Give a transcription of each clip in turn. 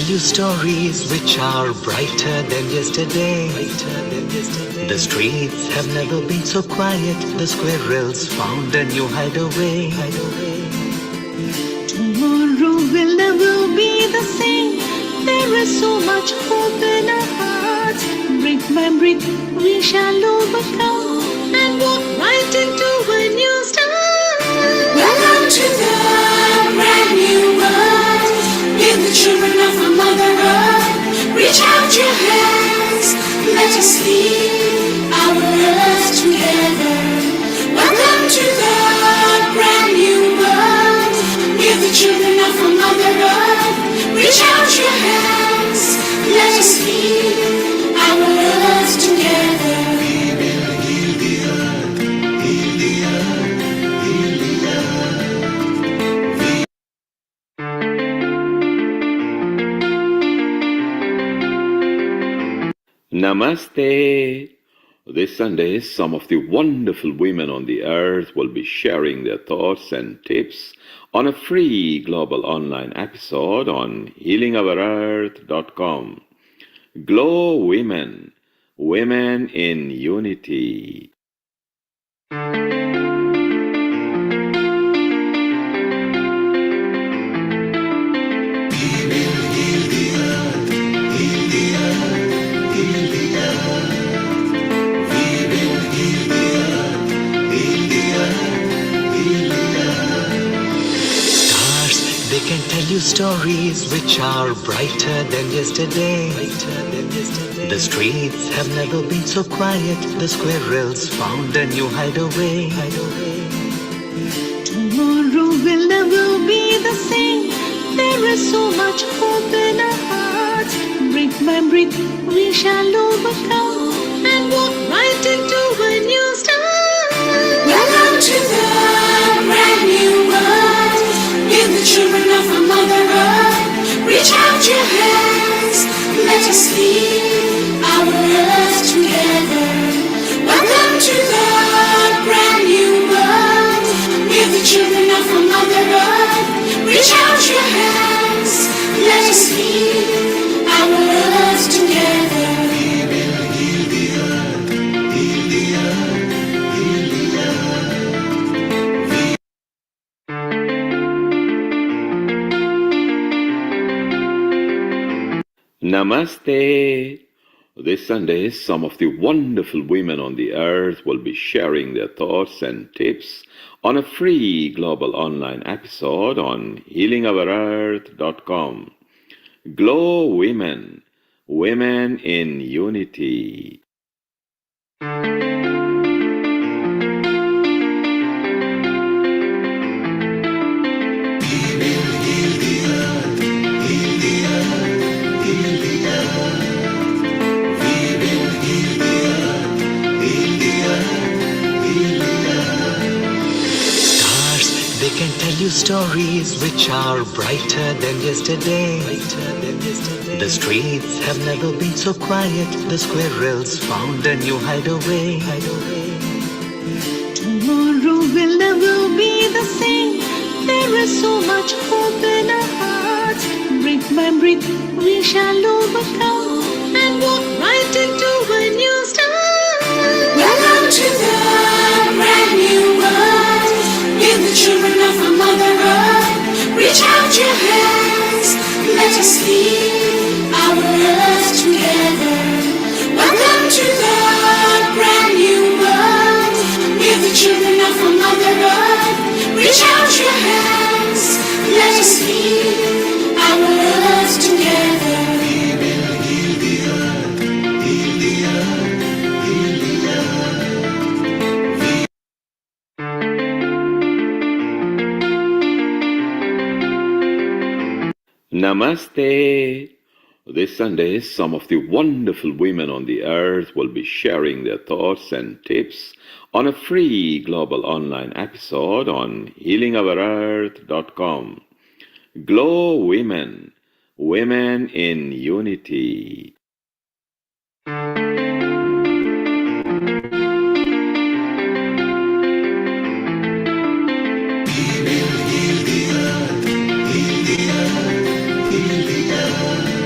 tell you stories which are brighter than yesterday. The streets have never been so quiet. The squirrels found a new hideaway. Tomorrow will never be the same. There is so much hope in our hearts. Brick by brick we shall overcome and walk right into a new start. Welcome to the brand new world. Give the children of our Mother Earth. Reach out your hands. Let us lead our earth together. Welcome to the brand new world. Give the children of our Mother Earth. Reach out your hands. Let us lead our earth together. We will heal the earth, heal the earth, heal the earth. Namaste. This Sunday, some of the wonderful women on the earth will be sharing their thoughts and tips on a free global online episode on healingourearth.com. GLOWomen, Women in Unity. They can tell you stories which are brighter than yesterday. The streets have never been so quiet. The squirrels found a new hideaway. Tomorrow will never be the same. There is so much hope in our hearts. Brick by brick we shall overcome and walk right into a new start. Welcome to the brand new world. Give the children of our Mother Earth. Reach out your hands. Let us lead our earth together. Welcome to the brand new world. Give the children of our Mother Earth. Reach out your hands. Let us lead our earth together. We will heal the earth, heal the earth, heal the earth. Namaste. This Sunday, some of the wonderful women on the earth will be sharing their thoughts and tips on a free global online episode on healingourearth.com. GLOWomen, Women in Unity. They can tell you stories which are brighter than yesterday. The streets have never been so quiet. The squirrels found a new hideaway. Tomorrow will never be the same. There is so much hope in our hearts. Brick by brick we shall overcome and walk right into a new start. Welcome to the brand new world. Give the children of our Mother Earth. Reach out your hands. Let us lead our earth together. Welcome to the brand new world. Give the children of our Mother Earth. Reach out your hands. Let us lead our earth together. We will heal the earth, heal the earth, heal the earth. Namaste. This Sunday, some of the wonderful women on the earth will be sharing their thoughts and tips on a free global online episode on healingourearth.com. GLOWomen, Women in Unity. We will heal the earth, heal the earth, heal the earth.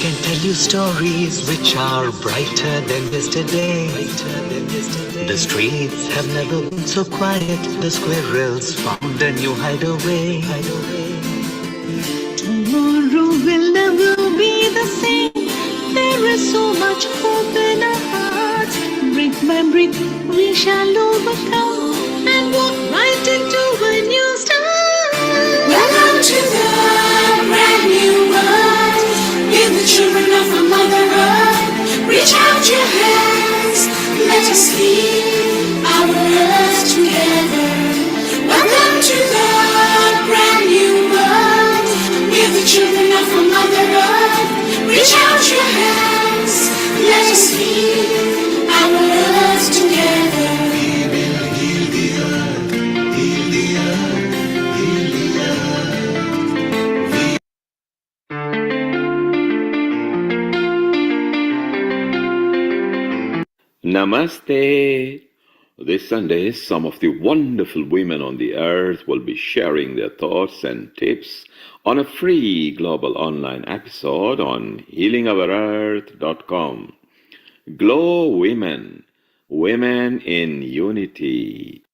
can tell you stories which are brighter than yesterday. The streets have never been so quiet. The squirrels found a new hideaway. Tomorrow will never be the same. There is so much hope in our hearts. Brick by brick, we shall overcome and walk right into a new start. Welcome to the brand new world. Give the children of our Mother Earth. Reach out your hands. Let us lead our earth together. Welcome to the brand new world. Give the children of our Mother Earth. Reach out your hands. Let us lead our earth together. We will heal the earth, heal the earth, heal the earth. Namaste. This Sunday, some of the wonderful women on the earth will be sharing their thoughts and tips on a free global online episode on healingourearth.com. GLOWomen, Women in Unity.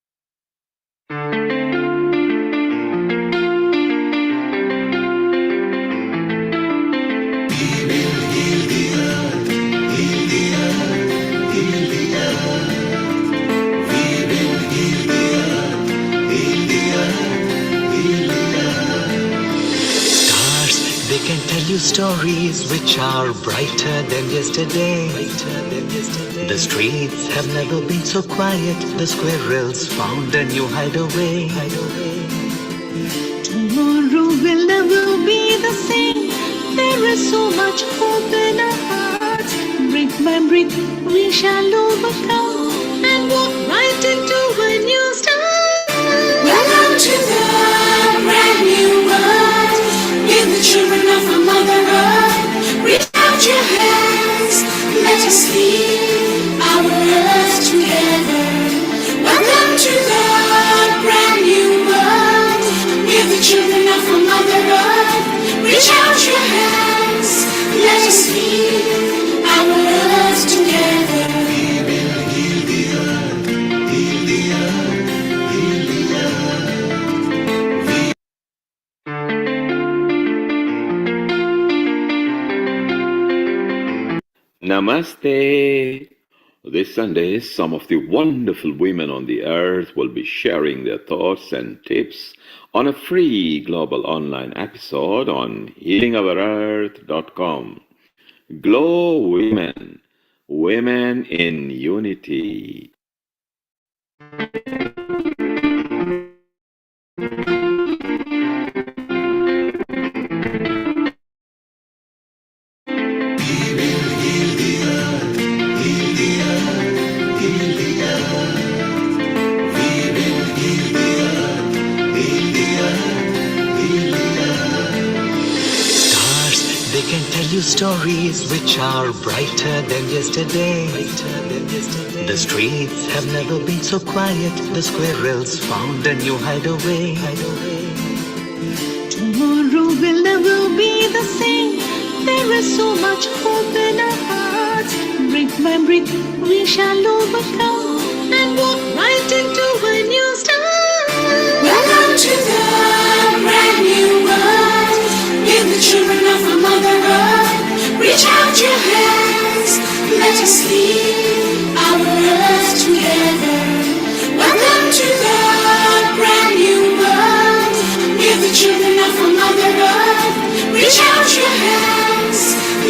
We will heal the earth, heal the earth, heal the earth. We will heal the earth, heal the earth, heal the earth. Stars, they can tell you stories which are brighter than yesterday. The streets have never been so quiet. The squirrels found a new hideaway. Tomorrow will never be the same. There is so much hope in our hearts. Brick by brick, we shall overcome and walk right into a new start. Welcome to the brand new world. Give the children of our Mother Earth. Reach out your hands. Let us lead our earth together. Welcome to the brand new world. Give the children of our Mother Earth. Reach out your hands. Let us lead our earth together. We will heal the earth, heal the earth, heal the earth. Namaste. This Sunday, some of the wonderful women on the earth will be sharing their thoughts and tips on a free global online episode on healingourearth.com. GLOWomen, Women in Unity. We will heal the earth, heal the earth, heal the earth. We will heal the earth, heal the earth, heal the earth. Stars, they can tell you stories which are brighter than yesterday. The streets have never been so quiet. The squirrels found a new hideaway. Tomorrow will never be the same. There is so much hope in our hearts. Brick by brick, we shall overcome and walk right into a new start. Welcome to the brand new world. Give the children of our Mother Earth. Reach out your hands. Let us lead our earth together. Welcome to the brand new world. Give the children of our Mother Earth. Reach out your hands.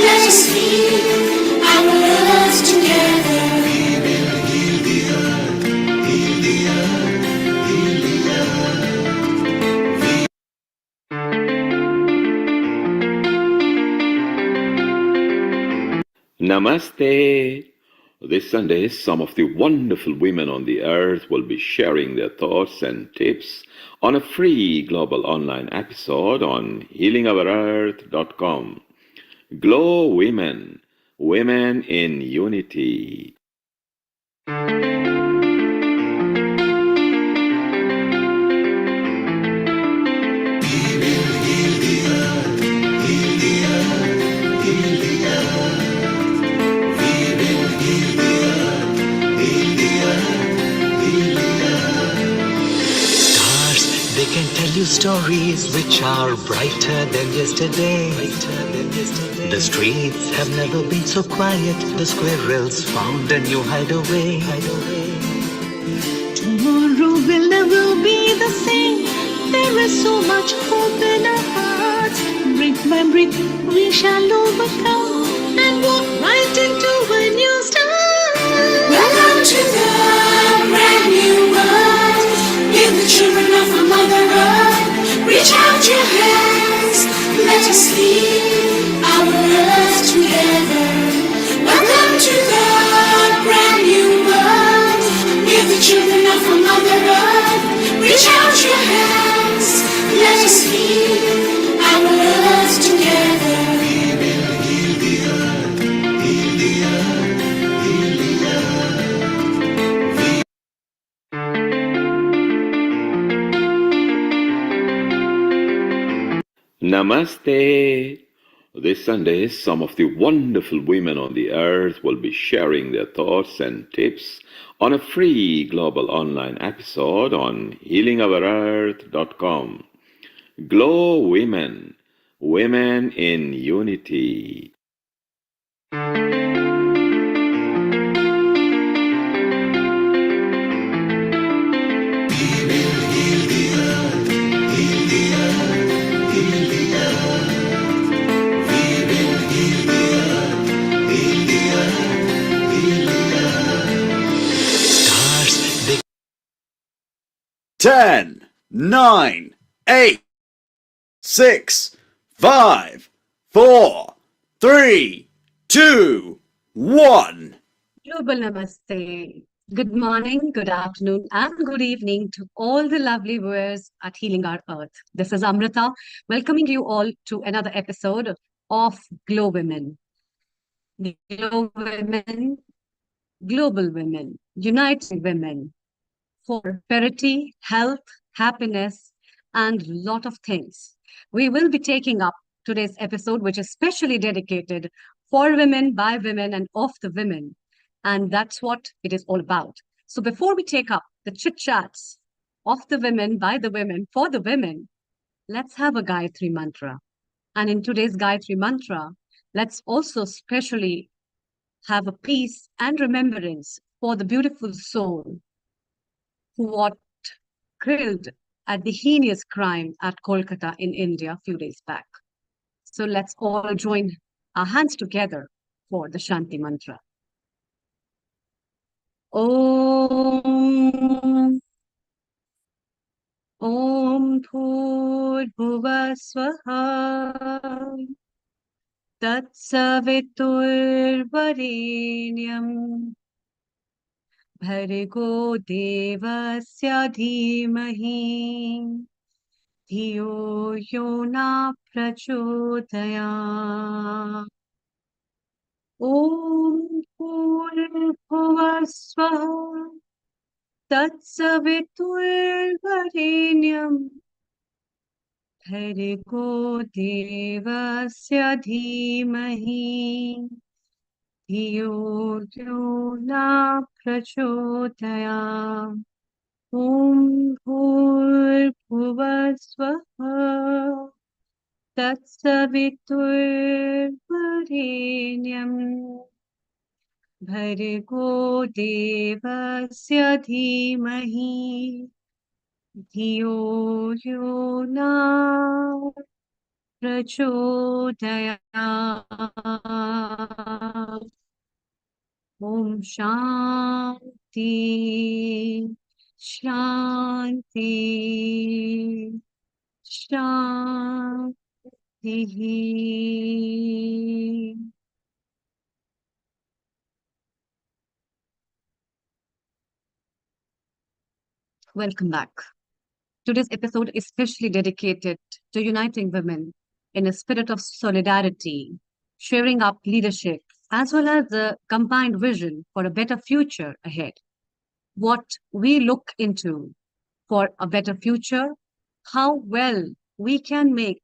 Let us lead our earth together. We will heal the earth, heal the earth, heal the earth. Namaste. This Sunday, some of the wonderful women on the earth will be sharing their thoughts and tips on a free global online episode on healingourearth.com. GLOWomen, Women in Unity. We will heal the earth, heal the earth, heal the you stories which are brighter than yesterday. The streets have never been so quiet. The squirrels found a new hideaway. Tomorrow will never be the same. There is so much hope in our hearts. Brick by brick, we shall overcome and walk right into a new start. Welcome to the brand new world. Give the children of our Mother Earth. Reach out your hands. Let us lead our earth together. Welcome to the brand new world. Give the children of our Mother Earth. Reach out your hands. Let us lead our earth together. We will heal the earth, heal the earth, heal the earth. Namaste. This Sunday, some of the wonderful women on the earth will be sharing their thoughts and tips on a free global online episode on healingourearth.com. GLOWomen, Women in Unity. We will heal the earth, heal the earth, heal the earth. We will heal the earth, heal the earth, heal the earth. Stars, they 10, 9, 8, 6, 5, 4, 3, 2, 1. Global Namaste. Good morning, good afternoon, and good evening to all the lovely viewers at Healing Our Earth. This is Amrita, welcoming you all to another episode of GLOWomen. GLOWomen, global women, uniting women for prosperity, health, happiness, and lot of things. We will be taking up today's episode, which is specially dedicated for women, by women, and of the women. And that's what it is all about. So before we take up the chit-chats of the women, by the women, for the women, let's have a Gayatri mantra. And in today's Gayatri mantra, let's also specially have a peace and remembrance for the beautiful soul who was killed at the heinous crime at Kolkata in India a few days back. So let's all join our hands together for the Shanti mantra. Om Om Bhurбhuva Swaha Tatsaviturvarenyam Bhargo Devasya Dhimahi Dhiyo Yona Prachodaya Om Bhurбhuva Swaha Tatsaviturvarenyam Bhargo Devasya Dhimahi Dhiyo Yona Prachodaya Om Bhurбhuva Swaha Tatsaviturvarenyam Bhargo Devasya Dhimahi Dhiyo Yona Prachodaya Om Shanti Shanti Shanti. Welcome back. Today's episode is specially dedicated to uniting women in a spirit of solidarity, sharing up leadership, as well as a combined vision for a better future ahead. What we look into for a better future, how well we can make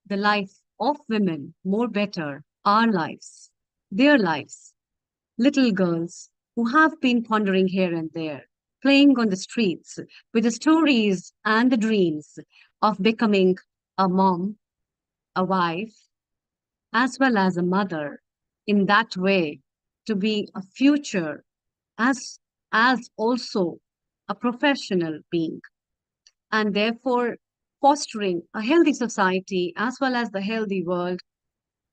the life of women more better, our lives, their lives. Little girls who have been pondering here and there, playing on the streets with the stories and the dreams of becoming a mom, a wife, as well as a mother, in that way, to be a future as also a professional being, and therefore fostering a healthy society as well as the healthy world.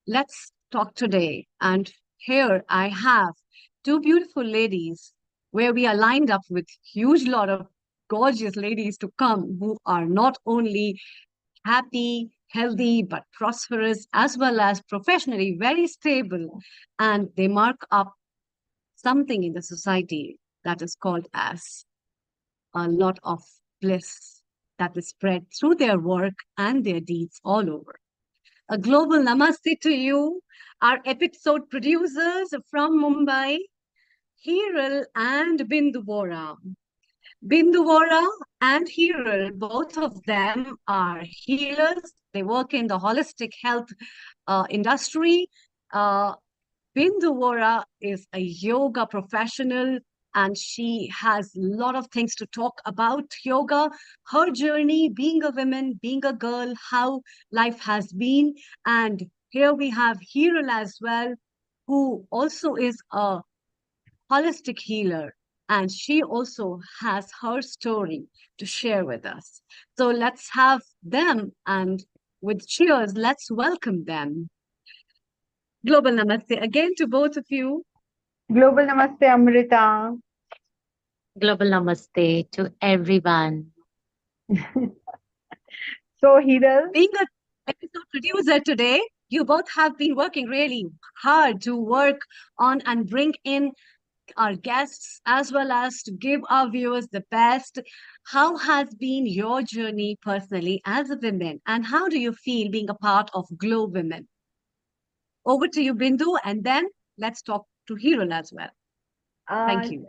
Let's talk today. And here I have two beautiful ladies where we are lined up with huge lot of gorgeous ladies to come who are not only happy, healthy, but prosperous as well as professionally very stable. And they mark up something in the society that is called as a lot of bliss that is spread through their work and their deeds all over. A global namaste to you, our episode producers from Mumbai, Hiral and Bindu Vora. Bindu Vora and Hiral, both of them are healers. They work in the holistic health industry. Uh, Bindu Vora is a yoga professional and she has a lot of things to talk about yoga, her journey, being a woman, being a girl, how life has been. And here we have Hiral as well, who also is a holistic healer. And she also has her story to share with us. So let's have them, and with cheers, let's welcome them. Global Namaste again to both of you. Global Namaste, Amrita. Global Namaste to everyone. So, Hiral, Being an episode producer today, you both have been working really hard to work on and bring in our guests as well as to give our viewers the best. How has been your journey personally as a woman, and how do you feel being a part of GLOWomen? Over to you, Bindu, and then let's talk to Hiral as well. Thank you.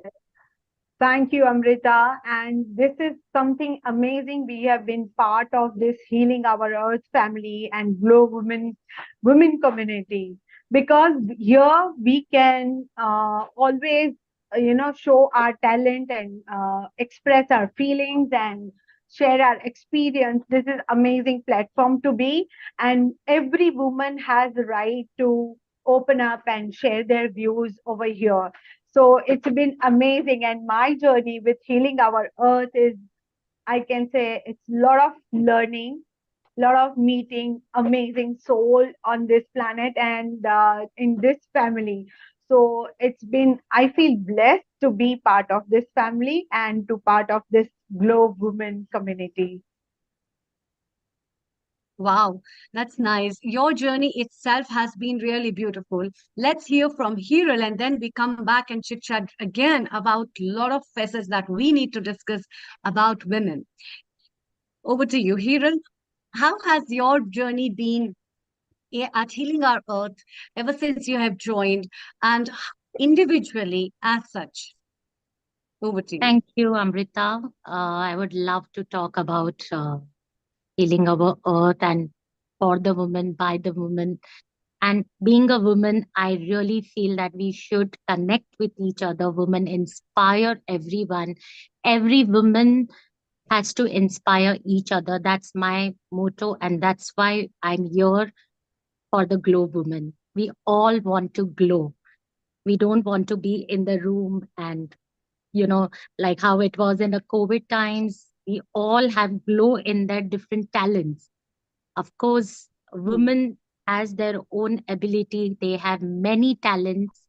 thank you, Amrita. And this is something amazing. We have been part of this Healing Our Earth family and women community, because here we can always, show our talent and express our feelings and share our experience. This is amazing platform to be, and every woman has the right to open up and share their views over here. So it's been amazing. And my journey with Healing Our Earth is, I can say, it's a lot of learning, a lot of meeting amazing soul on this planet and in this family. So it's been, I feel blessed to be part of this family and to part of this GLOWomen community. Wow, that's nice. Your journey itself has been really beautiful. Let's hear from Hiral and then we come back and chit chat again about a lot of facets that we need to discuss about women. Over to you, Hiral. How has your journey been at Healing Our Earth ever since you have joined, and individually as such? Over to you. Thank you, Amrita. I would love to talk about healing our earth and for the woman, by the woman. And being a woman, I really feel that we should connect with each other. Women inspire everyone. Every woman has to inspire each other. That's my motto, and that's why I'm here for the GLOWomen. We all want to glow. We don't want to be in the room and, like how it was in the COVID times. We all have glow in their different talents. Of course, women has their own ability. They have many talents.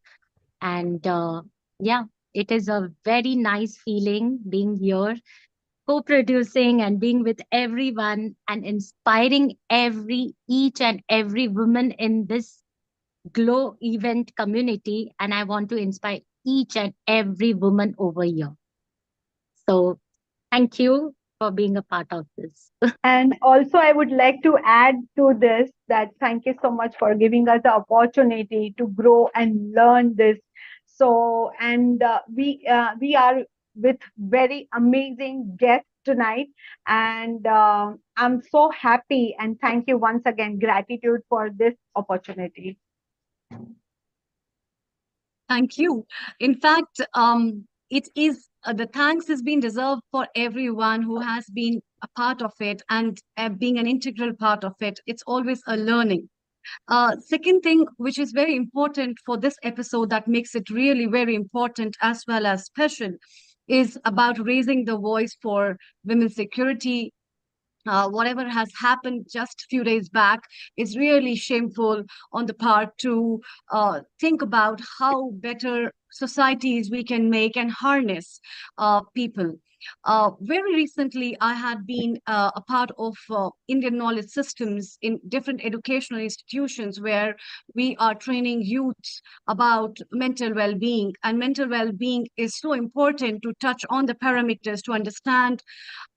And yeah, it is a very nice feeling being here, co-producing and being with everyone and inspiring each and every woman in this Glow event community. And I want to inspire each and every woman over here. So thank you for being a part of this. And also, I would like to add to this that thank you so much for giving us the opportunity to grow and learn this. So, and we are with very amazing guests tonight, and I'm so happy and thank you once again, gratitude for this opportunity. Thank you. In fact, it is the thanks has been deserved for everyone who has been a part of it and being an integral part of it, it's always a learning. Second thing, which is very important for this episode, that makes it really very important as well as special, is about raising the voice for women's security. Whatever has happened just a few days back is really shameful on the part to think about how better societies we can make and harness people. Very recently, I had been a part of Indian knowledge systems in different educational institutions where we are training youth about mental well-being. And mental well-being is so important to touch on the parameters to understand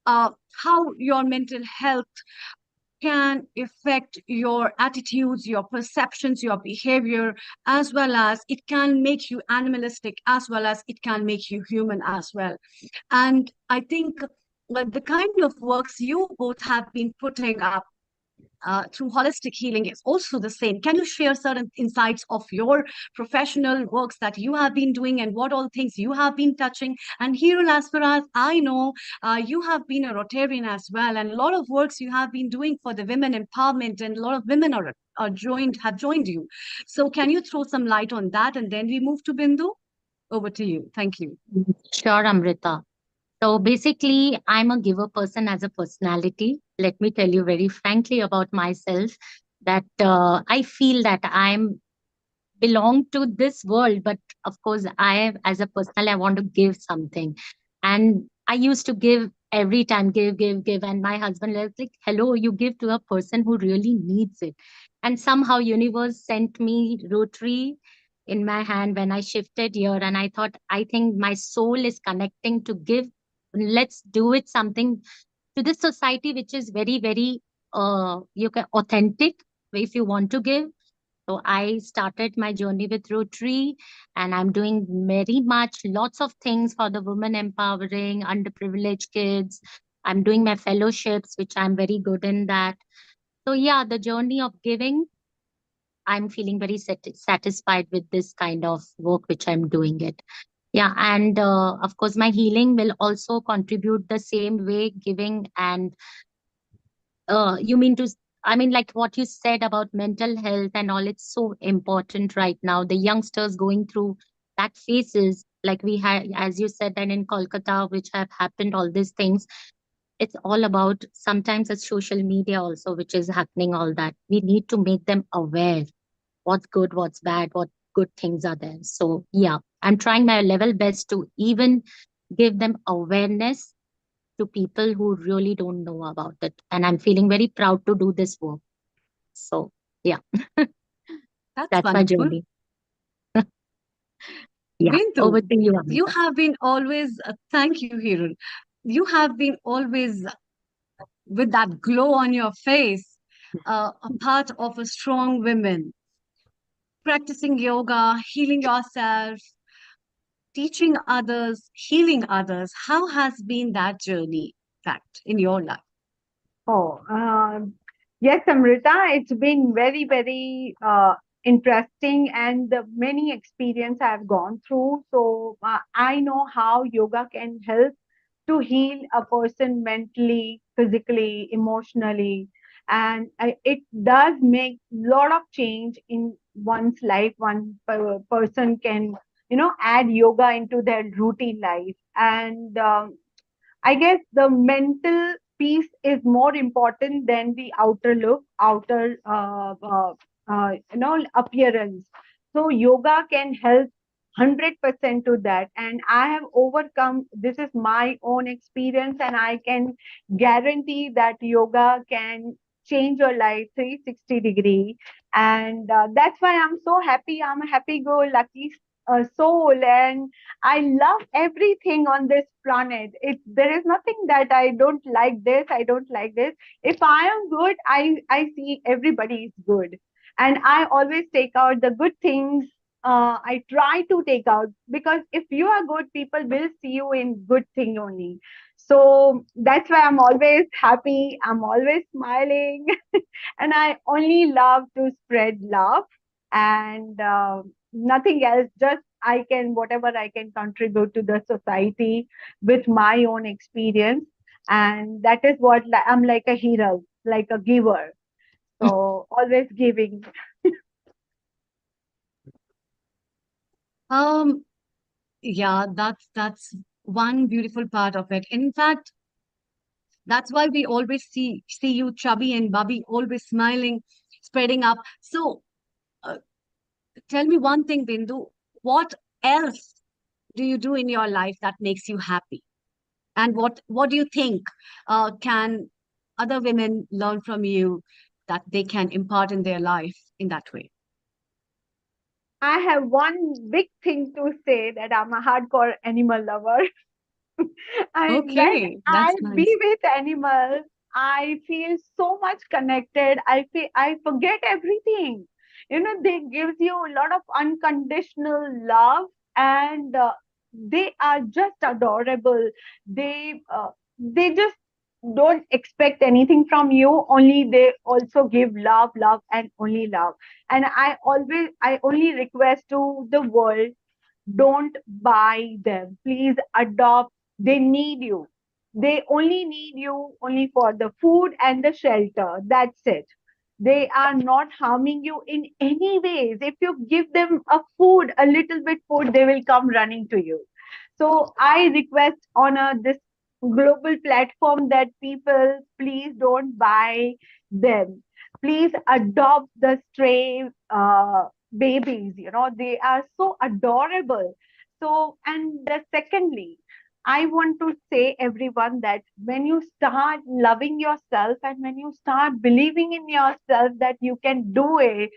uh, how your mental health can affect your attitudes, your perceptions, your behavior, as well as it can make you animalistic, as well as it can make you human as well. And I think the kind of works you both have been putting up through holistic healing is also the same. Can you share certain insights of your professional works that you have been doing and what all things you have been touching? And Hirul, as far as I know, you have been a Rotarian as well, and a lot of works you have been doing for the women empowerment, and a lot of women have joined you. So can you throw some light on that, and then we move to Bindu? Over to you. Thank you. Sure, Amrita. So basically, I'm a giver person as a personality. Let me tell you very frankly about myself that I feel that I'm belong to this world, but of course, I, as a personal, I want to give something. And I used to give every time, give. And my husband was like, hello, you give to a person who really needs it. And somehow universe sent me Rotary in my hand when I shifted here. And I thought, I think my soul is connecting to give. Let's do it something to this society, which is very, very you can authentic if you want to give. So I started my journey with Rotary, and I'm doing very much lots of things for the women empowering underprivileged kids. I'm doing my fellowships, which I'm very good in that. So yeah, the journey of giving, I'm feeling very satisfied with this kind of work which I'm doing it. Yeah, and of course, my healing will also contribute the same way, giving and you mean to I mean, like what you said about mental health and all, it's so important right now. The youngsters going through that phases, like we had, as you said, and in Kolkata, which have happened, all these things. It's all about sometimes it's social media also, which is happening, all that. We need to make them aware what's good, what's bad, what good things are there. So yeah, I'm trying my level best to even give them awareness to people who really don't know about it. And I'm feeling very proud to do this work. So, yeah, That's that's my wonderful. journey. Yeah, over Bindu, to you, you Amrita. have been always, thank you, Hirul. You have been always with that glow on your face, a part of a strong woman, practicing yoga, healing yourself, teaching others, healing others. How has been that journey, fact, in your life? Oh, yes, Amrita, it's been very, very interesting and the many experience I've gone through. So I know how yoga can help to heal a person mentally, physically, emotionally, and it does make lot of change in one's life. Person can, add yoga into their routine life, and I guess the mental peace is more important than the outer look, outer appearance. So yoga can help 100% to that, and I have overcome. This is my own experience, and I can guarantee that yoga can change your life 360-degree, and that's why I'm so happy. I'm a happy-go-lucky soul, and I love everything on this planet. There is nothing that I don't like this, I don't like this. If I am good, I see everybody is good. And I always take out the good things. I try to take out, because if you are good, people will see you in good thing only. So that's why I'm always happy. I'm always smiling. And I only love to spread love, and nothing else. Just I can, whatever I can contribute to the society with my own experience. And that is what I'm like a hero, like a giver. So always giving. Um, yeah, that's one beautiful part of it. In fact, that's why we always see you chubby and bubby, always smiling, spreading up. So uh, tell me one thing, Bindu, what else do you do in your life that makes you happy? And what do you think can other women learn from you that they can impart in their life in that way? I have one big thing to say, that I'm a hardcore animal lover. And when Okay, I that's be nice. with animals, I feel so much connected. I forget everything. You know, they gives you a lot of unconditional love, and they are just adorable. They just don't expect anything from you. Only they also give love, love, and only love. And I only request to the world, don't buy them. Please adopt. They need you. They only need you only for the food and the shelter. That's it. They are not harming you in any ways. If you give them a food, a little bit food, they will come running to you. So I request on this global platform that people please don't buy them. Please adopt the stray babies. You know, they are so adorable. So, and the secondly, I want to say everyone that when you start loving yourself and when you start believing in yourself that you can do it,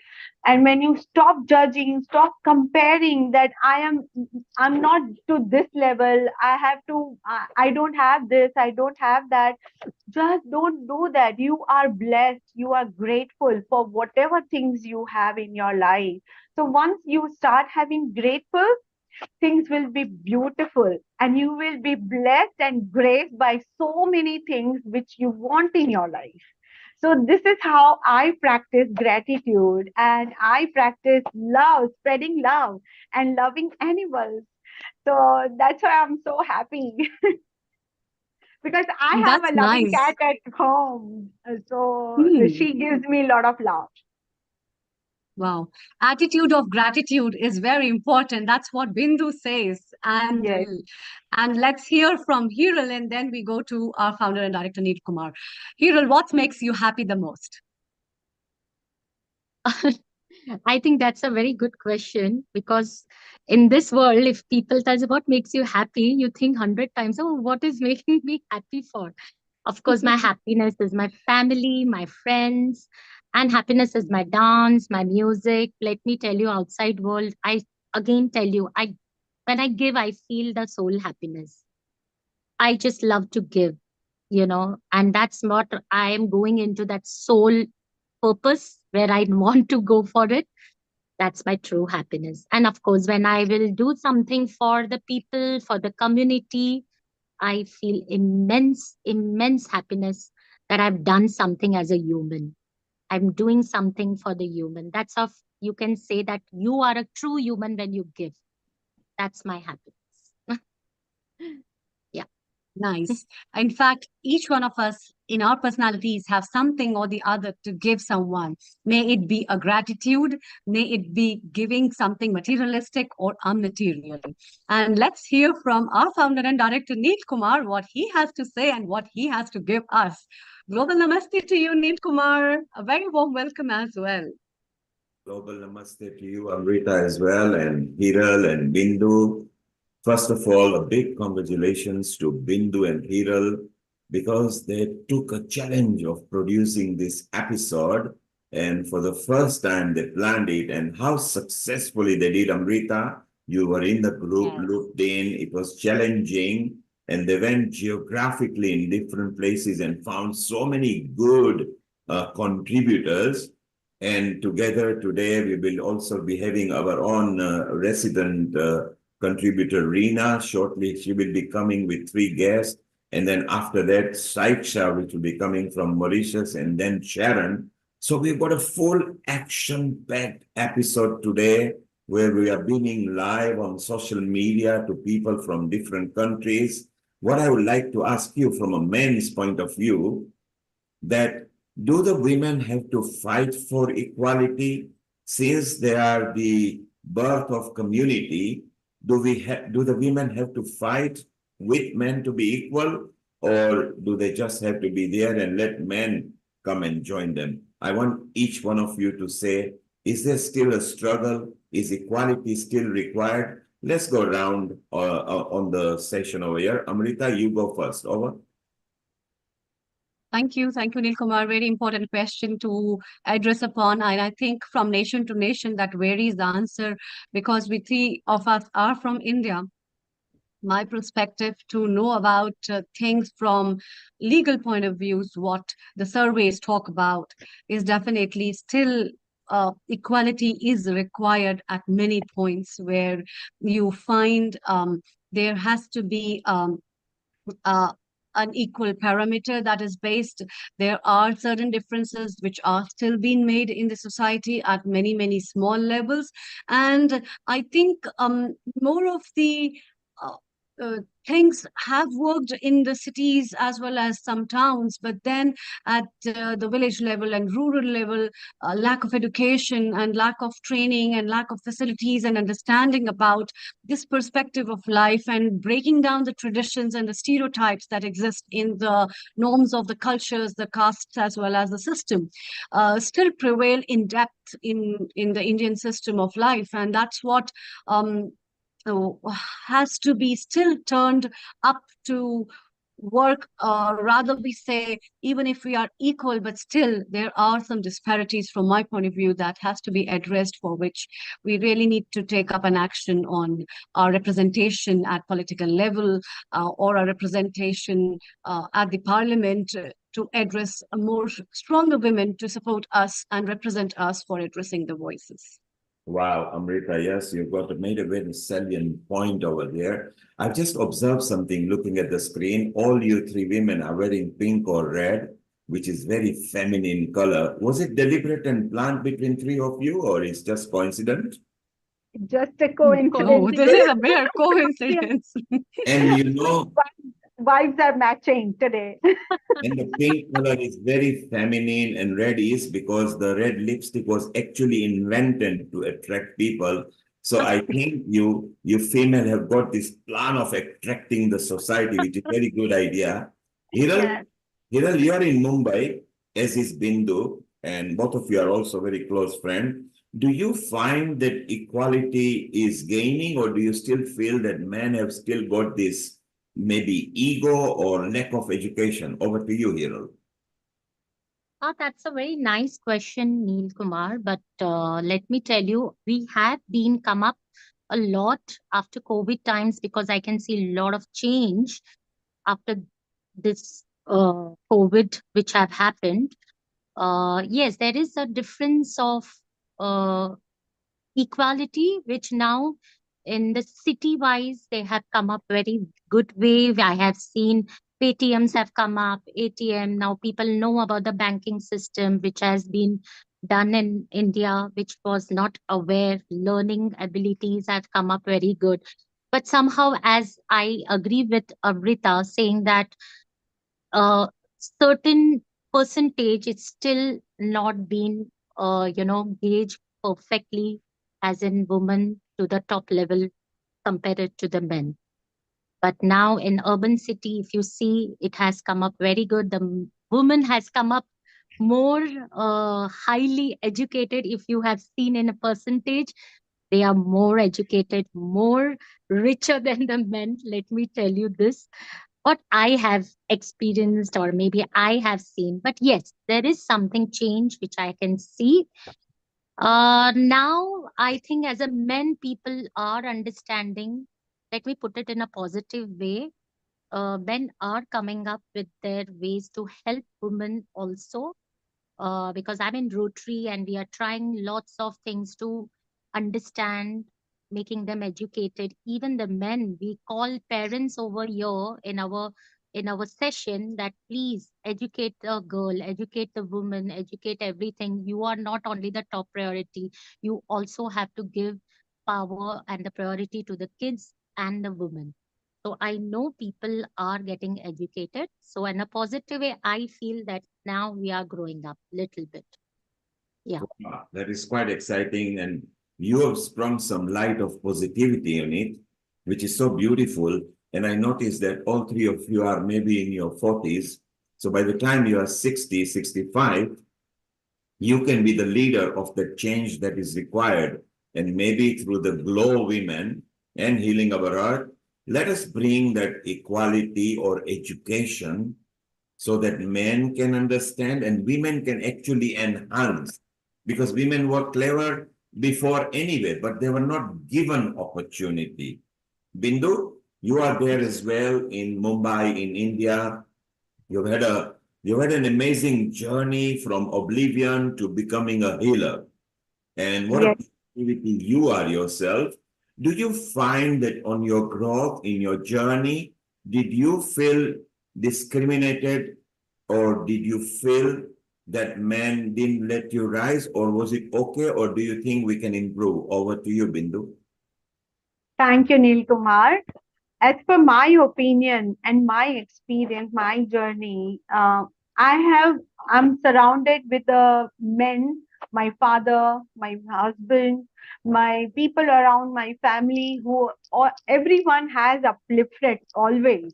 and when you stop judging, stop comparing that I'm not to this level, I don't have this, I don't have that, just don't do that. You are blessed, you are grateful for whatever things you have in your life. So once you start having grateful, things will be beautiful, and you will be blessed and graced by so many things which you want in your life. So this is how I practice gratitude, and I practice love, spreading love and loving animals. So that's why I'm so happy. Because I have That's a loving cat nice. at home. So Hmm. she gives me a lot of love. Wow. Attitude of gratitude is very important. That's what Bindu says. Yes. And let's hear from Hiral, and then we go to our founder and director, Neil Kumar. Hiral, what makes you happy the most? I think that's a very good question, because in this world, if people tell you what makes you happy, you think 100 times, oh, what is making me happy for? Of course, my happiness is my family, my friends, and happiness is my dance, my music. Let me tell you, outside world, I again tell you, I when I give, I feel the soul happiness. I just love to give, and that's what I am going into, that soul purpose where I want to go for it. That's my true happiness. And of course, when I will do something for the people, for the community, I feel immense, immense happiness that I've done something as a human. I'm doing something for the human. That's of you can say that you are a true human when you give. That's my happiness. Yeah. Nice. In fact, each one of us in our personalities have something or the other to give someone. May it be a gratitude, may it be giving something materialistic or unmaterial. And let's hear from our founder and director, Neil Kumar, what he has to say and what he has to give us. Global Namaste to you, Neil Kumar. A very warm welcome as well. Global namaste to you, Amrita, as well, and Hiral and Bindu. First of all, a big congratulations to Bindu and Hiral because they took a challenge of producing this episode. And for the first time, they planned it, and how successfully they did. Amrita, you were in the group, Yes. looped in. It was challenging, and they went geographically in different places and found so many good contributors. And together today, we will also be having our own resident contributor, Reena. Shortly, she will be coming with 3 guests. And then after that, Saiksha, which will be coming from Mauritius, and then Sharon. So we've got a full action-packed episode today where we are beaming live on social media to people from different countries. what I would like to ask you from a man's point of view, that do the women have to fight for equality since they are the birth of community? Do the women have to fight with men to be equal, or do they just have to be there and let men come and join them? I want each one of you to say, is there still a struggle? Is equality still required? Let's go around on the session over here. Amrita, you go first. Over. Thank you. Thank you, Neil Kumar. Very important question to address upon. And I think from nation to nation that varies the answer, because we three of us are from India. My perspective to know about things from legal point of views, what the surveys talk about, is definitely still equality is required at many points where you find there has to be uh, an equal parameter that is based. There are certain differences which are still being made in the society at many, many small levels. And I think more of the uh, uh, things have worked in the cities as well as some towns, but then at the village level and rural level, lack of education and lack of training and lack of facilities and understanding about this perspective of life and breaking down the traditions and the stereotypes that exist in the norms of the cultures, the castes, as well as the system, still prevail in depth in the Indian system of life. And that's what um, has to be still turned up to work, rather we say, even if we are equal, but still there are some disparities from my point of view that has to be addressed, for which we really need to take up an action on our representation at political level, or our representation at the parliament, to address a more stronger women to support us and represent us for addressing the voices. Wow, Amrita, yes, you've got made a very salient point over there. I've just observed something looking at the screen. All you three women are wearing pink or red, which is very feminine color. Was it deliberate and planned between three of you, or it's just coincident? Just a coincidence. Oh, this is a mere Yeah, coincidence. And you know, vibes are matching today. and the pink color is very feminine, and red is because the red lipstick was actually invented to attract people. So I think you female have got this plan of attracting the society, which is very good idea. Hiral, Yes. Hiral, you are in Mumbai, as is Bindu, and both of you are also very close friends. Do you find that equality is gaining, or do you still feel that men have still got this maybe ego or lack of education? Over to you, Hiral. That's a very nice question, Neil Kumar. But let me tell you, we have been come up a lot after COVID times, because I can see a lot of change after this COVID which have happened. Yes, there is a difference of uh, equality, which now in the city wise they have come up very good way. I have seen Paytms have come up, ATM. Now people know about the banking system, which has been done in India, which was not aware. Learning abilities have come up very good. But somehow, as I agree with Avrita saying that a certain percentage it's still not been gauged perfectly, as in women to the top level compared to the men. But now in urban city, if you see, it has come up very good. The woman has come up more highly educated. If you have seen in a percentage, they are more educated, more richer than the men. Let me tell you this, what I have experienced or maybe I have seen. But yes, there is something change which I can see. Now I think as a men, people are understanding. Let me put it in a positive way. Men are coming up with their ways to help women also, because I'm in Rotary and we are trying lots of things to understand, making them educated. Even the men, we call parents over here in our session that please educate the girl, educate the woman, educate everything. You are not only the top priority, you also have to give power and the priority to the kids and the women. So I know people are getting educated. So in a positive way, I feel that now we are growing up a little bit. Yeah. Wow, that is quite exciting. And you have sprung some light of positivity on it, which is so beautiful. And I noticed that all three of you are maybe in your 40s. So by the time you are 60, 65, you can be the leader of the change that is required. And maybe through the Glow Women and Healing Our Earth, let us bring that equality or education so that men can understand and women can actually enhance. Because women were clever before anyway, but they were not given opportunity. Bindu, you are there as well in Mumbai, in India. You've had a you've had an amazing journey from oblivion to becoming a healer. And what a Yes. positivity you are yourself. Do you find that on your growth in your journey, did you feel discriminated or did you feel that men didn't let you rise or was it okay or do you think we can improve? Over to you, Bindu. Thank you, Neil Kumar. As per my opinion and my experience, my journey, I have I'm surrounded with men, my father, my husband, my people around my family who everyone has uplifted always.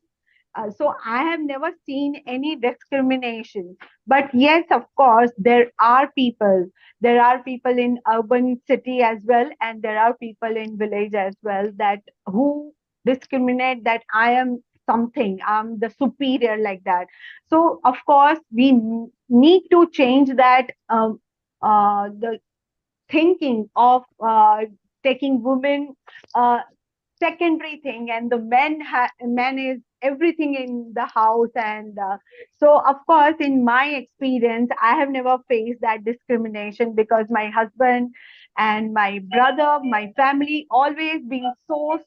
So I have never seen any discrimination. But yes, of course, there are people. There are people in urban city as well, and there are people in village as well that who discriminate that I am something, I'm the superior like that. So of course, we need to change that. The thinking of taking women secondary thing and the man is everything in the house and so of course in my experience I have never faced that discrimination because my husband and my brother my family always been so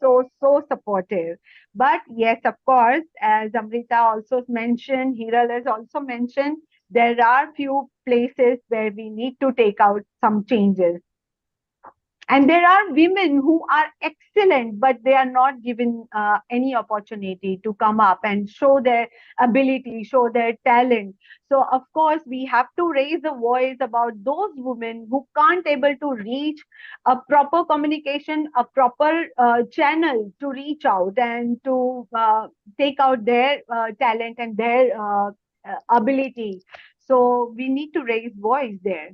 supportive. But yes, of course, as Amrita also mentioned, Hiral has also mentioned, there are few places where we need to take out some changes, and there are women who are excellent but they are not given any opportunity to come up and show their ability, show their talent. So of course we have to raise a voice about those women who can't able to reach a proper communication, a proper channel to reach out and to take out their talent and their ability. So we need to raise voice there.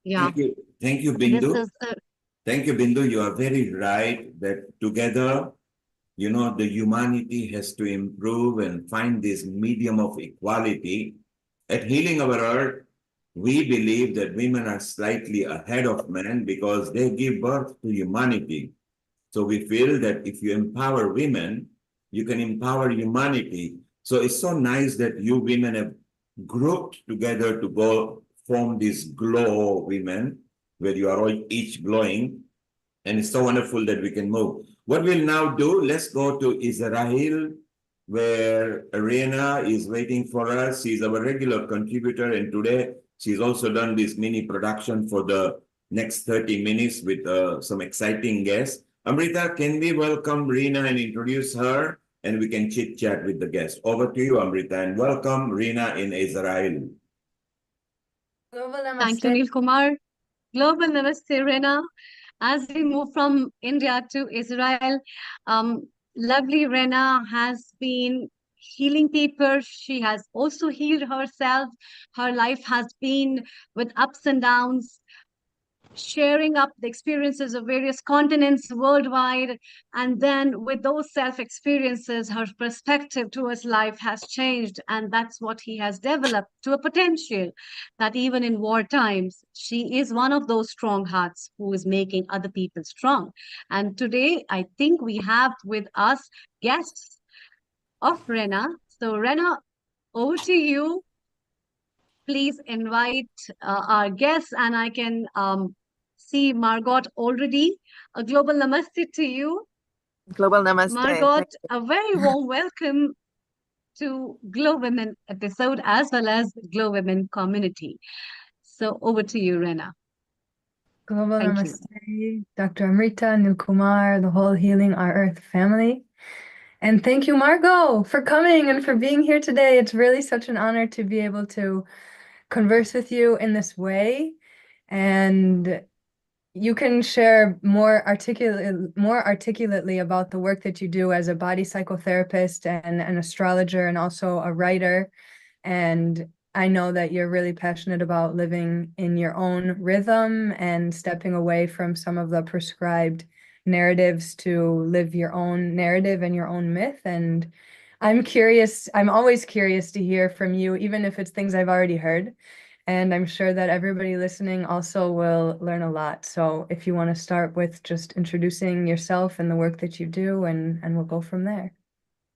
Yeah, Thank you, this Bindu. is Thank you, Bindu. You are very right that together, the humanity has to improve and find this medium of equality. At Healing Our Earth, we believe that women are slightly ahead of men because they give birth to humanity. So we feel that if you empower women, you can empower humanity. So it's so nice that you women have grouped together to go form this Glow Women, where you are all each glowing. And it's so wonderful that we can move. What we'll now do, let's go to Israel, where Arena is waiting for us. She's our regular contributor, and today she's also done this mini production for the next 30 minutes with some exciting guests. Amrita, can we welcome Reena and introduce her, and we can chit chat with the guest. Over to you, Amrita, and welcome Reena in Israel. thank you, Neil Kumar. Global Namaste, Rena. As we move from India to Israel, lovely Rena has been healing people. She has also healed herself. Her life has been with ups and downs, sharing up the experiences of various continents worldwide. And then with those self experiences, her perspective towards life has changed. And that's what he has developed to a potential that even in war times, she is one of those strong hearts who is making other people strong. And today, I think we have with us guests of Rena. So, Rena, over to you. Please invite our guests, and I can see Margot already. A global namaste to you. Global namaste. Margot, a very warm welcome to Glow Women episode as well as Glow Women community. So over to you, Rena. Global Thank you. Namaste, Dr. Amrita, Nilkumar, the whole Healing Our Earth family. And thank you, Margot, for coming and for being here today. It's really such an honor to be able to converse with you in this way. And you can share more articulately about the work that you do as a body psychotherapist and an astrologer and also a writer. And I know that you're really passionate about living in your own rhythm and stepping away from some of the prescribed narratives to live your own narrative and your own myth. And I'm always curious to hear from you, even if it's things I've already heard. And I'm sure that everybody listening also will learn a lot. So if you want to start with just introducing yourself and the work that you do, and we'll go from there.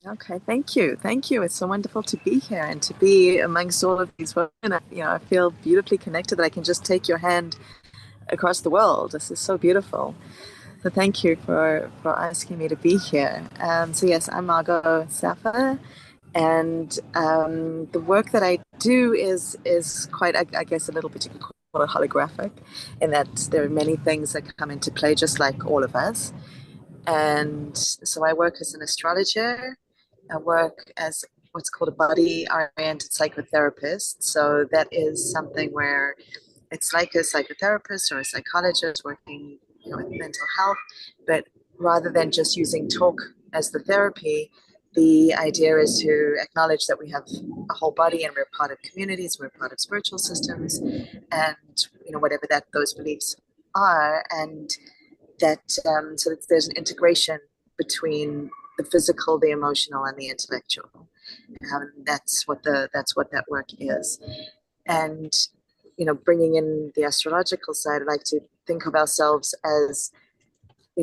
Okay, thank you. Thank you. It's so wonderful to be here and to be amongst all of these women. I feel beautifully connected that I can just take your hand across the world. This is so beautiful. So thank you for asking me to be here. So yes, I'm Margot Safa, and the work that I do is quite, I guess, a little bit, you could call it holographic, in that there are many things that come into play just like all of us. And so I work as an astrologer. I work as what's called a body-oriented psychotherapist. So that is something where it's like a psychotherapist or a psychologist working, with mental health, but rather than just using talk as the therapy, the idea is to acknowledge that we have a whole body and we're part of communities, we're part of spiritual systems, and whatever that those beliefs are, and that so that there's an integration between the physical, the emotional, and the intellectual. That's what that work is. And bringing in the astrological side, I like to think of ourselves as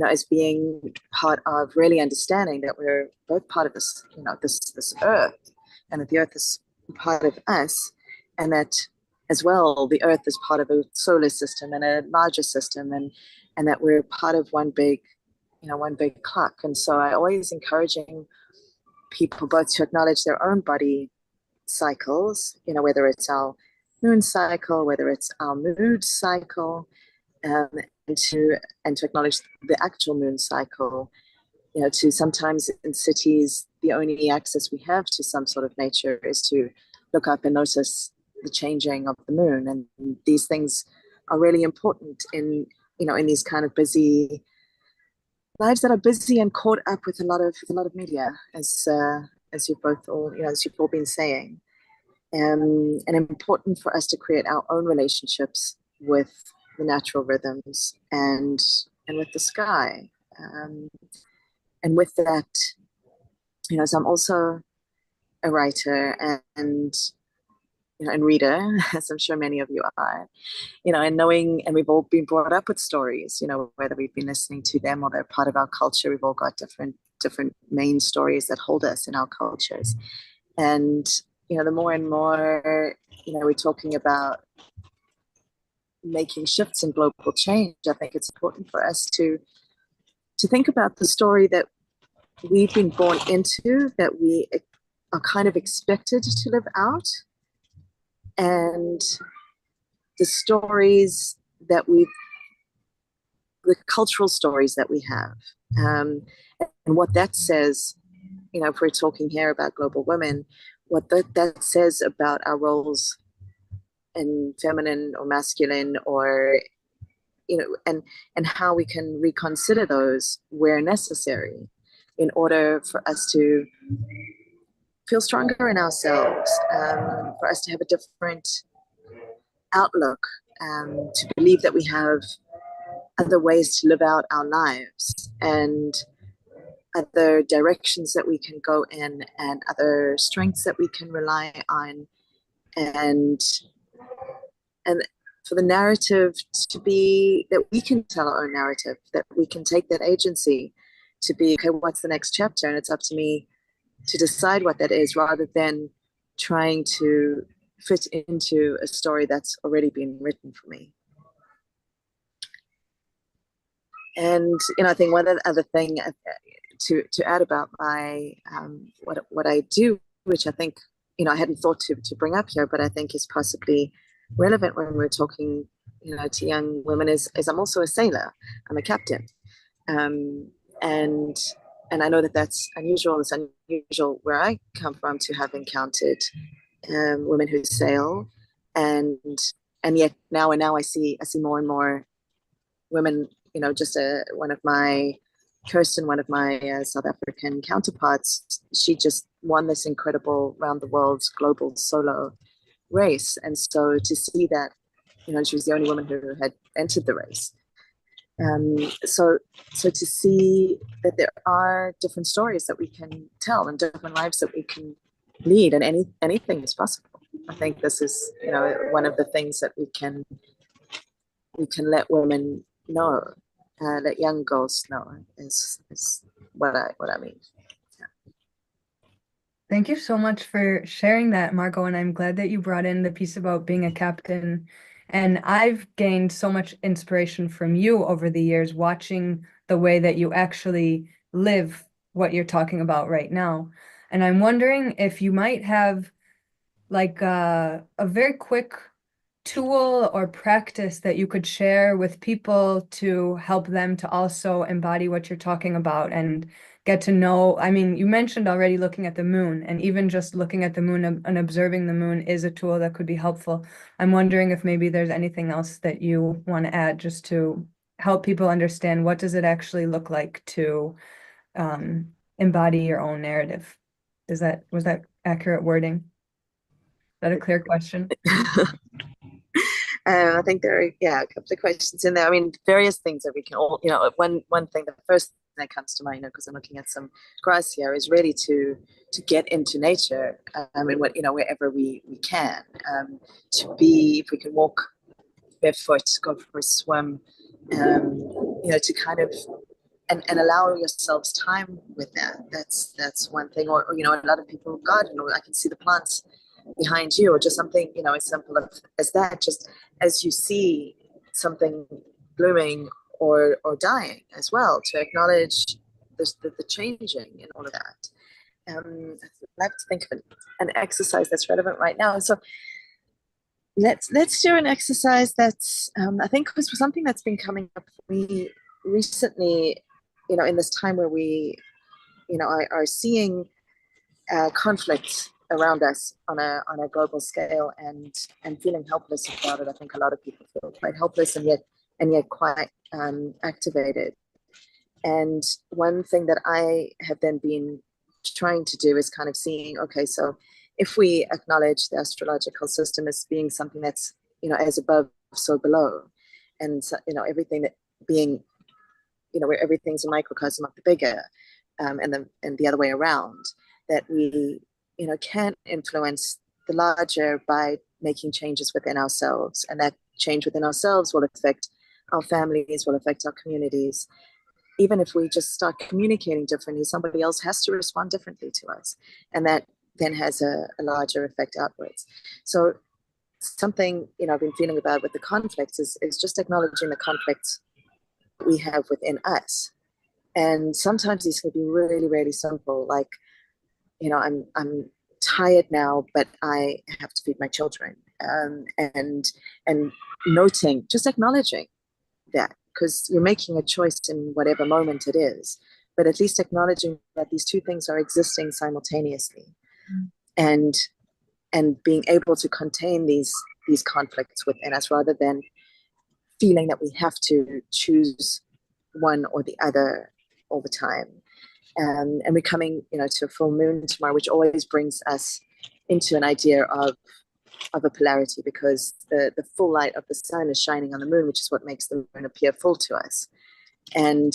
as being part of really understanding that we're both part of this this earth, and that the earth is part of us, and that as well the earth is part of a solar system and a larger system, and that we're part of one big clock. And so I always encouraging people both to acknowledge their own body cycles, whether it's our moon cycle, whether it's our mood cycle, and to acknowledge the actual moon cycle. To sometimes in cities, the only access we have to some sort of nature is to look up and notice the changing of the moon, and these things are really important in in these kind of busy lives that are busy and caught up with a lot of media, as you've both all as you've all been saying, and important for us to create our own relationships with the natural rhythms and with the sky, and with that, so I'm also a writer and and reader, as I'm sure many of you are, and knowing, and we've all been brought up with stories, whether we've been listening to them or they're part of our culture. We've all got different main stories that hold us in our cultures. And, the more and more, we're talking about making shifts in global change, I think it's important for us to think about the story that we've been born into, that we are kind of expected to live out, and the stories that the cultural stories that we have, and what that says, if we're talking here about global women, what that says about our roles in feminine or masculine, or and how we can reconsider those where necessary in order for us to feel stronger in ourselves, for us to have a different outlook, to believe that we have other ways to live out our lives and other directions that we can go in and other strengths that we can rely on, and for the narrative to be that we can tell our own narrative, that we can take that agency to be, okay, what's the next chapter? And it's up to me to decide what that is, rather than trying to fit into a story that's already been written for me. And I think one other thing to add about my what I do, which I think I hadn't thought to bring up here, but I think is possibly relevant when we're talking to young women is I'm also a sailor. I'm a captain, and I know that that's unusual. It's unusual where I come from to have encountered women who sail, and yet now I see more and more women. Just one of my Kirsten, one of my South African counterparts, she just won this incredible round the world global solo race, and so to see that, she was the only woman who had entered the race. So to see that there are different stories that we can tell and different lives that we can lead, and anything is possible. I think this is, one of the things that we can let women know, let young girls know is what I mean. Thank you so much for sharing that, Margot, and I'm glad that you brought in the piece about being a captain. And I've gained so much inspiration from you over the years, watching the way that you actually live what you're talking about right now. And I'm wondering if you might have like a very quick tool or practice that you could share with people to help them to also embody what you're talking about and get to know. I mean, you mentioned already looking at the moon, and even just looking at the moon and observing the moon is a tool that could be helpful. I'm wondering if maybe there's anything else that you want to add just to help people understand what does it actually look like to embody your own narrative. Was that accurate wording? Is that a clear question? I think there are, a couple of questions in there. I mean, various things that we can all, one thing, the first thing that comes to mind, because I'm looking at some grass here, is really to get into nature. I mean, wherever we can, to be, if we can walk barefoot, go for a swim, to kind of, and allow yourselves time with that. That's one thing. Or a lot of people garden, or I can see the plants behind you, or just something, as simple as that. Just as you see something blooming or dying as well, to acknowledge the changing and all of that. I like to think of an exercise that's relevant right now. So let's do an exercise that's I think was something that's been coming up for me recently, in this time where we are seeing conflicts around us on a global scale, and feeling helpless about it. I think a lot of people feel quite helpless and yet quite activated. And one thing that I have then been trying to do is kind of seeing, okay, so if we acknowledge the astrological system as being something that's, as above, so below, and so, everything that being, where everything's a microcosm of the bigger, and the other way around, that we, can influence the larger by making changes within ourselves, and that change within ourselves will affect our families, will affect our communities. Even if we just start communicating differently, somebody else has to respond differently to us, and that then has a larger effect outwards. So something, I've been feeling about with the conflicts is just acknowledging the conflicts we have within us. And sometimes these can be really, really simple, like, I'm tired now, but I have to feed my children, and noting, just acknowledging that, because you're making a choice in whatever moment it is, but at least acknowledging that these two things are existing simultaneously, and being able to contain these conflicts within us, rather than feeling that we have to choose one or the other all the time. And we're coming, to a full moon tomorrow, which always brings us into an idea of a polarity, because the full light of the sun is shining on the moon, which is what makes the moon appear full to us. And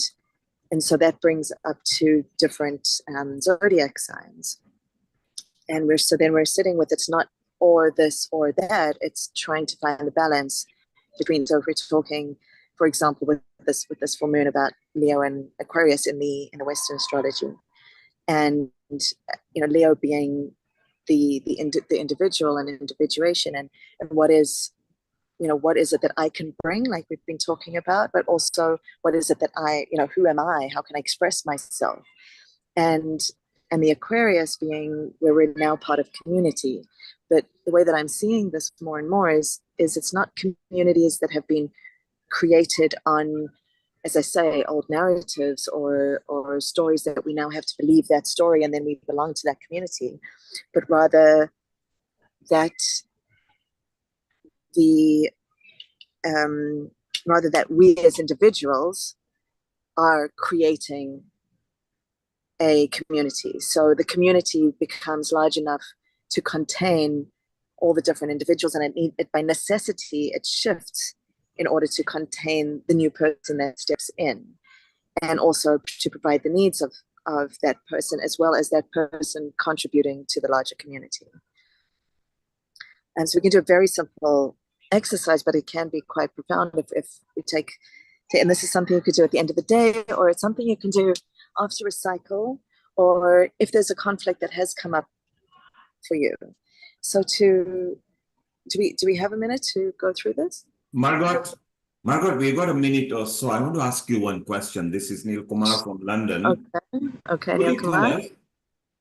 so that brings up two different zodiac signs. And we're sitting with, it's not or this or that, it's trying to find the balance between. So if we're talking, for example, with this full moon about Leo and Aquarius in the Western astrology, and Leo being the individual and individuation, and what is it that I can bring, like we've been talking about, but also what is it that I, who am I? How can I express myself? And the Aquarius being where we're now part of community, But the way that I'm seeing this more and more is it's not communities that have been created on, as I say, old narratives or stories that we now have to believe that story and then we belong to that community, but rather that that we as individuals are creating a community. So the community becomes large enough to contain all the different individuals, and it by necessity it shifts in order to contain the new person that steps in, and also to provide the needs of that person, as well as that person contributing to the larger community. And so we can do a very simple exercise, but it can be quite profound if we take, and this is something you could do at the end of the day, or it's something you can do after a cycle, or if there's a conflict that has come up for you. So do we have a minute to go through this? Margot, we've got a minute or so. I want to ask you one question. This is Neil Kumar from London. Okay, Could Neil you tell Kumar. us,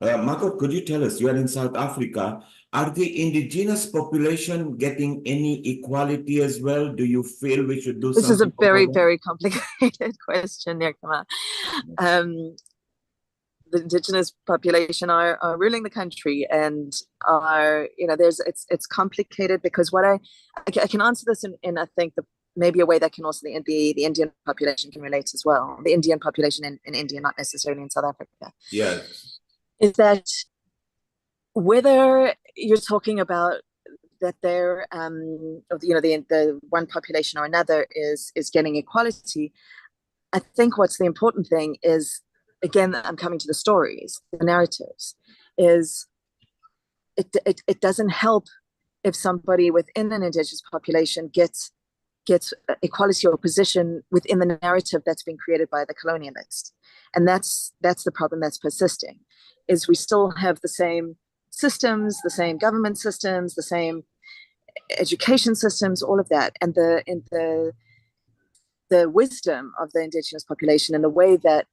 Margot, could you tell us, you are in South Africa, are the indigenous population getting any equality as well? Do you feel we should do This something? is a very, very complicated question, Neil Kumar. The indigenous population are ruling the country, and are, it's complicated, because what I can answer this in I think maybe a way that can also the Indian population can relate as well. The Indian population in India, not necessarily in South Africa. Yes. Is that whether you're talking about that they're the one population or another is getting equality, I think what's the important thing is, again, I'm coming to the stories, the narratives, is it doesn't help if somebody within an indigenous population gets equality or position within the narrative that's been created by the colonialist. And that's the problem that's persisting, is we still have the same systems, the same government systems, the same education systems, all of that. And the wisdom of the indigenous population and the way that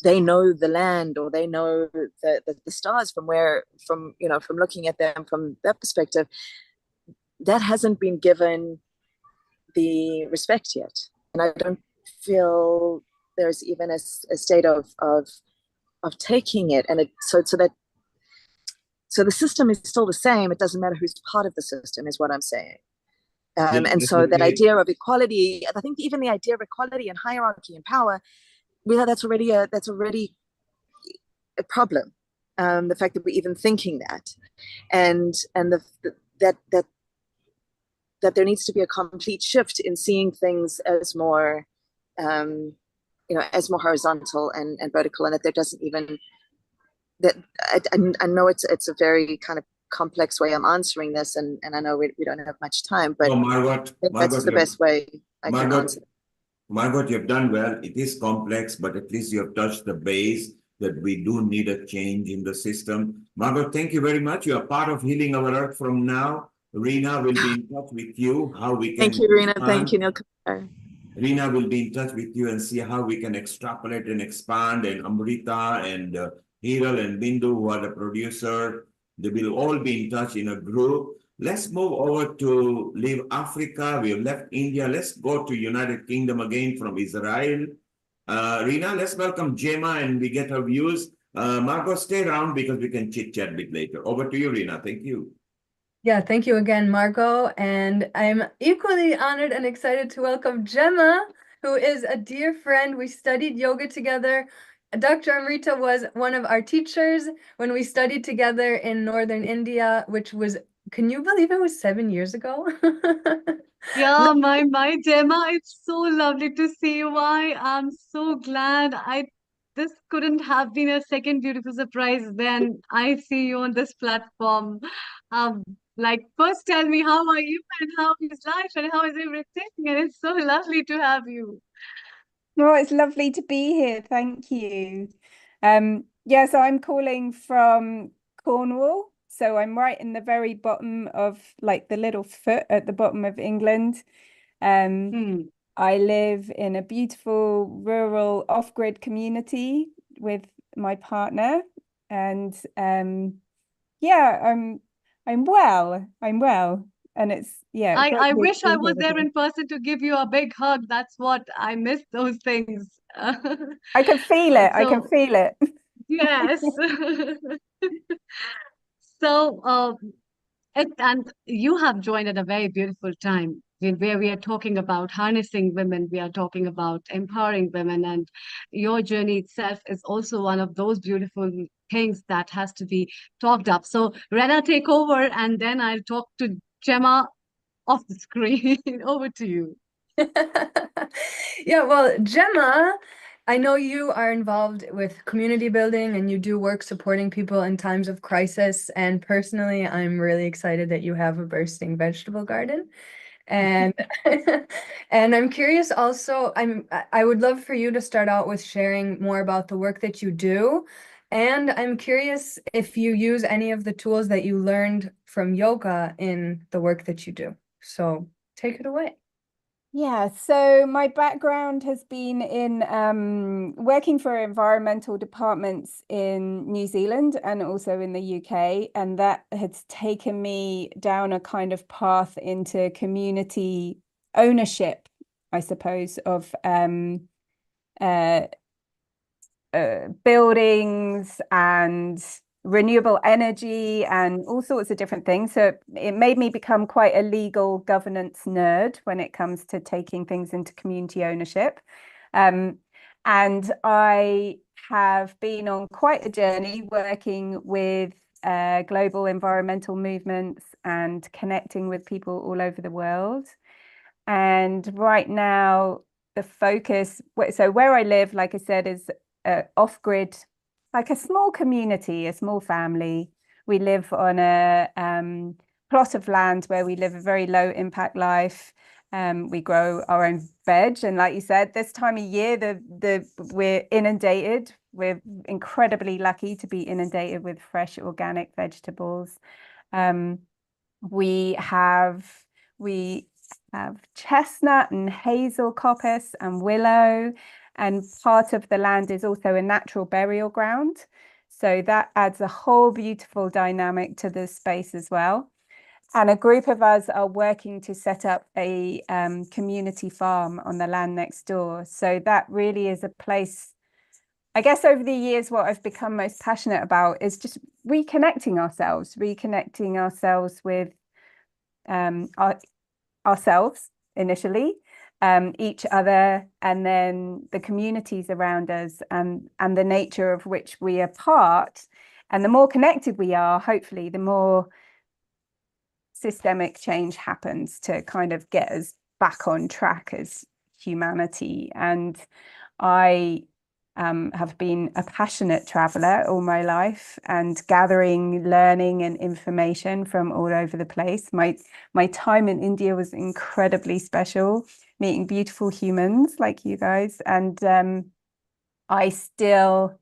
they know the land, or they know the stars from looking at them from that perspective, that hasn't been given the respect yet. And I don't feel there's even a state of taking it. And so the system is still the same. It doesn't matter who's part of the system, is what I'm saying. And so that idea of equality, I think even the idea of equality and hierarchy and power, that's already a problem. The fact that we're even thinking that, and that there needs to be a complete shift in seeing things as more, as more horizontal and vertical, and that there doesn't even, that I know it's a very kind of complex way I'm answering this, and I know we don't have much time, but Margot, that's the best way I can answer. Margot, you've done well. It is complex, but at least you have touched the base that we do need a change in the system. Margot, thank you very much. You are part of Healing Our Earth from now. Rina will be in touch with you, how we can... Thank you, Rina. Thank you, Neil Kumar. Rina will be in touch with you and see how we can extrapolate and expand, and Amrita and Hiral and Bindu, who are the producer, they will all be in touch in a group. Let's move over to leave Africa. We have left India. Let's go to United Kingdom again from Israel. Rina, let's welcome Gemma and we get her views. Margot, stay around because we can chit chat a bit later. Over to you, Rina. Thank you. Yeah, thank you again, Margot. And I'm equally honored and excited to welcome Gemma, who is a dear friend. We studied yoga together. Dr. Amrita was one of our teachers when we studied together in northern India, which was, can you believe it was 7 years ago? Yeah, my Gemma, it's so lovely to see you. I am so glad. This couldn't have been a second beautiful surprise than I see you on this platform. First tell me, how are you and how is life and how is everything? And it's so lovely to have you. Well, it's lovely to be here. Thank you. So I'm calling from Cornwall. So I'm right in the very bottom of the little foot at the bottom of England. I live in a beautiful rural off-grid community with my partner. And I'm well. I'm well. And it's, yeah, great I to wish be I here was with there you. in person to give you a big hug. That's what I miss those things. I can feel it. I can So, feel it. yes. So, and you have joined at a very beautiful time where we are talking about harnessing women, we are talking about empowering women, and your journey itself is also one of those beautiful things that has to be talked up. So, Rena, take over, and then I'll talk to Gemma off the screen. Over to you. Yeah, well, Gemma, I know you are involved with community building and you do work supporting people in times of crisis. And personally, I'm really excited that you have a bursting vegetable garden. And and I'm curious also, I would love for you to start out with sharing more about the work that you do. And I'm curious if you use any of the tools that you learned from yoga in the work that you do. So take it away. Yeah, so my background has been in working for environmental departments in New Zealand and also in the UK. And that has taken me down a kind of path into community ownership, I suppose, of uh, buildings and renewable energy and all sorts of different things. So it made me become quite a legal governance nerd when it comes to taking things into community ownership. And I have been on quite a journey working with global environmental movements and connecting with people all over the world. And right now, the focus, so where I live, like I said, is off-grid, like a small community, a small family. We live on a plot of land where we live a very low impact life. We grow our own veg, and like you said, this time of year, we're inundated. We're incredibly lucky to be inundated with fresh organic vegetables. Um, we have we have chestnut and hazel coppice and willow, and part of the land is also a natural burial ground. So that adds a whole beautiful dynamic to the space as well. And a group of us are working to set up a community farm on the land next door. So that really is a place, I guess over the years, what I've become most passionate about is just reconnecting ourselves with ourselves initially, each other, and then the communities around us, and the nature of which we are part. And the more connected we are, hopefully, the more systemic change happens to kind of get us back on track as humanity. And I have been a passionate traveler all my life and gathering learning and information from all over the place. My time in India was incredibly special, meeting beautiful humans like you guys. And I still,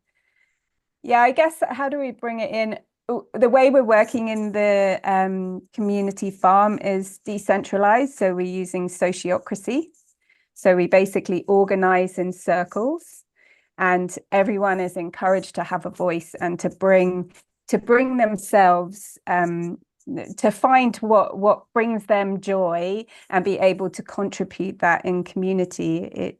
yeah, I guess, how do we bring it in? The way we're working in the community farm is decentralized. So we're using sociocracy. So we basically organize in circles, and everyone is encouraged to have a voice and to bring themselves, to find what brings them joy and be able to contribute that in community.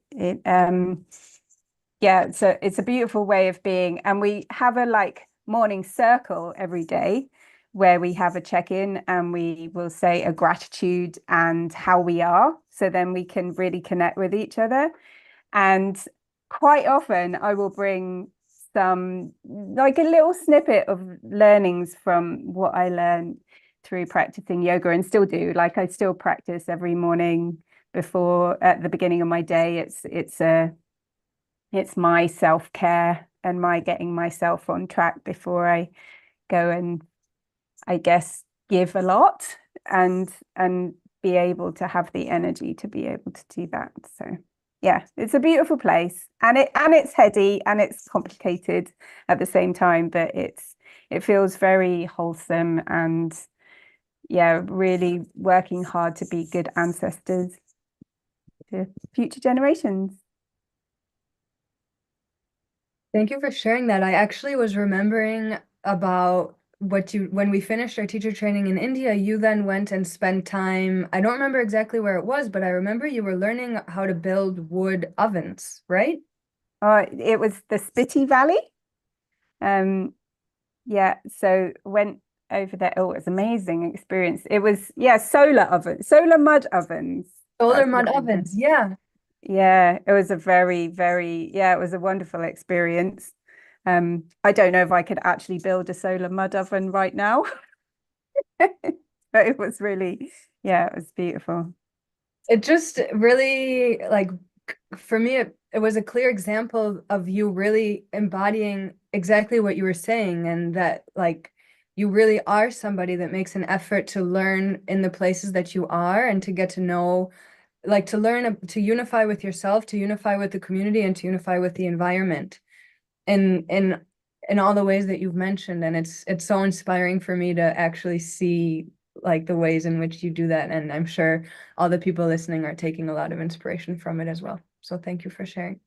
Yeah, so it's a beautiful way of being. And we have a morning circle every day where we have a check-in and we will say a gratitude and how we are. So then we can really connect with each other. And quite often I will bring some, like a little snippet of learnings from what I learned through practicing yoga, and still do. Like, I still practice every morning before, at the beginning of my day. It's my self-care and my getting myself on track before I go and, I guess, give a lot and be able to have the energy to be able to do that. So yeah, it's a beautiful place, and it's heady and it's complicated at the same time, but it feels very wholesome, and yeah, really working hard to be good ancestors to future generations. Thank you for sharing that. I actually was remembering about when we finished our teacher training in India, you then went and spent time, I don't remember exactly where it was, but I remember you were learning how to build wood ovens, right? It was the Spiti Valley. Yeah, so went over there. Oh, it was amazing experience. It was, yeah, solar mud ovens. Solar That's mud what we did. ovens, yeah. Yeah, it was a very, very, yeah, it was a wonderful experience. I don't know if I could actually build a solar mud oven right now, but it was really, yeah, it was beautiful. It just really, like, for me, it was a clear example of you really embodying exactly what you were saying, and that, like, you really are somebody that makes an effort to learn in the places that you are, and to get to know, like, to learn, to unify with yourself, to unify with the community, and to unify with the environment in all the ways that you've mentioned. And it's so inspiring for me to actually see, like, the ways in which you do that, and I'm sure all the people listening are taking a lot of inspiration from it as well. So thank you for sharing.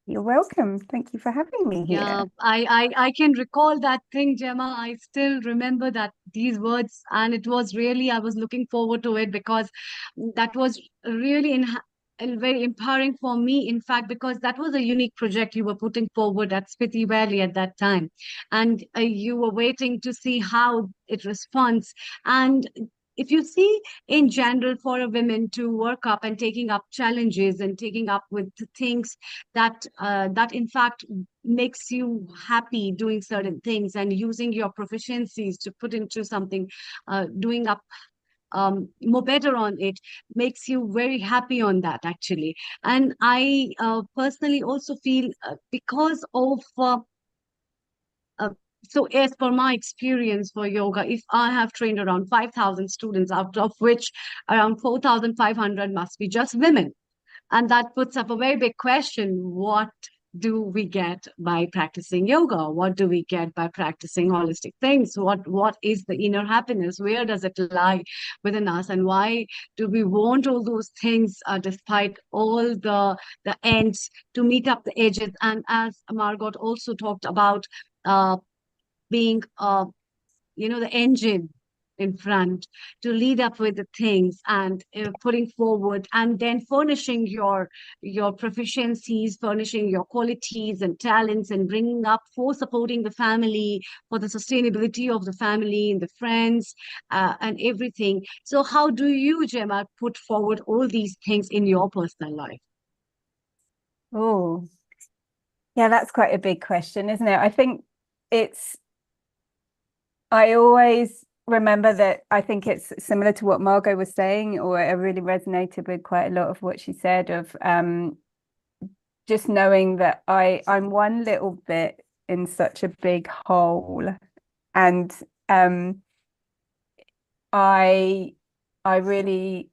You're welcome. Thank you for having me here. Yeah, I can recall that thing, Gemma. I still remember that these words, and it was really, I was looking forward to it, because that was really and very empowering for me, in fact, because that was a unique project you were putting forward at Spiti Valley at that time, and you were waiting to see how it responds. And if you see, in general, for a women to work up and taking up challenges and taking up with the things that that in fact makes you happy, doing certain things and using your proficiencies to put into something, doing up more better on it, makes you very happy on that, actually. And I personally also feel, because of uh, so as per my experience for yoga, if I have trained around 5,000 students, out of which around 4,500 must be just women, and that puts up a very big question: what do we get by practicing yoga? What do we get by practicing holistic things? What is the inner happiness? Where does it lie within us? And why do we want all those things, despite all the ends, to meet up the edges? And as Margot also talked about, being the engine in front to lead up with the things, and putting forward, and then furnishing your proficiencies, furnishing your qualities and talents, and bringing up for supporting the family, for the sustainability of the family and the friends, and everything. So how do you, Gemma, put forward all these things in your personal life? Oh, yeah, that's quite a big question, isn't it? I think I always remember that. I think it's similar to what Margot was saying, or I really resonated with quite a lot of what she said, of just knowing that I'm one little bit in such a big whole. And I really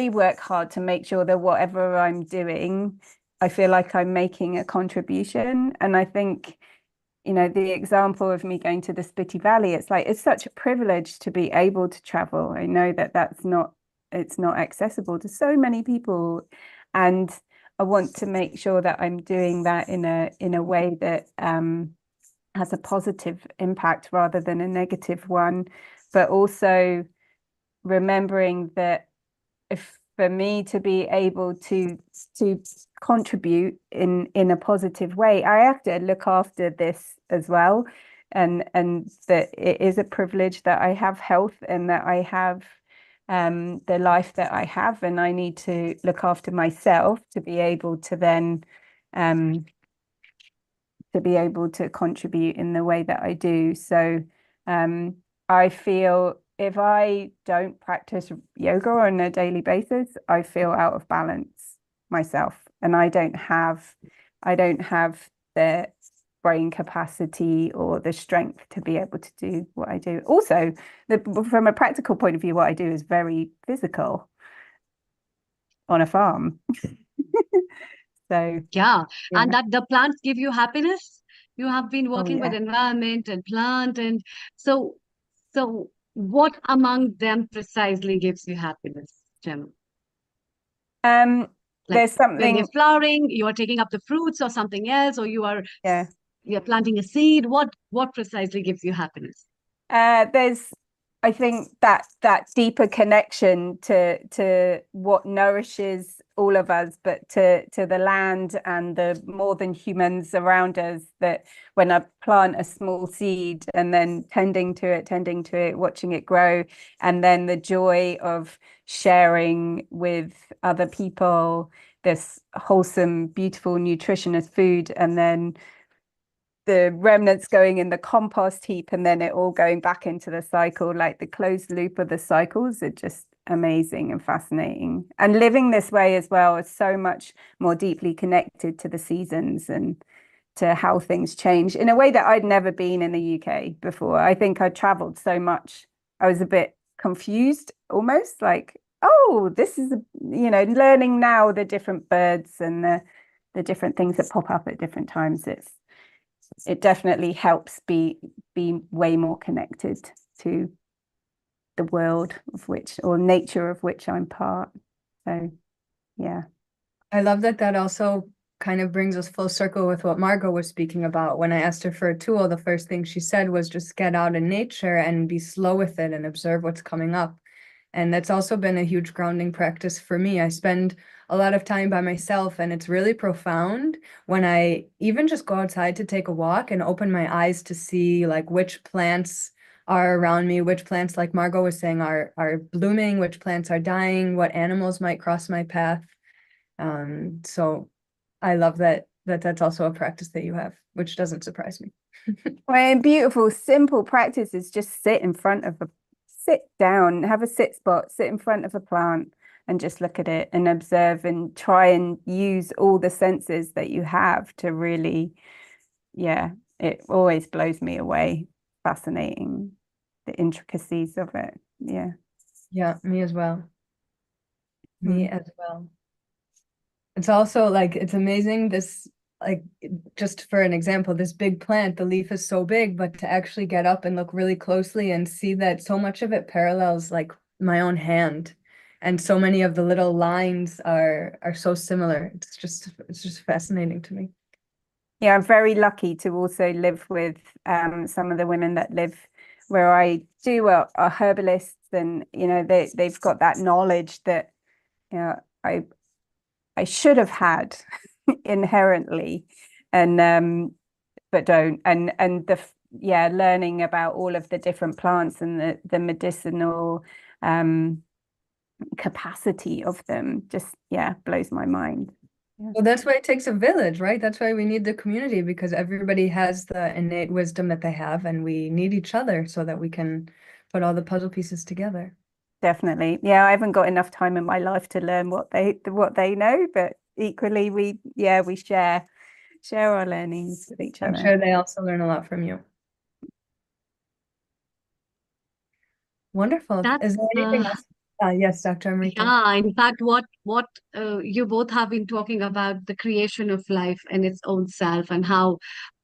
work hard to make sure that whatever I'm doing, I feel like I'm making a contribution. And I think, the example of me going to the Spiti Valley, it's such a privilege to be able to travel. I know that it's not accessible to so many people, and I want to make sure that I'm doing that in a way that has a positive impact rather than a negative one, but also remembering that if for me to be able to contribute in a positive way, I have to look after this as well, and that it is a privilege that I have health, and that I have the life that I have, and I need to look after myself to be able to then contribute in the way that I do. So I feel if I don't practice yoga on a daily basis, I feel out of balance myself, and I don't have the brain capacity or the strength to be able to do what I do. Also, from a practical point of view, what I do is very physical on a farm. So Yeah, yeah. and that the plants give you happiness. You have been working with environment and plant, and so what among them precisely gives you happiness, Gemma? Like There's when they're something, flowering, you are taking up the fruits or something else, or you are yeah. you're planting a seed? What precisely gives you happiness? There's, I think, that deeper connection to what nourishes all of us, but to the land and the more than humans around us. That when I plant a small seed and then tending to it, watching it grow, and then the joy of sharing with other people this wholesome, beautiful, nutritious food, and then the remnants going in the compost heap, and then it all going back into the cycle, like the closed loop of the cycles are just amazing and fascinating. And living this way as well is so much more deeply connected to the seasons and to how things change in a way that I'd never been in the UK before. I think I traveled so much. I was a bit confused, almost like, oh, this is, learning now the different birds and the different things that pop up at different times. It definitely helps be way more connected to the world of which, or nature of which, I'm part. So yeah. I love that also kind of brings us full circle with what Margot was speaking about. When I asked her for a tool, the first thing she said was just get out in nature and be slow with it and observe what's coming up. And that's also been a huge grounding practice for me. I spend a lot of time by myself, and it's really profound when I even just go outside to take a walk and open my eyes to see like which plants are around me, which plants, like Margot was saying, are blooming, which plants are dying, what animals might cross my path. So I love that's also a practice that you have, which doesn't surprise me. Well, and beautiful, simple practice is just sit down, have a sit spot, sit in front of a plant and just look at it and observe and try and use all the senses that you have to really, it always blows me away. Fascinating, the intricacies of it. Yeah. Yeah, me as well. Me as well. It's also like, it's amazing this, like, just for an example, this big plant, the leaf is so big, but to actually get up and look really closely and see that so much of it parallels like my own hand. And so many of the little lines are so similar. It's just fascinating to me. Yeah, I'm very lucky to also live with some of the women that live where I do are herbalists, and they've got that knowledge that I should have had inherently, and but don't. And learning about all of the different plants and the medicinal capacity of them just blows my mind. Yeah. Well, that's why it takes a village, right? That's why we need the community, because everybody has the innate wisdom that they have, and we need each other so that we can put all the puzzle pieces together. Definitely. Yeah, I haven't got enough time in my life to learn what they know, but equally we share our learnings with each other. I'm sure they also learn a lot from you. Wonderful. Is there anything else? Yes, Dr. Amrita. Yeah, in fact, what you both have been talking about, the creation of life and its own self, and how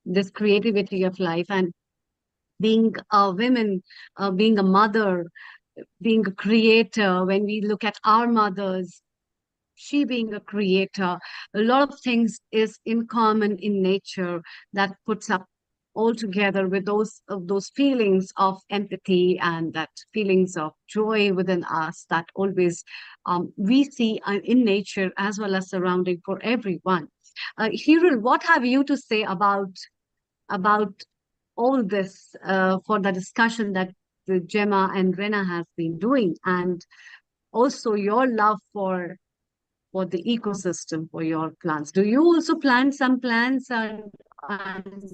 this creativity of life and being a woman, being a mother, being a creator. When we look at our mothers, she being a creator, a lot of things is in common in nature that puts up all together with those feelings of empathy and that feelings of joy within us that always we see in nature as well as surrounding for everyone. Hirul, what have you to say about all this for the discussion that Gemma and Rena has been doing, and also your love for the ecosystem for your plants? Do you also plant some plants, and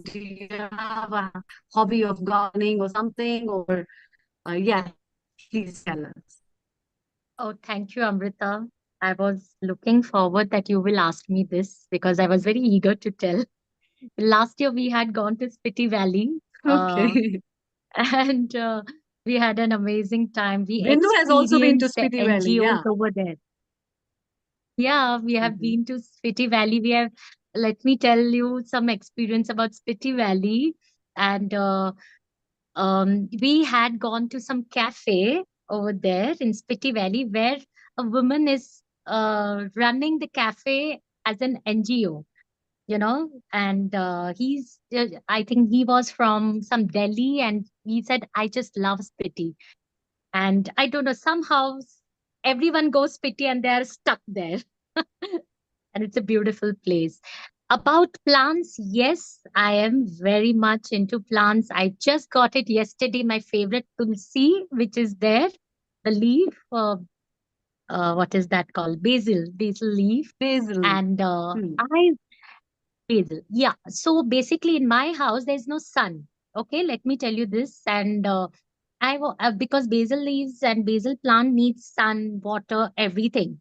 do you have a hobby of gardening or something? Or please tell us. Oh, thank you, Amrita. I was looking forward that you will ask me this because I was very eager to tell. Last year we had gone to Spiti Valley. Okay. And we had an amazing time. We Bindu has also been to experienced the Spiti Valley, NGOs yeah. over there. Yeah, we have been to Spiti Valley. Let me tell you some experience about Spiti Valley. And we had gone to some cafe over there in Spiti Valley where a woman is running the cafe as an NGO. and I think he was from some Delhi, and he said, I just love Spiti. And I don't know, somehow everyone goes Spiti and they're stuck there. And it's a beautiful place. About plants, yes, I am very much into plants. I just got it yesterday, my favorite tulsi, which is there, the leaf, what is that called? Basil leaf. Basil. And Hmm. basil. Yeah. So basically, in my house, there's no sun. Okay, let me tell you this. And because basil leaves and basil plant needs sun, water, everything.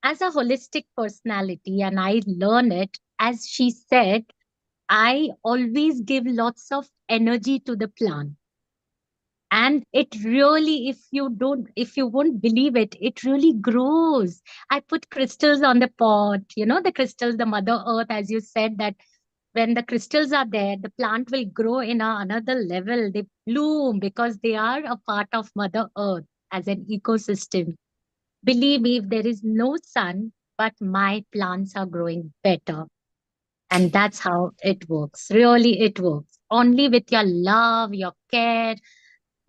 As a holistic personality, and I learn it, as she said, I always give lots of energy to the plant. And it really, if you won't believe it, it really grows. I put crystals on the pot, the crystals, the mother earth, as you said, that when the crystals are there, the plant will grow in another level. They bloom because they are a part of mother earth as an ecosystem. Believe me, if there is no sun, but my plants are growing better. And that's how it works. Really, it works. Only with your love, your care,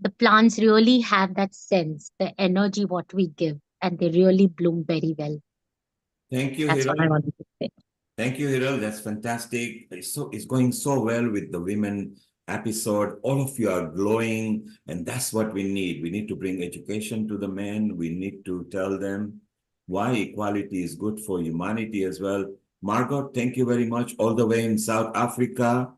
the plants really have that sense, the energy what we give, and they really bloom very well. Thank you, That's what I Hiral. wanted to say. Thank you, Hiral. That's fantastic. It's going so well with the women episode. All of you are glowing, and that's what we need. We need to bring education to the men. We need to tell them why equality is good for humanity as well. Margot, thank you very much. All the way in South Africa.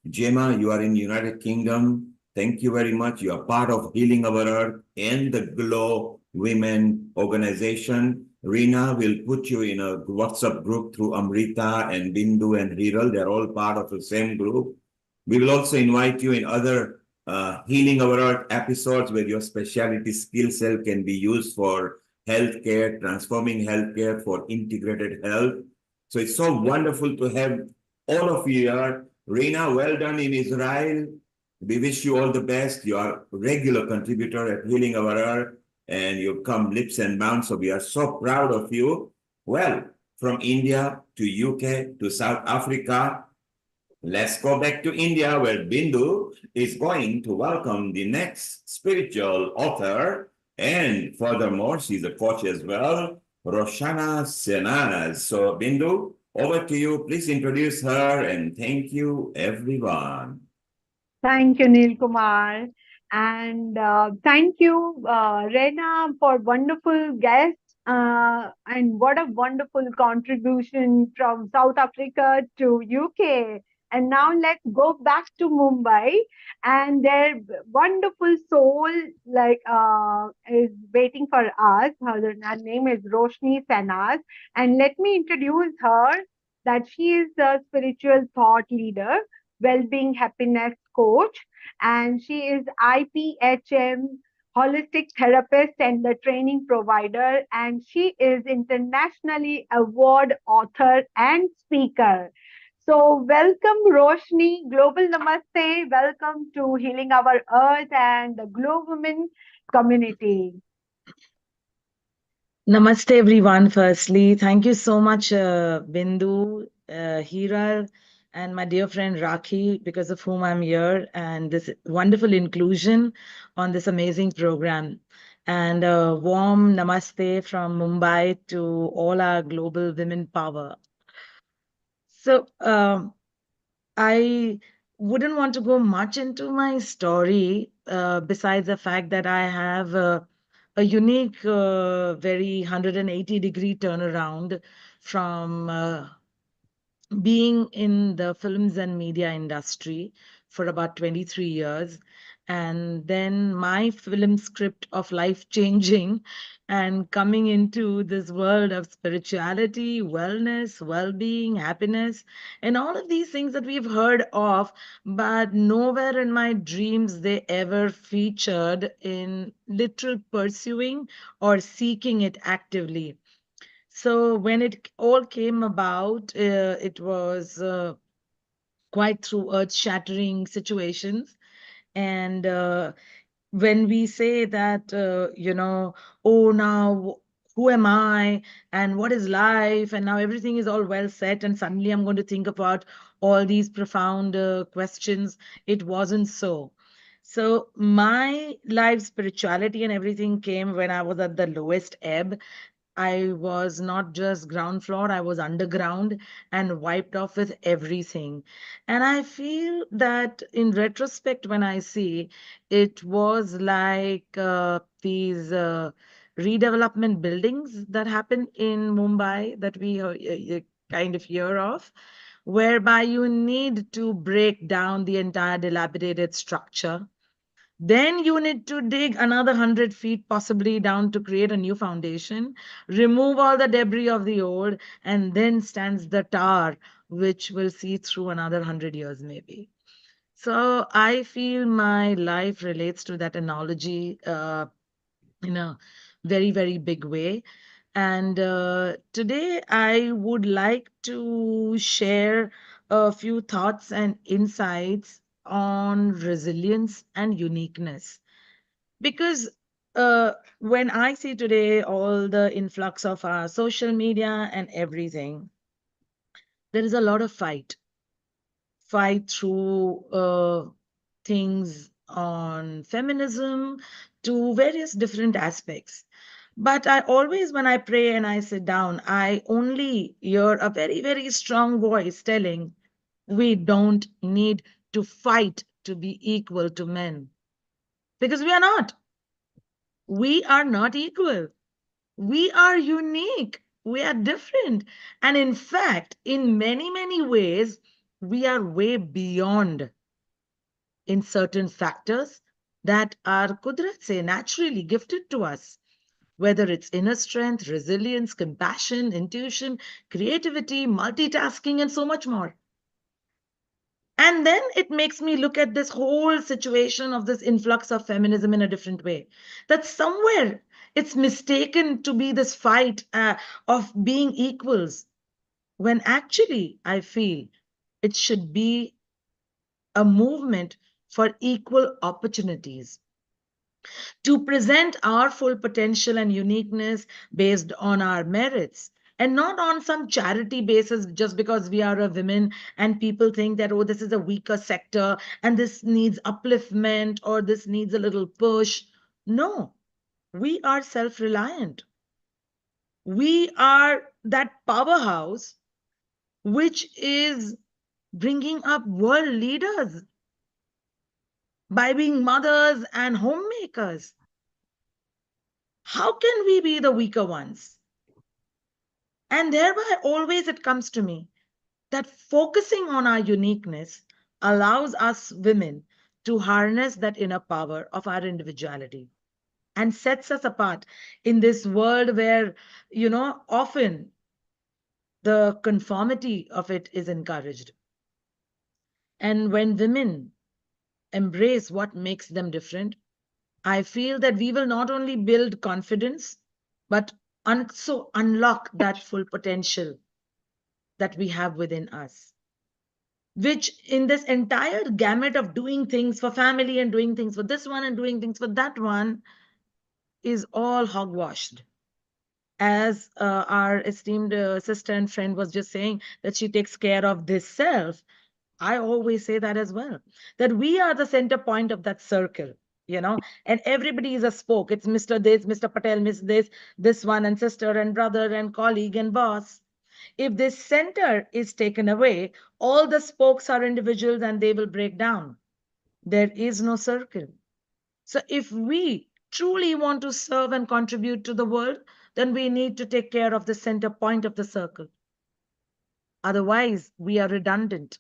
Gemma, you are in United Kingdom. Thank you very much. You are part of Healing Our Earth and the Glow Women organization. Rina will put you in a WhatsApp group through Amrita and Bindu and Hiral. They're all part of the same group. We will also invite you in other Healing Our Earth episodes where your specialty skill set can be used for healthcare, transforming healthcare for integrated health. So it's so wonderful to have all of you here. Rina, well done in Israel. We wish you all the best. You are a regular contributor at Healing Our Earth, and you come leaps and bounds. So we are so proud of you. Well, from India to UK to South Africa, let's go back to India, where Bindu is going to welcome the next spiritual author. And furthermore, she's a coach as well, Roshana Senaz. So, Bindu, over to you. Please introduce her, and thank you, everyone. Thank you, Neil Kumar. And thank you, Rena, for wonderful guest. And what a wonderful contribution from South Africa to UK. And now let's go back to Mumbai. And their wonderful soul is waiting for us. Her name is Roshni Sanas. And let me introduce her that she is a spiritual thought leader, well-being happiness coach, and she is IPHM holistic therapist and the training provider, and she is internationally award author and speaker. So welcome Roshni, global namaste, welcome to Healing Our Earth and the Glow Women community. Namaste, everyone. Firstly, thank you so much, Bindu, Hira, and my dear friend Rakhi, because of whom I'm here, and this wonderful inclusion on this amazing program. And a warm namaste from Mumbai to all our global women power. So, I wouldn't want to go much into my story, besides the fact that I have a unique, very 180-degree turnaround from being in the films and media industry for about 23 years. And then my film script of life changing and coming into this world of spirituality, wellness, well being, happiness, and all of these things that we've heard of, but nowhere in my dreams they ever featured in literal pursuing or seeking it actively. So when it all came about, it was quite through earth-shattering situations. And when we say that, oh, now who am I and what is life, and now everything is all well set, and suddenly I'm going to think about all these profound questions. It wasn't so. So my life spirituality and everything came when I was at the lowest ebb. I was not just ground floor, I was underground and wiped off with everything. And I feel that in retrospect, when I see, it was like these redevelopment buildings that happen in Mumbai that we kind of hear of, whereby you need to break down the entire dilapidated structure. Then you need to dig another 100 feet, possibly down, to create a new foundation, remove all the debris of the old, and then stands the tower, which will see through another 100 years, maybe. So I feel my life relates to that analogy in a very, very big way. And today I would like to share a few thoughts and insights on resilience and uniqueness. Because when I see today all the influx of our social media and everything, there is a lot of fight through things on feminism to various different aspects. But I always, when I pray and I sit down, I only hear a very, very strong voice telling, we don't need to fight to be equal to men. Because we are not. We are not equal. We are unique. We are different. And in fact, in many, many ways, we are way beyond in certain factors that are Kudrat se naturally gifted to us, whether it's inner strength, resilience, compassion, intuition, creativity, multitasking, and so much more. And then it makes me look at this whole situation of this influx of feminism in a different way. That somewhere it's mistaken to be this fight of being equals, when actually I feel it should be a movement for equal opportunities, to present our full potential and uniqueness based on our merits, and not on some charity basis just because we are a women and people think that, oh, this is a weaker sector and this needs upliftment or this needs a little push. No, we are self-reliant. We are that powerhouse which is bringing up world leaders by being mothers and homemakers. How can we be the weaker ones? And thereby, always it comes to me that focusing on our uniqueness allows us women to harness that inner power of our individuality and sets us apart in this world where, often the conformity of it is encouraged. And when women embrace what makes them different, I feel that we will not only build confidence, but also unlock that full potential that we have within us, which in this entire gamut of doing things for family and doing things for this one and doing things for that one is all hogwashed. As our esteemed sister and friend was just saying, that she takes care of this self. I always say that as well, that we are the center point of that circle, and everybody is a spoke. It's Mr. This, Mr. Patel, Miss this one, and sister and brother and colleague and boss. If this center is taken away, all the spokes are individuals and they will break down. There is no circle. So if we truly want to serve and contribute to the world, then we need to take care of the center point of the circle. Otherwise, we are redundant.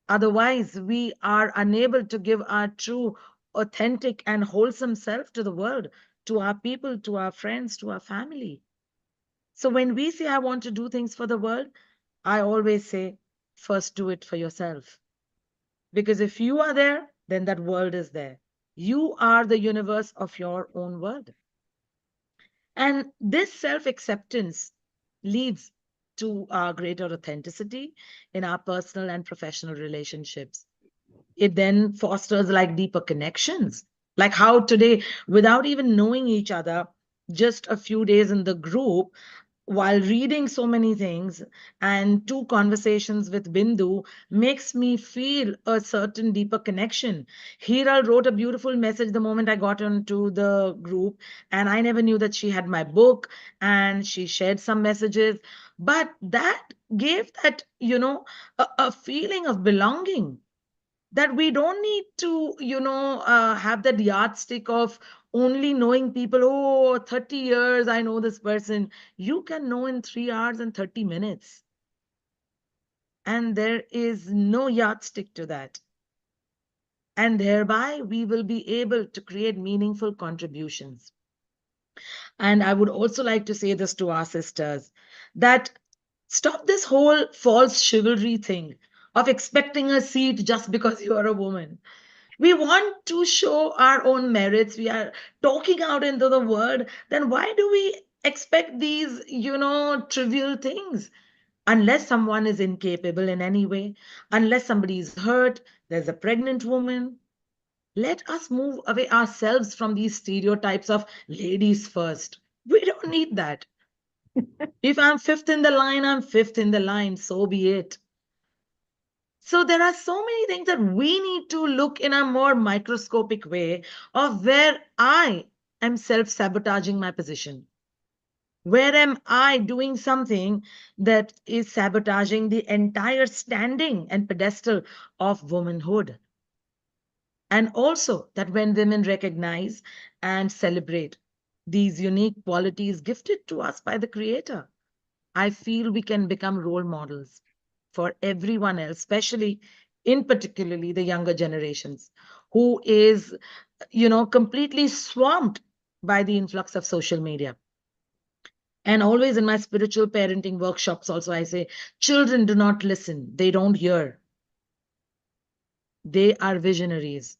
Otherwise, we are unable to give our true, authentic, and wholesome self to the world, to our people, to our friends, to our family. So when we say, I want to do things for the world, I always say, first do it for yourself. Because if you are there, then that world is there. You are the universe of your own world. And this self-acceptance leads to our greater authenticity in our personal and professional relationships. It then fosters like deeper connections, like how today, without even knowing each other, just a few days in the group, while reading so many things and 2 conversations with Bindu makes me feel a certain deeper connection. Hira wrote a beautiful message the moment I got onto the group, and I never knew that she had my book, and she shared some messages. But that gave that, a feeling of belonging, that we don't need to have that yardstick of only knowing people. Oh, 30 years I know this person. You can know in 3 hours and 30 minutes, and there is no yardstick to that, and thereby we will be able to create meaningful contributions. And I would also like to say this to our sisters, that stop this whole false chivalry thing of expecting a seat just because you are a woman. We want to show our own merits. We are talking out into the world. Then why do we expect these, trivial things? Unless someone is incapable in any way, unless somebody is hurt, there's a pregnant woman. Let us move away ourselves from these stereotypes of ladies first. We don't need that. If I'm fifth in the line, I'm fifth in the line. So be it. So there are so many things that we need to look in a more microscopic way of where I am self-sabotaging my position. Where am I doing something that is sabotaging the entire standing and pedestal of womanhood? And also that when women recognize and celebrate these unique qualities gifted to us by the Creator, I feel we can become role models for everyone else, especially in particularly the younger generations, who is, completely swamped by the influx of social media. And always in my spiritual parenting workshops, also, I say, children do not listen, they don't hear. They are visionaries,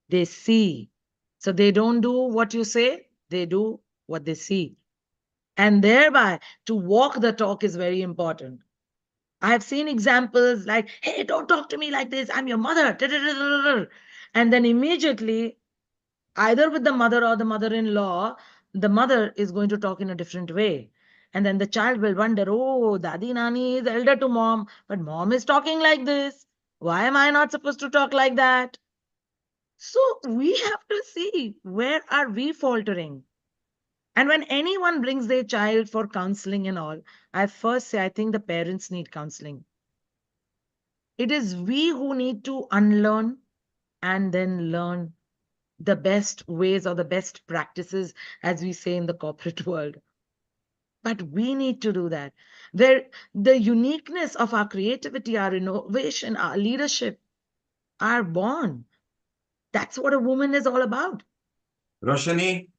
they see. So they don't do what you say, they do what they see. And thereby, to walk the talk is very important. I have seen examples like, hey, don't talk to me like this, I'm your mother. And then immediately, either with the mother or the mother-in-law, the mother is going to talk in a different way. And then the child will wonder, oh, Dadi Nani is elder to mom, but mom is talking like this. Why am I not supposed to talk like that? So we have to see, where are we faltering? And when anyone brings their child for counseling and all, I first say, I think the parents need counseling. It is we who need to unlearn and then learn the best ways or the best practices, as we say in the corporate world. But we need to do that, where the uniqueness of our creativity, our innovation, our leadership are born. That's what a woman is all about. Roshani,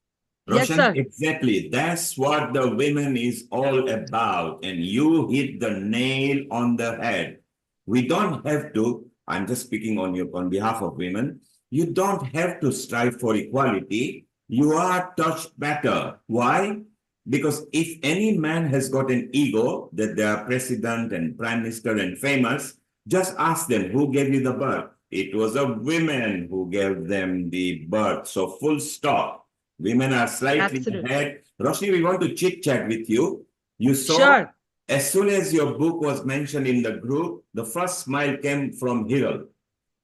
Yes, sir. exactly. That's what the women is all about. And you hit the nail on the head. We don't have to, I'm just speaking on behalf of women, you don't have to strive for equality. You are touched better. Why? Because if any man has got an ego that they are president and prime minister and famous, just ask them who gave you the birth. It was a woman who gave them the birth. So full stop. Women are slightly ahead. Roshni, we want to chit chat with you. You saw, Sure. as soon as your book was mentioned in the group, the first smile came from Hiral.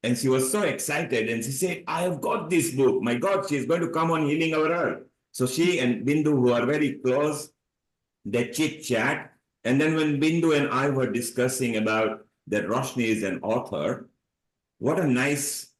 And she was so excited. And she said, I have got this book. My God, she's going to come on Healing Our Earth. So she and Bindu, who are very close, they chit chat. And then when Bindu and I were discussing about that Roshni is an author, what a nice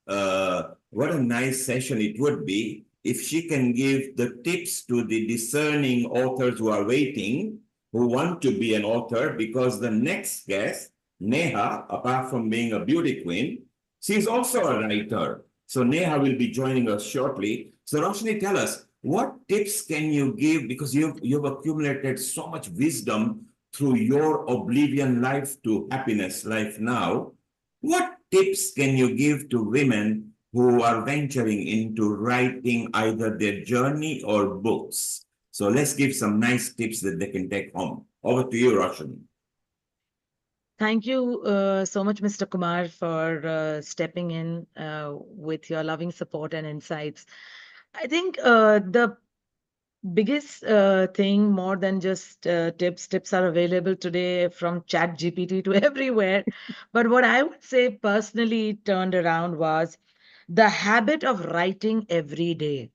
session it would be if she can give the tips to the discerning authors who are waiting, who want to be an author, because the next guest, Neha, apart from being a beauty queen, she's also a writer. So Neha will be joining us shortly. So Roshni, tell us, what tips can you give? Because you've accumulated so much wisdom through your oblivion life to happiness life now. What tips can you give to women who are venturing into writing either their journey or books? So let's give some nice tips that they can take home. Over to you, Roshan. Thank you so much, Mr. Kumar, for stepping in with your loving support and insights. I think the biggest thing, more than just tips. Tips are available today from Chat GPT to everywhere. But what I would say personally turned around was the habit of writing every day.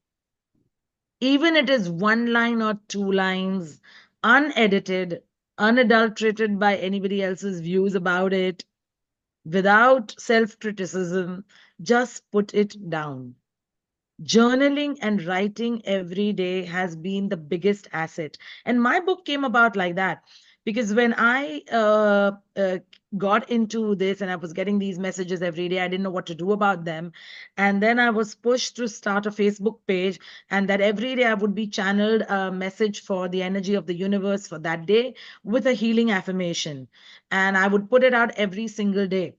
Even it is one line or two lines, unedited, unadulterated by anybody else's views about it, without self criticism, just put it down. Journaling and writing every day has been the biggest asset. And my book came about like that, because when I got into this and I was getting these messages every day, I didn't know what to do about them. And then I was pushed to start a Facebook page, and that every day I would be channeled a message for the energy of the universe for that day with a healing affirmation. And I would put it out every single day.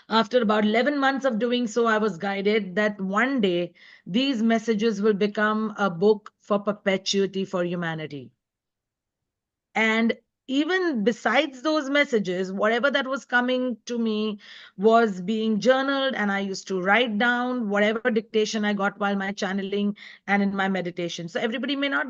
After about 11 months of doing so, I was guided that one day these messages will become a book for perpetuity for humanity. And even besides those messages, whatever that was coming to me was being journaled, and I used to write down whatever dictation I got while my channeling and in my meditation. So everybody may not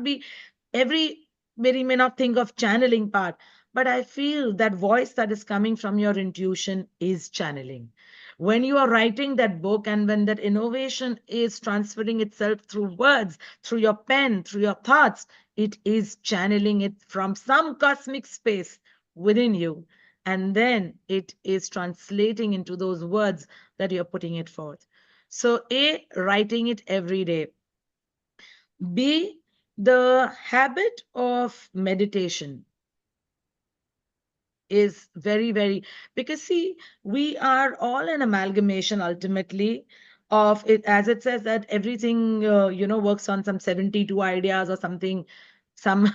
think of channeling part, but I feel that voice that is coming from your intuition is channeling. When you are writing that book and when that innovation is transferring itself through words, through your pen, through your thoughts, it is channeling it from some cosmic space within you. And then it is translating into those words that you're putting it forth. So, A, writing it every day. B, the habit of meditation is very, very, because see, we are all an amalgamation ultimately of it, as it says that everything works on some 72 ideas or something, some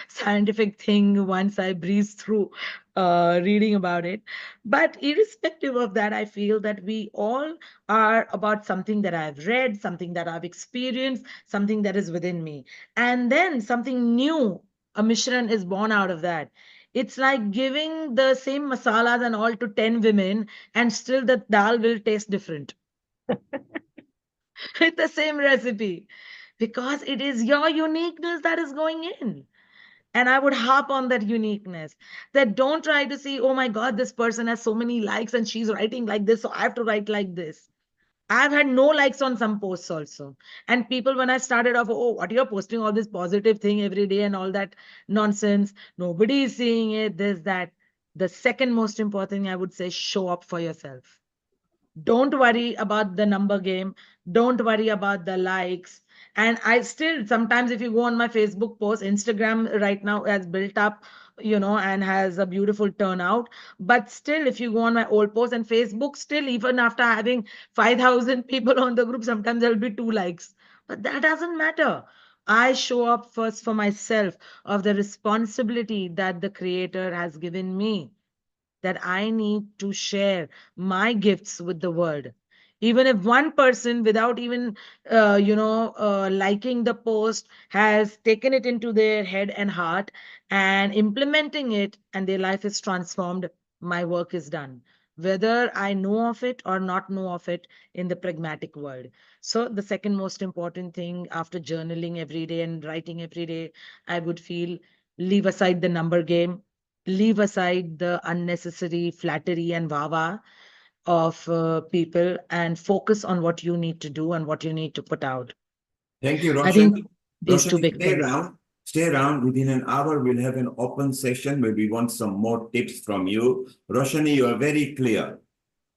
scientific thing once I breezed through reading about it. But irrespective of that, I feel that we all are about something that I've read, something that I've experienced, something that is within me, and then something new, a Mishran is born out of that. It's like giving the same masalas and all to 10 women, and still the dal will taste different with the same recipe, because it is your uniqueness that is going in. And I would harp on that uniqueness. That don't try to see, oh my God, this person has so many likes and she's writing like this, so I have to write like this. I've had no likes on some posts also. And people, when I started off, oh, what you're posting all this positive thing every day and all that nonsense, nobody is seeing it, this, that. The second most important thing I would say, show up for yourself. Don't worry about the number game. Don't worry about the likes. And I still, sometimes if you go on my Facebook post, Instagram right now has built up, and has a beautiful turnout. But still, if you go on my old post and Facebook, still, even after having 5,000 people on the group, sometimes there'll be 2 likes. But that doesn't matter. I show up first for myself of the responsibility that the creator has given me, that I need to share my gifts with the world. Even if one person, without even liking the post, has taken it into their head and heart and implementing it, and their life is transformed, my work is done. Whether I know of it or not know of it in the pragmatic world. So, the second most important thing after journaling every day and writing every day, I would feel, leave aside the number game, leave aside the unnecessary flattery and wawa of people, and focus on what you need to do and what you need to put out. Thank you, I Roshan. think these two Roshan, big stay things. around. Stay around. Within an hour, we'll have an open session where we want some more tips from you. Roshani, you are very clear.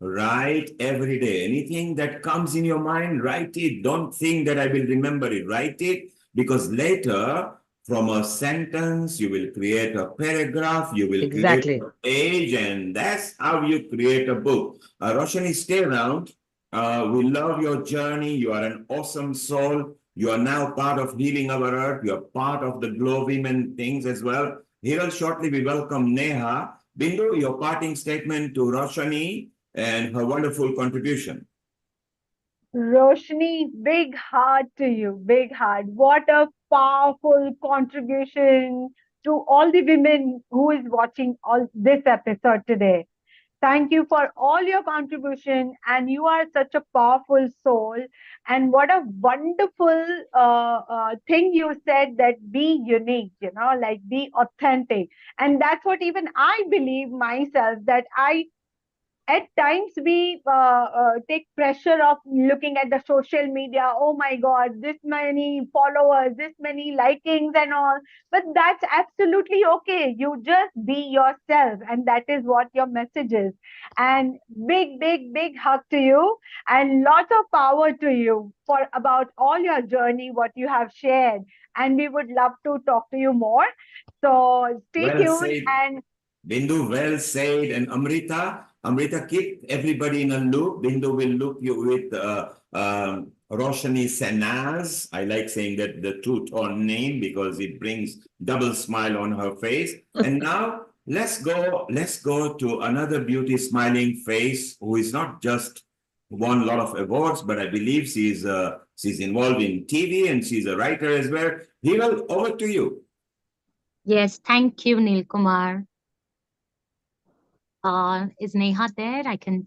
Write every day. Anything that comes in your mind, write it. Don't think that I will remember it. Write it, because later, from a sentence, you will create a paragraph, you will create Exactly. a page, and that's how you create a book. Roshani, stay around. We love your journey. You are an awesome soul. You are now part of Healing Our Earth. You are part of the GLOWomen things as well. Here shortly, we welcome Neha. Bindu, your parting statement to Roshani and her wonderful contribution. Roshni, big heart to you, big heart. What a powerful contribution to all the women who is watching all this episode today. Thank you for all your contribution, and you are such a powerful soul. And what a wonderful thing you said, that be unique, like be authentic. And that's what even I believe myself, that I at times we take pressure of looking at the social media. Oh my god, this many followers, this many likings and all. But that's absolutely okay. You just be yourself, and that is what your message is. And big hug to you, and lots of power to you for about all your journey, what you have shared. And we would love to talk to you more, so stay Well tuned. said, And Bindu, well said. And Amrita, keep everybody in a loop. Bindu will loop you with Roshani Sanaz. I like saying that, the two-tone name, because it brings double smile on her face. And now let's go to another beauty smiling face who is not just won a lot of awards, but I believe she's involved in TV and she's a writer as well. Hiral, over to you. Yes, thank you, Neil Kumar. Is Neha there? I can.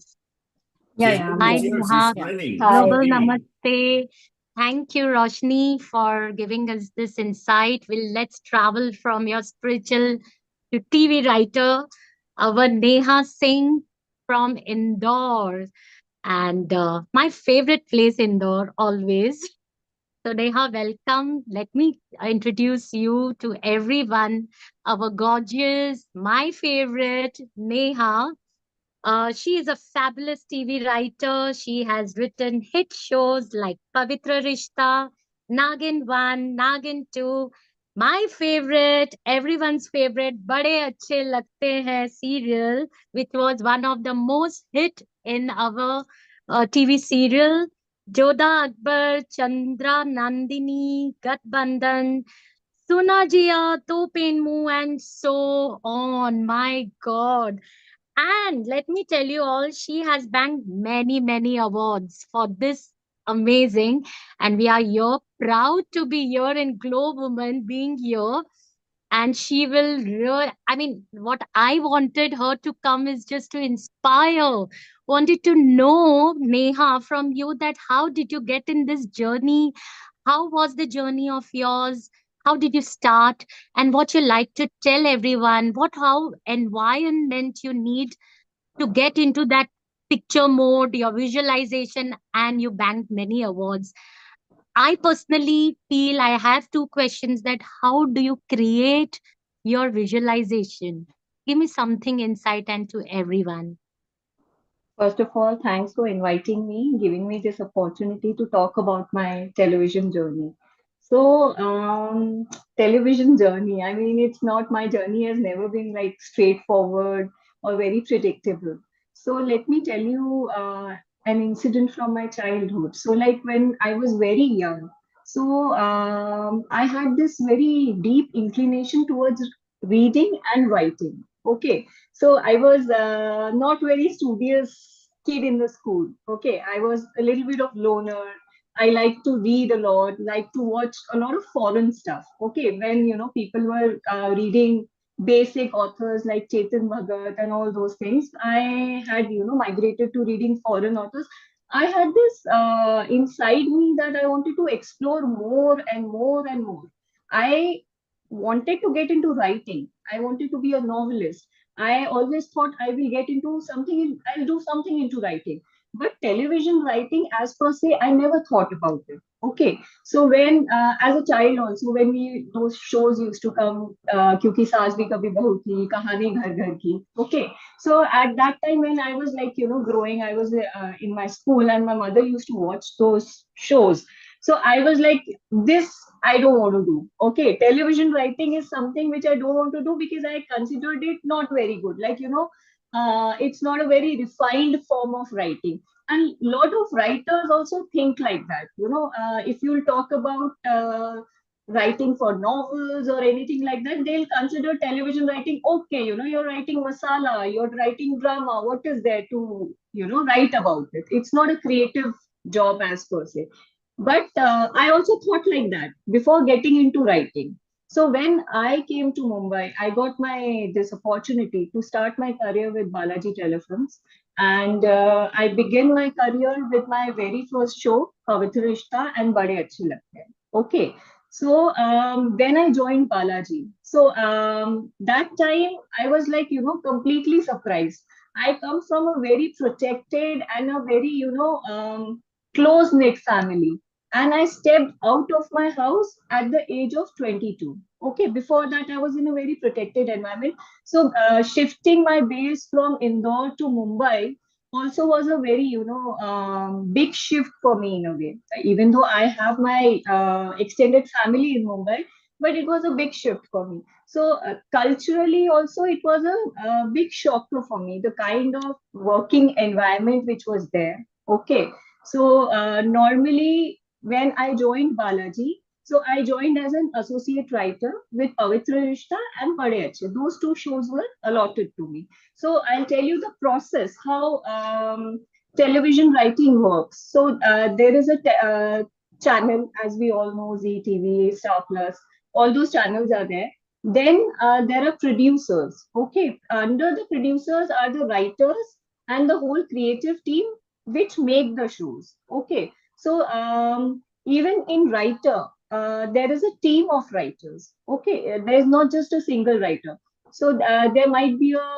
Yeah, Hi, She's here. She's Neha. smiling. Global Hi. Namaste. Thank you, Roshni, for giving us this insight. Let's travel from your spiritual to TV writer, our Neha Singh from Indore. And my favorite place, Indore, always. So, Neha, welcome. Let me introduce you to everyone. Our gorgeous, my favorite, Neha. She is a fabulous TV writer. She has written hit shows like Pavitra Rishta, Nagin 1, Nagin 2. My favorite, everyone's favorite, Bade Achhe Lagte Hain serial, which was one of the most hit in our TV serial. Jodha Akbar, Chandra Nandini, Gatbandhan, Suna Jiya, To Penmu, and so on. My God. And let me tell you all, she has banked many awards for this amazing. And we are here, proud to be here in GLOWomen, being here. And she will I mean, what I wanted her to come is just to inspire. Wanted to know, Neha, from you, that how did you get in this journey? How was the journey of yours? How did you start? And what you like to tell everyone? How environment you need to get into that picture mode, your visualization, and you banked many awards. I personally feel I have two questions: that how do you create your visualization? Give me something insight and to everyone. First of all, thanks for inviting me, giving me this opportunity to talk about my television journey. So, television journey, I mean, it's not, my journey has never been like straightforward or very predictable. So, let me tell you an incident from my childhood. So, like when I was very young, so I had this very deep inclination towards reading and writing. Okay, so I was not very studious kid in the school. Okay, I was a little bit of loner. I like to read a lot, like to watch a lot of foreign stuff. Okay, when people were reading basic authors like Chetan Bhagat and all those things, I had migrated to reading foreign authors. I had this inside me that I wanted to explore more and more and more. I wanted to get into writing. I wanted to be a novelist. I always thought I will get into something, I'll do something into writing. But television writing, as per se, I never thought about it. Okay. So when, as a child also, when those shows used to come, Kyunki Saas Bhi Kabhi Bahu Thi, Kahani Ghar Ghar Ki. Okay. So at that time when I was like, growing, I was in my school and my mother used to watch those shows. So I was like, this I don't want to do. Okay, television writing is something which I don't want to do because I considered it not very good. Like, it's not a very refined form of writing. And a lot of writers also think like that. If you'll talk about writing for novels or anything like that, they'll consider television writing, okay, you're writing masala, you're writing drama. What is there to, write about it? It's not a creative job as per se. But I also thought like that before getting into writing. So when I came to Mumbai, I got this opportunity to start my career with Balaji Telefilms, and I began my career with my very first show, Pavitra Rishta and Bade Achhe Lagte Hain. Okay, so when I joined Balaji, so that time I was like, completely surprised. I come from a very protected and a very, close knit family. And I stepped out of my house at the age of 22. Okay, before that, I was in a very protected environment. So, shifting my base from Indore to Mumbai also was a very, big shift for me in a way. Even though I have my extended family in Mumbai, but it was a big shift for me. So, culturally, also, it was a big shocker for me, the kind of working environment which was there. Okay, so normally when I joined Balaji, so I joined as an associate writer with Pavitra Rishta and Bade Achhe. Those two shows were allotted to me. So I'll tell you the process, how television writing works. So there is a channel, as we all know, ZTV, Star Plus, all those channels are there. Then there are producers. Okay, under the producers are the writers and the whole creative team which make the shows. Okay, so even in writer, there is a team of writers. Okay, there is not just a single writer. So there might be a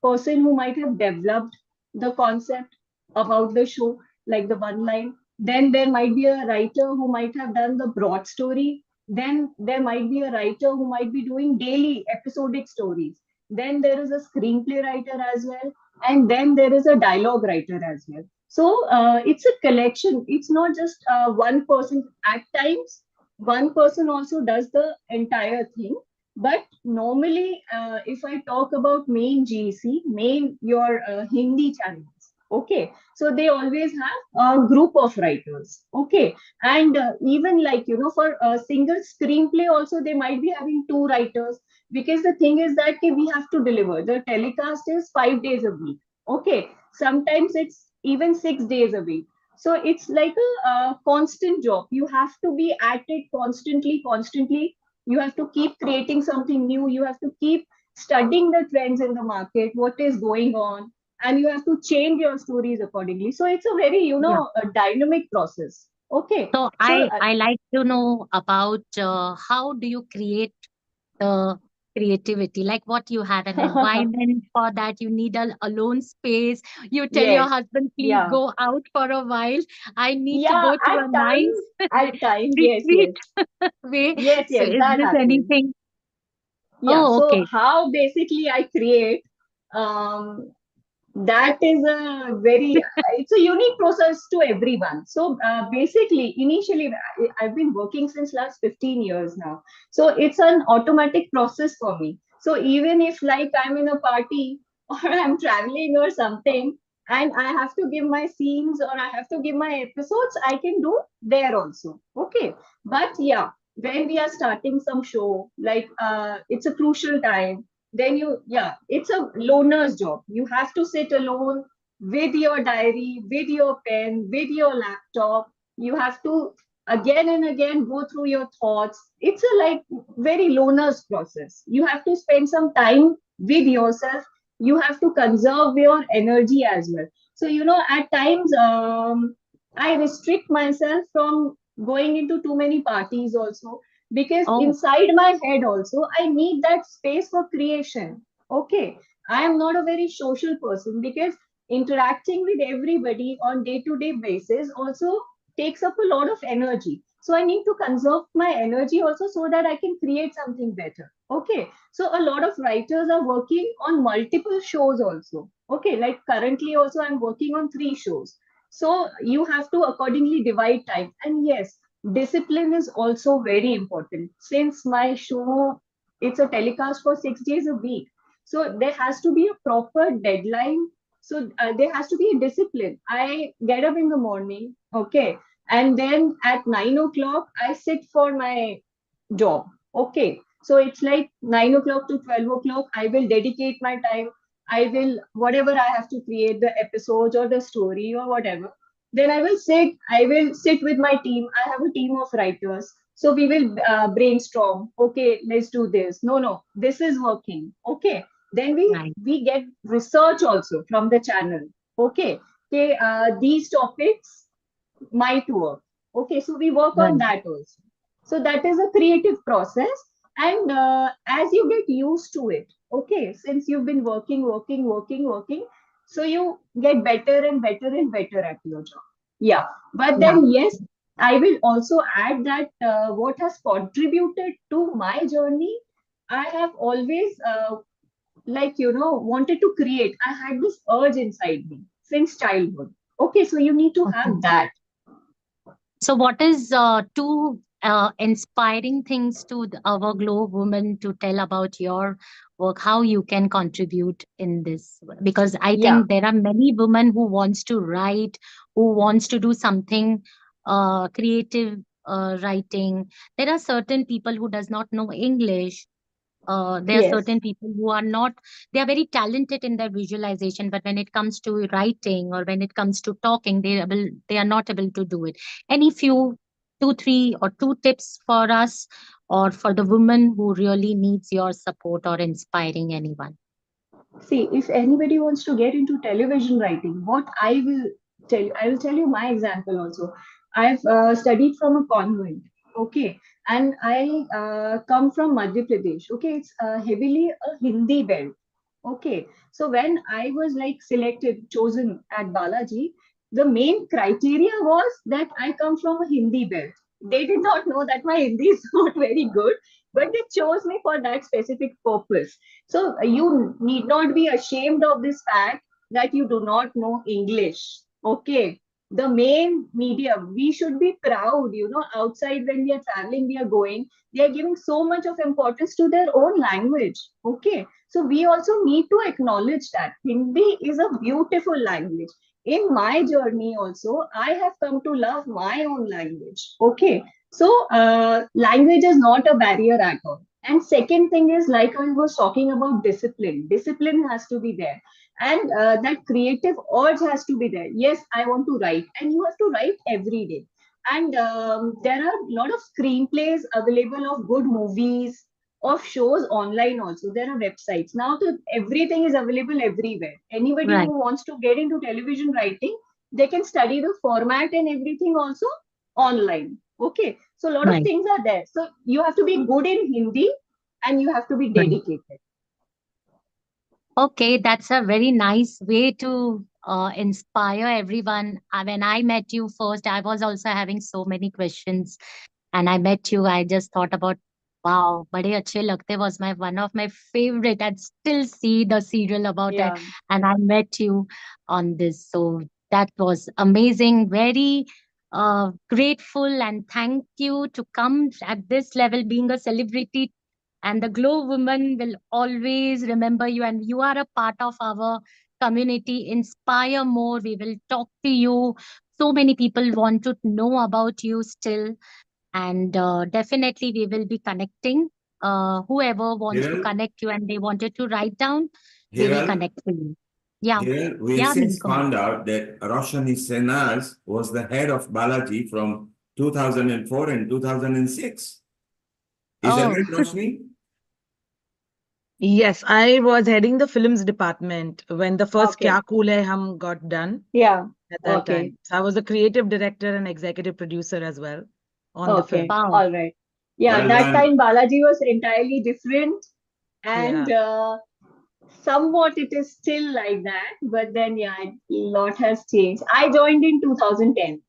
person who might have developed the concept about the show, like the one line. Then there might be a writer who might have done the broad story. Then there might be a writer who might be doing daily episodic stories. Then there is a screenplay writer as well. And then there is a dialogue writer as well. So it's a collection. It's not just one person. At times, one person also does the entire thing. But normally, if I talk about main GC, main your Hindi channels, okay, so they always have a group of writers, okay, and even like for a single screenplay also they might be having two writers, because the thing is that we have to deliver. The telecast is 5 days a week, okay, sometimes it's even 6 days a week. So it's like a constant job. You have to be at it constantly. You have to keep creating something new. You have to keep studying the trends in the market, what is going on, and you have to change your stories accordingly. So it's a very, Yeah. a dynamic process. Okay. So So I like to know about how do you create the creativity? Like what you have an environment for that, you need a alone space. You tell your yes, husband, please yeah, go out for a while. I need to yeah. go to a nice At times, yes, retreat yes, way. yes, So yes. is That this happens. anything? Yeah. Oh, So okay. how basically I create, um, that is a very, it's a unique process to everyone. So basically initially I've been working since last 15 years now, so it's an automatic process for me. So even if like I'm in a party or I'm traveling or something, and I have to give my scenes or I have to give my episodes, I can do there also, okay. But yeah, when we are starting some show, like it's a crucial time, then yeah, it's a loner's job. You have to sit alone with your diary, with your pen, with your laptop. You have to again and again go through your thoughts. It's a like very loner's process. You have to spend some time with yourself. You have to conserve your energy as well. So at times I restrict myself from going into too many parties also, because Oh, inside my head also I need that space for creation. Okay, I am not a very social person, because interacting with everybody on day to day basis also takes up a lot of energy. So I need to conserve my energy also, so that I can create something better. Okay, so a lot of writers are working on multiple shows also. Okay, like currently also I'm working on 3 shows. So you have to accordingly divide time. And yes, discipline is also very important. Since my show, it's a telecast for 6 days a week, so there has to be a proper deadline. So there has to be a discipline. I get up in the morning, okay, and then at 9 o'clock I sit for my job. Okay. So it's like 9 o'clock to 12 o'clock. I will dedicate my time. I will, whatever I have to create, the episodes or the story or whatever. Then I will sit with my team. I have a team of writers. So we will brainstorm. Okay, let's do this. No, this is working. Okay. Then Right. we get research also from the channel. Okay. Okay, these topics might work. Okay, so we work on Right. that also. So that is a creative process. And as you get used to it, okay, since you've been working, so you get better and better and better at your job. Yeah. But Yeah. then, yes, I will also add that what has contributed to my journey, I have always, wanted to create. I had this urge inside me since childhood. Okay, so you need to Okay. have that. So, what is two inspiring things to our Glow women to tell about your work? How you can contribute in this? Because I Yeah. think there are many women who wants to write, who wants to do something creative writing. There are certain people who does not know English. There are Yes. certain people who are not, they are very talented in their visualization, but when it comes to writing or when it comes to talking, they are not able to do it. Any few, two, three, or two tips for us or for the woman who really needs your support or inspiring anyone? See, if anybody wants to get into television writing, what I will tell you my example also. I've studied from a convent, okay, and I come from Madhya Pradesh, okay. It's heavily a Hindi belt, okay. So when I was like selected, chosen at Balaji, the main criteria was that I come from a Hindi belt. They did not know that my Hindi is not very good, but they chose me for that specific purpose. So you need not be ashamed of this fact that you do not know English. Okay. The main medium, we should be proud, outside when we are traveling, we are going, they are giving so much of importance to their own language. Okay. So we also need to acknowledge that Hindi is a beautiful language. In my journey also, I have come to love my own language. Okay. So language is not a barrier at all. And second thing is, like I was talking about discipline. Discipline has to be there. And that creative urge has to be there. Yes, I want to write. And you have to write every day. And there are a lot of screenplays available of good movies, of shows online also. There are websites. Now everything is available everywhere. Anybody Right, who wants to get into television writing, they can study the format and everything also online. Okay. So a lot of right, things are there. So you have to be good in Hindi and you have to be right. dedicated. Okay, that's a very nice way to inspire everyone. When I met you first, I was also having so many questions, and I met you. I just thought about, wow, Bade Achhe Lagte was my one of my favorite. I'd still see the serial about it, Yeah. and I met you on this. So that was amazing. Very grateful, and thank you to come at this level, being a celebrity, and the Glow Women will always remember you, and you are a part of our community. Inspire more. We will talk to you. So many people want to know about you still, and definitely we will be connecting. Whoever wants to Hiral, connect you and they wanted to write down, we will Hiral, connect with you. Yeah, Hiral, we have yeah, since Nilkam. found out that Roshani Senaz was the head of Balaji from 2004 and 2006. Is that Oh, right, Roshni? Yes, I was heading the films department when the first Okay. Kya Cool Hai Hum got done Yeah. at that Okay. time. So I was the creative director and executive producer as well on the film. Okay. wow. All right. Yeah. Well That time done. Balaji was entirely different, Yeah. and somewhat it is still like that. But then, yeah, a lot has changed. I joined in 2010.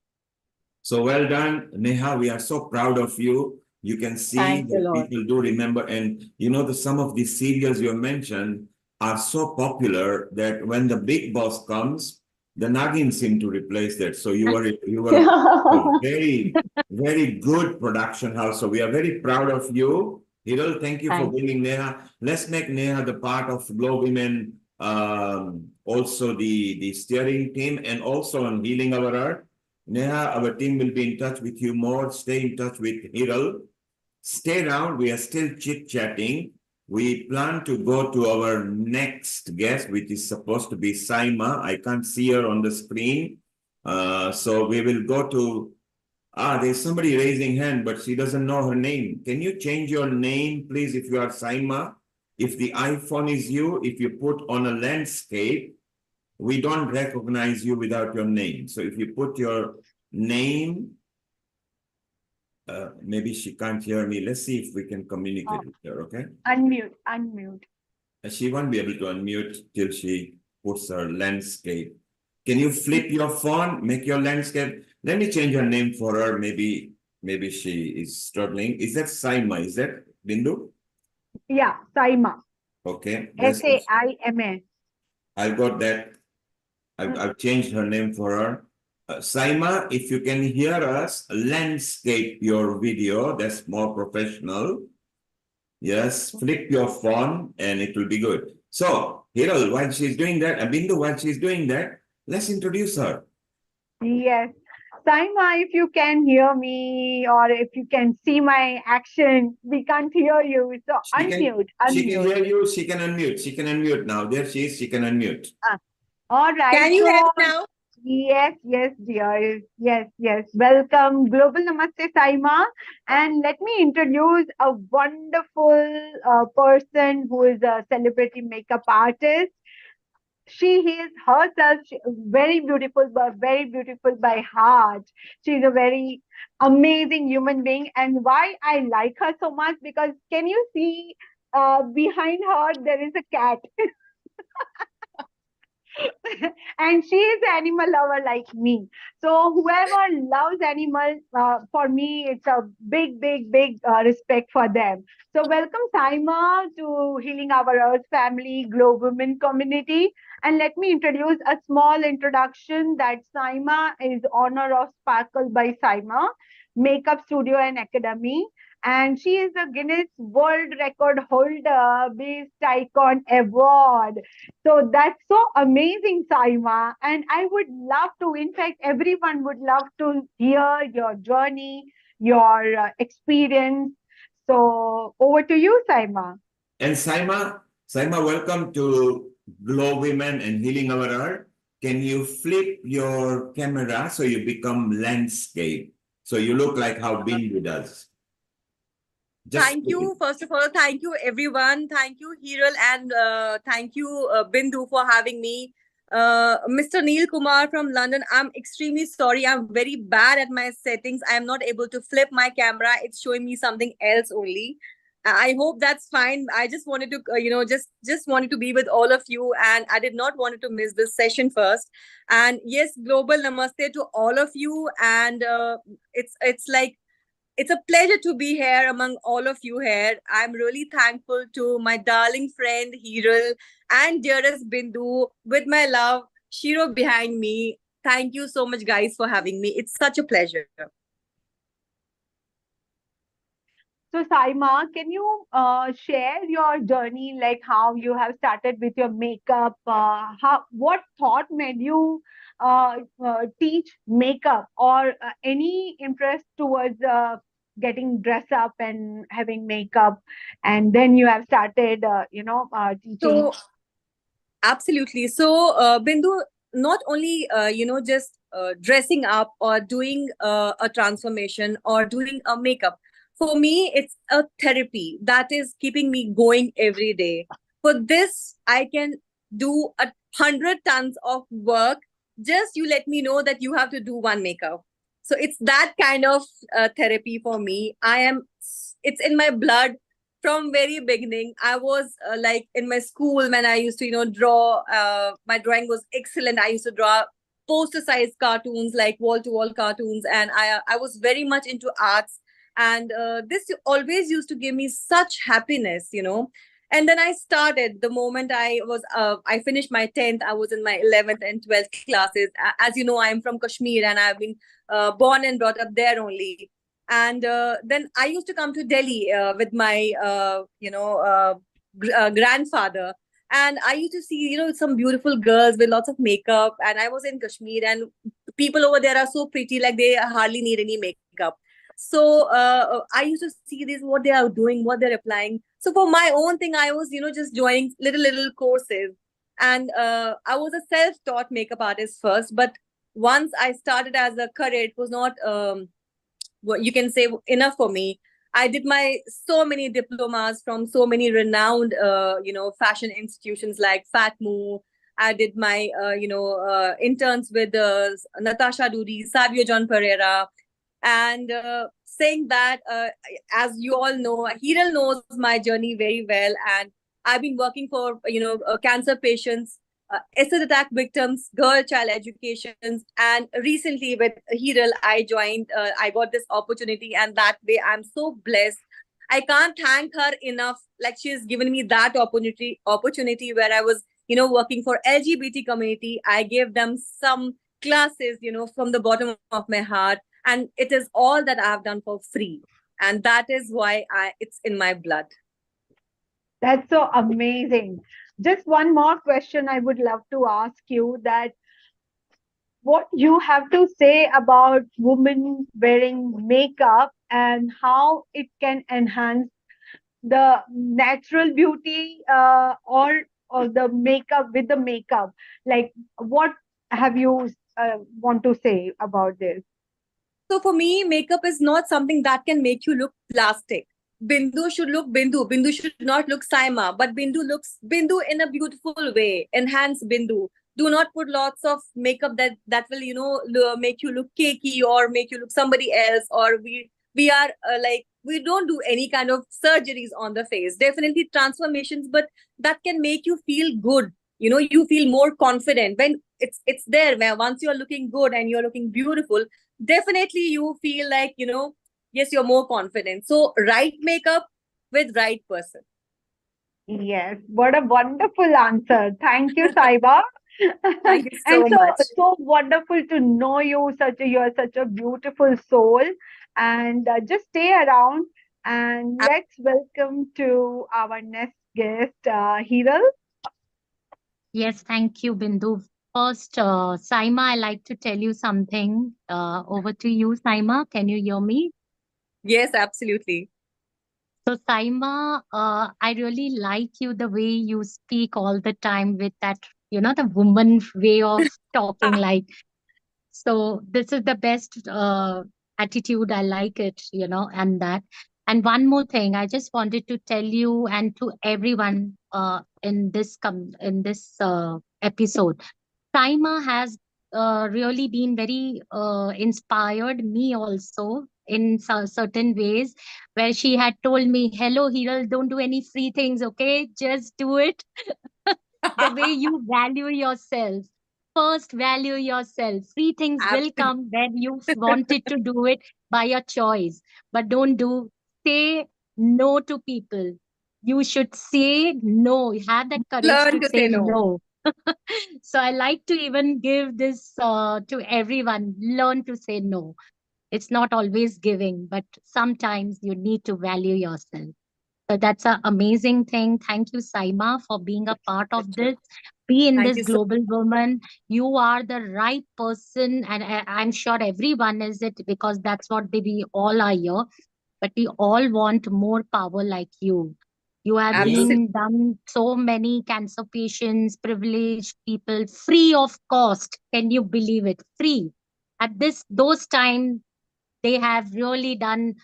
So well done, Neha. We are so proud of you. You can see Thanks a that lot. people do remember, and some of these serials you mentioned are so popular that when the big boss comes, the Nagin seem to replace that. So you were a very, very good production house. So we are very proud of you. Hiral, thank you for Thanks. bringing Neha. Let's make Neha the part of Glow Women, also the steering team, and also on Healing Our Earth. Neha, our team will be in touch with you more. Stay in touch with Hiral. Stay around. We are still chit-chatting. We plan to go to our next guest, which is supposed to be Saima. I can't see her on the screen. So we will go to There's somebody raising hand, but she doesn't know her name. Can you change your name, please, if you are Saima? If the iPhone is you, if you put on a landscape, we don't recognize you without your name. So if you put your name, maybe she can't hear me. Let's see if we can communicate with her, okay? Unmute, unmute. She won't be able to unmute till she puts her landscape. Can you flip your phone, make your landscape? Let me change her name for her. Maybe she is struggling. Is that Saima? Is that Bindu? Yeah, Saima. Okay. Saima. I got that. I've changed her name for her. Saima, if you can hear us, landscape your video. That's more professional. Yes, flip your phone and it will be good. So, Hiral, while she's doing that, Bindu, while she's doing that, let's introduce her. Yes. Saima, if you can hear me or if you can see my action, we can't hear you. So She can unmute. hear you, she can unmute now. There she is, she can unmute. All right. Can you hear me now? Yes, dear. Yes. Welcome. Global Namaste, Saima. And let me introduce a wonderful person who is a celebrity makeup artist. She is herself very beautiful, but very beautiful by heart. She's a very amazing human being. And why I like her so much, because can you see behind her, there is a cat. And she is an animal lover like me. So whoever loves animals, for me, it's a big respect for them. So welcome, Saima, to Healing Our Earth Family GLOWomen community. And let me introduce a small introduction that Saima is honor of Sparkle by Saima, Makeup Studio and Academy. And she is a Guinness World Record holder, Best Icon Award. So that's so amazing, Saima. And I would love to, in fact, everyone would love to hear your journey, your experience. So over to you, Saima. And Saima, welcome to GLOWomen and Healing Our Earth. Can you flip your camera so you become landscape? So you look like how Bindu does. Thank you. First of all, thank you, everyone. Thank you, Hiral, and thank you, Bindu, for having me. Mr. Neil Kumar from London, I'm extremely sorry. I'm very bad at my settings. I am not able to flip my camera. It's showing me something else only. I hope that's fine. I just wanted to, just wanted to be with all of you, and I did not want to miss this session first. And yes, global namaste to all of you. And it's like, it's a pleasure to be here among all of you here. I'm really thankful to my darling friend Hiral and dearest Bindu with my love, Shiro behind me. Thank you so much, guys, for having me. It's such a pleasure. So Saima, can you share your journey, like how you have started with your makeup? What thought made you teach makeup, or any interest towards getting dress up and having makeup, and then you have started, teaching? So absolutely. So Bindu, not only just dressing up or doing a transformation or doing a makeup. For me, it's a therapy that is keeping me going every day. For this, I can do 100 tons of work. Just you let me know that you have to do one makeup. So it's that kind of therapy for me. It's in my blood from very beginning. I was like in my school when I used to, draw. My drawing was excellent. I used to draw poster-sized cartoons, like wall-to-wall cartoons, and I was very much into arts. And this always used to give me such happiness. And then I started the moment I finished my 10th. I was in my 11th and 12th classes. As you know, I'm from Kashmir, and I've been born and brought up there only. And then I used to come to Delhi with my grandfather, and I used to see some beautiful girls with lots of makeup. And I was in Kashmir, and people over there are so pretty, like they hardly need any makeup. So I used to see this, what they are doing, what they're applying. So for my own thing, I was just joining little courses. And I was a self-taught makeup artist first, but once I started as a career, it was not what you can say enough for me. I did my so many diplomas from so many renowned, fashion institutions like Fatmu. I did my, interns with Natasha Dudi, Savio John Pereira, and saying that, as you all know, Hiral knows my journey very well, and I've been working for cancer patients, acid attack victims, girl child educations, and recently with Hiral, I joined. I got this opportunity, and that way I'm so blessed. I can't thank her enough. Like, she's given me that opportunity where I was, working for LGBT community. I gave them some classes, from the bottom of my heart, and it is all that I've done for free, and that is why it's in my blood. That's so amazing. Just one more question I would love to ask you, that what you have to say about women wearing makeup and how it can enhance the natural beauty, or the makeup with the makeup. Like, what have you want to say about this? So for me, makeup is not something that can make you look plastic. Bindu should look Bindu. Bindu should not look Saima, but Bindu looks Bindu in a beautiful way. Enhance Bindu. Do not put lots of makeup that will make you look cakey or make you look somebody else. Or we are we don't do any kind of surgeries on the face. Definitely transformations, but that can make you feel good. You feel more confident when it's there. Where once you are looking good and you're looking beautiful, definitely you feel like, yes, you're more confident. So right makeup with right person. Yes, what a wonderful answer. Thank you, Saiba. Thank you And so much. so wonderful to know you. You're such a beautiful soul. And just stay around, and let's welcome to our next guest, Hiral. Yes, thank you, Bindu. First, Saima, I like to tell you something. Over to you, Saima. Can you hear me? Yes, absolutely. So, Saima, I really like you the way you speak all the time with that, the woman way of talking. Like, so this is the best attitude. I like it, and that. And one more thing, I just wanted to tell you and to everyone in this episode, Saima has really been very inspired me also in certain ways, where she had told me, "Hello, Hiral, don't do any free things, okay? Just do it the way you value yourself. First, value yourself. Free things will Absolutely. come when you wanted to do it by your choice, but don't say no to people. You should say no. Have that courage Learn to to say say no. no." So I like to even give this to everyone. Learn to say no. It's not always giving, but sometimes you need to value yourself. So that's an amazing thing. Thank you, Saima, for being a part of this. Be in Thank this you so global woman. You are the right person, and I'm sure everyone is it, because that's what we all are here. But we all want more power like you. You have Absolutely. been done so many cancer patients, privileged people, free of cost. Can you believe it? Free. At those times, they have really done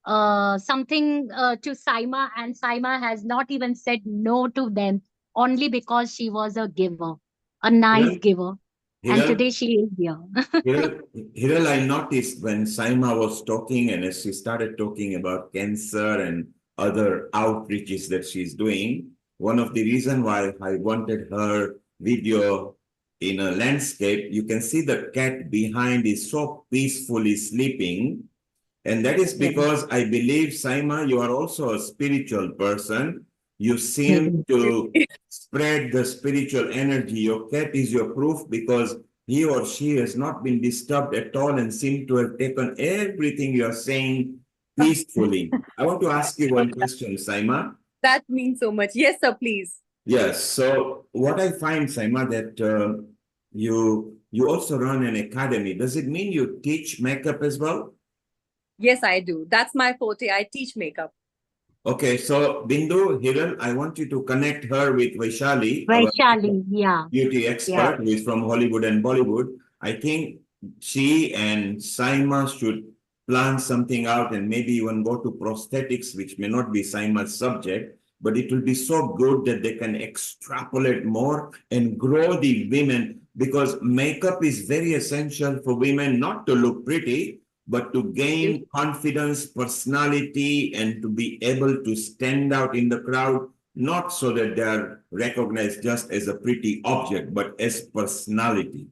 something to Saima, and Saima has not even said no to them, only because she was a giver, a nice Hiral, giver. And Hiral, today she is here. Hiral, I noticed when Saima was talking and as she started talking about cancer and other outreaches that she's doing, one of the reason why I wanted her video in a landscape, you can see the cat behind is so peacefully sleeping. And that is Yes. because I believe, Saima, you are also a spiritual person. You seem Mhm. to spread the spiritual energy. Your cat is your proof because he or she has not been disturbed at all and seem to have taken everything you are saying peacefully. I want to ask you one question, Saima. That means so much. Yes, sir, please. Yes. So what I find, Saima, that you also run an academy. Does it mean you teach makeup as well? Yes, I do. That's my forte. I teach makeup. Okay, so Bindu, Hiral, I want you to connect her with Vaishali, our Vaishali, yeah. beauty Yeah. expert who is from Hollywood and Bollywood. I think she and Saima should plan something out and maybe even go to prosthetics, which may not be Saima's subject, but it will be so good that they can extrapolate more and grow the women, because makeup is very essential for women, not to look pretty, but to gain confidence, personality, and to be able to stand out in the crowd, not so that they are recognized just as a pretty object, but as personality.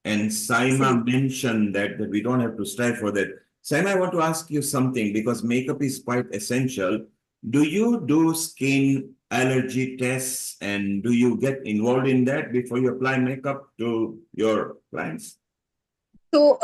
And Saima mentioned that we don't have to strive for that. Saima, I want to ask you something, because makeup is quite essential. Do you do skin allergy tests, and do you get involved in that before you apply makeup to your clients? So,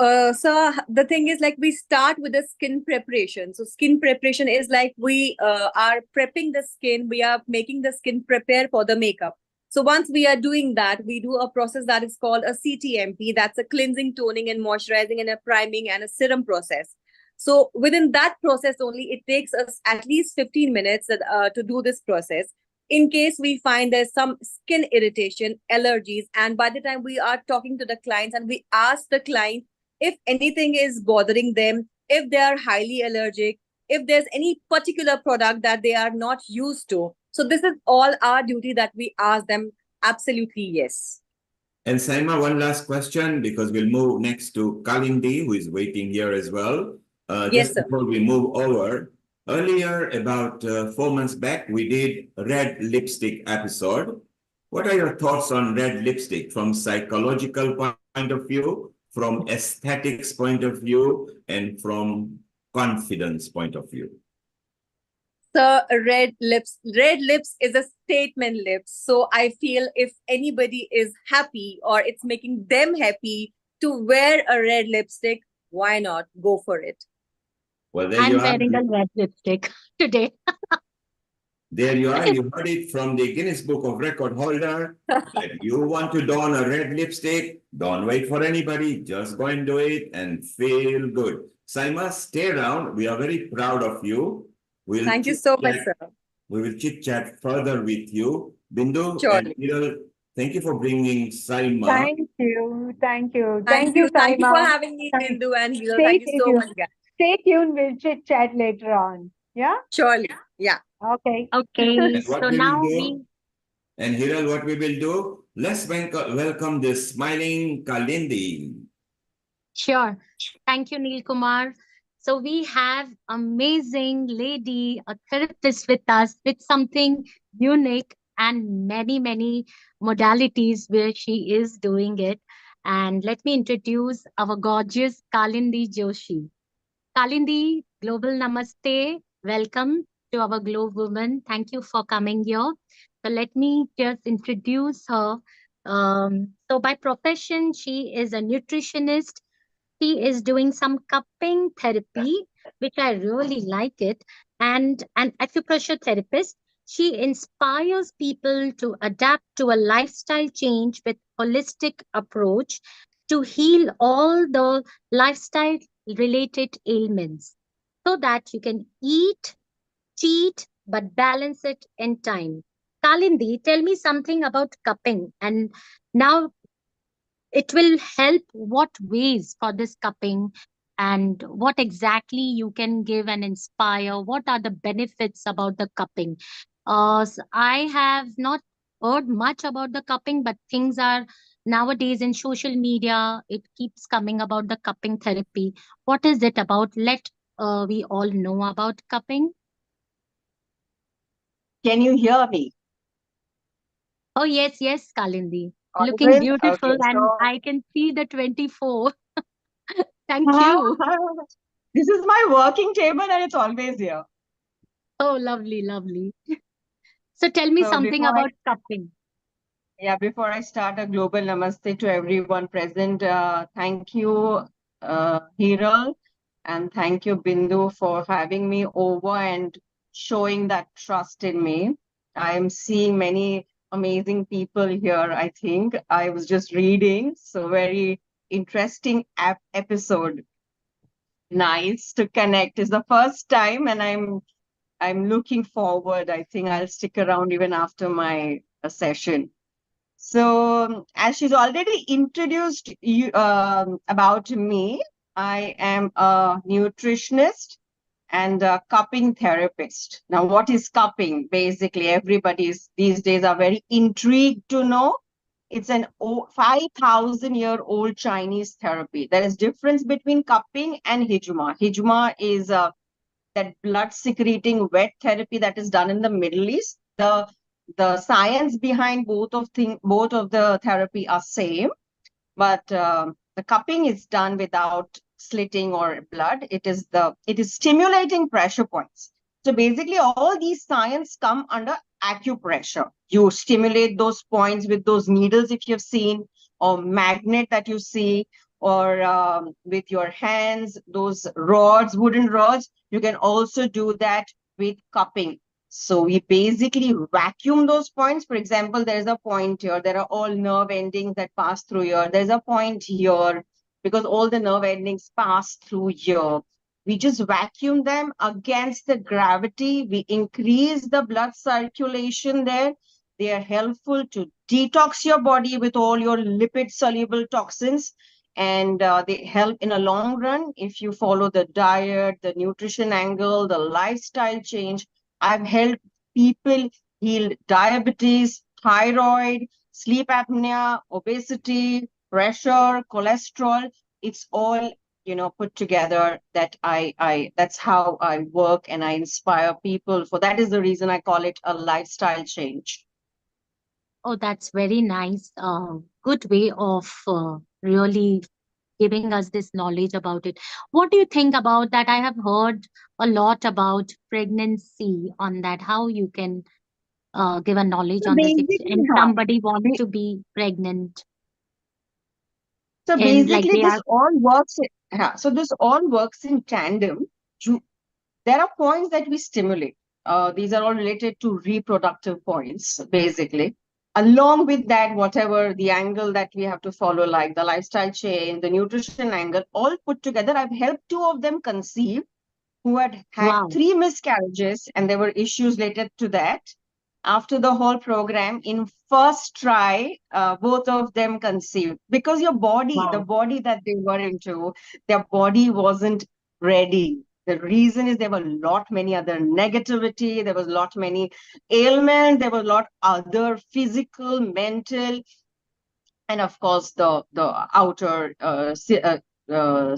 the thing is, like, we start with the skin preparation. So skin preparation is like we are prepping the skin. We are making the skin prepare for the makeup. So once we are doing that, we do a process that is called a CTMP. That's a cleansing, toning, and moisturizing, and a priming and a serum process. So within that process only, it takes us at least 15 minutes to do this process. In case we find there's some skin irritation, allergies, and by the time we are talking to the clients and we ask the client if anything is bothering them, if they are highly allergic, if there's any particular product that they are not used to. So this is all our duty that we ask them. Absolutely, yes. And Saima, one last question, because we'll move next to Kalindi, who is waiting here as well. Yes, Just sir. before we move over, earlier, about 4 months back, we did a red lipstick episode. What are your thoughts on red lipstick from psychological point of view, from aesthetics point of view, and from confidence point of view? So red lips is a statement lips. So I feel if anybody is happy or it's making them happy to wear a red lipstick, why not go for it? Well, there you I'm are. wearing a red lipstick today. There you are. You heard it from the Guinness Book of Record holder. If you want to don a red lipstick, don't wait for anybody. Just go and do it and feel good. Saima, stay around. We are very proud of you. Thank you so much, sir. We will chit chat further with you. Bindu and Surely. Hiral, thank you for bringing Saima. Thank you. Thank you. Thank you. Thank you for Saima. having me, Bindu and Hilo. Stay Thank you so tuned. much, guys. Stay tuned. We'll chit chat later on. Yeah? Surely. Yeah. Okay. Okay, And what so we will now do, and Hiral, what we will do, let's welcome the smiling Kalindi. Sure. Thank you, Neil Kumar. So we have amazing lady, a therapist with us with something unique and many modalities where she is doing it. And let me introduce our gorgeous Kalindi Joshi. Kalindi, global namaste. Welcome to our GLOWomen. Thank you for coming here. So let me just introduce her. So by profession, she is a nutritionist. She is doing some cupping therapy, which I really like it, and an acupressure therapist. She inspires people to adapt to a lifestyle change with holistic approach to heal all the lifestyle related ailments so that you can eat, cheat, but balance it in time. Kalindi, tell me something about cupping, and now it will help what ways for this cupping, and what exactly you can give and inspire. What are the benefits about the cupping? I have not heard much about the cupping, but things are nowadays in social media, it keeps coming about the cupping therapy. What is it about? Let we all know about cupping. Can you hear me? Oh, yes, Kalindi. Looking Audible? beautiful, Okay, and so I can see the 24. Thank you. this is my working table and it's always here. Oh, lovely. So tell me So something about cupping. before I start, a global namaste to everyone present. Thank you, Hiral, and thank you, Bindu, for having me over and showing that trust in me. I am seeing many amazing people here, I think. I was just reading, so very interesting episode. Nice to connect. It's the first time, and I'm looking forward. I think I'll stick around even after my session. So, as she's already introduced you about me, I am a nutritionist and a cupping therapist. Now, what is cupping? Basically, everybody's these days are very intrigued to know. It's an 5,000-year-old Chinese therapy. There is difference between cupping and hijuma. Hijuma is that blood secreting wet therapy that is done in the Middle East. The science behind both of the therapy are same, but the cupping is done without slitting or blood. It is stimulating pressure points. So basically, all these science come under acupressure. You stimulate those points with those needles, if you've seen, or magnet that you see, or with your hands, those rods, wooden rods. You can also do that with cupping. So we basically vacuum those points. For example, there's a point here. There are all nerve endings that pass through here. There's a point here because all the nerve endings pass through here. We just vacuum them against the gravity. We increase the blood circulation there. They are helpful to detox your body with all your lipid-soluble toxins. And they help in a long run if you follow the diet, the nutrition angle, the lifestyle change. I've helped people heal diabetes, thyroid, sleep apnea, obesity, pressure, cholesterol. It's all, put together that that's how I work and I inspire people. For that is the reason I call it a lifestyle change. Oh, that's very nice. Good way of really giving us this knowledge about it. What do you think about that? I have heard a lot about pregnancy on that, how you can give a knowledge So on this basically, if huh, somebody wants we- to be pregnant so and like basically they this are, all works. So this all works in tandem. There are points that we stimulate. These are all related to reproductive points, basically. Along with that, whatever the angle that we have to follow, like the lifestyle change, the nutrition angle, all put together, I've helped two of them conceive who had had wow, 3 miscarriages, and there were issues related to that. After the whole program, in first try, both of them conceived because the wow, body that they were into, their body wasn't ready. The reason is there were a lot many other negativity, there was a lot many ailments, there were a lot other physical, mental, and of course the outer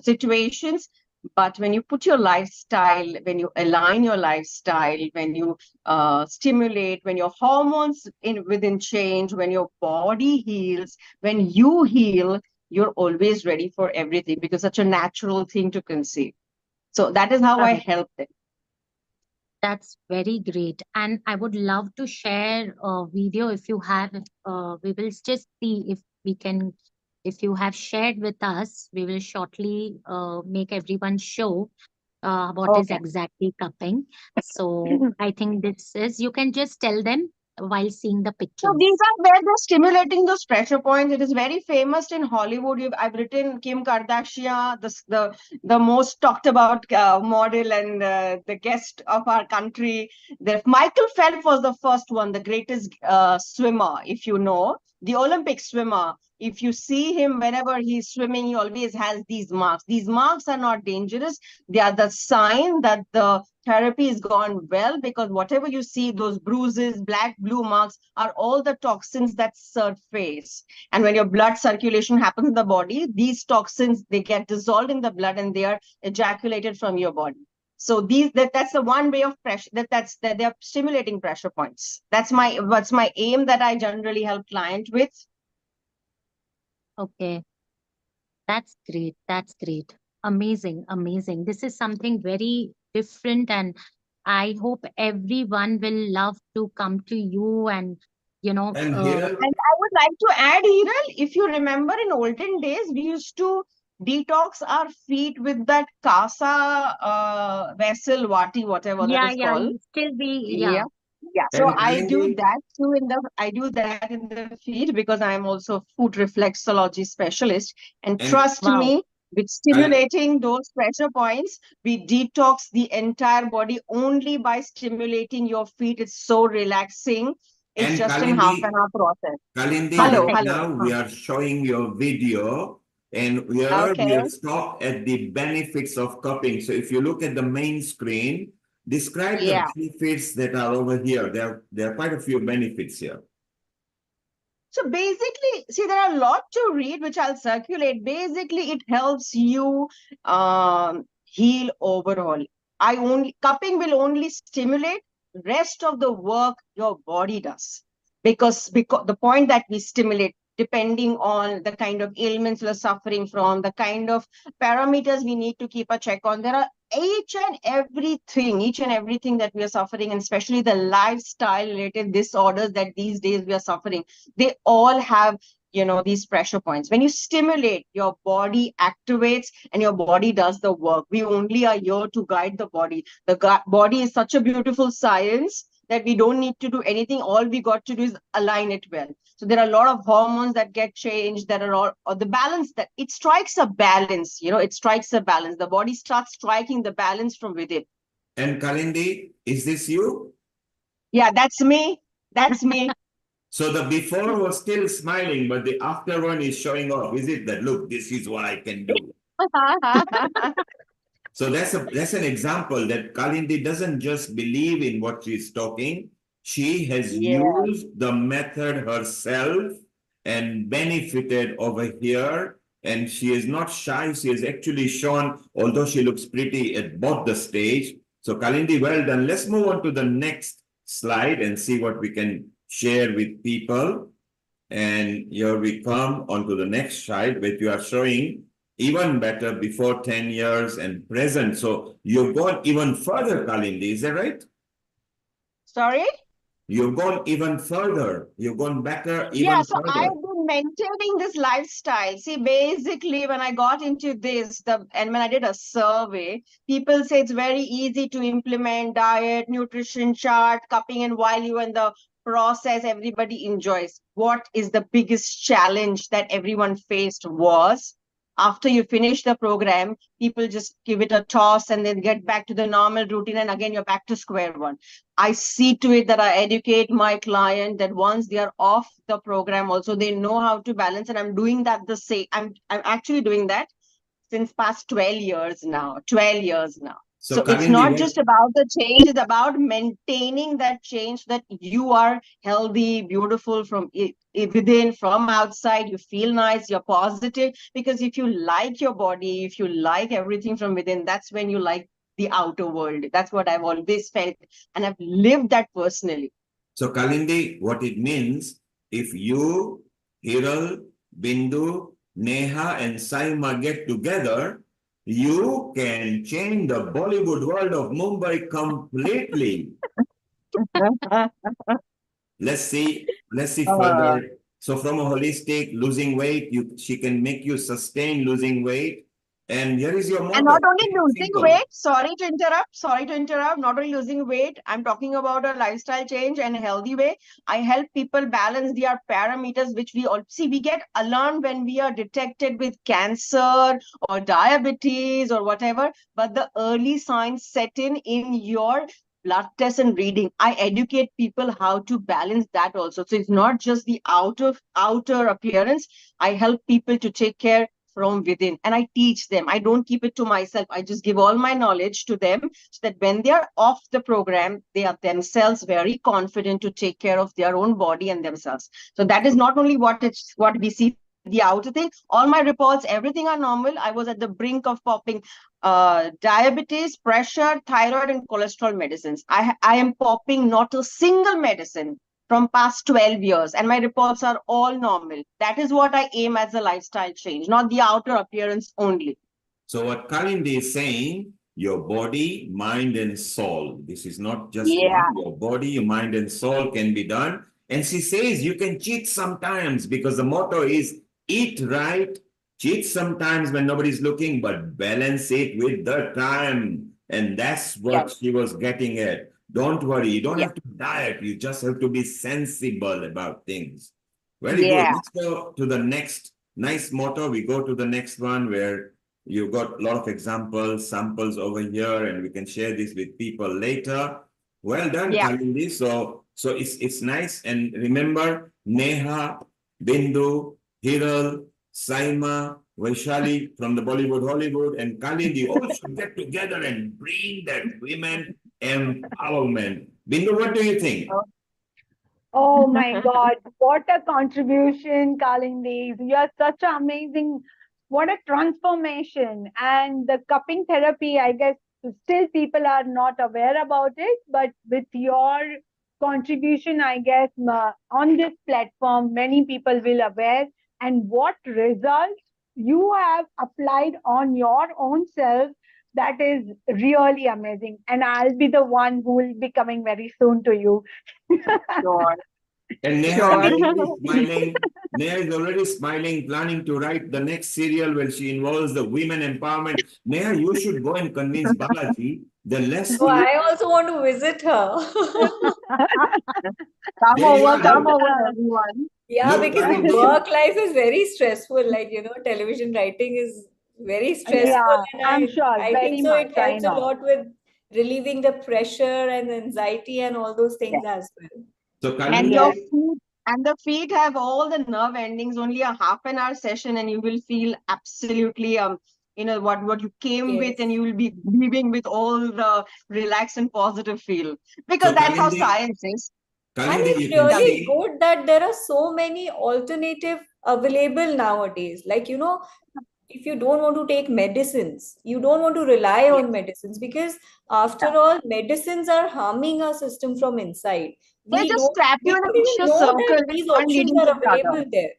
situations. But when you put your lifestyle, when you align your lifestyle, when you stimulate, when your hormones within change, when your body heals, when you heal, you're always ready for everything because such a natural thing to conceive. So that is how I correct. help them. That's very great. And I would love to share a video if you have. We will just see if we can, if you have shared with us, we will shortly make everyone show what is Okay. exactly cupping. So I think this is, you can just tell them while seeing the So these pictures. are where they're stimulating those pressure points. It is very famous in Hollywood. I've written Kim Kardashian, the most talked about model and the guest of our country. Michael Phelps was the first one, the greatest swimmer, if you know, the Olympic swimmer. If you see him whenever he's swimming, he always has these marks. These marks are not dangerous. They are the sign that the therapy has gone well, because whatever you see, those bruises, black, blue marks, are all the toxins that surface. And when your blood circulation happens in the body, these toxins, they get dissolved in the blood and they are ejaculated from your body. So that's the one way of pressure, that they're stimulating pressure points. What's my aim that I generally help client with. Okay, that's great. That's great. Amazing, amazing. This is something very different, and I hope everyone will love to come to you and, you know, And here, And I would like to add, Hiral, if you remember in olden days, we used to detox our feet with that kasa vessel, vati, whatever that yeah, is yeah, called. you still be, Yeah. yeah, Yeah. So and I do Kalindi, that too in the feet because I am also foot reflexology specialist. And and trust wow, me, with Kal- stimulating those pressure points, we detox the entire body only by stimulating your feet. It's so relaxing. It's and just in half an Kalindi, hour process. Kalindi, Hello, right perfect. hello. now we Huh. are showing your video. And we Okay. have stopped at the benefits of cupping. So if you look at the main screen, describe the Yeah. benefits that are over here. There are quite a few benefits here. So basically, see, there are a lot to read, which I'll circulate. Basically, it helps you heal overall. Cupping will only stimulate rest of the work your body does. Because the point that we stimulate, depending on the kind of ailments we're suffering from, the kind of parameters we need to keep a check on, there are each and everything that we are suffering, and especially the lifestyle related disorders that these days we are suffering, they all have these pressure points. When you stimulate, your body activates and your body does the work. We only are here to guide the body. The body is such a beautiful science that we don't need to do anything. All we got to do is align it well. So there are a lot of hormones that get changed, that are all, or the balance, that it strikes a balance. It strikes a balance. The body starts striking the balance from within. And Kalindi, is this you? Yeah, that's me. That's me. So the before was still smiling, but the after one is showing off. Is it that, look, this is what I can do? So that's an example that Kalindi doesn't just believe in what she's talking. She has used the method herself and benefited over here. And she is not shy. She has actually shown, although she looks pretty at both the stage. So Kalindi, well done. Let's move on to the next slide and see what we can share with people. And here we come onto the next slide, which you are showing even better before 10 years and present. So you've gone even further, Kalindi, is that right? Sorry? You've gone even further. You've gone better even So further. I've been maintaining this lifestyle. See, basically, when I got into this, and when I did a survey, people say it's very easy to implement diet, nutrition chart, cupping, and while you're in the process, everybody enjoys. What is the biggest challenge that everyone faced was, after you finish the program, people just give it a toss and then get back to the normal routine, and again, you're back to square one. I see to it that I educate my client that once they are off the program, also they know how to balance, and I'm doing that the same. I'm actually doing that since past 12 years now. 12 years now. So it's Kalindi, not just about the change, it's about maintaining that change, that you are healthy, beautiful from within, from outside, you feel nice, you're positive. Because if you like your body, if you like everything from within, that's when you like the outer world. That's what I've always felt, and I've lived that personally. So Kalindi, what it means, if you, Hiral, Bindu, Neha and Saima get together, you can change the Bollywood world of Mumbai completely. Let's see further. So from a holistic losing weight, she can make you sustain losing weight. And here is your motto. And not only losing weight, sorry to interrupt, not only losing weight, I'm talking about a lifestyle change and a healthy way. I help people balance their parameters, which we all see. We get alarmed when we are detected with cancer or diabetes or whatever, but the early signs set in your blood test and reading. I educate people how to balance that also. So it's not just the outer appearance. I help people to take care from within, and I teach them. I don't keep it to myself. I just give all my knowledge to them, so that when they are off the program, they are themselves very confident to take care of their own body and themselves. So that is not only what we see, the outer thing. All my reports, everything are normal. I was at the brink of popping diabetes, pressure, thyroid, and cholesterol medicines. I am popping not a single medicine from past 12 years, and my reports are all normal. That is what I aim as a lifestyle change, not the outer appearance only. So what Kalindi is saying, your body, mind, and soul. This is not just one. Your body, your mind, and soul can be done. And she says you can cheat sometimes, because the motto is eat right, cheat sometimes when nobody's looking, but balance it with the time. And that's what she was getting at. Don't worry, you don't have to diet, you just have to be sensible about things. Very good. Let's go to the next nice motto. We go to the next one where you've got a lot of examples, samples over here, and we can share this with people later. Well done, Kalindi. So it's nice. And remember, Neha, Bindu, Hiral, Saima, Vaishali from the Bollywood, Hollywood, and Kalindi all should get together and bring that women empowerment. Bindu, what do you think? Oh my God, what a contribution, Kalindi. You are such an amazing, what a transformation. And the cupping therapy, I guess still people are not aware about it, but with your contribution, I guess on this platform, many people will aware. And what results you have applied on your own self, that is really amazing. And I'll be the one who will be coming very soon to you. Sure. And Neha Sure. is already smiling. Neha is already smiling, planning to write the next serial when she involves the women empowerment. Neha, you should go and convince Balaji. The less Oh, you, I also want to visit her. Come there you over, are. come Look, over, everyone. Yeah, look, because the Kalindi. work life is very stressful. Like, television writing is very stressful, Yeah, and I'm sure. I think Very so much. it I helps a know. lot with relieving the pressure and anxiety and all those things as well. So And your Kalindi, feet and the feet have all the nerve endings, only a half an hour session, and you will feel absolutely what you came with, Yes. and you will be leaving with all the relaxed and positive feel. Because so that's how Kalindi, science is. And Kalindi, it's you can really see. good that there are so many alternative available nowadays. Like, if you don't want to take medicines, you don't want to rely on medicines, because after all, medicines are harming our system from inside. They We just don't trap you we in a don't even vicious know circle that with these one options leading to are the other. available there.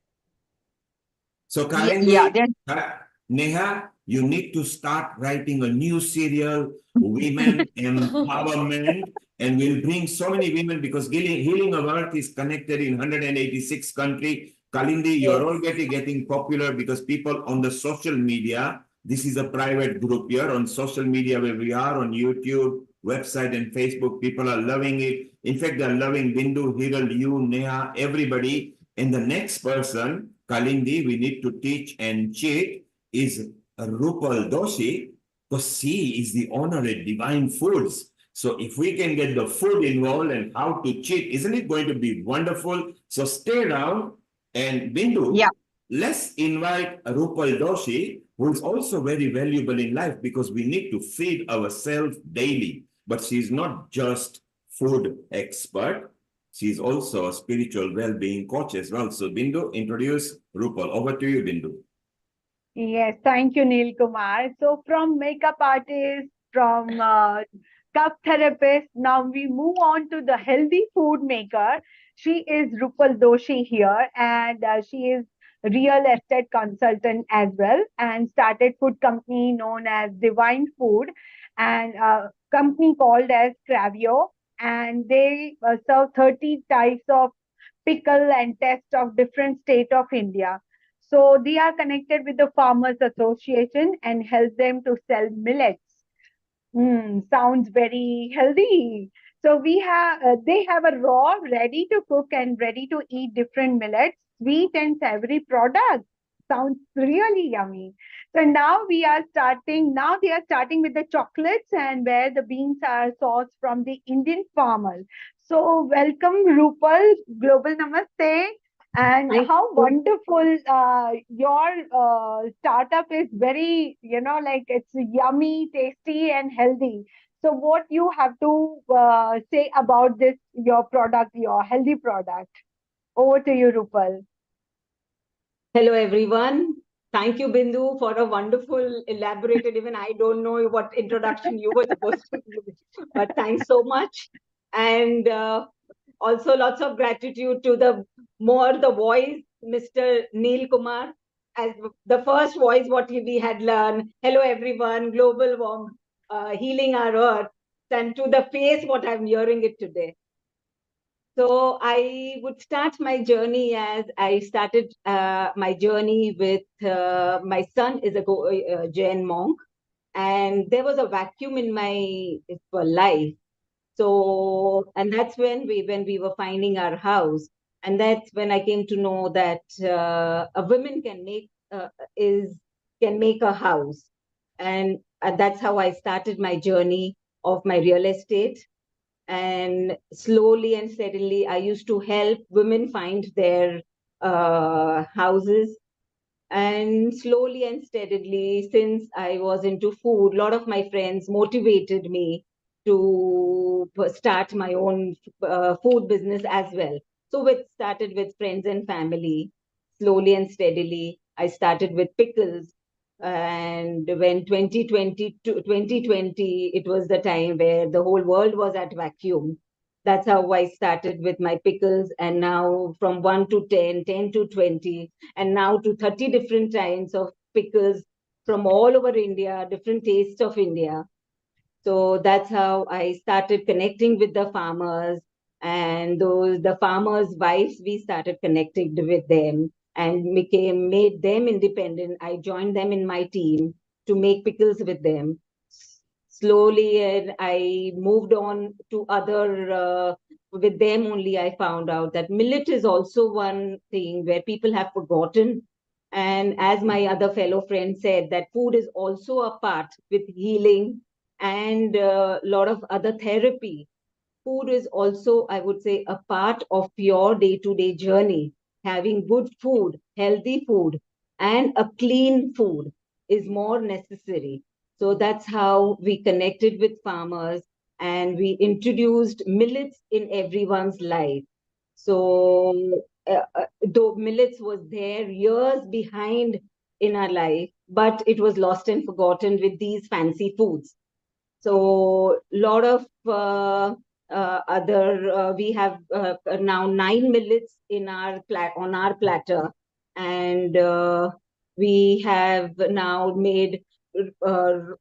So Yeah, Kalindi, Neha, you need to start writing a new serial, Women Empowerment, and we'll bring so many women because Healing of Earth is connected in 186 countries. Kalindi, you're Yes. already getting popular because people on the social media, this is a private group here on social media where we are on YouTube, website, and Facebook. People are loving it. In fact, they're loving Bindu, Hiral, you, Neha, everybody. And the next person, Kalindi, we need to teach and cheat is Rupal Doshi, because she is the owner at Divine Foods. So if we can get the food involved and how to cheat, isn't it going to be wonderful? So stay around and Bindu, yeah. let's invite Rupal Doshi, who is also very valuable in life because we need to feed ourselves daily. But she's not just food expert. She's also a spiritual well-being coach as well. So Bindu, introduce Rupal. Over to you, Bindu. Yes, thank you, Neil Kumar. So from makeup artist, from cup therapist, now we move on to the healthy food maker. She is Rupal Doshi here, and she is real estate consultant as well, and started food company known as Divine Food, and company called as Cravio, and they serve 30 types of pickle and test of different state of India. So they are connected with the Farmers Association and help them to sell millets. Sounds very healthy. So they have a raw, ready to cook and ready to eat different millets, sweet and savory product. Sounds really yummy. So now they are starting with the chocolates and where the beans are sourced from the Indian farmers. So welcome Rupal, Global Namaste. And Thank how you. wonderful your startup is very, like it's yummy, tasty, and healthy. So, what you have to say about this, your product, your healthy product? Over to you, Rupal. Hello, everyone. Thank you, Bindu, for a wonderful, elaborated, even I don't know what introduction you were supposed to give, but thanks so much. And also lots of gratitude to the voice, Mr. Neil Kumar, as the first voice what we had learned. Hello, everyone, global warm, healing our earth, and to the face what I'm hearing it today. So I would start my journey as I started my journey with my son is a Jain monk, and there was a vacuum in my life. So, and that's when we were finding our house, and that's when I came to know that a woman is can make a house, and that's how I started my journey of my real estate. And slowly and steadily, I used to help women find their houses. And slowly and steadily, since I was into food, a lot of my friends motivated me to start my own food business as well. So it started with friends and family. Slowly and steadily, I started with pickles. And when 2020, it was the time where the whole world was at vacuum. That's how I started with my pickles. And now from 1 to 10, 10 to 20, and now to 30 different kinds of pickles from all over India, different tastes of India. So that's how I started connecting with the farmers, and the farmers' wives, we started connecting with them and made them independent. I joined them in my team to make pickles with them. Slowly, and I moved on to other. With them only, I found out that millet is also one thing where people have forgotten. And as my other fellow friend said, that food is also a part with healing and a lot of other therapy. Food is also, I would say, a part of your day-to-day journey. Having good food, healthy food, and a clean food is more necessary. So that's how we connected with farmers and we introduced millets in everyone's life. So though millets was there years behind in our life, but it was lost and forgotten with these fancy foods. So a lot of we have now 9 millets in our on our platter, and we have now made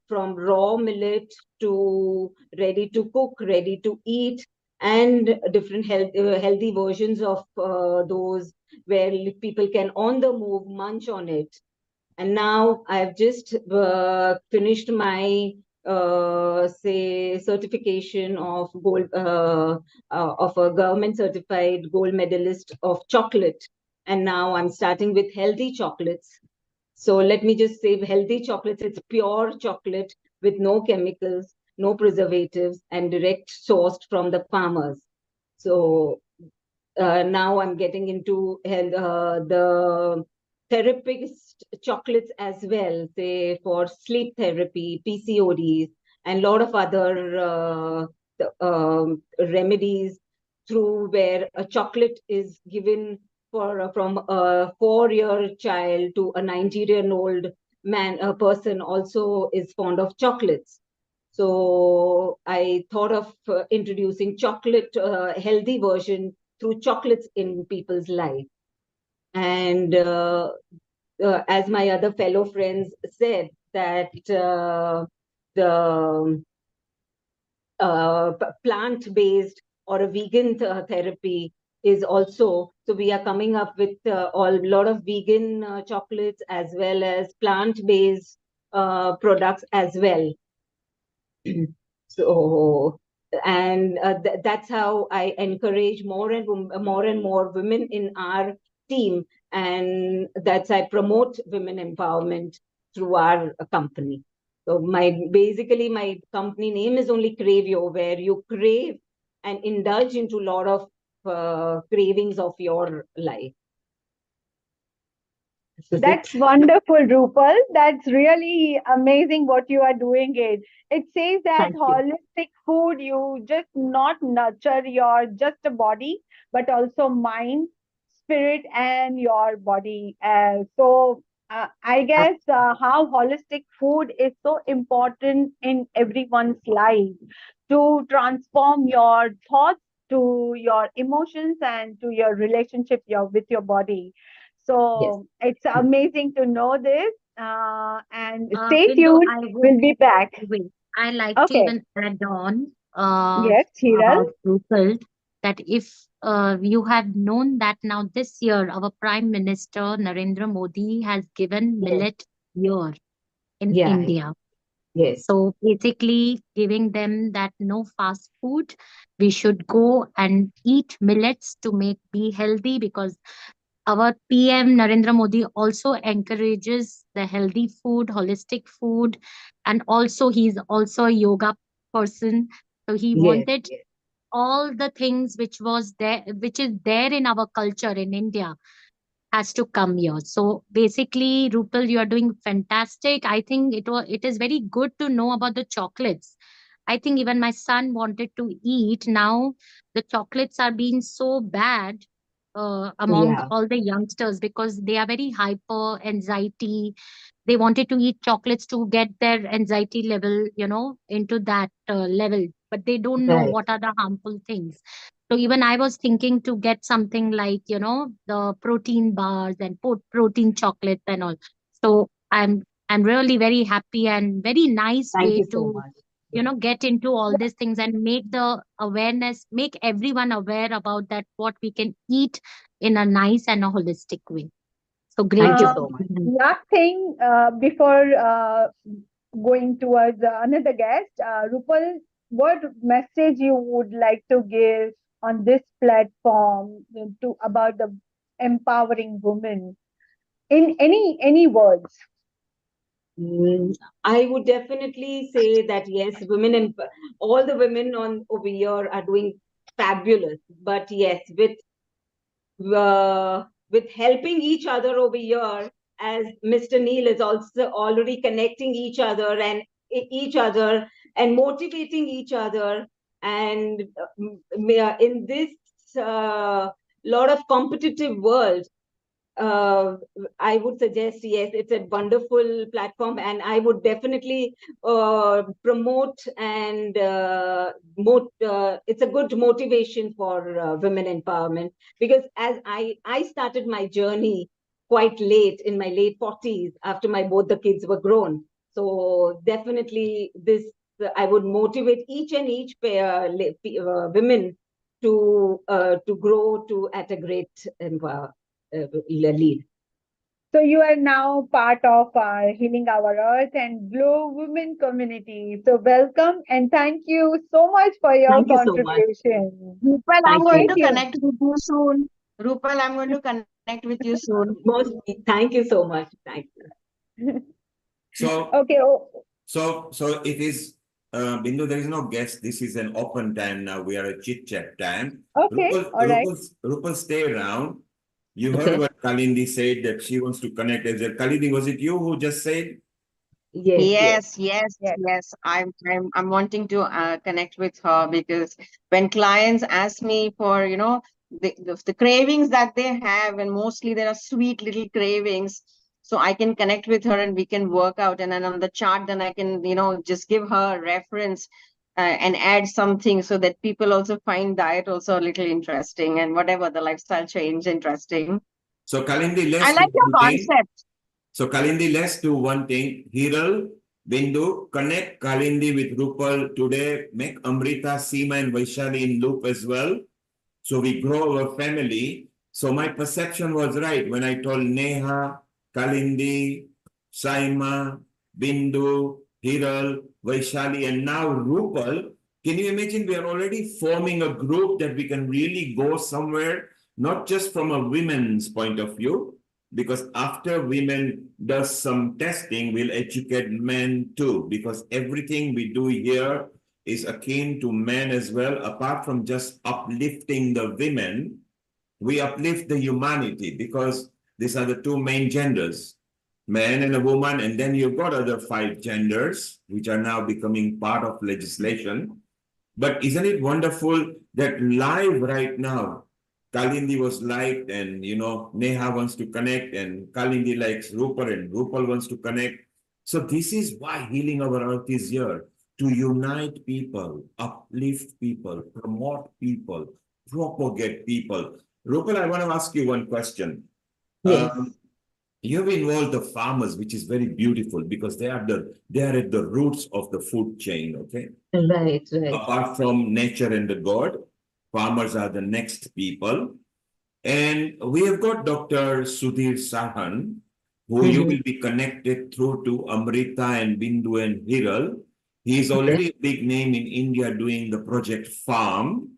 from raw millet to ready to cook, ready to eat, and different healthy versions of those where people can on the move munch on it. And now I've just finished my say certification of gold of a government certified gold medalist of chocolate, and now I'm starting with healthy chocolates. So let me just say healthy chocolates, it's pure chocolate with no chemicals, no preservatives, and direct sourced from the farmers. So now I'm getting into the therapist chocolates as well, say for sleep therapy, PCODs, and a lot of other remedies through where a chocolate is given for from a 4-year child to a 90-year-old man, a person also is fond of chocolates. So I thought of introducing chocolate, healthy version through chocolates in people's life. And as my other fellow friends said, that the plant-based or a vegan therapy is also, so we are coming up with a lot of vegan chocolates as well as plant-based products as well. So, and that's how I encourage more and more women in our team, and that's I promote women empowerment through our company. So basically my company name is only Cravio, where you crave and indulge into a lot of cravings of your life. That's wonderful, Rupal. That's really amazing what you are doing it. It says that Thank you. holistic food, you just not nurture your just a body, but also mind, spirit, and your body. I guess how holistic food is so important in everyone's life to transform your thoughts to your emotions and to your relationship with your body. Yes. So it's amazing to know this. And stay Bindu, tuned. I would We'll be back. wait. I like to Okay. even add on Yes, Hiral. about Rupal that if you have known that now this year our Prime Minister Narendra Modi has given Yes. millet year in Yeah. India. Yes. So basically giving them that no fast food. We should go and eat millets to make be healthy because our PM Narendra Modi also encourages the healthy food, holistic food, and also he's also a yoga person. So he Yes. wanted Yes. all the things which was there, which is there in our culture in India, has to come here. So basically, Rupal, you are doing fantastic. I think it is very good to know about the chocolates. I think even my son wanted to eat. Now the chocolates are being so bad among Yeah, all the youngsters because they are very hyper anxiety. They wanted to eat chocolates to get their anxiety level, into that level, but they don't know right. what are the harmful things. So even I was thinking to get something like, the protein bars and protein chocolates and all. So I'm really very happy and very nice Thank way you so to, much. get into all these things and make the awareness, make everyone aware about that what we can eat in a nice and a holistic way. So great Thank you job. so much. Last thing before going towards another guest, Rupal, what message you would like to give on this platform to about the empowering women in any words? Mm, I would definitely say that yes, women and all the women on over here are doing fabulous. But yes, with helping each other over here, as Mr. Neil is also already connecting each other and each other and motivating each other, and in this lot of competitive world, uh, I would suggest, yes, it's a wonderful platform, and I would definitely promote and it's a good motivation for women empowerment, because as I started my journey quite late, in my late 40s, after my both the kids were grown. So definitely this, I would motivate each pair women to grow to at a great lead. So you are now part of our Healing Our Earth and Glow Women community. So welcome and thank you so much for your Thank you so much. contribution. Rupal, I'm Thank going you. to connect with you soon. Rupal, I'm going to connect with you soon. Most, thank you so much. Thank you. So, Okay. Oh, so it is, Bindu, there is no guest. This is an open time now. We are a chit chat time. okay. All right. Rupal, stay around. You heard Okay. what Kalindi said, that she wants to connect. Is it Kalindi, was it you who just said? Yes, yes. Yes. I'm wanting to connect with her, because when clients ask me for, the cravings that they have, and mostly there are sweet little cravings, so I can connect with her and we can work out. And then on the chart, then I can, just give her a reference and add something, so that people also find diet also a little interesting, and whatever the lifestyle change interesting. So Kalindi, I let's do like your one thing. concept. So Kalindi, let's do one thing. Hiral, Bindu, connect Kalindi with Rupal today. Make Amrita, Seema, and Vaishali in loop as well. So we grow our family. So my perception was right when I told Neha, Kalindi, Saima, Bindu, Hiral, Vaishali, and now Rupal. Can you imagine, we are already forming a group that we can really go somewhere, not just from a women's point of view, because after women does some testing, we'll educate men too, because everything we do here is akin to men as well. Apart from just uplifting the women, we uplift the humanity, because these are the two main genders, man and a woman, and then you've got other 5 genders which are now becoming part of legislation. But isn't it wonderful that live right now, Kalindi was liked, and Neha wants to connect, and Kalindi likes Rupal, and Rupal wants to connect. So this is why Healing Our Earth is here, to unite people, uplift people, promote people, propagate people. Rupal, I want to ask you one question. Yes. You've involved the farmers, which is very beautiful, because they are at the roots of the food chain, okay? Right, right. Apart from nature and the God, farmers are the next people. And we have got Dr. Sudhir Sahan, who you will be connected through to Amrita and Bindu and Hiral. He is already a big name in India doing the Project Farm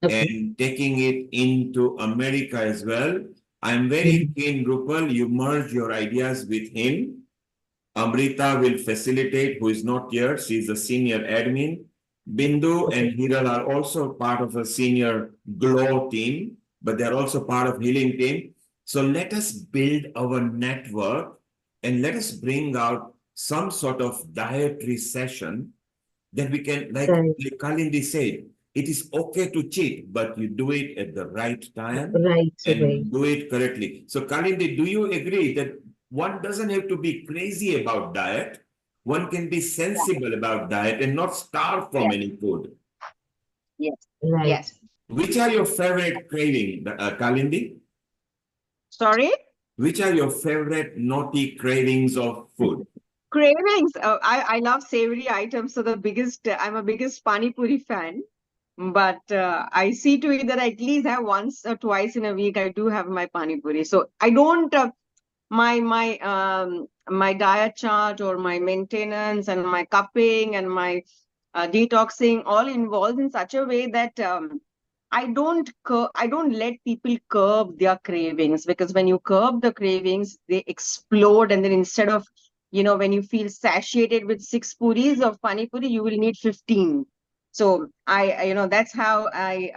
and taking it into America as well. I'm very keen, Rupal, you merge your ideas with him. Amrita will facilitate, who is not here. She's a senior admin. Bindu and Hiral are also part of a senior GLOW team, but they're also part of healing team. So let us build our network and let us bring out some sort of dietary session that we can, like Kalindi said, it is okay to cheat, but you do it at the right time and do it correctly. So Kalindi, do you agree that one doesn't have to be crazy about diet? One can be sensible about diet and not starve from any food. Yes. Which are your favorite craving, Kalindi? Sorry? Which are your favorite naughty cravings of food? Cravings. I love savory items. So I'm a biggest Pani Puri fan. But I see to it that I at least have once or twice in a week, I do have my Pani Puri. So I don't, my diet chart or my maintenance and my cupping and my detoxing all involved in such a way that I don't let people curb their cravings, because when you curb the cravings, they explode. And then instead of, when you feel satiated with 6 puris of pani puri, you will need 15. So that's how I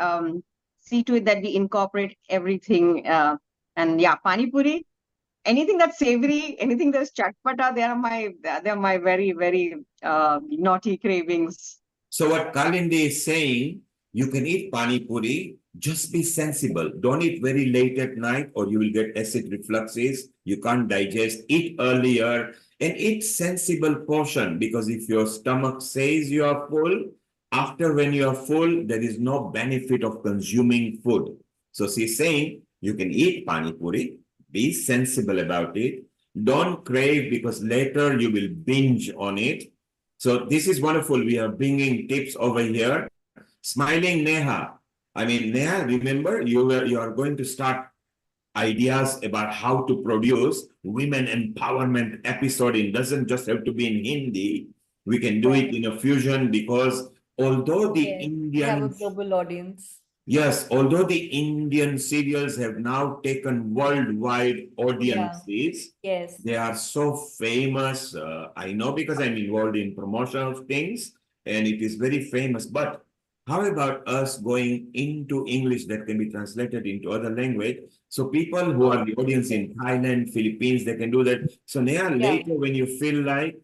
see to it that we incorporate everything. And yeah, pani puri, anything that's savory, anything that's chatpata, they're my very, very naughty cravings. So what Kalindi is saying, you can eat pani puri, just be sensible. Don't eat very late at night or you will get acid refluxes. You can't digest. Eat earlier and eat sensible portion, because if your stomach says you are full, after when you are full, there is no benefit of consuming food. So she's saying you can eat pani puri, be sensible about it. Don't crave, because later you will binge on it. So this is wonderful. We are bringing tips over here. Smiling Neha. I mean, Neha, remember you are going to start ideas about how to produce women empowerment episode. It doesn't just have to be in Hindi. We can do it in a fusion, because although the We have a Indian global audience. Yes, although the Indian serials have now taken worldwide audiences, Yes. they are so famous. I know because I'm involved in promotion of things and it is very famous. But how about us going into English that can be translated into other language? So people who are the audience in Thailand, Philippines, they can do that. So Neha, later when you feel like,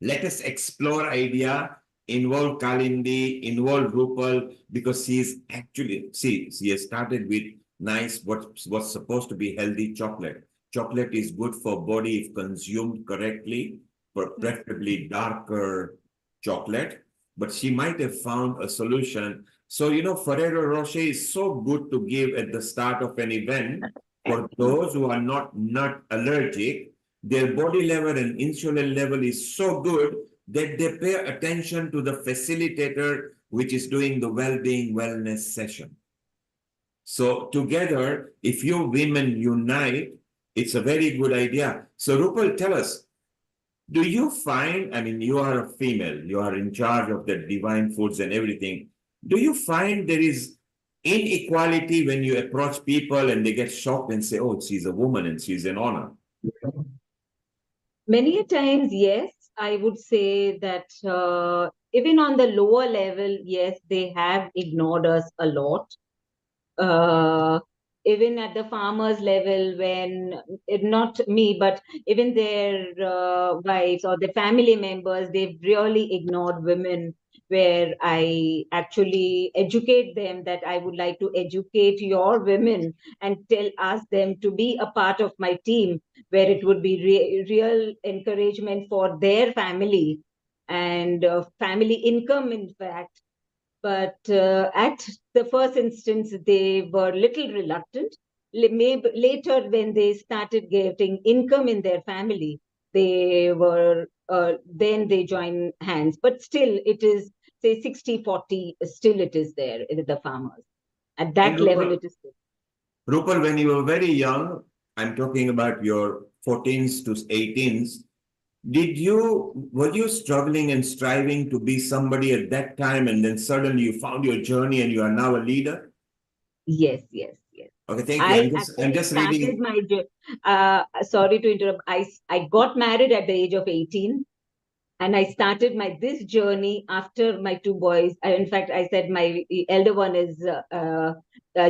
let us explore idea, involve Kalindi, involve Rupal, because she has started with nice, what's supposed to be healthy chocolate. Chocolate is good for body if consumed correctly, but preferably darker chocolate. But she might have found a solution. So, Ferrero Rocher is so good to give at the start of an event for those who are not nut allergic. Their body level and insulin level is so good that they pay attention to the facilitator, which is doing the well-being wellness session. So together, if you women unite, it's a very good idea. So Rupal, tell us, do you find, I mean, you are a female, you are in charge of the divine foods and everything. Do you find there is inequality when you approach people and they get shocked and say, oh, she's a woman and she's an honor? Many a times, yes, I would say that even on the lower level, yes, they have ignored us a lot. Even at the farmers level, when not me, but even their wives or the family members, they've really ignored women, where I actually educate them that I would like to educate your women and ask them to be a part of my team, where it would be real encouragement for their family and family income, in fact. But at the first instance, they were little reluctant. Maybe later, when they started getting income in their family, they were then they join hands. But still, it is, say, 60-40. Still, it is there with the farmers. At that level, it is there. Rupal, when you were very young, I'm talking about your 14s to 18s, were you struggling and striving to be somebody at that time, and then suddenly you found your journey and you are now a leader? Yes, yes, yes. Okay, thank you. I'm just reading. Sorry to interrupt. I got married at the age of 18. And I started this journey after my 2 boys. In fact, I said my elder one is a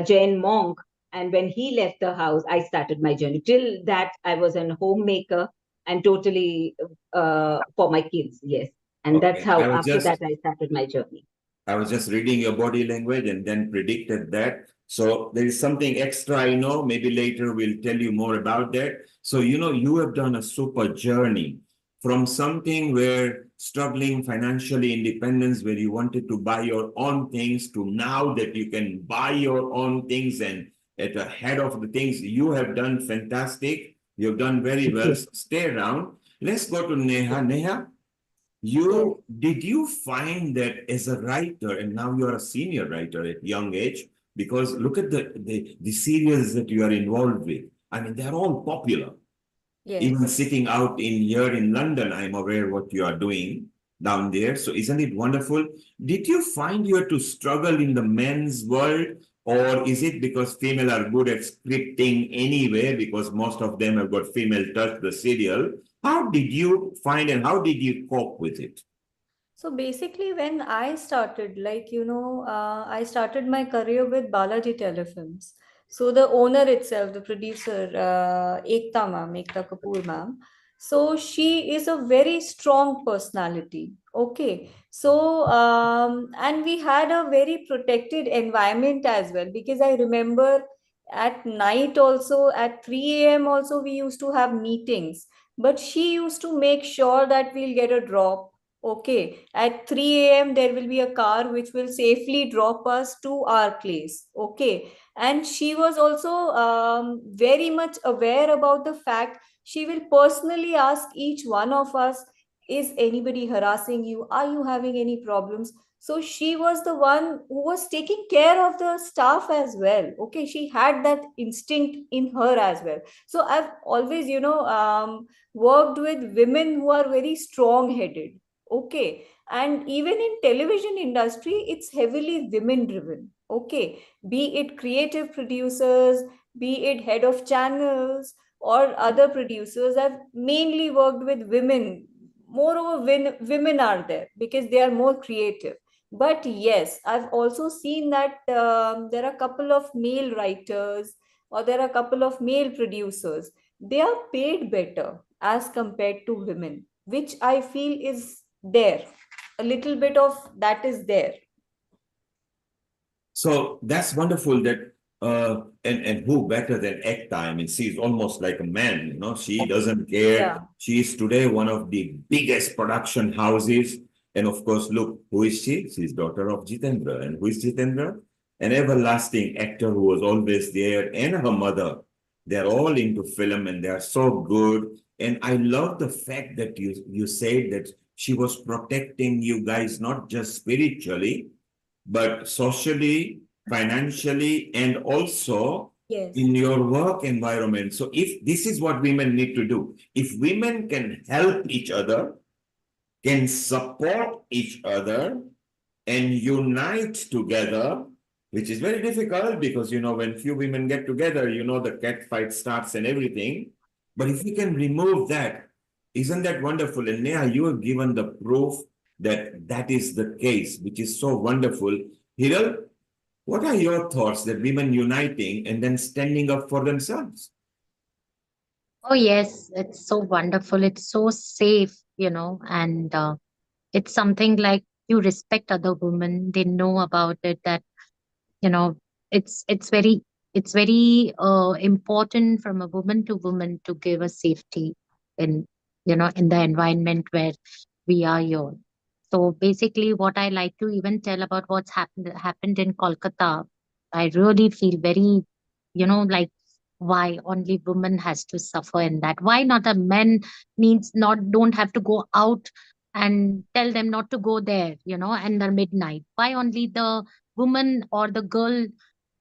Jain monk. And when he left the house, I started my journey. Till that, I was a homemaker and totally for my kids. Yes. And that's Okay. how after that I started my journey. I was just reading your body language and then predicted that. So there is something extra, I know. Maybe later we'll tell you more about that. So, you have done a super journey from something where struggling financially independence, where you wanted to buy your own things, to now that you can buy your own things and at the head of the things. You have done fantastic. You've done very well. So stay around. Let's go to Neha. Neha, did you find that as a writer, and now you are a senior writer at young age, because look at the serials that you are involved with. I mean, they're all popular. Even sitting out in here in London, I'm aware what you are doing down there. So isn't it wonderful? Did you find you had to struggle in the men's world, or is it because female are good at scripting anyway, because most of them have got female touch, the serial? How did you find and how did you cope with it? So basically, when I started, I started my career with Balaji Telefilms. So the owner itself, the producer, Ekta ma'am, Ekta Kapoor ma'am. So she is a very strong personality. Okay. So, and we had a very protected environment as well, because I remember at night also, at 3 a.m. also, we used to have meetings. But she used to make sure that we'll get a drop. Okay, at 3 a.m., there will be a car which will safely drop us to our place. Okay, and she was also very much aware about the fact she will personally ask each one of us, is anybody harassing you? Are you having any problems? So she was the one who was taking care of the staff as well. Okay, she had that instinct in her as well. So I've always, worked with women who are very strong headed. Okay, and even in television industry, it's heavily women driven. Okay, be it creative producers, be it head of channels or other producers. I've mainly worked with women. Moreover, women are there because they are more creative. But yes, I've also seen that there are a couple of male writers or there are a couple of male producers. They are paid better as compared to women, which I feel is there. A little bit of that is there. So that's wonderful that and who better than Ekta? I mean, she's almost like a man, she doesn't care. Yeah. She is today one of the biggest production houses. And of course, look, who is she? She's daughter of Jitendra. And who is Jitendra? An everlasting actor who was always there, and her mother. They're all into film and they're so good. And I love the fact that you said that she was protecting you guys, not just spiritually, but socially, financially, and also Yes. in your work environment. So if this is what women need to do, if women can help each other, can support each other, and unite together, which is very difficult because, when few women get together, the cat fight starts and everything. But if we can remove that, isn't that wonderful? And Neha, you have given the proof that that is the case, which is so wonderful. Hiral, what are your thoughts that women uniting and then standing up for themselves? Oh, yes, it's so wonderful. It's so safe, and it's something like you respect other women. They know about it that, you know, it's very important from a woman to woman to give a safety in, in the environment where we are here. So basically, what I like to even tell about what's happened in Kolkata, I really feel very, like why only women has to suffer in that? Why not a men needs not don't have to go out and tell them not to go there, and the midnight? Why only the woman or the girl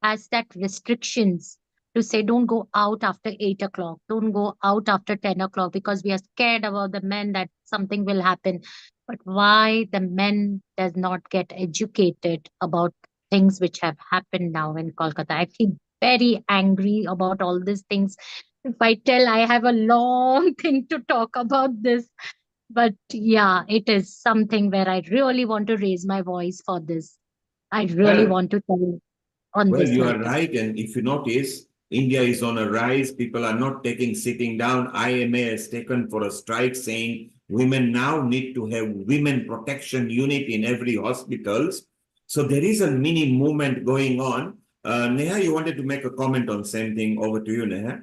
has that restrictions to say don't go out after 8 o'clock, don't go out after 10 o'clock because we are scared about the men that something will happen. But why the men does not get educated about things which have happened now in Kolkata? I feel very angry about all these things. If I tell, I have a long thing to talk about this. But yeah, it is something where I really want to raise my voice for this. I really Well, want to tell on Well, this you are matter. right. And if you notice, India is on a rise. People are not taking sitting down. IMA has taken for a strike saying women now need to have women protection unit in every hospitals. So there is a mini movement going on. Neha, you wanted to make a comment on same thing. Over to you, Neha.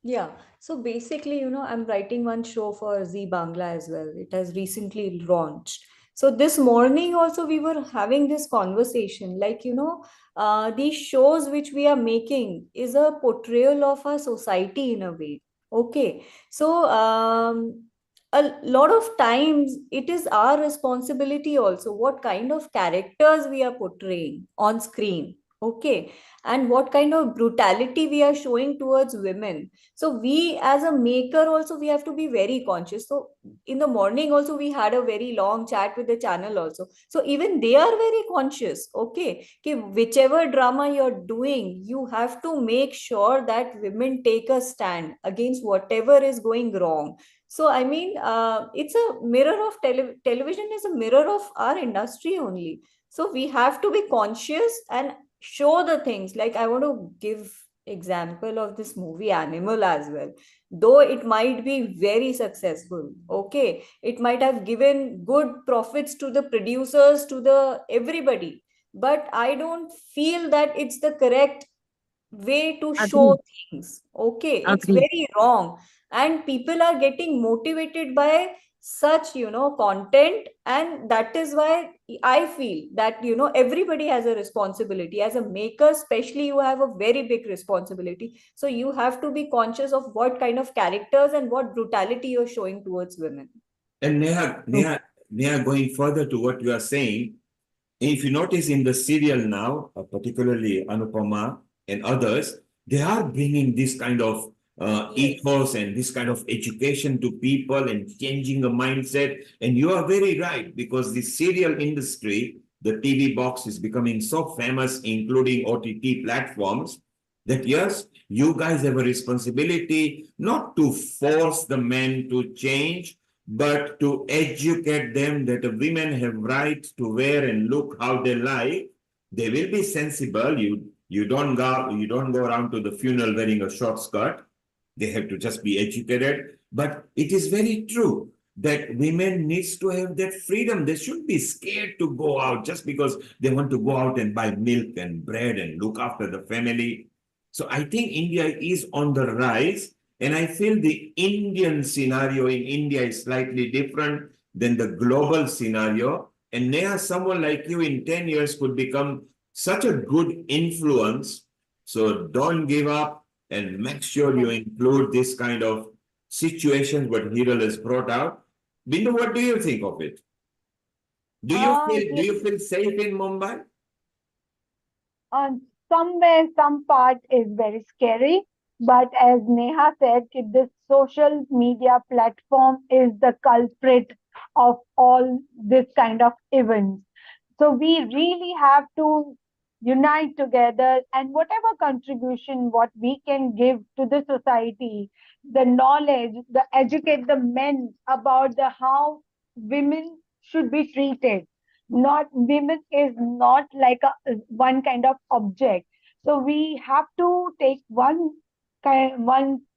Yeah. So basically, I'm writing one show for Z Bangla as well. It has recently launched. So this morning also we were having this conversation, like, these shows which we are making is a portrayal of our society in a way. Okay. So a lot of times it is our responsibility also what kind of characters we are portraying on screen. Okay. And what kind of brutality we are showing towards women. So we as a maker also we have to be very conscious. So in the morning also we had a very long chat with the channel also, so even they are very conscious. Okay, कि whichever drama you're doing, you have to make sure that women take a stand against whatever is going wrong. So I mean, it's a mirror of television is a mirror of our industry only. So we have to be conscious and show the things. Like I want to give example of this movie Animal as well. Though it might be very successful, okay, it might have given good profits to the producers, to the everybody, but I don't feel that it's the correct way to show Agreed. things. Okay, it's Agreed. very wrong, and people are getting motivated by such content, and that is why I feel that everybody has a responsibility. As a maker especially, you have a very big responsibility, so you have to be conscious of what kind of characters and what brutality you're showing towards women. And Neha, going further to what you are saying, if you notice in the serial now, particularly Anupama and others, they are bringing this kind of ethos and this kind of education to people and changing the mindset. And you are very right, because the serial industry, the TV box is becoming so famous, including OTT platforms, that yes, you guys have a responsibility not to force the men to change, but to educate them that the women have right to wear and look how they like. They will be sensible. You don't go around to the funeral wearing a short skirt. They have to just be educated. But it is very true that women needs to have that freedom. They shouldn't be scared to go out just because they want to go out and buy milk and bread and look after the family. So I think India is on the rise, and I feel the Indian scenario in India is slightly different than the global scenario. And Neha, someone like you in 10 years could become such a good influence. So don't give up and make sure you include this kind of situations what Hiral has brought out. Bindu, what do you think of it? Do you feel safe in Mumbai? Somewhere, some part is very scary, but as Neha said, this social media platform is the culprit of all this kind of events. So we really have to unite together, and whatever contribution what we can give to the society, the knowledge, the educate the men about the how women should be treated. Not women is not like a one kind of object. So we have to take one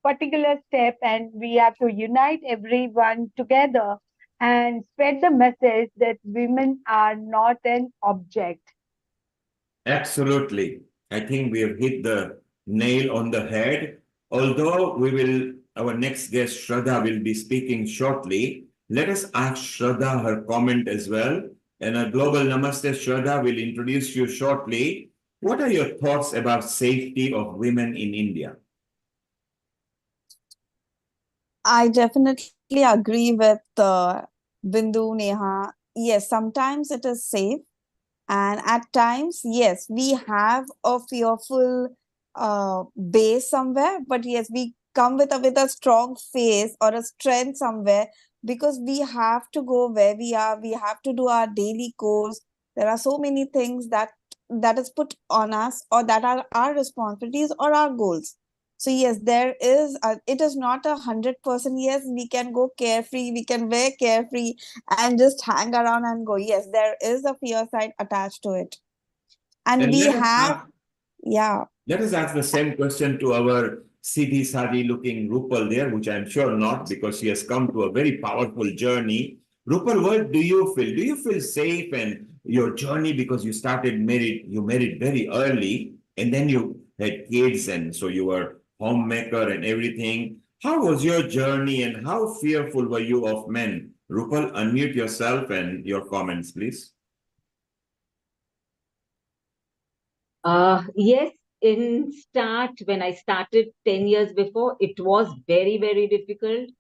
particular step, and we have to unite everyone together and spread the message that women are not an object. Absolutely. I think we have hit the nail on the head. Although our next guest, Shraddha, will be speaking shortly. Let us ask Shraddha her comment as well. And a global namaste, Shraddha, will introduce you shortly. What are your thoughts about safety of women in India? I definitely agree with Bindu, Neha. Yes, sometimes it is safe. And at times, yes, we have a fearful base somewhere, but yes, we come with a strong face or a strength somewhere, because we have to go where we are. We have to do our daily course. There are so many things that is put on us, or that are our responsibilities or our goals. So yes, it is not 100%. Yes, we can go carefree, we can wear carefree and just hang around and go. Yes, there is a fear side attached to it. And And we let us have, ask, Yeah. Let us ask the same question to our Siddhi Sadi looking Rupal there, which I'm sure not, because she has come to a very powerful journey. Rupal, what do you feel? Do you feel safe and your journey, because you married very early, and then you had kids, and so you were homemaker and everything. How was your journey and how fearful were you of men? Rupal, unmute yourself and your comments, please. Yes, in start, when I started 10 years before, it was very, very difficult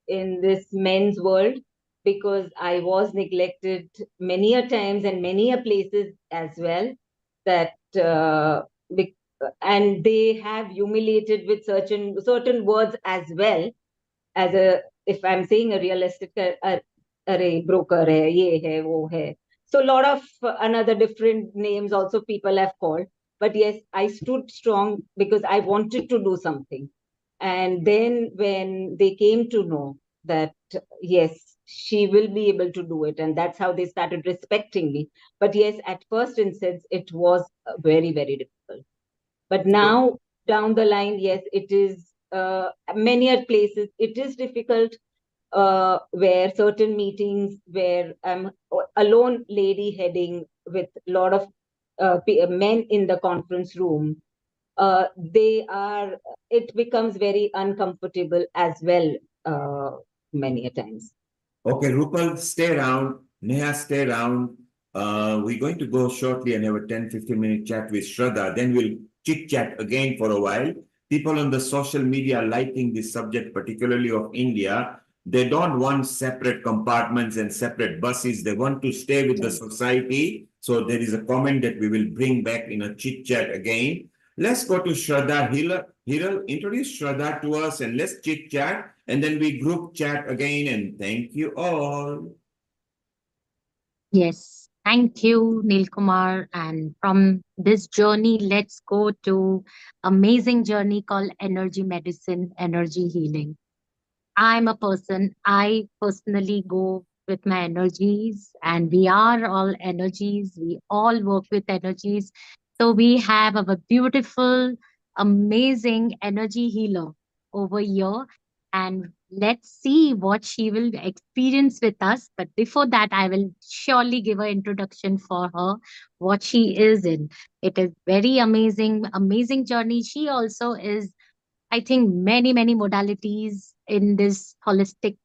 in this men's world because I was neglected many a times and many a places as well. That and they have humiliated with certain words as well, as a, if I'm saying a realistic array broker hai, ye hai, wo hai. So a lot of another different names also people have called. But yes, I stood strong because I wanted to do something. And then when they came to know that, yes, she will be able to do it, and that's how they started respecting me. But yes, at first instance, it was very, very difficult. But now down the line, yes, it is many other places. It is difficult where certain meetings where I'm a lone lady heading with a lot of men in the conference room. It becomes very uncomfortable as well many a times. Okay, Rupal, stay around. Neha, stay around. We're going to go shortly and have a 10-15 minute chat with Shraddha. Then we'll chit chat again for a while. People on the social media are liking this subject, particularly of India. They don't want separate compartments and separate buses. They want to stay with the society. So there is a comment that we will bring back in a chit chat again. Let's go to Shraddha. Hiral, introduce Shraddha to us and let's chit chat. And then we group chat again. And thank you all. Yes, thank you, Neil Kumar. And from this journey, let's go to amazing journey called energy medicine, energy healing. I'm a person, I personally go with my energies, and we are all energies. We all work with energies. So we have our beautiful, amazing energy healer over here. And let's see what she will experience with us. But before that, I will surely give an introduction for her, what she is in. It is very amazing, amazing journey. She also is, I think, many modalities in this holistic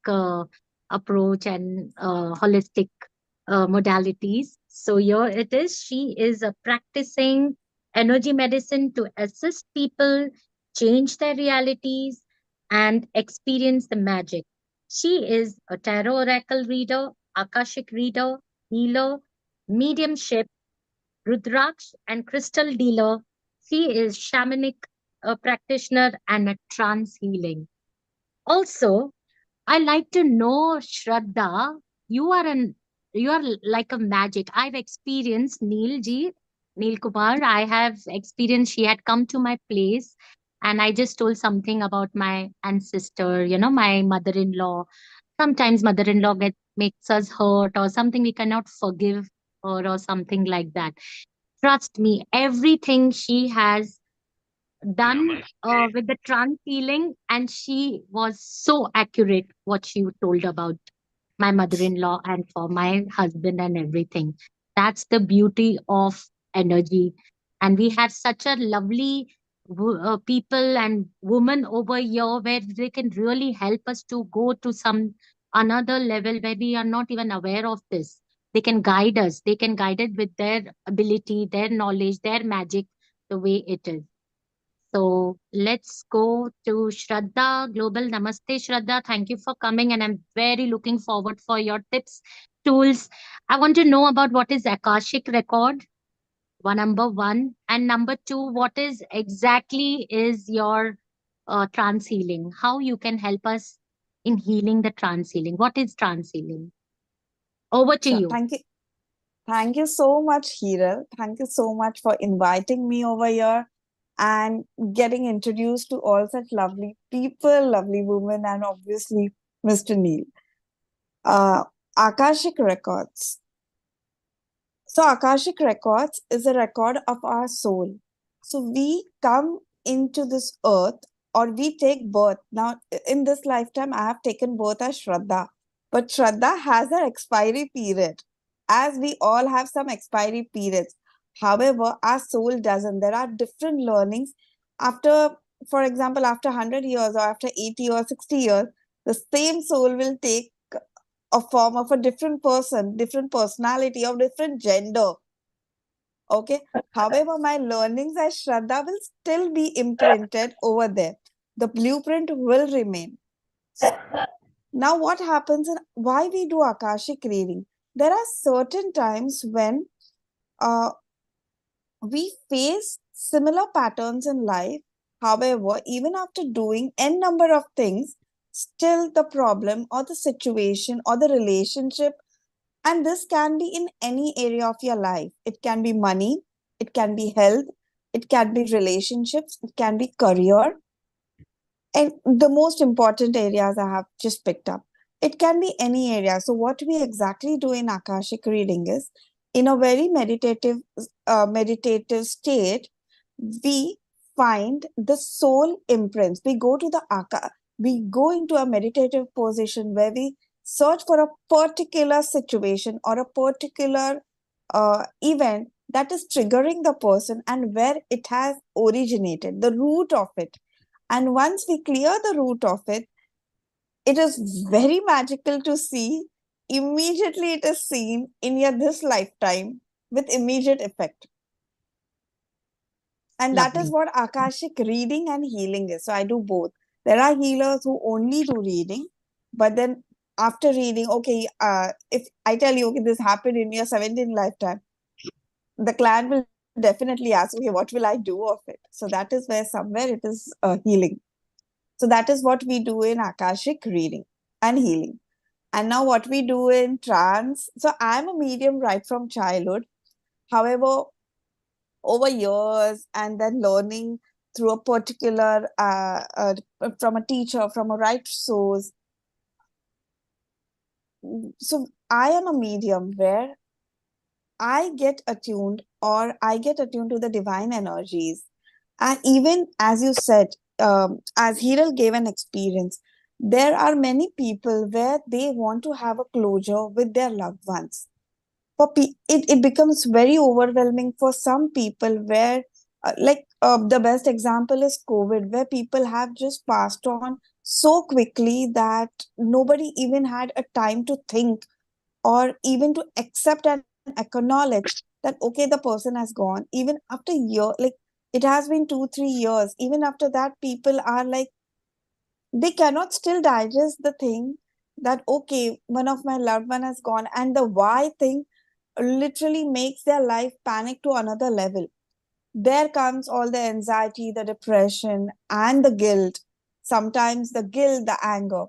approach and holistic modalities. So here it is. She is practicing energy medicine to assist people change their realities and experience the magic. She is a tarot oracle reader, akashic reader, healer, mediumship, Rudraksh and crystal dealer. She is shamanic practitioner and a trance healing. Also, I like to know, Shraddha, you are like a magic. I've experienced Neil Kumar. I have experienced, she had come to my place and I just told something about my ancestor, my mother-in-law. Sometimes mother-in-law makes us hurt or something, we cannot forgive her or something like that. Trust me, everything she has done with the trance healing, and she was so accurate what she told about my mother-in-law and for my husband and everything. That's the beauty of energy. And we have such a lovely people and women over here where they can really help us to go to some another level where we are not even aware of this. They can guide us. They can guide it with their ability, their knowledge, their magic, the way it is. So let's go to Shraddha Global. Namaste, Shraddha. Thank you for coming, and I'm very looking forward for your tips, tools. I want to know about what is Akashic record, number one, and number two, what is exactly is your trance healing? How you can help us in healing the trance healing? What is trance healing? Over to Sure. you. Thank you so much, Hiral. Thank you so much for inviting me over here and getting introduced to all such lovely people, lovely women, and obviously Mr. Neil. Akashic Records. So Akashic Records is a record of our soul. So we come into this earth, or we take birth. Now, in this lifetime, I have taken birth as Shraddha, but Shraddha has an expiry period, as we all have some expiry periods. However, our soul doesn't. There are different learnings after, for example, after 100 years or after 80 or 60 years, the same soul will take a form of a different person, different personality, or different gender. Okay. However, my learnings as Shraddha will still be imprinted over there. The blueprint will remain. Now, what happens and why we do Akashic reading? There are certain times when uh, we face similar patterns in life. However, even after doing n number of things, still the problem or the situation or the relationship, and this can be in any area of your life. It can be money, it can be health, it can be relationships, it can be career, and the most important areas I have just picked up. It can be any area. So what we exactly do in Akashic reading is, in a very meditative state, we find the soul imprints. We go to the we go into a meditative position where we search for a particular situation or a particular event that is triggering the person and where it has originated, the root of it. And once we clear the root of it, it is very magical to see. Immediately it is seen in your this lifetime with immediate effect. And that is Lovely. what Akashic reading and healing is. So I do both. There are healers who only do reading, but then after reading, okay, if I tell you, okay, this happened in your 17th lifetime, the client will definitely ask, okay, what will I do of it? So that is where somewhere it is healing. So that is what we do in Akashic reading and healing. And now what we do in trance. So I'm a medium right from childhood. However, over years and then learning through a particular, from a teacher, from a right source. So I am a medium where I get attuned, or I get attuned to the divine energies. And even as you said, as Hiral gave an experience, there are many people where they want to have a closure with their loved ones. It becomes very overwhelming for some people where, the best example is COVID, where people have just passed on so quickly that nobody even had a time to think or even to accept and acknowledge that okay, the person has gone. Even after a year, like it has been 2 3 years, even after that people are like, they cannot still digest the thing that okay, one of my loved one has gone, and the why thing literally makes their life panic to another level. There comes all the anxiety, the depression, and the guilt, sometimes the guilt, the anger.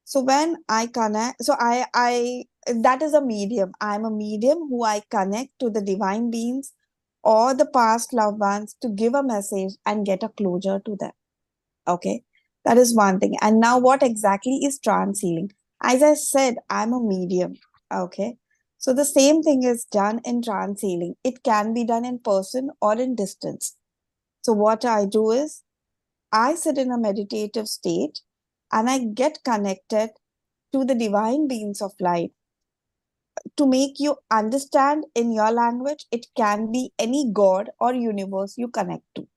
So when I connect, so I that is a medium. I'm a medium who I connect to the divine beings or the past loved ones to give a message and get a closure to them. Okay, that is one thing. And now, what exactly is trance healing? As I said, I'm a medium. Okay, so the same thing is done in trance healing. It can be done in person or in distance. So what I do is, I sit in a meditative state and I get connected to the divine beings of light to make you understand in your language. It can be any god or universe you connect to.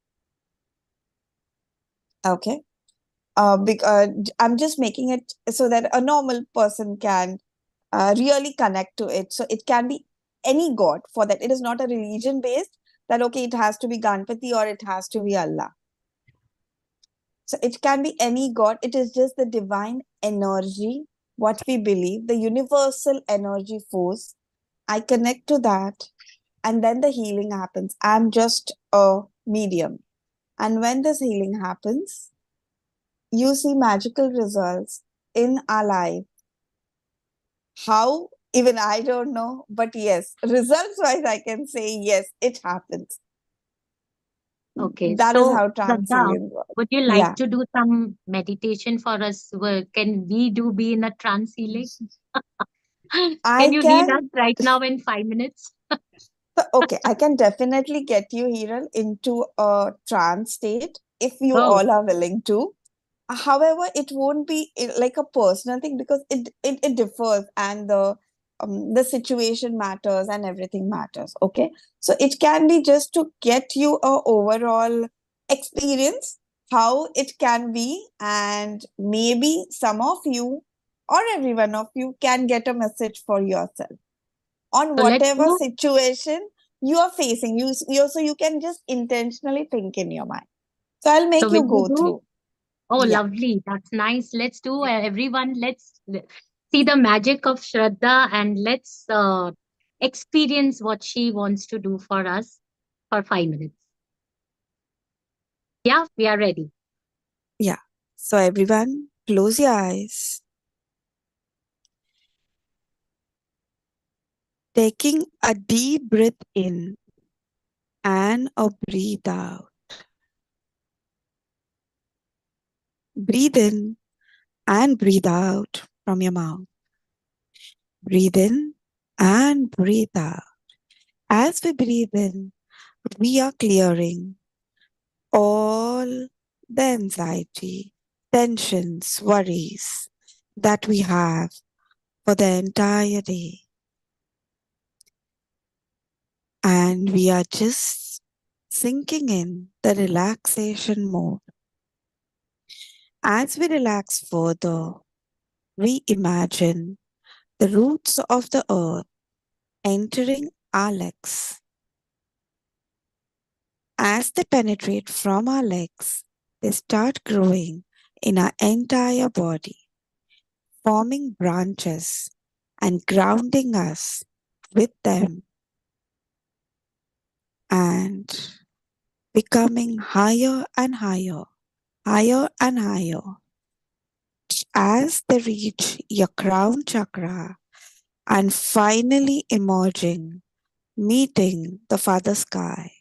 Okay. Because I'm just making it so that a normal person can really connect to it. So it can be any god for that. It is not a religion based that, okay, it has to be Ganpati or it has to be Allah. So it can be any god. It is just the divine energy, what we believe, the universal energy force. I connect to that, and then the healing happens. I'm just a medium. And when this healing happens, you see magical results in our life. How? Even I don't know, but yes, results wise, I can say yes, it happens. Okay, That is so how trance Shraddha, healing works. would you like Yeah, to do some meditation for us? Can we be in a trance healing? Can I you lead us can. right now in 5 minutes? So, okay, I can definitely get you, Hiral, into a trance state if you Oh, all are willing to. However, it won't be like a personal thing because it differs, and the situation matters and everything matters. Okay, so it can be just to get you a overall experience how it can be, and maybe some of you or every one of you can get a message for yourself on so let's whatever do. situation you are facing. You so you can just intentionally think in your mind. So I'll So make will you we go do? through. Oh, Yeah. lovely. That's nice. Let's do, everyone. See the magic of Shraddha and let's experience what she wants to do for us for 5 minutes. Yeah, we are ready. Yeah. So everyone, close your eyes. Taking a deep breath in and a breathe out. Breathe in and breathe out from your mouth. Breathe in and breathe out. As we breathe in, we are clearing all the anxiety, tensions, worries that we have for the entire day. And we are just sinking in the relaxation mode. As we relax further, we imagine the roots of the earth entering our legs. As they penetrate from our legs, they start growing in our entire body, forming branches and grounding us with them and becoming higher and higher, higher and higher. As they reach your crown chakra and finally emerging, meeting the Father Sky,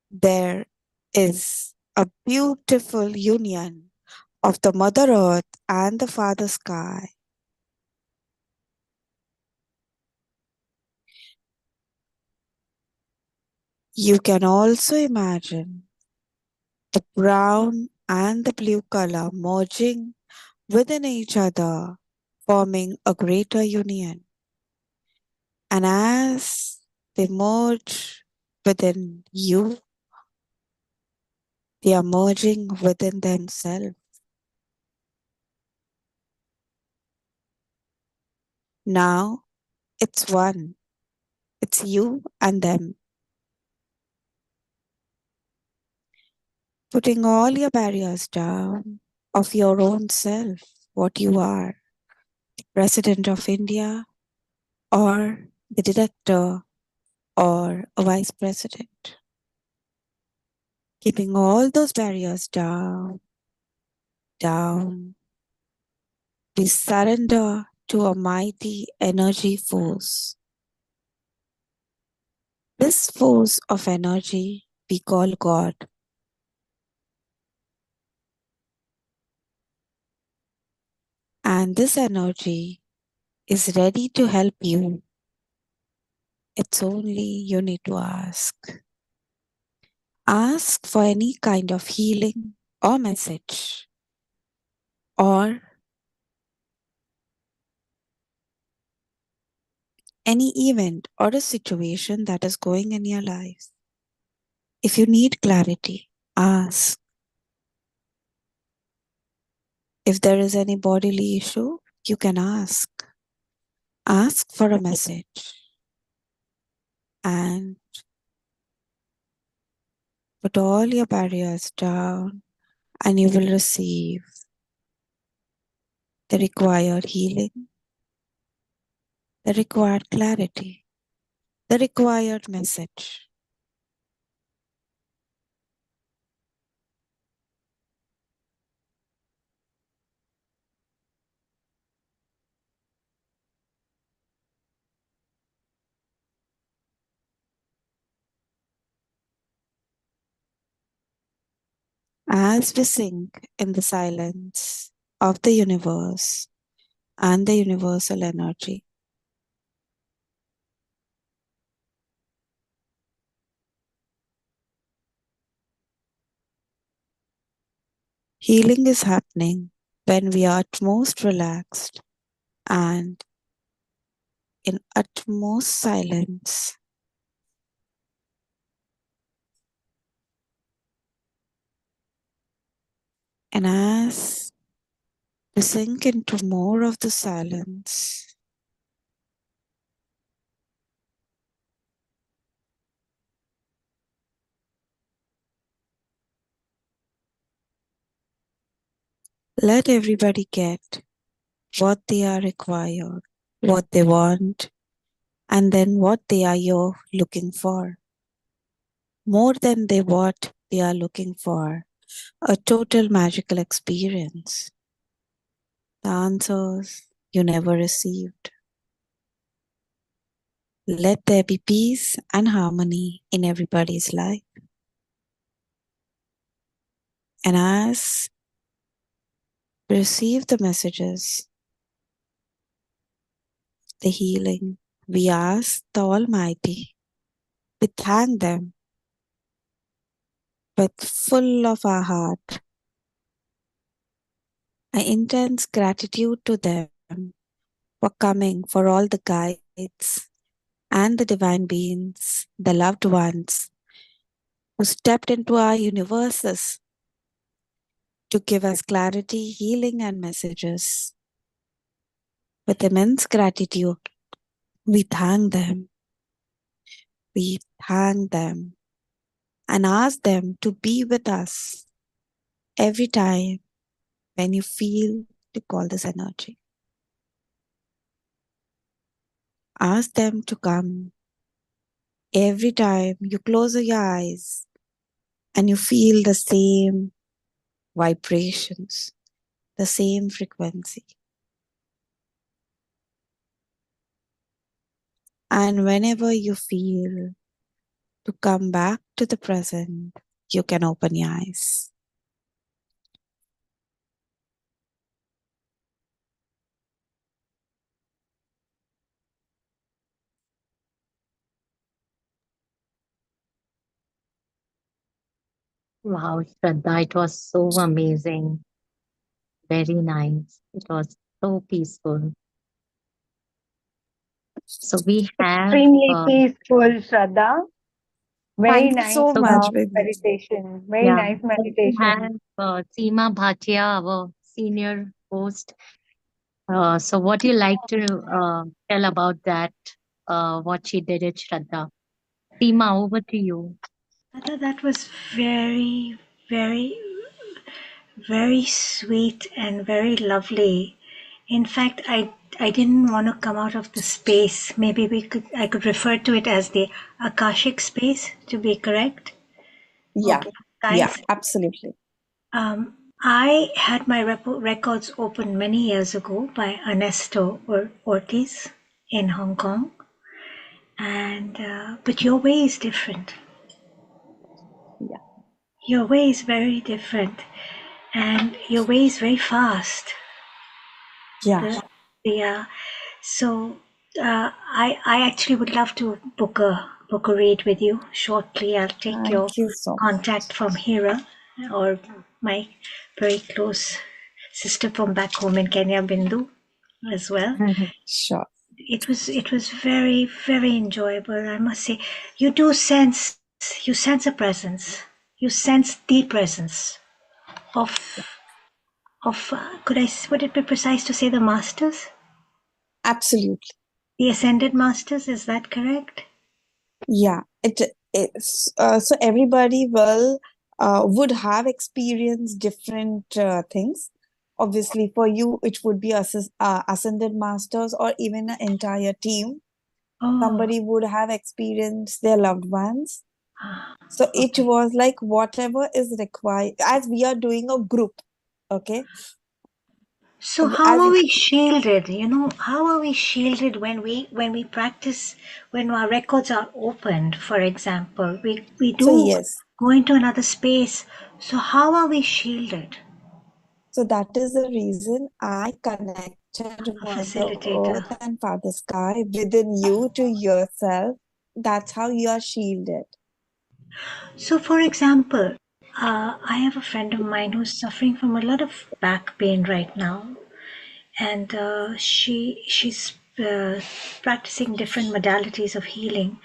there is a beautiful union of the Mother Earth and the Father Sky. You can also imagine the brown and the blue color merging within each other, forming a greater union. And as they merge within you, they are merging within themselves. Now it's one. It's you and them. Putting all your barriers down of your own self, what you are, the President of India or the director or a vice president. Keeping all those barriers down, down. We surrender to a mighty energy force. This force of energy we call God. And this energy is ready to help you. It's only you need to ask. Ask for any kind of healing or message or any event or a situation that is going in your life. If you need clarity, ask. If there is any bodily issue, you can ask. Ask for a message and put all your barriers down, and you will receive the required healing, the required clarity, the required message. As we sink in the silence of the universe and the universal energy, Healing is happening when we are at most relaxed and in utmost silence. And as we sink into more of the silence, let everybody get what they are required, what they want, and then what they are you're looking for. More than what they are looking for, a total magical experience. The answers you never received. Let there be peace and harmony in everybody's life. And as we receive the messages, the healing, we ask the Almighty, we thank them with full of our heart, an intense gratitude to them for coming, for all the guides and the divine beings, the loved ones who stepped into our universes to give us clarity, healing, and messages. With immense gratitude, we thank them. We thank them and ask them to be with us every time when you feel to call this energy. Ask them to come every time you close your eyes and you feel the same vibrations, the same frequency. And whenever you feel to come back to the present, you can open your eyes. Wow, Shraddha, it was so amazing. Very nice. It was so peaceful. So we have Extremely peaceful, Shraddha. Very Thank you nice so much, Bindu. meditation. Very yeah, nice so we have meditation. Seema Bhatia, our senior host. So what do you like to tell about that? What she did at Shraddha? Seema, over to you. I thought that was very, very, very sweet and very lovely. In fact, I didn't want to come out of the space. Maybe I could refer to it as the Akashic space, to be correct. Yeah, Okay, yeah, guys. absolutely. I had my records opened many years ago by Ernesto Ortiz in Hong Kong, and but your way is different. Yeah. Your way is very different, and your way is very fast. Yeah. Yeah. So I actually would love to book a read with you shortly. I'll take your Thank you so contact from Hira or my very close sister from back home in Kenya, Bindu, as well. much. Sure. It was very, very enjoyable, I must say. You sense a presence. You sense the presence of would it be precise to say the masters? Absolutely. The ascended masters, is that correct? Yeah, it is. So everybody would have experienced different things. Obviously, for you, it would be ascended masters or even an entire team. Somebody would have experienced their loved ones. So it was like whatever is required, as we are doing a group. Okay. So how are we shielded? How are we shielded when we practice, when our records are opened, for example? We So do yes. go into another space. So how are we shielded? So that is the reason I connected Mother Facilitator. Earth and Father Sky within you to yourself. That's how you are shielded. So for example, I have a friend of mine who's suffering from a lot of back pain right now, and she's practicing different modalities of healing.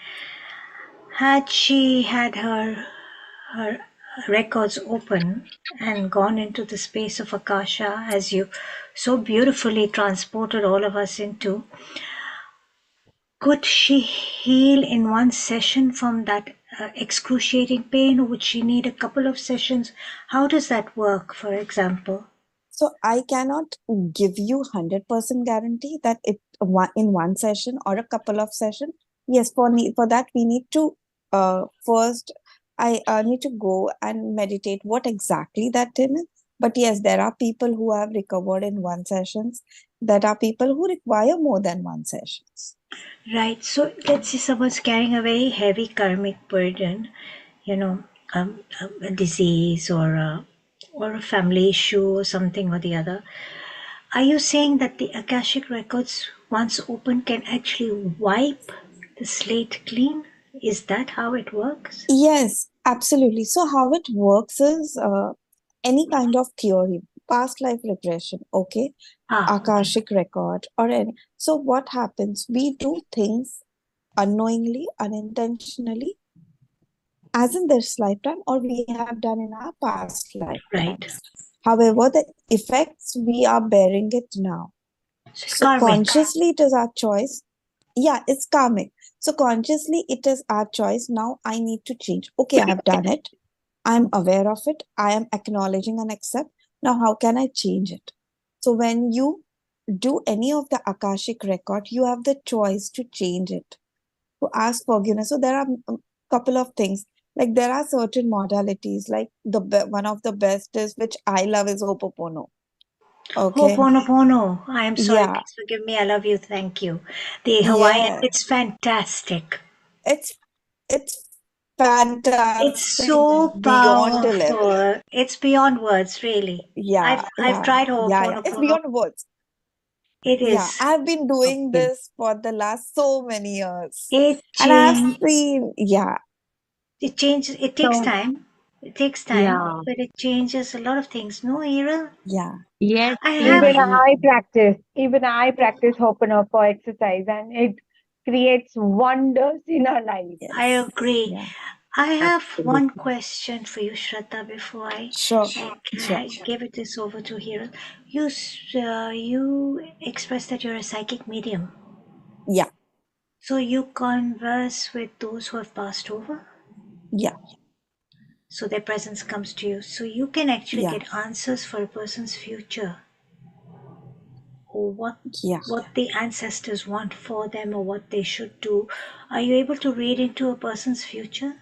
Had she had her records open and gone into the space of Akasha, as you so beautifully transported all of us into, could she heal in one session from that excruciating pain, or would she need a couple of sessions? How does that work, for example? So I cannot give you 100% guarantee that in one session or a couple of sessions. Yes, for that we need to first I need to go and meditate what exactly that thing is. But yes, there are people who have recovered in one sessions. There are people who require more than one sessions. Right. So let's say someone's carrying a very heavy karmic burden, you know, a disease or a family issue or something or the other. Are you saying that the Akashic records, once open, can actually wipe the slate clean? Is that how it works? Yes, absolutely. So how it works is any kind of theory, past life regression, okay, Akashic record or any. So what happens? We do things unknowingly, unintentionally, as in this lifetime, or we have done in our past lifetimes. However, the effects we are bearing it now. So karmic. consciously, it is our choice. Yeah, it's karmic. So consciously, it is our choice. Now I need to change. Okay, I have done it. I'm aware of it. I am acknowledging and accept. Now, how can I change it? So when you do any of the Akashic record, you have the choice to change it, to ask forgiveness. So there are a couple of things. Like there are certain modalities, like one of the best is, which I love, is Ho'oponopono. Okay. Ho'oponopono. I am sorry. Yeah. Please forgive me. I love you. Thank you. The Hawaiian. Yeah. It's fantastic. It's fantastic. It's so beyond the level. powerful. It's beyond words, really. Yeah. I've tried Yeah. It's Ho'oponopono. beyond words. It Yeah, is. I've been doing this for the last so many years. It And I've change. seen, yeah. It changes. It takes time. It takes time, Yeah. but it changes a lot of things. No, Hira? Yeah. Yes, I have. Even I practice Ho'oponopono exercise, and it creates wonders in our lives. I agree. Yeah. I have one absolutely. question for you, Shraddha, before Sure. I give it this over to Hira. You expressed that you're a psychic medium. Yeah. So you converse with those who have passed over? Yeah. So their presence comes to you. So you can actually Yeah. get answers for a person's future, or Yeah. what the ancestors want for them, or what they should do. Are you able to read into a person's future?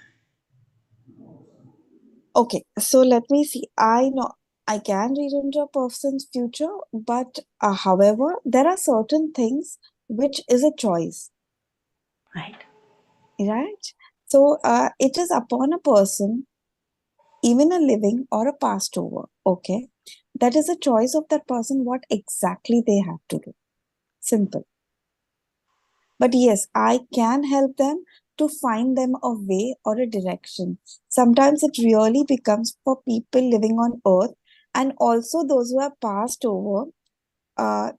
Okay. So let me see. I know I can read into a person's future, but however, there are certain things which is a choice. Right. Right? So it is upon a person, even a living or a passed over, okay? That is a choice of that person, what exactly they have to do. Simple. But yes, I can help them to find them a way or a direction. Sometimes it really becomes for people living on earth and also those who have passed over, uh,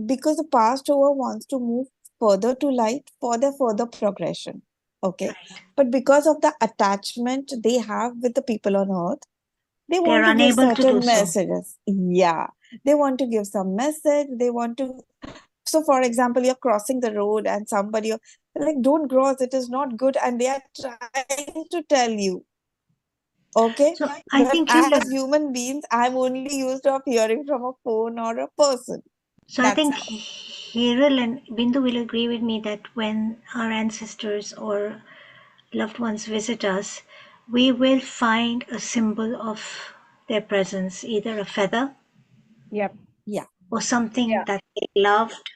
because the passed over wants to move further to light for their further progression. Okay. But because of the attachment they have with the people on earth, they want to give unable to do certain so. messages. Yeah. They want to give some message. They want to. So, for example, you're crossing the road and somebody, like, don't cross, it is not good. And they are trying to tell you. Okay. So I But think as human beings, I'm only used of hearing from a phone or a person. So I think Hiril and Bindu will agree with me that when our ancestors or loved ones visit us, we will find a symbol of their presence, either a feather, Yep. Yeah. or something Yeah. that they loved,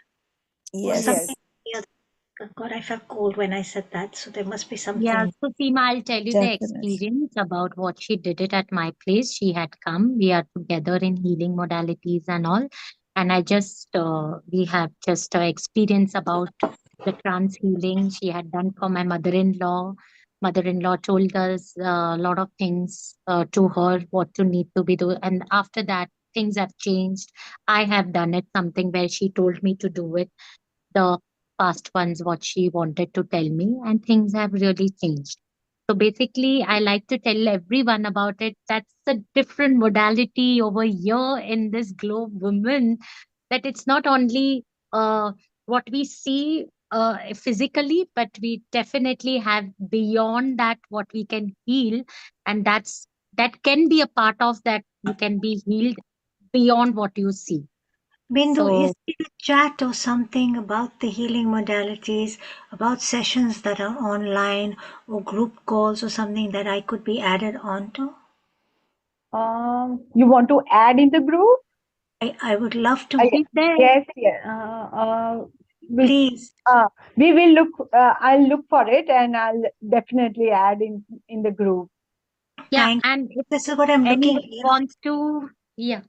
or Yes. something. God, I felt cold when I said that. So there must be Yeah, something. so Seema, I'll tell you the Definitely. experience about what she did it at my place. She had come. We are together in healing modalities and all. And we have just experience about the trance healing she had done for my mother-in-law. mother-in-law told us a lot of things to her, what to need to be do. And after that, things have changed. I have done it, something where she told me to do it, the past ones, what she wanted to tell me, and things have really changed. So basically, I like to tell everyone about it. That's a different modality over here in this globe women, that it's not only what we see physically, but we definitely have beyond that what we can heal, and that can be a part of that. You can be healed beyond what you see. Bindu, is So there a chat or something about the healing modalities, about sessions that are online or group calls or something that I could be added onto? You want to add in the group? I would love to. I, yes, yes. We, Please. we will look. I'll look for it, and I'll definitely add in the group. yeah, Thank and you. if This is what I'm looking anyone for. wants to, yeah.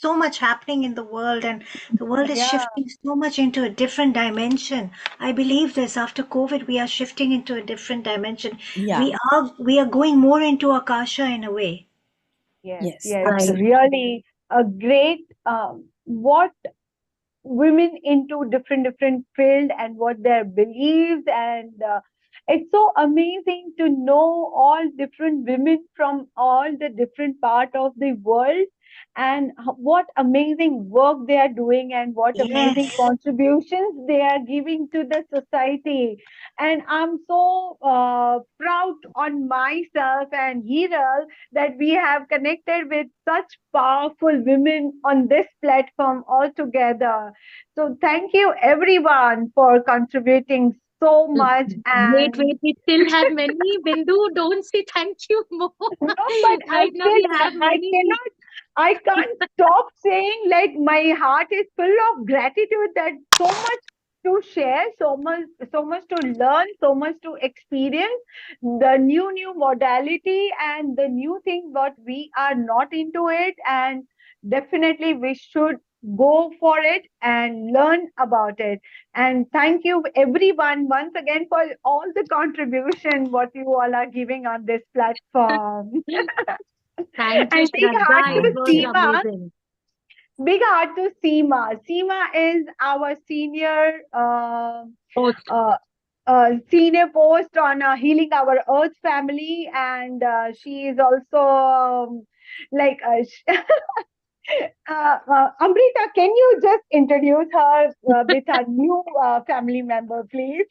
So much happening in the world, and the world is Yeah. shifting so much into a different dimension. I believe this after COVID, we are shifting into a different dimension. Yeah. We are going more into Akasha in a way. Yes, Yes, yes. Right. absolutely. Really a great what women into different field and what their beliefs and it's so amazing to know all different women from all the different part of the world and what amazing work they are doing and what amazing Yes. contributions they are giving to the society. And I'm so proud on myself and Hiral that we have connected with such powerful women on this platform all together. So thank you everyone for contributing so much. Wait, And wait, we still have many. Bindu, don't say thank you more. no, but I Right now still we have many people. I can't stop saying like my heart is full of gratitude that so much to share, so much to learn, so much to experience the new modality and the new thing what we are not into it, and definitely we should go for it and learn about it. And thank you everyone once again for all the contribution what you all are giving on this platform. Thank you, And big heart Shraddha. It to Thank was you. Seema. amazing. Big heart to Seema. Seema is our Post. senior post on Healing Our Earth family, and she is also like Amrita. Can you just introduce her with her new family member, please?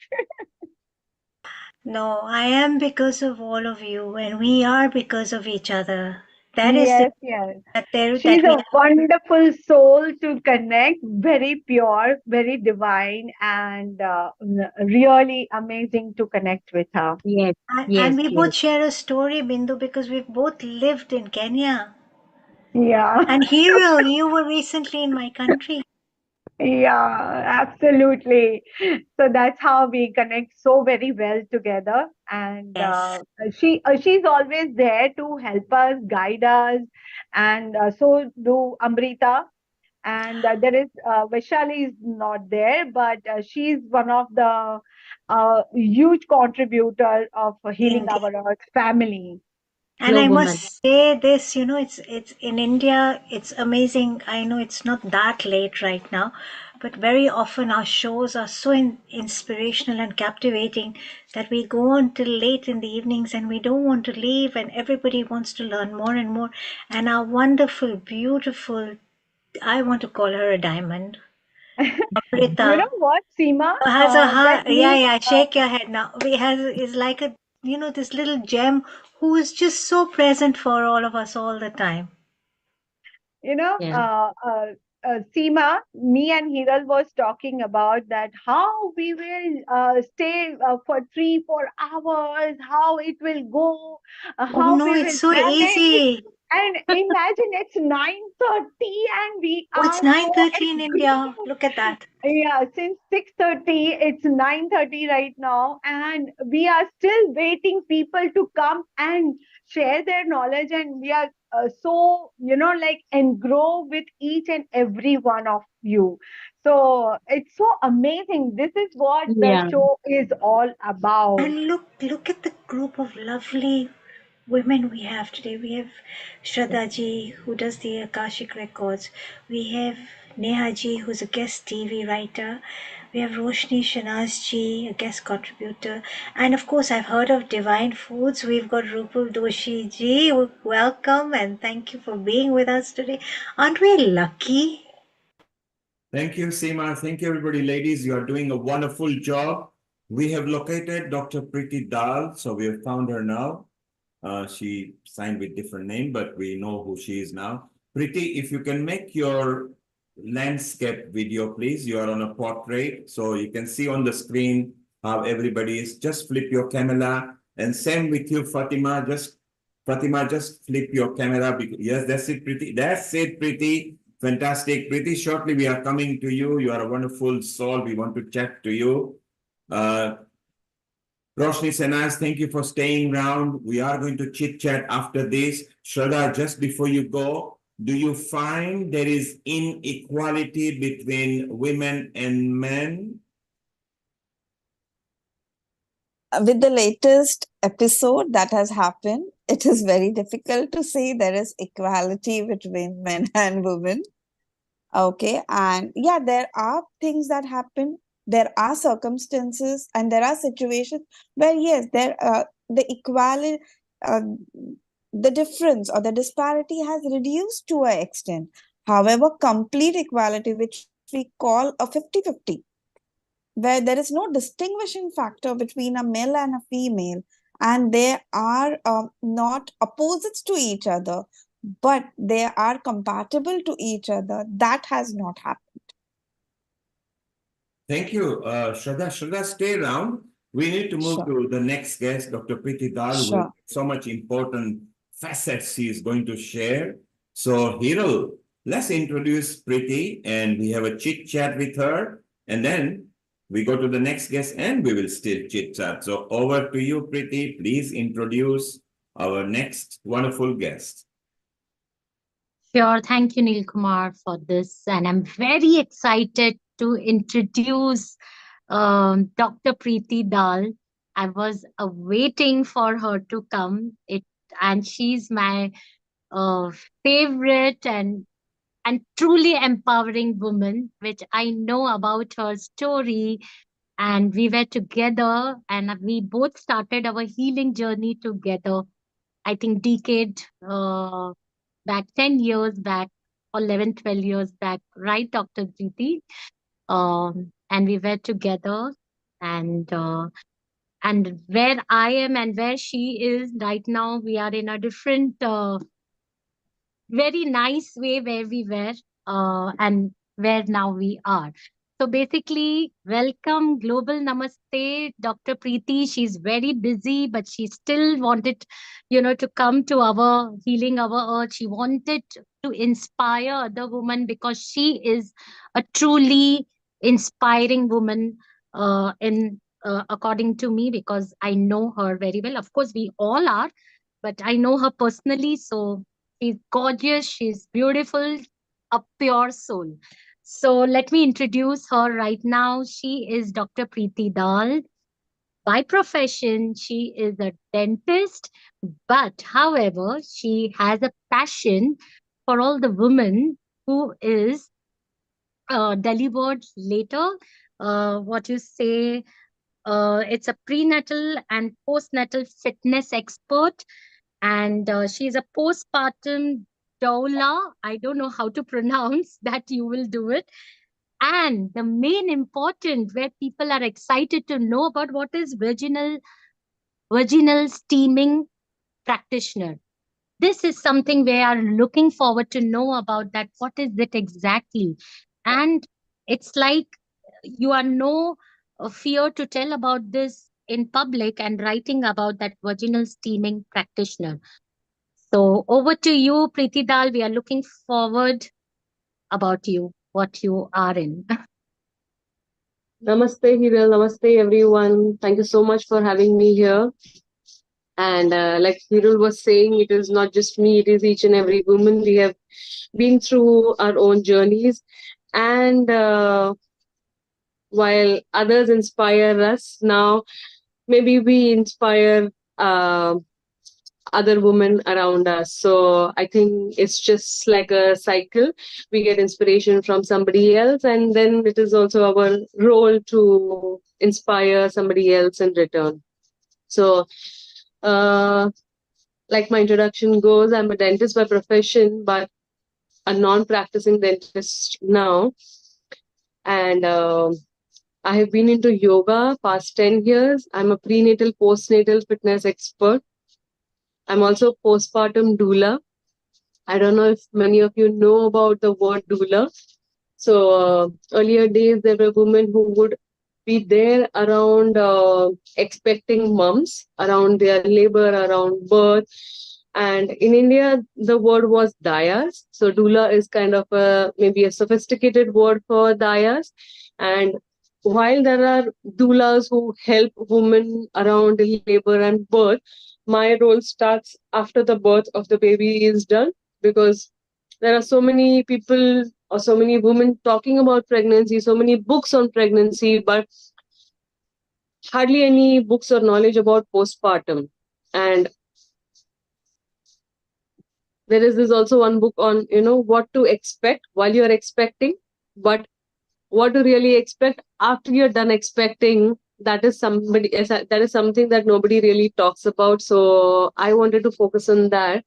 No, I am because of all of you, and we are because of each other. That is the Yes, yes. that She's we a have. wonderful soul to connect, very pure, very divine, and really amazing to connect with her. Yes, And yes, we yes. both share a story, Bindu, because we've both lived in Kenya. Yeah. And Hero, you were recently in my country. Yeah, absolutely. So that's how we connect so very well together. And Yes. she's always there to help us, guide us, and so do Amrita. And there is Vaishali is not there, but she's one of the huge contributor of Healing Indeed. Our Earth family. And I GLOWomen. must say this, it's in India, it's amazing. I know it's not that late right now, but very often our shows are so inspirational and captivating that we go on till late in the evenings and we don't want to leave, and everybody wants to learn more and more. And our wonderful, beautiful, I want to call her a diamond, You know Amrita, what, Seema? has a That heart. Yeah, means yeah, shake your head now. We has is like a, this little gem who is just so present for all of us all the time. you know, Yeah. Seema, me and Hiral was talking about that how we will stay for 3 4 hours, how it will go, Oh how no, we it's will so manage. easy. And imagine it's 9:30 and we Oh, it's are so 9:30 in India. exhausted. Look at that. Yeah, since 6:30, it's 9:30 right now, and we are still waiting people to come and share their knowledge, and we are so like and grow with each and every one of you. So it's so amazing. This is what the Yeah. show is all about. And look at the group of lovely women we have today. We have Shraddha ji, who does the Akashic records. We have Neha ji, who's a guest TV writer. We have Roshni Shanaz ji, a guest contributor. And of course, I've heard of Divine Foods. We've got Rupal Doshi ji. Welcome and thank you for being with us today. Aren't we lucky? Thank you, Seema. Thank you, everybody. Ladies, you are doing a wonderful job. We have located Dr. Preeti Dal, so we have found her now. She signed with different name, but we know who she is now. Preeti, if you can make your landscape video, please. You are on a portrait, so you can see on the screen how everybody is. Just flip your camera, and same with you, Fatima. Fatima, just flip your camera. Yes, that's it, Preeti. That's it, Preeti. Fantastic. Pretty shortly, we are coming to you. You are a wonderful soul. We want to chat to you. Roshni Senaz, thank you for staying around. We are going to chit chat after this. Shraddha, just before you go, do you find there is inequality between women and men? With the latest episode that has happened, it is very difficult to say there is equality between men and women. Okay, and yeah, there are things that happen. There are circumstances and there are situations where yes, the equality, uh, the difference or the disparity has reduced to an extent. However, complete equality, which we call a 50-50, where there is no distinguishing factor between a male and a female, and they are not opposites to each other, but they are compatible to each other. That has not happened. Thank you, Shraddha. Shraddha, stay around. We need to move to the next guest, Dr. Preeti Dal, with Sure. so much important facets she is going to share. So, Hiral, let's introduce Preeti and we have a chit chat with her. And then we go to the next guest and we will still chit chat. So, over to you, Preeti. Please introduce our next wonderful guest. Sure. Thank you, Neil Kumar, for this. And I'm very excited to introduce Dr. Preeti Dal. I was waiting for her to come. And she's my uh, favorite and truly empowering woman, which I know about her story. And we were together, and we both started our healing journey together. I think decade back, 10 years back, or 11, 12 years back, right, Dr. Preeti? And we were together, and where I am and where she is right now, we are in a different, very nice way where we were and where now we are. So basically, welcome, global namaste, Dr. Preeti. She's very busy, but she still wanted, to come to our healing our earth. She wanted to inspire other women because she is a truly inspiring woman in according to me, because I know her very well. Of course, we all are, but I know her personally. So she's gorgeous, she's beautiful, a pure soul. So let me introduce her right now. She is Dr. Preeti Dal. By profession, she is a dentist, but however, she has a passion for all the women who is delivered later. What you say, it's a prenatal and postnatal fitness expert, and she's a postpartum doula. I don't know how to pronounce that. You will do it. And the main important where people are excited to know about what is vaginal steaming practitioner. This is something we are looking forward to know about that. What is it exactly? And it's like you are no fear to tell about this in public and writing about that vaginal steaming practitioner. So over to you, Preeti Dal. We are looking forward about you, what you are in. Namaste, Hiral. Namaste, everyone. Thank you so much for having me here. And like Hirul was saying, it is not just me, it is each and every woman. We have been through our own journeys. And while others inspire us, now maybe we inspire other women around us. So I think it's just like a cycle. We get inspiration from somebody else, and then it is also our role to inspire somebody else in return. So, like my introduction goes, I'm a dentist by profession, but a non-practicing dentist now. And I have been into yoga past 10 years. I'm a prenatal, postnatal fitness expert. I'm also postpartum doula. I don't know if many of you know about the word doula. So earlier days, there were women who would be there around expecting moms, around their labor, around birth. And in India, the word was dayas. So doula is kind of maybe a sophisticated word for dayas. And while there are doulas who help women around labor and birth, my role starts after the birth of the baby is done, because there are so many people or so many women talking about pregnancy, so many books on pregnancy, but hardly any books or knowledge about postpartum. And there is this also one book on, what to expect while you're expecting, but what to really expect after you're done expecting. That is something that nobody really talks about. So I wanted to focus on that.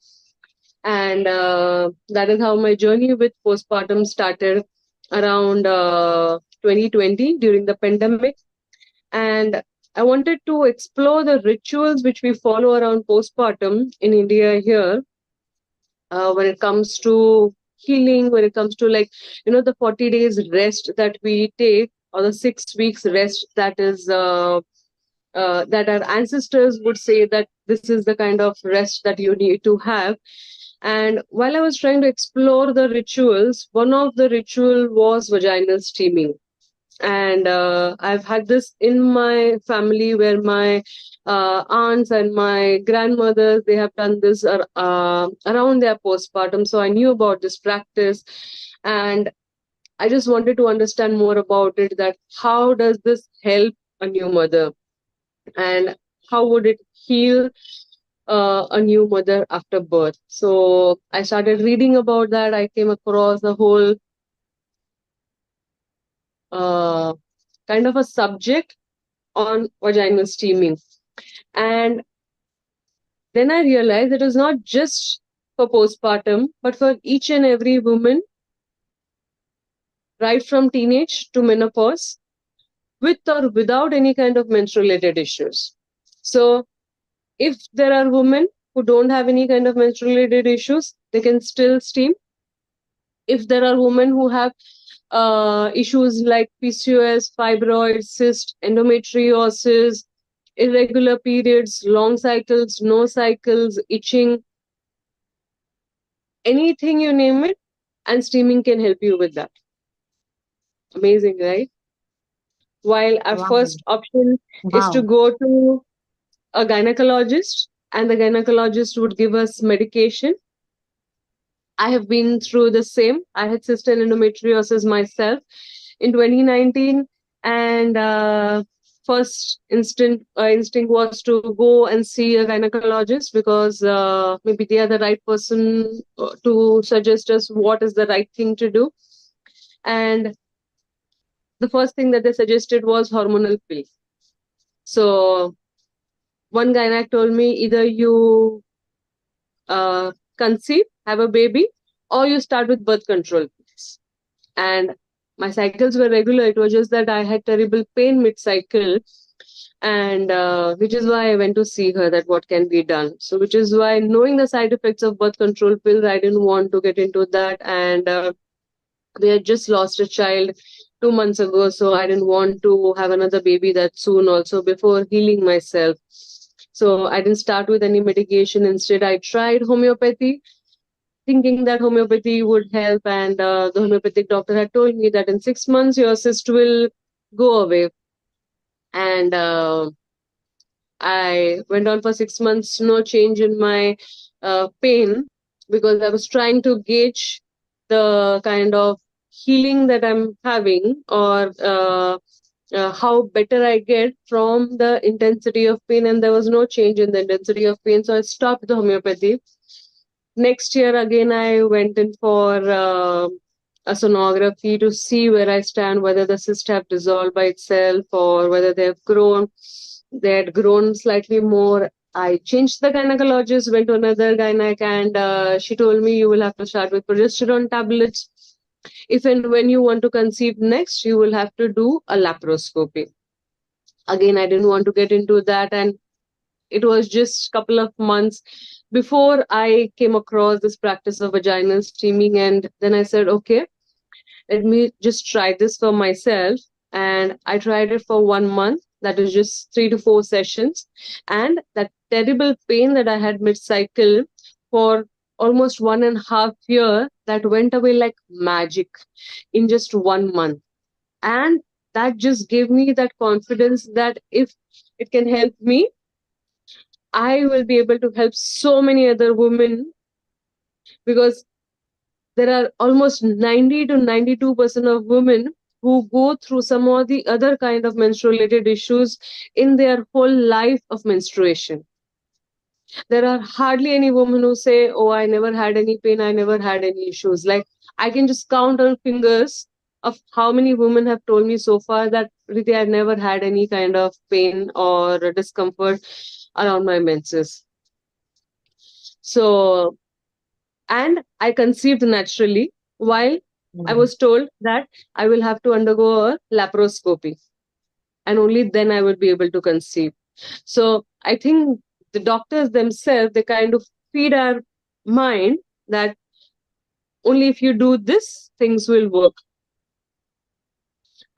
And that is how my journey with postpartum started around 2020 during the pandemic. And I wanted to explore the rituals which we follow around postpartum in India here, when it comes to healing, when it comes to the 40 days rest that we take, or the 6 weeks rest that is that our ancestors would say that this is the kind of rest that you need to have. And while I was trying to explore the rituals, one of the ritual was vaginal steaming. And I've had this in my family, where my aunts and my grandmothers, they have done this around their postpartum. So I knew about this practice, and I just wanted to understand more about it, that how does this help a new mother, and how would it heal a new mother after birth. So I started reading about that. I came across the whole kind of a subject on vaginal steaming. And then I realized it was not just for postpartum, but for each and every woman, right from teenage to menopause, with or without any kind of menstrual related issues. So if there are women who don't have any kind of menstrual related issues, they can still steam. If there are women who have issues like PCOS, fibroids, cyst, endometriosis, irregular periods, long cycles, no cycles, itching, anything you name it, and steaming can help you with that. Amazing, right? While our Wow. first option is to Wow. go to a gynecologist, and the gynecologist would give us medication. I have been through the same. I had cyst and endometriosis myself in 2019, and first instinct was to go and see a gynecologist, because maybe they are the right person to suggest us what is the right thing to do. And the first thing that they suggested was hormonal pill. So one gynac told me, either you conceive, have a baby, or you start with birth control pills. And my cycles were regular. It was just that I had terrible pain mid-cycle, and which is why I went to see her, that what can be done. So which is why, knowing the side effects of birth control pills, I didn't want to get into that. And we had just lost a child 2 months ago, so I didn't want to have another baby that soon also, before healing myself. So I didn't start with any medication. Instead, I tried homeopathy, thinking that homeopathy would help. And the homeopathic doctor had told me that in 6 months your cyst will go away. And I went on for 6 months, no change in my pain, because I was trying to gauge the kind of healing that I'm having, or how better I get from the intensity of pain, and there was no change in the intensity of pain. So I stopped the homeopathy. Next year, again, I went in for a sonography to see where I stand, whether the cysts have dissolved by itself or whether they have grown. They had grown slightly more. I changed the gynecologist, went to another gynac, and she told me, you will have to start with progesterone tablets. If and when you want to conceive next, you will have to do a laparoscopy. Again, I didn't want to get into that, and it was just a couple of months before I came across this practice of vaginal steaming, and then I said, okay, let me just try this for myself. And I tried it for 1 month. That is just 3 to 4 sessions. And that terrible pain that I had mid-cycle for almost 1.5 years, that went away like magic in just 1 month. And that just gave me that confidence that if it can help me, I will be able to help so many other women, because there are almost 90 to 92% of women who go through some or the other kind of menstrual related issues in their whole life of menstruation. There are hardly any women who say, oh, I never had any pain, I never had any issues. Like, I can just count on fingers of how many women have told me so far that really I've never had any kind of pain or discomfort around my menses. So, and I conceived naturally, while I was told that I will have to undergo a laparoscopy, and only then I will be able to conceive. So I think the doctors themselves, they kind of feed our mind that only if you do this, things will work.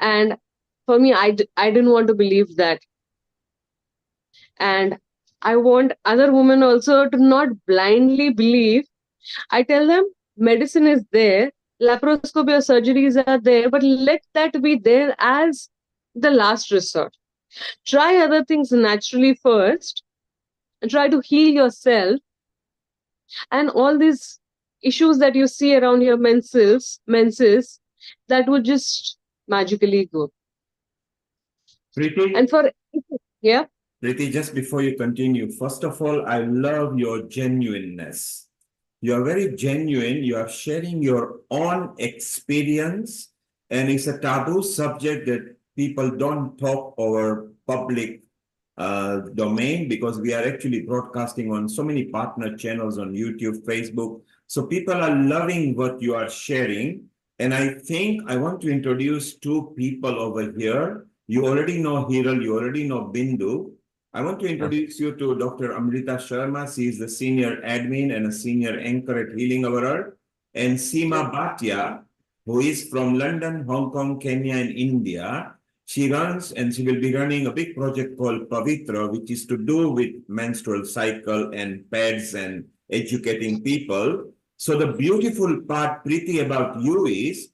And for me, I didn't want to believe that. And I want other women also to not blindly believe. I tell them medicine is there, laparoscopy or surgeries are there, but let that be there as the last resort. Try other things naturally first and try to heal yourself. And all these issues that you see around your menses, that would just magically go. Preeti, And for, yeah. Preeti, just before you continue, first of all, I love your genuineness. You are very genuine. You are sharing your own experience, and it's a taboo subject that people don't talk over public domain, because we are actually broadcasting on so many partner channels on YouTube, Facebook. So people are loving what you are sharing. And I think I want to introduce two people over here. You already know Hiral, you already know Bindu. I want to introduce you to Dr. Amrita Sharma. She is the senior admin and a senior anchor at Healing Our Earth. And Seema Bhatia, who is from London, Hong Kong, Kenya, and India. She runs, and she will be running a big project called Pavitra, which is to do with menstrual cycle and pads and educating people. So the beautiful part, Preeti, about you is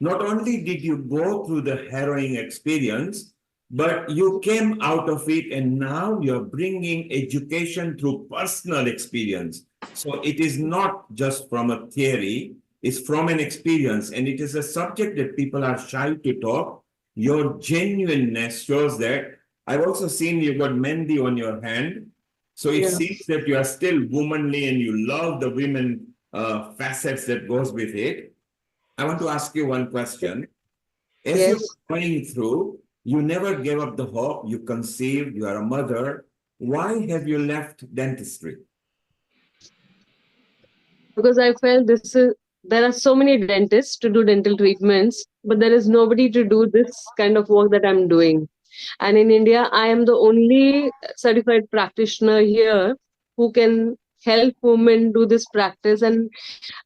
not only did you go through the harrowing experience, but you came out of it, and now you're bringing education through personal experience. So it is not just from a theory, it's from an experience, and it is a subject that people are shy to talk. Your genuineness shows that. I've also seen you got mehndi on your hand. So it seems that you are still womanly and you love the women facets that goes with it. I want to ask you one question. As you're going through, you never gave up the hope, you conceived, you are a mother. Why have you left dentistry? Because I felt there are so many dentists to do dental treatments, but there is nobody to do this kind of work that I'm doing. And in India, I am the only certified practitioner here who can help women do this practice and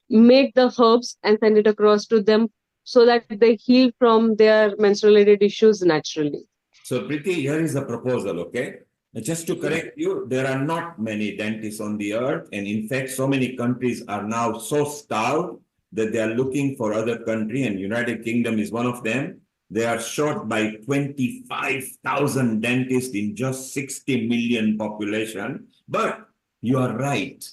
make the herbs and send it across to them so that they heal from their menstrual related issues naturally. So, Preeti, here is a proposal, okay? Just to correct you, there are not many dentists on the earth. And in fact, so many countries are now so starved that they are looking for other country, and United Kingdom is one of them. They are short by 25,000 dentists in just 60 million population. But you are right.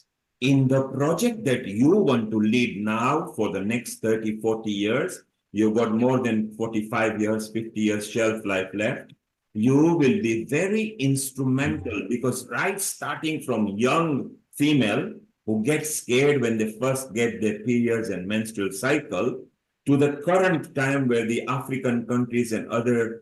In the project that you want to lead now for the next 30, 40 years, you've got more than 45 years, 50 years shelf life left. You will be very instrumental because right starting from young female who get scared when they first get their periods and menstrual cycle to the current time where the African countries and other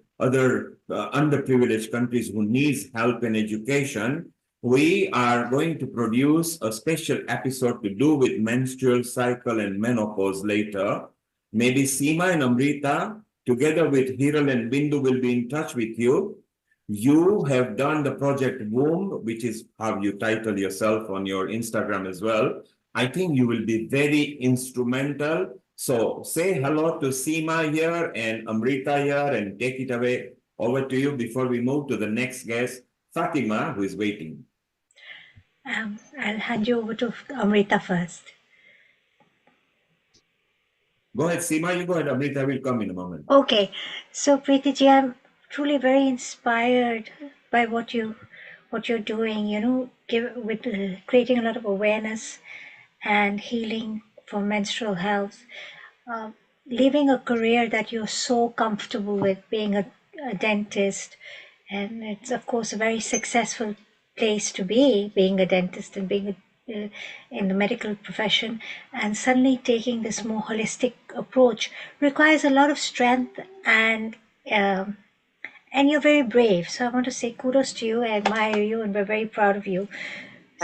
underprivileged countries who needs help and education, we are going to produce a special episode to do with menstrual cycle and menopause later. Maybe Seema and Amrita, together with Hiral and Bindu, will be in touch with you. You have done the project Womb, which is how you title yourself on your Instagram as well. I think you will be very instrumental. So say hello to Seema here and Amrita here and take it away. Over to you before we move to the next guest, Fatima, who is waiting. I'll hand you over to Amrita first. Go ahead, Seema, you go ahead. Amrita will come in a moment. Okay, so Preeti ji, I'm truly very inspired by what you're doing. You know, with creating a lot of awareness and healing for menstrual health. Leaving a career that you're so comfortable with, being a dentist, and it's of course a very successful place to be, being a dentist and being in the medical profession, and suddenly taking this more holistic approach requires a lot of strength, and you're very brave. So I want to say kudos to you. I admire you, and we're very proud of you.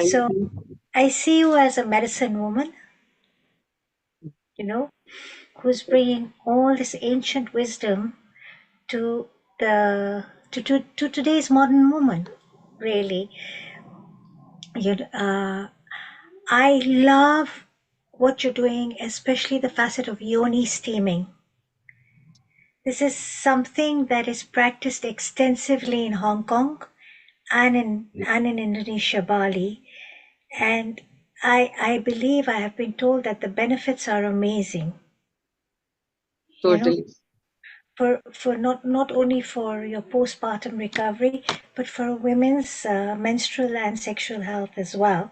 So I see you as a medicine woman, you know, who's bringing all this ancient wisdom to to today's modern woman. Really, I love what you're doing, especially the facet of yoni steaming. This is something that is practiced extensively in Hong Kong and in Indonesia, Bali, and I believe I have been told that the benefits are amazing. Totally. For not only for your postpartum recovery, but for women's menstrual and sexual health as well.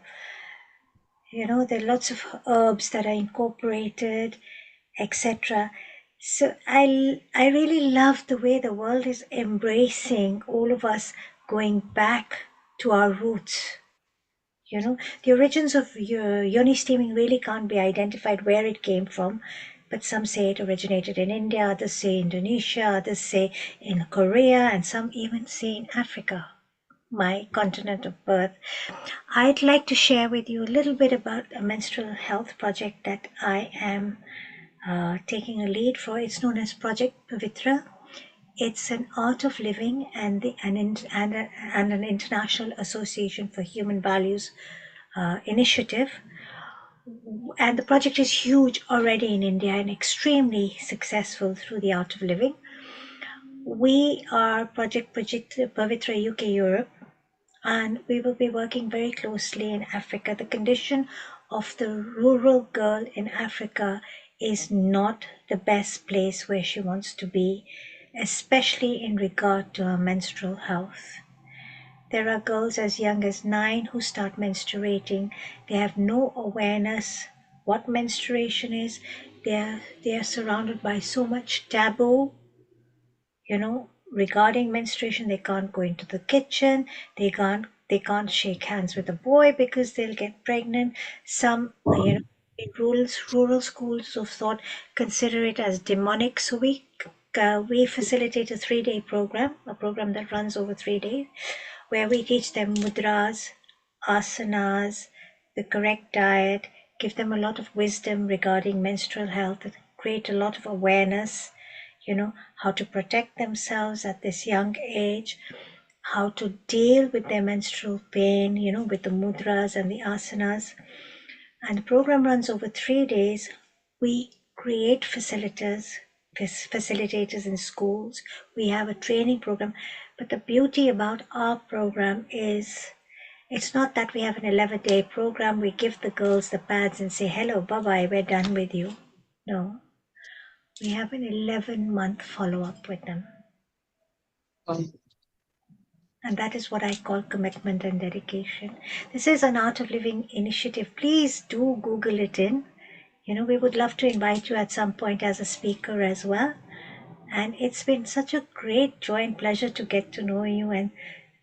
You know, there are lots of herbs that are incorporated, etc. So I really love the way the world is embracing all of us going back to our roots. You know, the origins of yoni steaming really can't be identified where it came from, but some say it originated in India, others say Indonesia, others say in Korea, and some even say in Africa, my continent of birth. I'd like to share with you a little bit about a menstrual health project that I am taking a lead for. It's known as Project Pavitra. It's an art of living and an international association for human values initiative. And the project is huge already in India and extremely successful through the art of living. We are Project Pavitra UK Europe, and we will be working very closely in Africa. The condition of the rural girl in Africa is not the best place where she wants to be, especially in regard to her menstrual health. There are girls as young as 9 who start menstruating. They have no awareness what menstruation is. They are surrounded by so much taboo, you know, regarding menstruation. They can't go into the kitchen. They can't shake hands with a boy because they'll get pregnant. Some, in rural schools of thought consider it as demonic. So we facilitate a 3-day program, a program that runs over 3 days, where we teach them mudras, asanas, the correct diet, give them a lot of wisdom regarding menstrual health, create a lot of awareness, you know, how to protect themselves at this young age, how to deal with their menstrual pain, you know, with the mudras and the asanas. And the program runs over 3 days. We create facilitators in schools. We have a training program. But the beauty about our program is it's not that we have an 11-day program. We give the girls the pads and say, hello, bye-bye, we're done with you. No. We have an 11-month follow-up with them. And that is what I call commitment and dedication. This is an Art of Living initiative. Please do Google it in. We would love to invite you at some point as a speaker as well. And it's been such a great joy and pleasure to get to know you and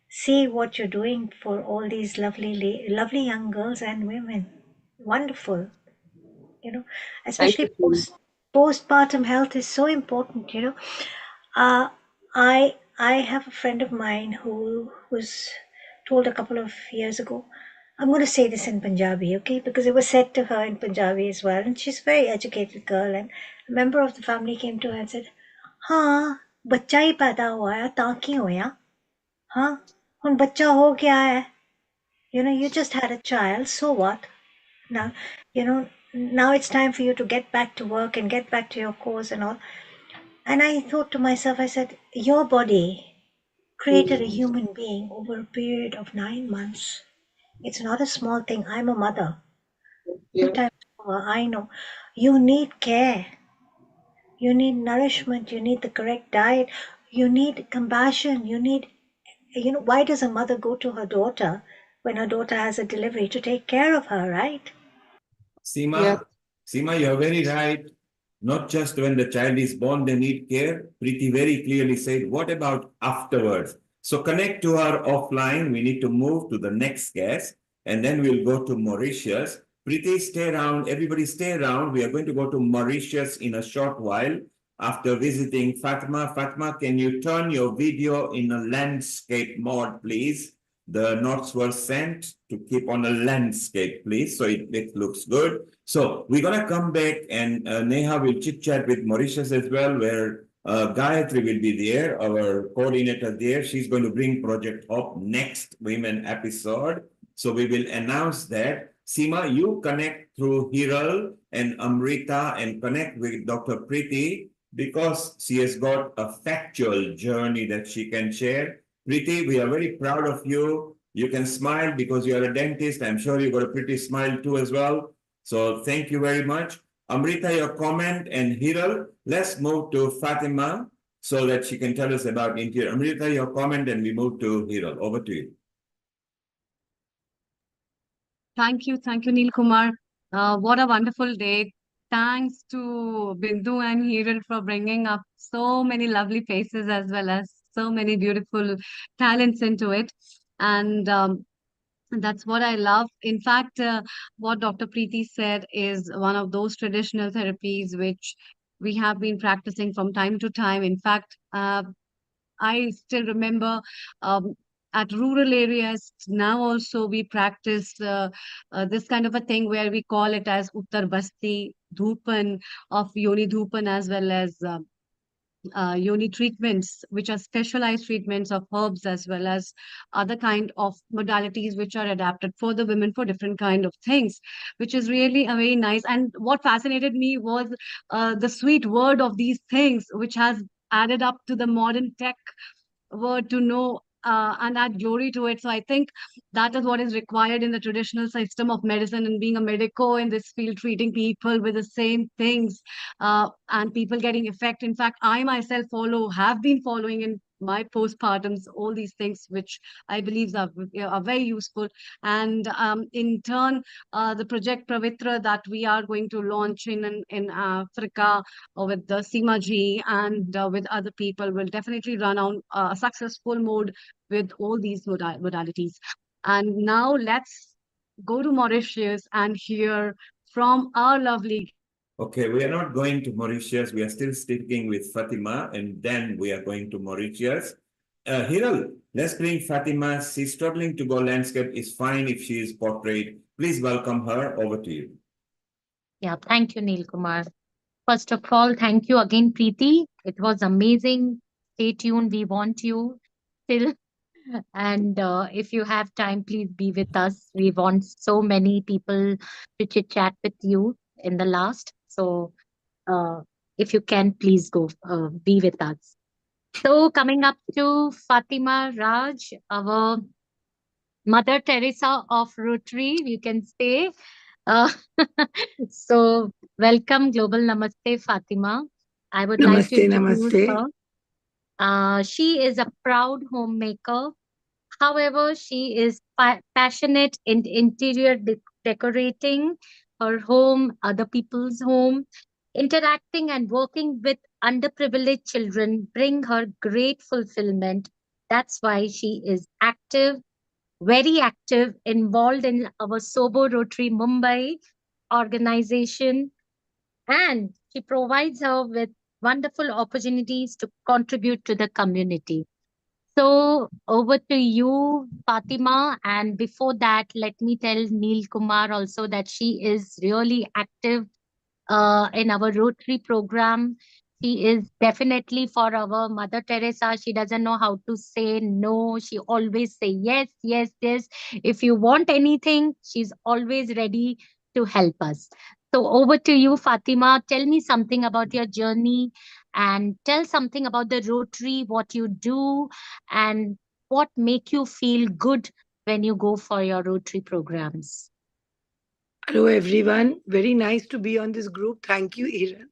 see what you're doing for all these lovely young girls and women. Wonderful. Thank Especially you. postpartum health is so important. Uh, I have a friend of mine who was told a couple of years ago. I'm going to say this in Punjabi, okay? Because it was said to her in Punjabi as well, and she's a very educated girl. And a member of the family came to her and said, "हाँ, बच्चा ही पैदा हुआ है, तां की होया? हाँ, हुन बच्चा हो गया है. You just had a child, so what? Now, now it's time for you to get back to work and get back to your course and all." And I thought to myself, I said, your body created a human being over a period of 9 months. It's not a small thing. I'm a mother. 2 times over, I know. You need care. You need nourishment. You need the correct diet. You need compassion. Why does a mother go to her daughter when her daughter has a delivery to take care of her, right? Seema, Seema, you're very right. Not just when the child is born, they need care. Preeti very clearly said, what about afterwards? So connect to her offline. We need to move to the next guest, and then we'll go to Mauritius. Preeti, stay around. Everybody stay around. We are going to go to Mauritius in a short while after visiting Fatima. Fatima, can you turn your video in a landscape mode, please? The notes were sent to keep on a landscape, please, so it looks good. So we're going to come back, and Neha will chit-chat with Mauritius as well, where Gayatri will be there, our coordinator there. She's going to bring Project Hope next Women episode. So we will announce that. Seema, you connect through Hiral and Amrita and connect with Dr. Preeti because she has got a factual journey that she can share. Preeti, we are very proud of you. You can smile because you are a dentist. I'm sure you got a pretty smile too as well. So thank you very much. Amrita, your comment, and Hiral, let's move to Fatima so that she can tell us about interior. Amrita, your comment, and we move to Hiral. Over to you. Thank you, Neil Kumar. What a wonderful day. Thanks to Bindu and Hiral for bringing up so many lovely faces as well as so many beautiful talents into it. And that's what I love. In fact, what Dr. Preeti said is one of those traditional therapies which we have been practicing from time to time. In fact, I still remember at rural areas now also we practice this kind of a thing where we call it as Uttar Basti Dhupan of Yoni Dhupan as well as yoni treatments, which are specialized treatments of herbs as well as other kind of modalities which are adapted for the women for different kind of things, which is really a very nice. And what fascinated me was the sweet word of these things, which has added up to the modern tech word to know and add glory to it. So I think that is what is required in the traditional system of medicine and being a medico in this field, treating people with the same things and people getting effect. In fact, I myself have been following in my postpartums all these things which I believe are very useful. And in turn, the project Pravitra that we are going to launch in Africa with the Seema ji and with other people will definitely run on a successful mode with all these modalities. And now let's go to Mauritius and hear from our lovely. Okay, we are not going to Mauritius. We are still sticking with Fatima, and then we are going to Mauritius. Hiral, let's bring Fatima. She's struggling to go landscape. It's fine if she is portrait. Please welcome her. Over to you. Yeah, thank you, Neil Kumar. First of all, thank you again, Preeti. It was amazing. Stay tuned. We want you still. And if you have time, please be with us. We want so many people to chit chat with you in the last. So if you can, please go be with us. So coming up to Fatima Raj, our Mother Teresa of Rotary, you can say. Uh, so welcome, Global Namaste, Fatima. I would like to Namaste, introduce namaste. her. She is a proud homemaker. However, she is passionate in interior decorating her home, other people's home, interacting and working with underprivileged children bring her great fulfillment. That's why she is active, very active, involved in our Sobo Rotary Mumbai organization, and she provides her with wonderful opportunities to contribute to the community. So over to you, Fatima. And before that, let me tell Neil Kumar also that she is really active in our Rotary program. She is definitely for our Mother Teresa. She doesn't know how to say no. She always say yes, yes, yes. If you want anything, she's always ready to help us. So over to you, Fatima. Tell me something about your journey and tell something about the Rotary, what you do, and what make you feel good when you go for your Rotary programs. Hello, everyone. Very nice to be on this group. Thank you, Hiral.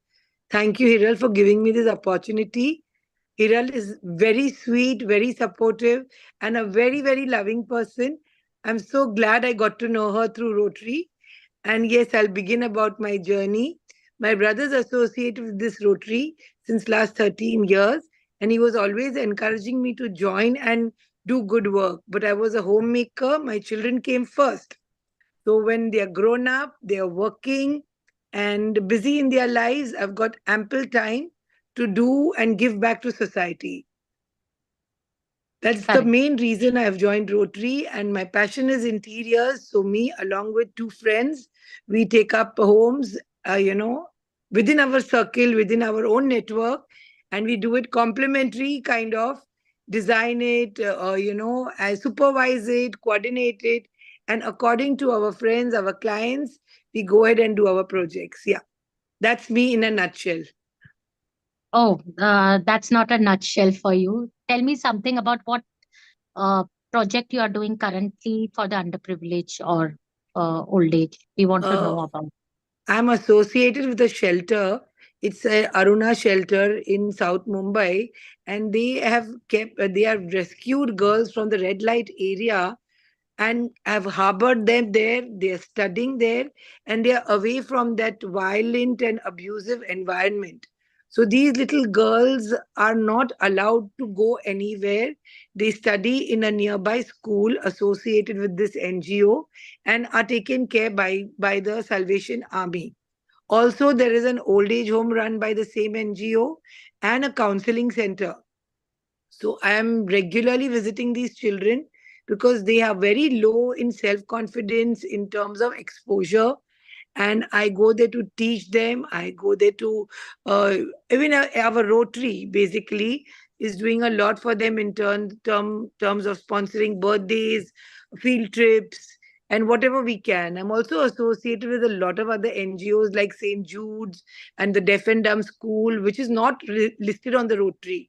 Thank you, Hiral, for giving me this opportunity. Hiral is very sweet, very supportive, and a very, very loving person. I'm so glad I got to know her through Rotary. And yes, I'll begin about my journey. My brother's associated with this Rotary since last 13 years, and he was always encouraging me to join and do good work. But I was a homemaker. My children came first. So when they are grown up, they are working and busy in their lives, I've got ample time to do and give back to society. That's the Correct. main reason I've joined Rotary, and my passion is interiors. So me, along with two friends, we take up homes, within our circle, within our own network, and we do it complementary, kind of design it, I supervise it, coordinate it, and according to our friends, our clients, we go ahead and do our projects. Yeah, that's me in a nutshell. Oh, that's not a nutshell for you. Tell me something about what uh, project you are doing currently for the underprivileged or old age. We want to Uh, know about. I'm associated with a shelter. It's a Aruna shelter in South Mumbai, and they have rescued girls from the red light area and have harbored them there. They are studying there, and they are away from that violent and abusive environment. So these little girls are not allowed to go anywhere. They study in a nearby school associated with this NGO and are taken care by the Salvation Army. Also, there is an old age home run by the same NGO and a counseling center. So I am regularly visiting these children because they are very low in self confidence in terms of exposure. And I go there to teach them. I go there to, even our Rotary basically is doing a lot for them in terms of sponsoring birthdays, field trips, and whatever we can. I'm also associated with a lot of other NGOs like St. Jude's and the Deaf and Dumb School, which is not listed on the Rotary.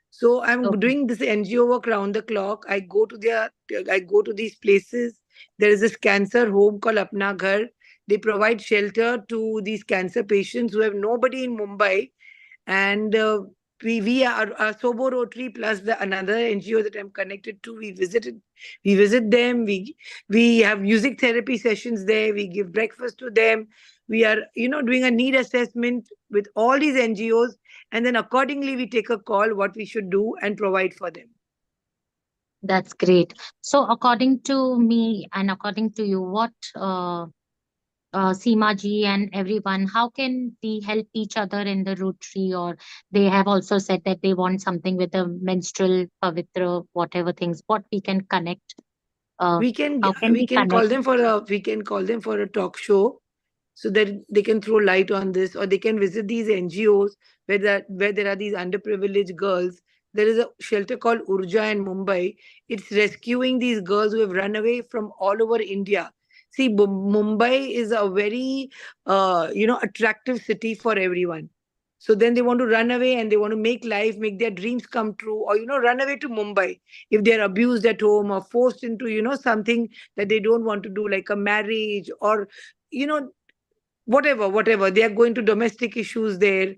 So I'm Okay. doing this NGO work round the clock. I go to these places. There is this cancer home called Apna Ghar. They provide shelter to these cancer patients who have nobody in Mumbai. And we are Sobo Rotary plus the another NGO that I'm connected to. We visit them. We have music therapy sessions there. We give breakfast to them. We are doing a need assessment with all these NGOs, and then accordingly we take a call what we should do and provide for them. That's great. So according to me and according to you, what Seema ji and everyone, how can we help each other in the Rotary? Or they have also said that they want something with the menstrual pavitra, whatever things, what we can connect. We can How can we we can call connect? them for a talk show so that they can throw light on this, or they can visit these NGOs where there are these underprivileged girls. There is a shelter called Urja in Mumbai. It's rescuing these girls who have run away from all over India. See, Mumbai is a very attractive city for everyone. So then they want to run away and they want to make their dreams come true, or run away to Mumbai if they're abused at home or forced into something that they don't want to do, like a marriage, or you know whatever they are going to domestic issues there.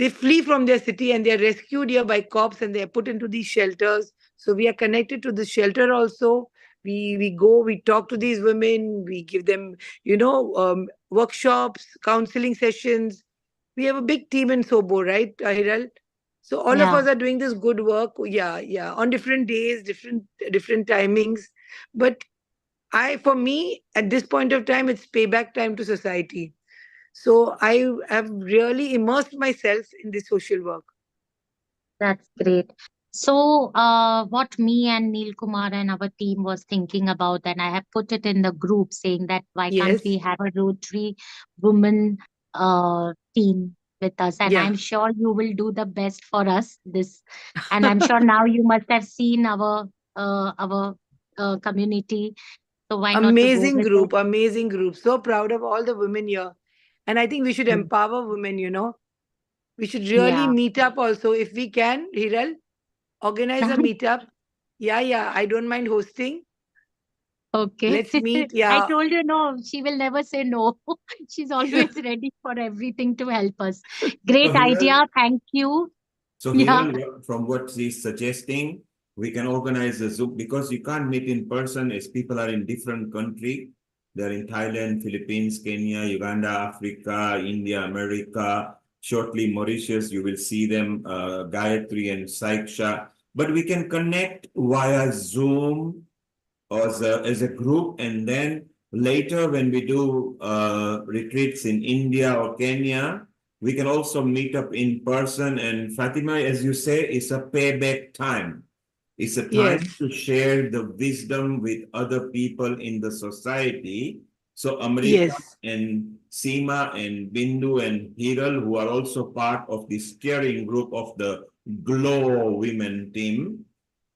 they flee from their city and they're rescued here by cops and they're put into these shelters. So we are connected to the shelter also. We go, we talk to these women, we give them, workshops, counseling sessions. We have a big team in Sobo, right, Hiral? So all of Yeah, us are doing this good work. Yeah, yeah, on different days, different timings. But for me, at this point of time, it's payback time to society. So I have really immersed myself in this social work. that's great. So, what me and Neil Kumar and our team was thinking about, and I have put it in the group saying that why can't Yes. we have a Rotary woman team with us? And Yeah. I'm sure you will do the best for us. And I'm sure now you must have seen our community. So why not to go Amazing with it? group, amazing group. So proud of all the women here. And I think we should Mm. empower women. We should really Yeah. meet up also if we can, Hiral. Organize a meetup. Yeah, yeah. I don't mind hosting. Okay. Let's meet. I Yeah. told you no, she will never say no. She's always ready for everything to help us. Great So Hiral, idea. Thank you. So Yeah. Hiral, from what she's suggesting, we can organize a Zoom because you can't meet in person as people are in different country. They're in Thailand, Philippines, Kenya, Uganda, Africa, India, America, shortly Mauritius. You will see them, Gayatri and Saiksha. But we can connect via Zoom or as a group, and then later when we do retreats in India or Kenya, we can also meet up in person. And Fatima, as you say, it's a payback time. It's a Yes. time to share the wisdom with other people in the society. So Amrita Yes. and Seema and Bindu and Hiral, who are also part of the steering group of the GLOWomen team,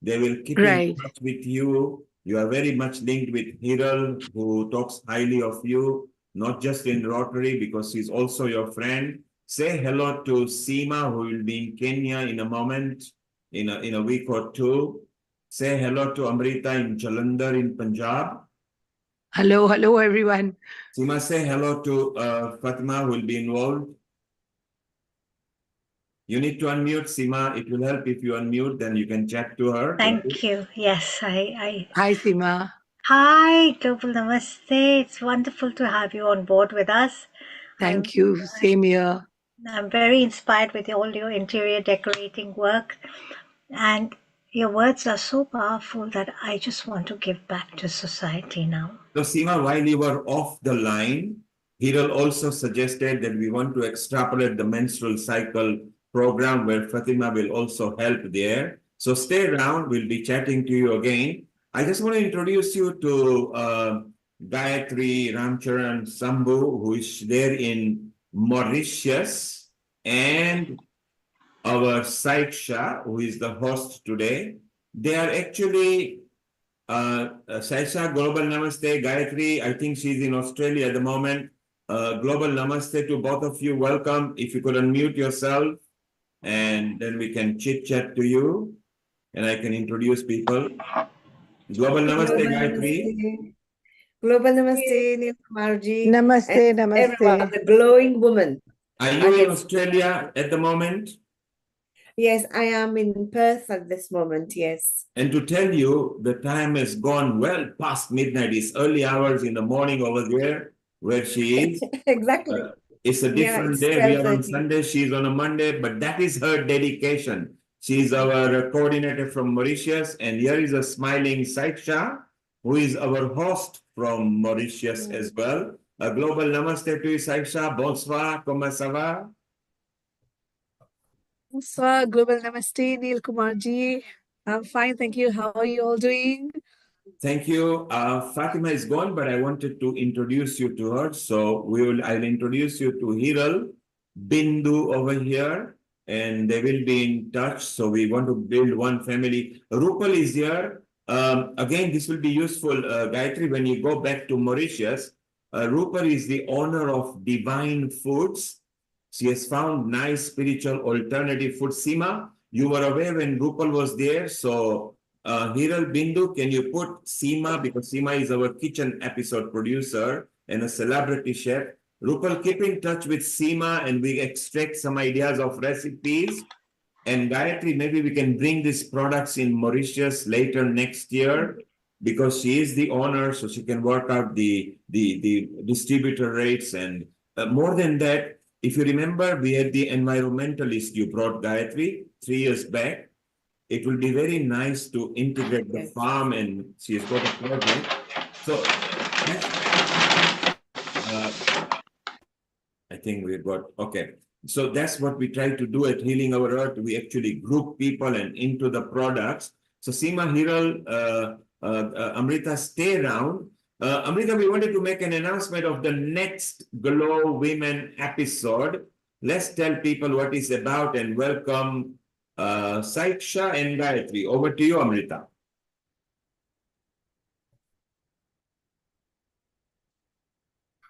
they will keep in Right. touch with you. You are very much linked with Hiral, who talks highly of you, not just in Rotary, because he's also your friend. Say hello to Seema, who will be in Kenya in a moment, in a week or two. Say hello to Amrita in Jalandhar in Punjab. Hello, hello, everyone. Seema, say hello to Fatima, who will be involved. You need to unmute, Seema. It will help if you unmute, then you can chat to her. Thank you. Yes, I. Hi, Seema. Hi, Global Namaste. It's wonderful to have you on board with us. Thank you. Same here. I'm very inspired with all your interior decorating work, and your words are so powerful that I just want to give back to society now. So Seema, while you were off the line, Hiral also suggested that we want to extrapolate the menstrual cycle program where Fatima will also help there. So stay around, we'll be chatting to you again. I just want to introduce you to Gayatri Ramcharan Sambhu, who is there in Mauritius, and our Saiksha, who is the host today. They are actually Saisha, Global Namaste. Gayatri, I think she's in Australia at the moment. Global Namaste to both of you. Welcome. If you could unmute yourself, and then we can chit chat to you, and I can introduce people. Global Namaste, Gayatri. Global Namaste, Neil Kumarji. Namaste, And everyone, namaste. the glowing woman. Are you in Australia at the moment? Yes, I am in Perth at this moment, yes. And to tell you, the time has gone well past midnight. It's early hours in the morning over there where she is. Exactly. It's a Yeah, different it's day. We are on 12:30. Sunday. She's on a Monday, but that is her dedication. She's our coordinator from Mauritius. And here is a smiling Saiksha, who is our host from Mauritius as well. A global namaste to you, Saiksha. Bonsoir. Comment ça va? Bonsoir, Global Namaste, Neil Kumarji. I'm fine, thank you. How are you all doing? Thank you. Fatima is gone, but I wanted to introduce you to her. So I'll introduce you to Hiral, Bindu over here, and they will be in touch. So we want to build one family. Rupal is here. Again, this will be useful, Gayatri, when you go back to Mauritius. Rupal is the owner of Divine Foods. She has found nice spiritual alternative food. Seema, you were aware when Rupal was there. So Hiral, Bindu, can you put Seema, because Seema is our kitchen episode producer and a celebrity chef. Rupal, keep in touch with Seema and we extract some ideas of recipes. And Gayatri, maybe we can bring these products in Mauritius later next year because she is the owner, so she can work out the distributor rates. And more than that, if you remember, we had the environmentalist you brought, Gayatri, 3 years back. It will be very nice to integrate the farm, and she has got a project. So I think we've got, okay. So that's what we try to do at Healing Our Earth. We actually group people and into the products. So Seema, Hiral, Amrita, stay around. Amrita, we wanted to make an announcement of the next Glow Women episode. Let's tell people what it's about and welcome Saiksha and Gayatri. Over to you, Amrita.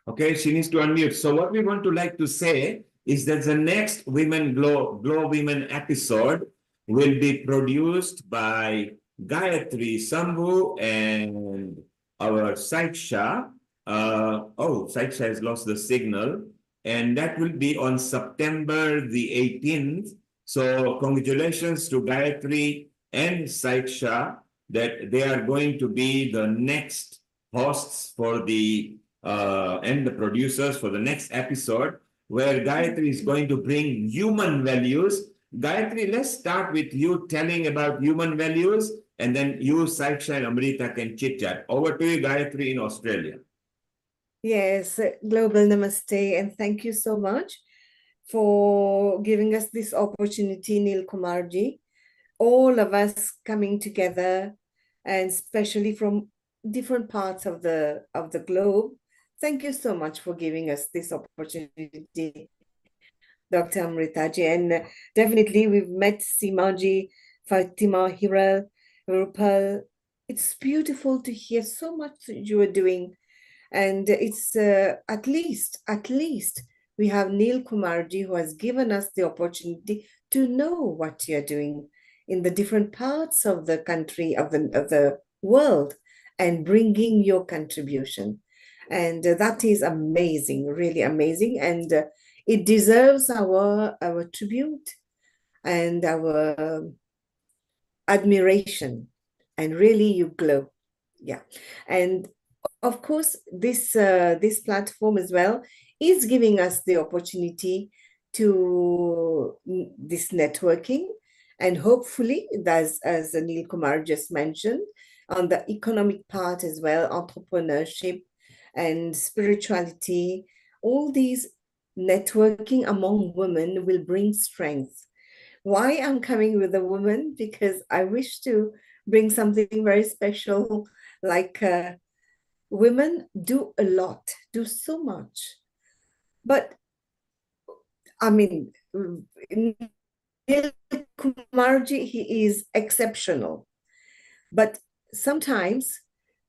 Okay, she needs to unmute. So what we want to like to say is that the next Glow Women episode will be produced by Gayatri Sambhu and our Saiksha. Saiksha has lost the signal. And that will be on September the 18th. So congratulations to Gayatri and Saiksha that they are going to be the next hosts for the and the producers for the next episode, where Gayatri is going to bring human values. Gayatri, let's start with you telling about human values, and then you, Saiksha and Amrita can chit-chat. Over to you, Gayatri, in Australia. Yes, global namaste, and thank you so much for giving us this opportunity, Neil Kumarji. All of us coming together, and especially from different parts of the globe. Thank you so much for giving us this opportunity, Dr. Amritaji. And definitely we've met Seemaji, Fatima, Hiral, Rupal. It's beautiful to hear so much you are doing. And it's at least we have Neil Kumarji who has given us the opportunity to know what you're doing in the different parts of the country, of the world, and bringing your contribution. And that is amazing, really amazing. And it deserves our tribute and our admiration. And really you glow. Yeah. And of course, this platform as well is giving us the opportunity to this networking. And hopefully, as Anil Kumar just mentioned, on the economic part as well, entrepreneurship and spirituality, all these networking among women will bring strength. Why I'm coming with a woman? Because I wish to bring something very special, like women do a lot, do so much. But I mean, Neil Kumarji, he is exceptional. But sometimes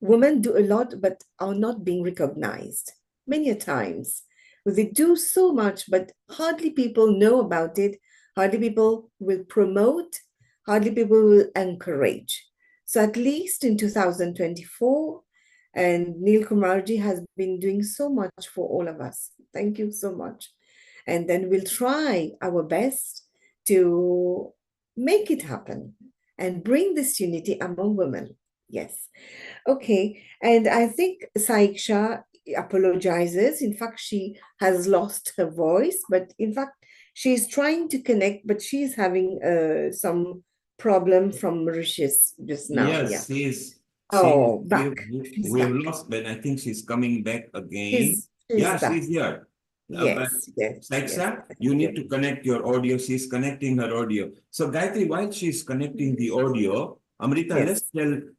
women do a lot but are not being recognized. Many a times. They do so much, but hardly people know about it. Hardly people will promote. Hardly people will encourage. So at least in 2024, and Neil Kumarji has been doing so much for all of us. Thank you so much. And then we'll try our best to make it happen and bring this unity among women. Yes. Okay. And I think Saiksha apologizes. In fact, she has lost her voice, but in fact, she's trying to connect, but she's having some problem from Mauritius just now. Yes, yeah. back. We've lost, but I think she's coming back again. She's She's back. here. Yes, Saiksha, you need to connect your audio. She's connecting her audio. So Gayatri, while she's connecting the audio, Amrita,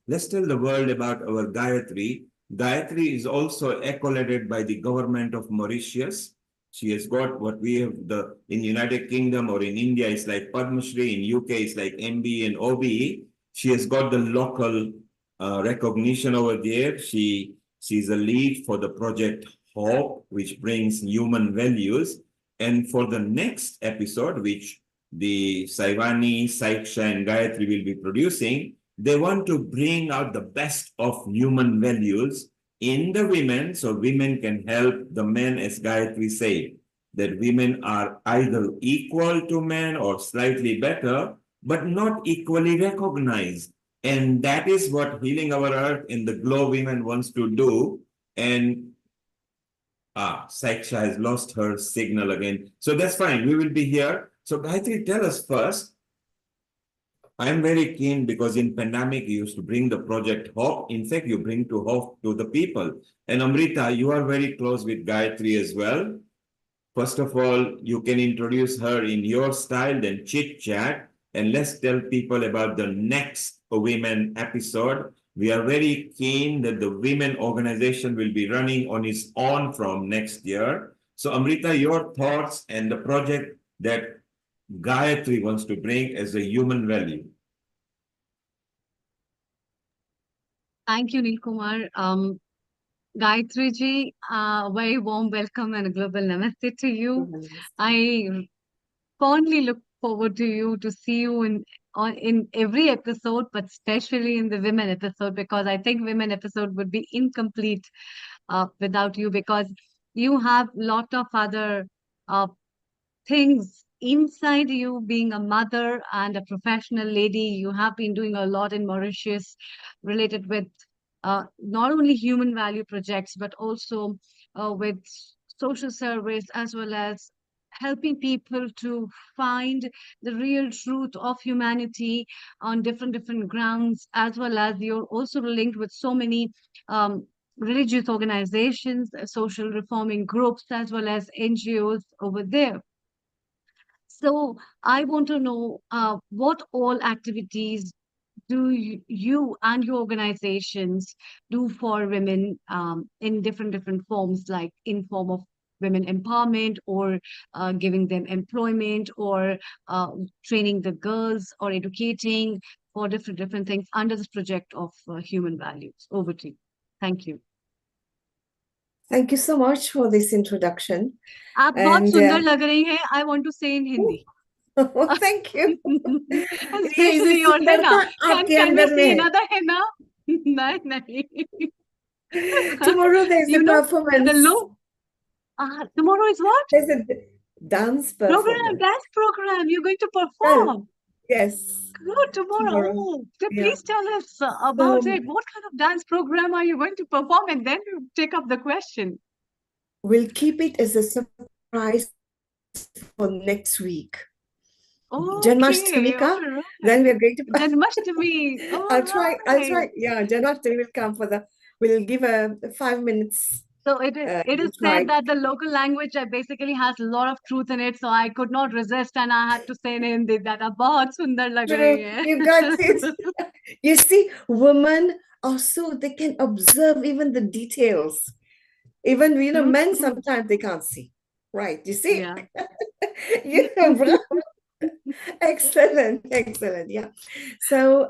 let's tell the world about our Gayatri. Gayatri is also accoladed by the government of Mauritius. She has got what we have in United Kingdom or in India, it's like Padma Shri. In UK, it's like MB and OBE. She has got the local recognition over there. She's a lead for the project Hope, which brings human values. And for the next episode, which the Saivani, Saiksha, and Gayatri will be producing, they want to bring out the best of human values in the women, so women can help the men, as Gayatri said, that women are either equal to men or slightly better, but not equally recognized. And that is what Healing Our Earth in the Glow Women wants to do. And Saiksha has lost her signal again. So that's fine. We will be here. So Gayatri, tell us first. I'm very keen because in pandemic you used to bring the project hope. In fact, you bring to hope to the people. And Amrita, you are very close with Gayatri as well. First of all, you can introduce her in your style, then chit chat, and let's tell people about the next women episode. We are very keen that the women organization will be running on its own from next year. So Amrita, your thoughts and the project that Gayatri wants to bring as a human value. Thank you, Nilkumar. Gayatri ji, very warm welcome and a global namaste to you. I fondly look forward to you to see you in every episode, but especially in the women episode, because I think women episode would be incomplete without you, because you have lot of other things inside you, being a mother and a professional lady. You have been doing a lot in Mauritius related with not only human value projects, but also with social service, as well as helping people to find the real truth of humanity on different grounds, as well as you're also linked with so many religious organizations, social reforming groups, as well as NGOs over there. So I want to know what all activities do you and your organizations do for women in different forms, like in form of women empowerment, or giving them employment, or training the girls, or educating for different things under this project of human values. Over to you. Thank you. Thank you so much for this introduction. आप बहुत सुंदर लग रही हैं. I want to say in Hindi. Oh, thank you. Especially your henna. Can we see another henna? No. Tomorrow there's a performance. Tomorrow is what? There's a dance performance. Dance program. You're going to perform. Yes. Good, tomorrow. Oh, please tell us about it. What kind of dance program are you going to perform? And then you take up the question. We'll keep it as a surprise for next week. Okay, Janmashtami right. Then we're going to Janmashtami. I'll try. Yeah, Janmashtami will come we'll give a 5 minutes. So it is said that the local language basically has a lot of truth in it. So I could not resist, and I had to say in Hindi that bahut sundar lag rahi hai. You got this. You see, women also, they can observe even the details. Even men sometimes they can't see. Right? You see? Yeah. Excellent. Yeah. So,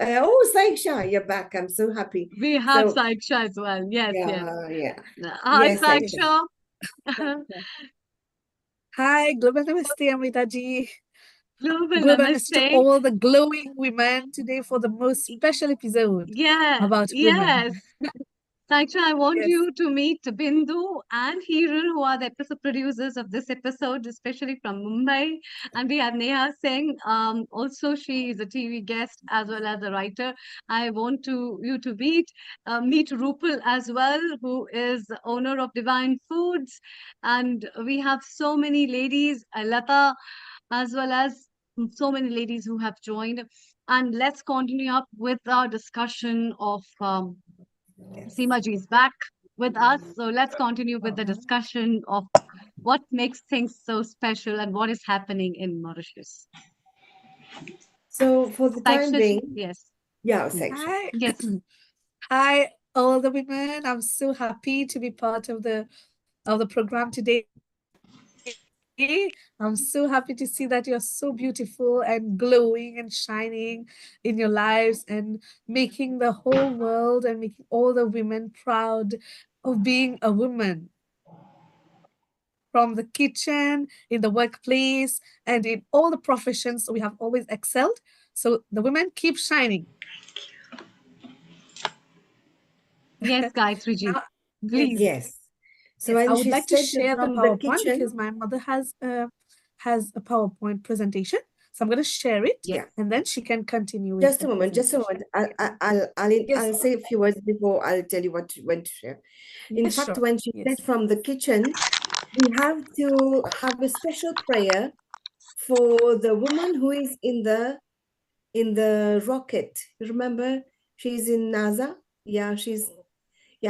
Saiksha, you're back. I'm so happy. We have Saiksha as well. Yes. Hi, Yes, Saiksha. Hi, global namaste, Amrita ji. Global namaste to namaste. all the glowing women today for the most special episode about women. Saiksha, I want you to meet Bindu and Hiral, who are the episode producers of this episode, especially from Mumbai. And we have Neha Singh. Also, she is a TV guest as well as a writer. I want you to meet Rupal as well, who is the owner of Divine Foods. And we have so many ladies, Lata, as well as so many ladies who have joined. And let's continue up with our discussion of Seema ji is back with us. So let's continue with the discussion of what makes things so special and what is happening in Mauritius. So for the time being, yes. Yeah, Hi. Yes. Hi, all the women. I'm so happy to be part of the program today. I'm so happy to see that you're so beautiful and glowing and shining in your lives and making the whole world and making all the women proud of being a woman. From the kitchen, in the workplace, and in all the professions, we have always excelled. So the women keep shining. Yes, Gayatri ji. Please. Yes. So Yes, when I would she like to said share the from the PowerPoint kitchen, because my mother has a PowerPoint presentation. So I'm going to share it, yeah. and then she can continue with Just the a moment, just a presentation. moment. I'll say a few words before I'll tell you when to share. In Yes, fact, sure. when she said from the kitchen, we have to have a special prayer for the woman who is in the rocket. Remember, she's in NASA. Yeah,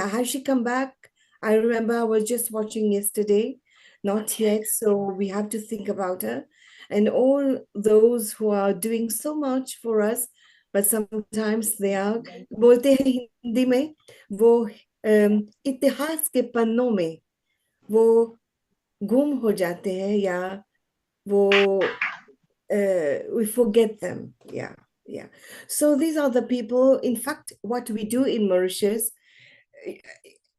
has she come back? I remember I was just watching yesterday. Not yet, so we have to think about her and all those who are doing so much for us, but sometimes they are बोलते हैं हिंदी में वो इतिहास के पन्नों में वो गुम हो जाते हैं या वो we forget them. Yeah. So these are the people. In fact, what we do in Mauritius,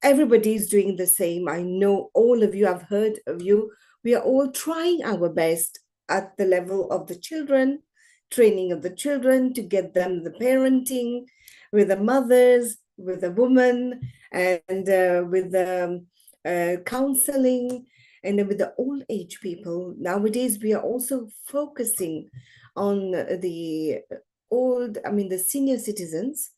everybody is doing the same. I know all of you, I've heard of you. We are all trying our best at the level of the children, training of the children to get them the parenting with the mothers, with the women, and with the counseling, and then with the old age people. Nowadays, we are also focusing on the the senior citizens.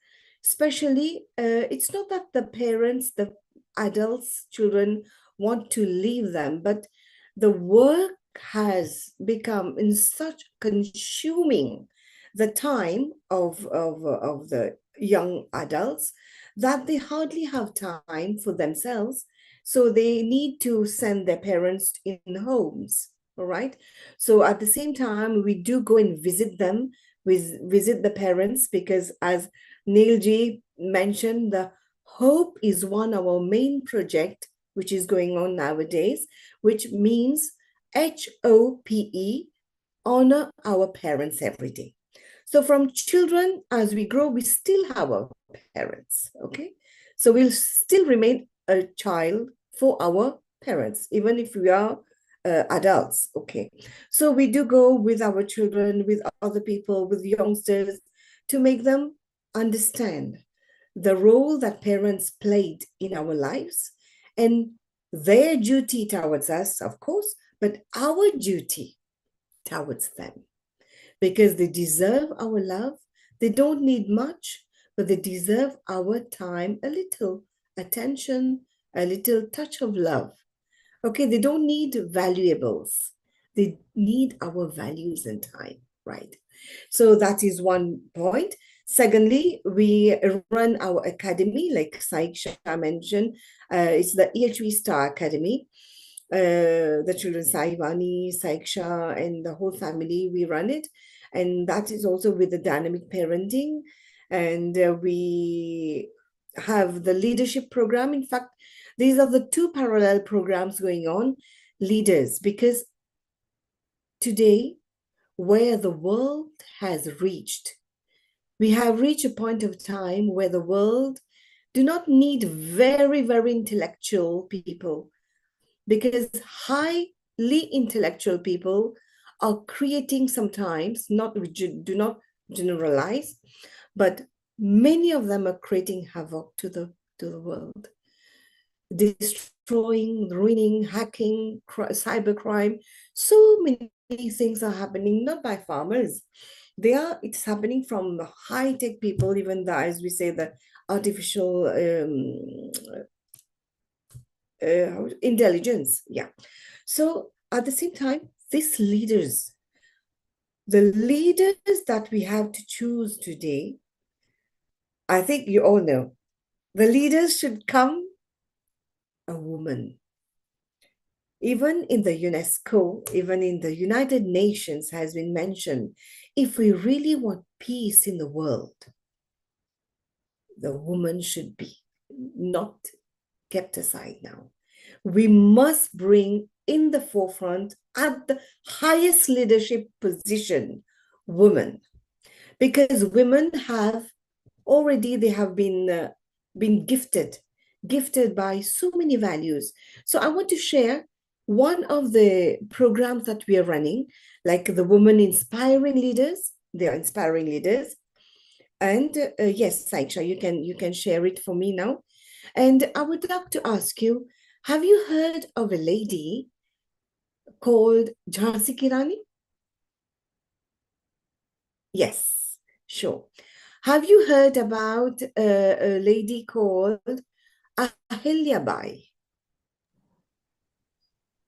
Especially, it's not that the parents, the adults, children want to leave them, but the work has become in such consuming the time of the young adults that they hardly have time for themselves. So they need to send their parents in homes. All right. So at the same time, we do go and visit them, visit the parents, because as Neil G mentioned, the Hope is one of our main project, which is going on nowadays, which means HOPE, honor our parents every day. So from children, as we grow, we still have our parents, okay? So we'll still remain a child for our parents, even if we are adults, okay? So we do go with our children, with other people, with youngsters, to make them understand the role that parents played in our lives and their duty towards us, of course, but our duty towards them, because they deserve our love. They don't need much, but they deserve our time, a little attention, a little touch of love. Okay, they don't need valuables. They need our values and time, right? So that is one point. Secondly, we run our academy, like Saiksha mentioned. It's the EHV Star Academy. The children, Saivani, Saiksha, and the whole family, we run it. And that is also with the dynamic parenting. And we have the leadership program. In fact, these are the two parallel programs going on, leaders, because today, where the world has reached, we have reached a point of time where the world do not need very, very intellectual people, because highly intellectual people are creating sometimes, do not generalize, but many of them are creating havoc to the world, destroying, ruining, hacking, cybercrime. So many things are happening, not by farmers. It's happening from the high-tech people, even the, as we say, the artificial intelligence. Yeah. So at the same time, the leaders that we have to choose today, I think you all know, the leaders should come a woman. Even in the UNESCO, even in the United Nations has been mentioned, if we really want peace in the world, the woman should be not kept aside now. We must bring in the forefront at the highest leadership position, women, because women have already, they have been gifted by so many values. So I want to share one of the programs that we are running, like the Women Inspiring Leaders. They are inspiring leaders. And yes, Saiksha, you can share it for me now. And I would like to ask you, have you heard of a lady called Jhansi Ki Rani? Yes, sure. Have you heard about a lady called Ahilya Bai?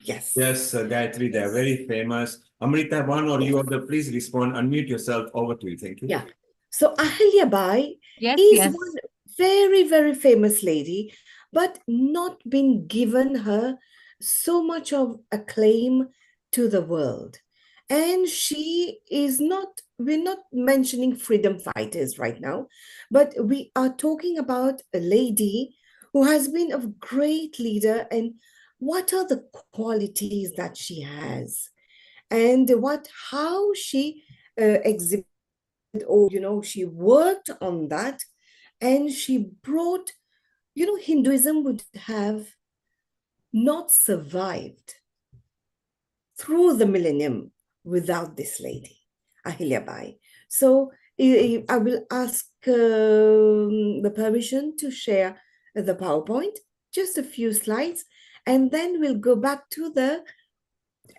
Yes. Yes, Gayatri, they are very famous. Amrita, one or you other, please respond. Unmute yourself. Over to you. Thank you. Yeah. So Ahilya Bai Yes, is yes. one very, very famous lady, but not been given her so much of acclaim to the world. And she is not, we're not mentioning freedom fighters right now, but we are talking about a lady who has been a great leader. And what are the qualities that she has? And how she exhibited, or she worked on that, and she brought, Hinduism would have not survived through the millennium without this lady, Ahilya Bai. So I will ask the permission to share the PowerPoint, just a few slides, and then we'll go back to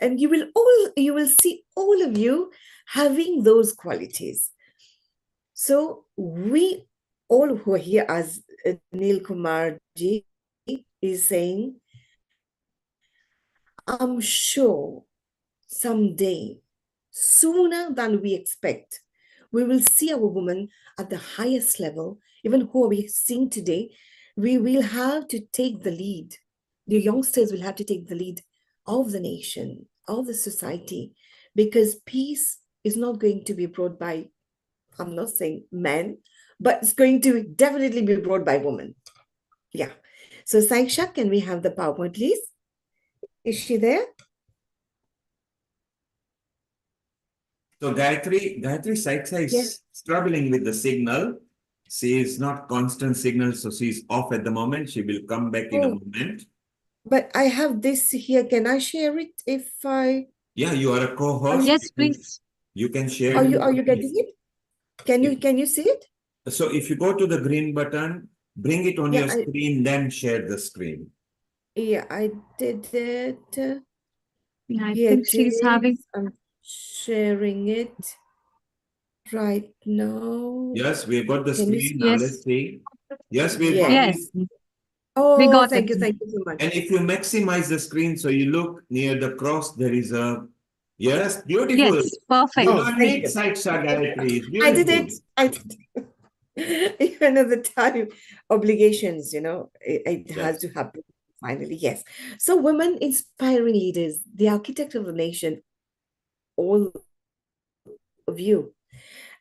and you will see all of you having those qualities. So we all who are here, as Neil Kumar ji is saying, I'm sure someday, sooner than we expect, we will see our women at the highest level. Even who we are seeing today, we will have to take the lead. The youngsters will have to take the lead of the nation, of the society, because peace is not going to be brought by, I'm not saying men, but it's going to definitely be brought by women. Yeah. So Saiksha, can we have the PowerPoint, please? Is she there? So Gayatri Saiksha is Yes. struggling with the signal. She is not constant signal, so she's off at the moment. She will come back in a moment. But I have this here. Can I share it if I? Yeah, you are a co-host. Yes, please. You can share. Are you getting it? Can you see it? So if you go to the green button, bring it on Yeah, your screen, then share the screen. Yeah, I did it. I Here think it she's having. is. I'm sharing it right now. Yes, we've got the Can you screen. see? Now let's see. Yes, we've got it. Yes, Oh, we got thank it. you so much. And if you maximize the screen, so you look near the cross, there is a, yes, beautiful. Yes, perfect. You Oh, don't thank need you. Saiksha, Gayatri. It's I did beautiful. it. I did it. Even at the time, obligations, it has to happen finally. Yes. So, women inspiring leaders, the architect of the nation, all of you,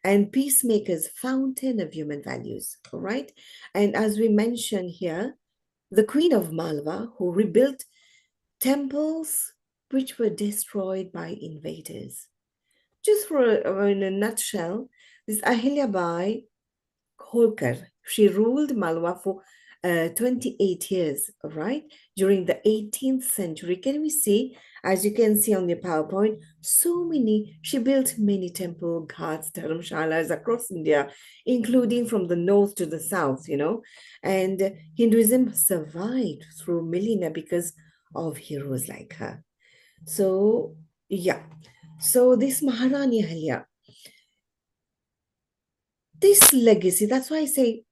and peacemakers, fountain of human values. All right. And as we mentioned here, the Queen of Malwa, who rebuilt temples which were destroyed by invaders. Just in a nutshell, this Ahilya Bai Holkar, she ruled Malwa for 28 years, right? During the 18th century. Can we see, as you can see on the PowerPoint, she built many temple, ghats, dharamshalas across India, including from the north to the south, and Hinduism survived through millennia because of heroes like her. So, yeah. So this Maharani Ahilya, this legacy, that's why I say,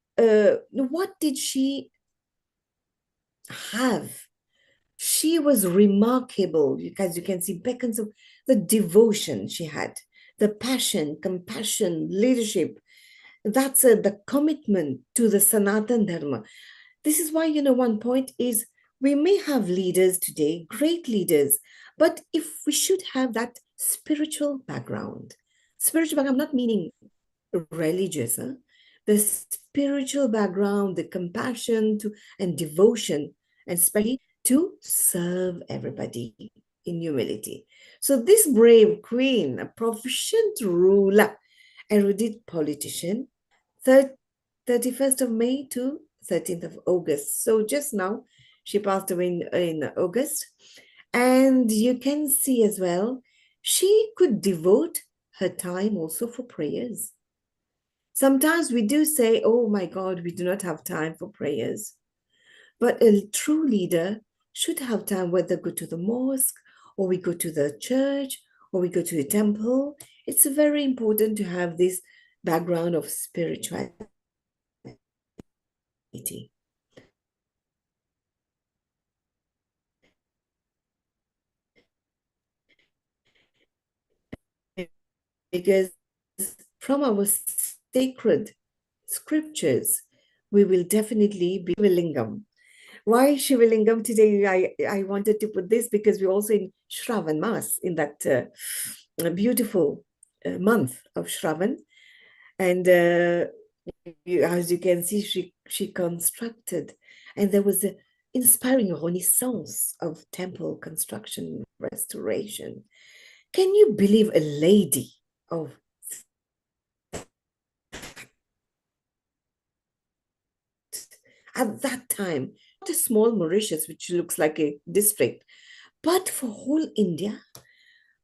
what did she have? She was remarkable, because you can see beacons of the devotion she had, the passion, compassion, leadership. That's the commitment to the Sanatan Dharma. This is why, one point is, we may have leaders today, great leaders, but if we should have that spiritual background, I'm not meaning religious, the spiritual background, the compassion and devotion, and especially to serve everybody in humility. So this brave queen, a proficient ruler, erudite politician, 31st of May to 13th of August. So just now, she passed away in August. And you can see as well, she could devote her time also for prayers. Sometimes we do say, oh my God, we do not have time for prayers. But a true leader should have time, whether go to the mosque or we go to the church or we go to the temple. It's very important to have this background of spirituality. Because from our sacred scriptures, we will definitely be Shivalingam. Why Shivalingam today? I wanted to put this because we're also in Shravan Mas, in that beautiful month of Shravan. And as you can see, she constructed, and there was an inspiring renaissance of temple construction restoration. Can you believe a lady of at that time, not a small Mauritius, which looks like a district, but for whole India?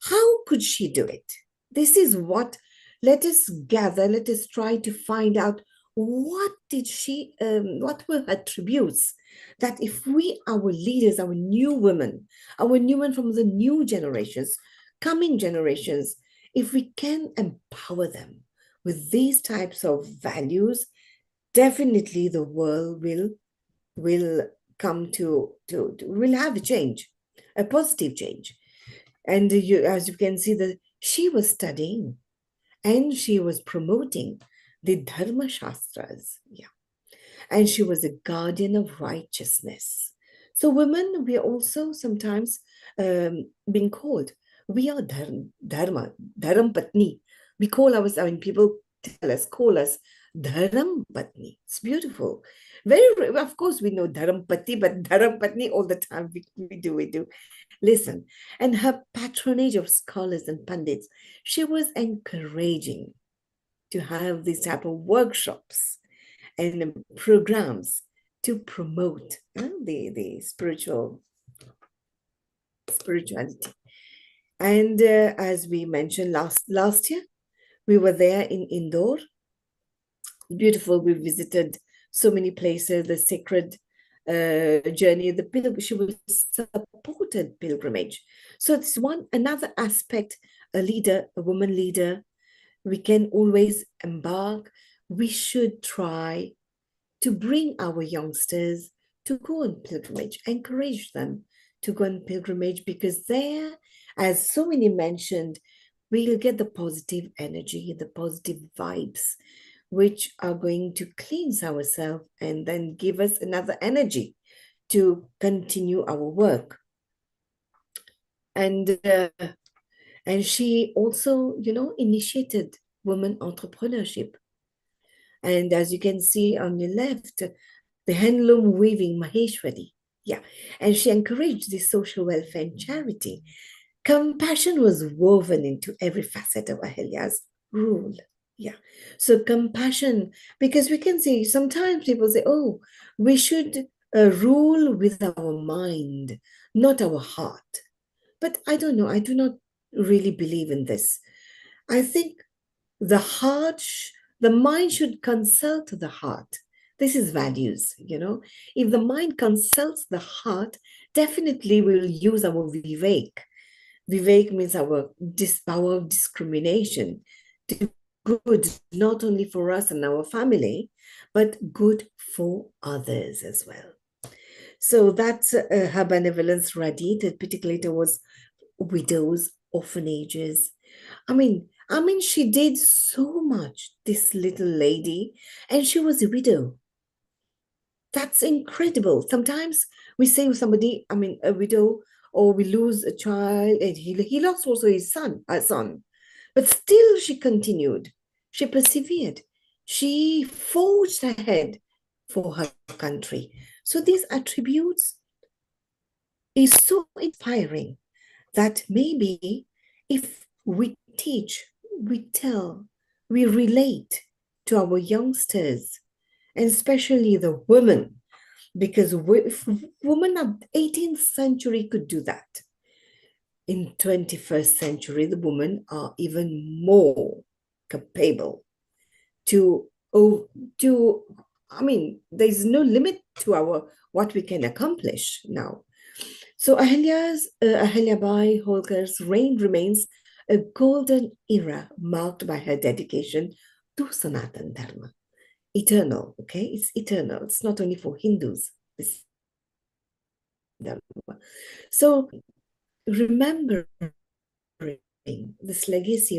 How could she do it? This is what, let us gather, let us try to find out what did she, what were her attributes, that if we, our leaders, our new women from the new generations, coming generations, if we can empower them with these types of values, definitely the world will come to will have a change, a positive change. And as you can see, that she was studying and she was promoting the Dharma Shastras. Yeah. And she was a guardian of righteousness. So women, we are also sometimes being called, we are Dharma Patni. We call ourselves, I mean, people call us Dharam Patni. It's beautiful. Very, of course, we know Dharam Pati, but Dharam Patni all the time, we do. Listen, and her patronage of scholars and pundits, she was encouraging to have these type of workshops and programs to promote the spirituality. And as we mentioned last year, we were there in Indore. Beautiful. We visited so many places, the sacred journey, she was supported pilgrimage. So it's another aspect, a woman leader, we can always embark. We should try to bring our youngsters to go on pilgrimage, encourage them to go on pilgrimage, because there, as so many mentioned, we'll get the positive energy, the positive vibes, which are going to cleanse ourselves and then give us another energy to continue our work. And she also, initiated women entrepreneurship. And as you can see on the left, the handloom weaving Maheshwari. Yeah. And she encouraged the social welfare and charity. Compassion was woven into every facet of Ahilya's rule. Yeah. So compassion, because we can see sometimes people say, oh, we should rule with our mind, not our heart. But I don't know. I do not really believe in this. I think the mind should consult the heart. This is values, If the mind consults the heart, definitely we will use our vivek. Vivek means our power of discrimination to good, not only for us and our family, but good for others as well. So that's her benevolence radiated particularly towards widows, orphanages. I mean, she did so much, this little lady, and she was a widow. That's incredible. Sometimes we say somebody, a widow, or we lose a child, and he lost also his son, but still she continued. She persevered. She forged ahead for her country. So these attributes is so inspiring that maybe if we teach, we tell, we relate to our youngsters, and especially the women, because if women of 18th century could do that, in 21st century, the women are even more capable to there's no limit to what we can accomplish now. So Ahilyabai Holkar's reign remains a golden era marked by her dedication to Sanatan Dharma. Eternal, okay? It's eternal. It's not only for Hindus. This Dharma. So remembering this legacy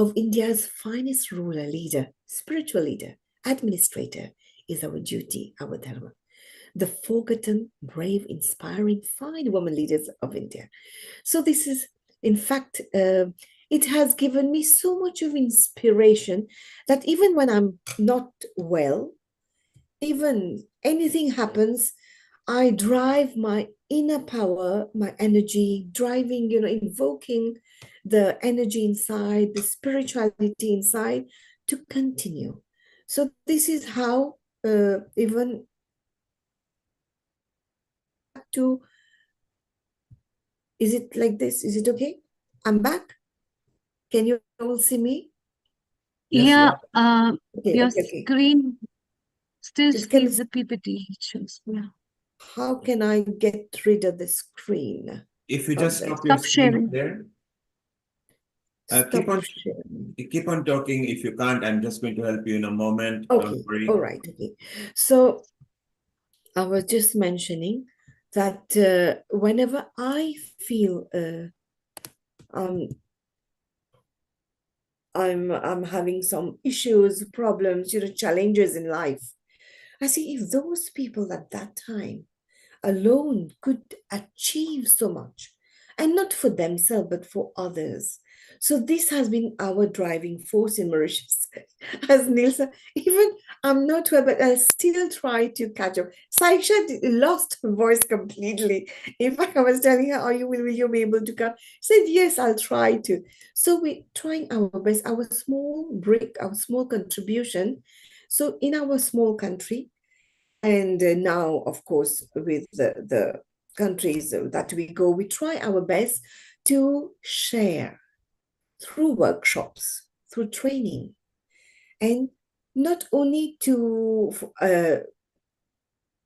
of India's finest ruler leader, spiritual leader, administrator is our duty, our Dharma. The forgotten, brave, inspiring, fine women leaders of India. So this is, in fact, it has given me so much of inspiration that even when I'm not well, even anything happens, I drive my inner power, my energy, driving, invoking the energy inside, the spirituality inside to continue. So this is how even to, is it like this? Is it okay? I'm back. Can you all see me? Yeah, Okay, your okay. screen still It's kind sees of, the PPT. It shows. Yeah. how can I get rid of the screen? If you just Problem. stop your Stop screen sharing. there, Stop sharing. keep on talking. If you can't, I'm just going to help you in a moment. Okay, Don't worry. all right, okay. So I was just mentioning that whenever I feel I'm having some issues, problems, challenges in life, I see if those people at that time alone could achieve so much, and not for themselves, but for others. So this has been our driving force in Mauritius. As Nilsa, even I'm not well, but I'll still try to catch up. Saiksha lost her voice completely. In fact, I was telling her, will you be able to come? She said, yes, I'll try to. So we're trying our best, our small break, our small contribution. So in our small country, and now, of course, with the countries that we go, we try our best to share through workshops, through training, and not only to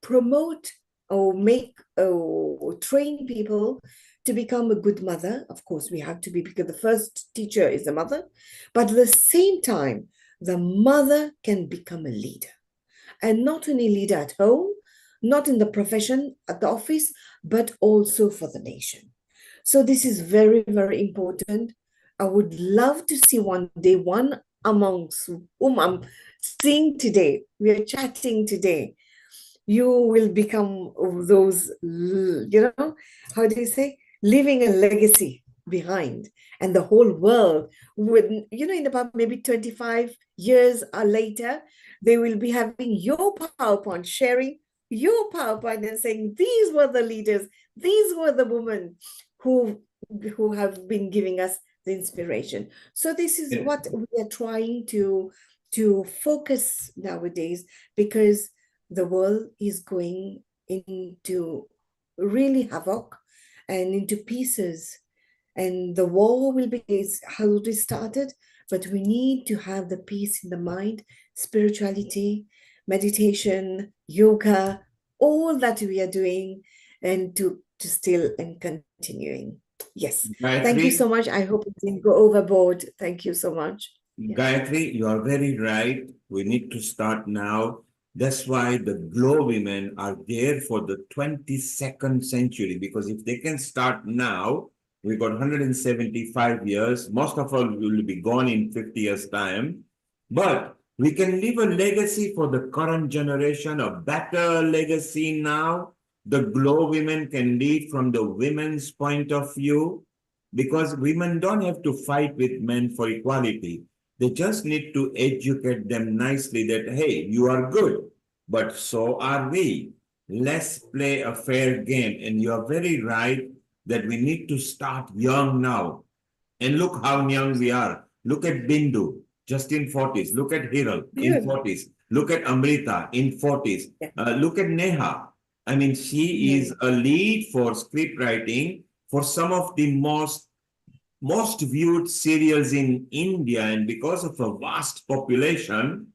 promote or make or train people to become a good mother. Of course, we have to be, because the first teacher is the mother, but at the same time, the mother can become a leader. And not only leader at home, not in the profession, at the office, but also for the nation. So this is very, very important. I would love to see one day one amongst whom I'm seeing today, we are chatting today, you will become those, how do you say, leaving a legacy behind. And the whole world would, in about maybe 25 years or later, they will be having your PowerPoint, sharing your PowerPoint and saying, these were the leaders, these were the women who have been giving us the inspiration. So this is what we are trying to focus nowadays, because the world is going into really havoc and into pieces, and the war will be already started, but we need to have the peace in the mind, spirituality, meditation, yoga, all that we are doing, and to still and continuing. Yes, thank you so much. I hope it didn't go overboard. Thank you so much. Gayatri, you are very right. We need to start now. That's why the GLOWomen are there for the 22nd century, because if they can start now, we got 175 years. Most of us will be gone in 50 years' time. But we can leave a legacy for the current generation, a better legacy now. The GLOWomen can lead from the women's point of view, because women don't have to fight with men for equality. They just need to educate them nicely that, hey, you are good, but so are we. Let's play a fair game. And you are very right that we need to start young now. And look how young we are. Look at Bindu, just in 40s. Look at Hiral in 40s. Look at Amrita in 40s. Look at Neha. I mean, she is a lead for script writing for some of the most viewed serials in India, and because of a vast population,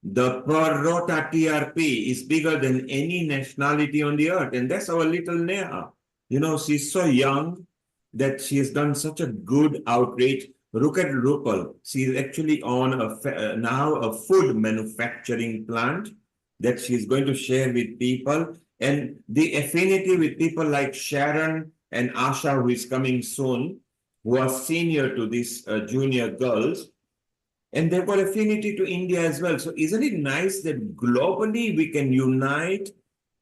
The Parota TRP is bigger than any nationality on the earth. And that's our little Neha. You know, she's so young that she has done such a good outreach. Look at Rupal. She's actually on now a food manufacturing plant that she's going to share with people. And the affinity with people like Sharon and Asha, who is coming soon, who are senior to these junior girls, and they've got affinity to India as well. So isn't it nice that globally we can unite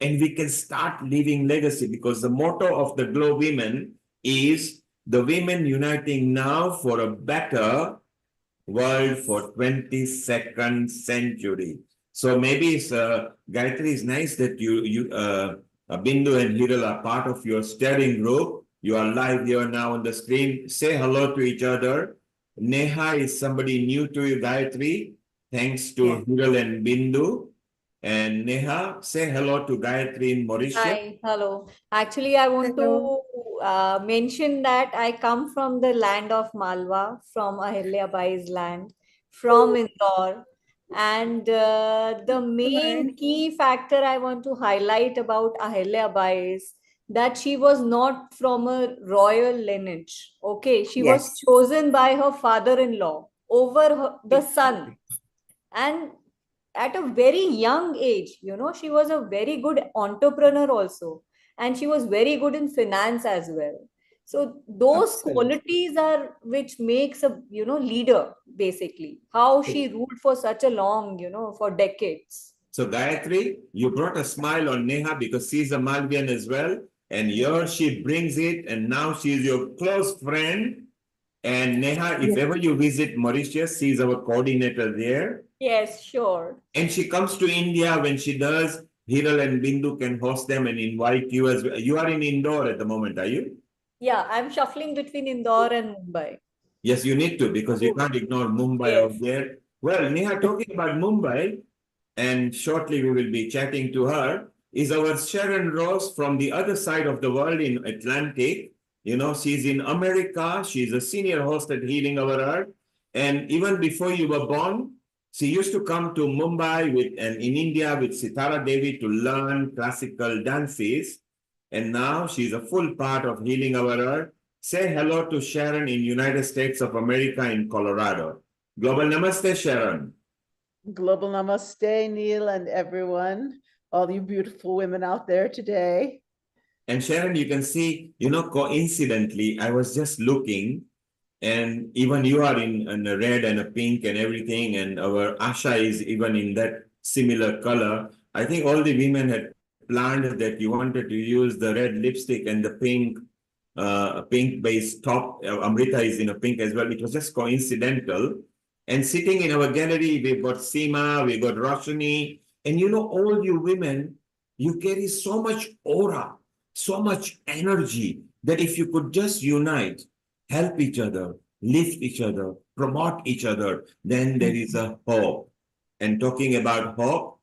and we can start leaving legacy? Because the motto of the GLOWomen is the women uniting now for a better world for 22nd century. So maybe it's, Gayatri, it's nice that Bindu and Hiral are part of your steering group. You are live here now on the screen. Say hello to each other. Neha is somebody new to you, Gayatri, thanks to Hiral and Bindu. And Neha, say hello to Gayatri in Mauritius. Hi, hello. Actually, I want to mention that I come from the land of Malwa, from Ahilya land, from Indore. And the main key factor I want to highlight about Ahilya is that she was not from a royal lineage. Okay, she was chosen by her father-in-law over the son. And at a very young age, she was a very good entrepreneur also, and she was very good in finance as well. So those qualities are which makes a leader, basically, how she ruled for such a long, for decades. So Gayatri, you brought a smile on Neha because she's a Malvian as well, and here she brings it, and now she's your close friend. And Neha, if ever you visit Mauritius, she's our coordinator there. Yes, sure. And she comes to India. When she does, Hiral and Bindu can host them and invite you as well. You are in Indore at the moment, are you? Yeah, I'm shuffling between Indore and Mumbai. Yes, you need to, because you can't ignore Mumbai out there. Well, Neha, talking about Mumbai, and shortly we will be chatting to her, is our Sharon Ross from the other side of the world in Atlantic. You know, she's in America. She's a senior host at Healing Our Earth. And even before you were born, she used to come to Mumbai and in India with Sitara Devi to learn classical dances. And now she's a full part of Healing Our Earth. Say hello to Sharon in United States of America in Colorado. Global Namaste, Sharon. Global Namaste, Neil, and everyone, all you beautiful women out there today. And Sharon, you can see, coincidentally, I was just looking, and even you are in a red and a pink and everything, and our Asha is even in that similar color. I think all the women had planned that you wanted to use the red lipstick and the pink base top. Amrita is in a pink as well. It was just coincidental. And sitting in our gallery, we've got Seema, we've got Roshni, and all you women, you carry so much aura, so much energy, that if you could just unite, help each other, lift each other, promote each other, then there is a hope. And talking about hope,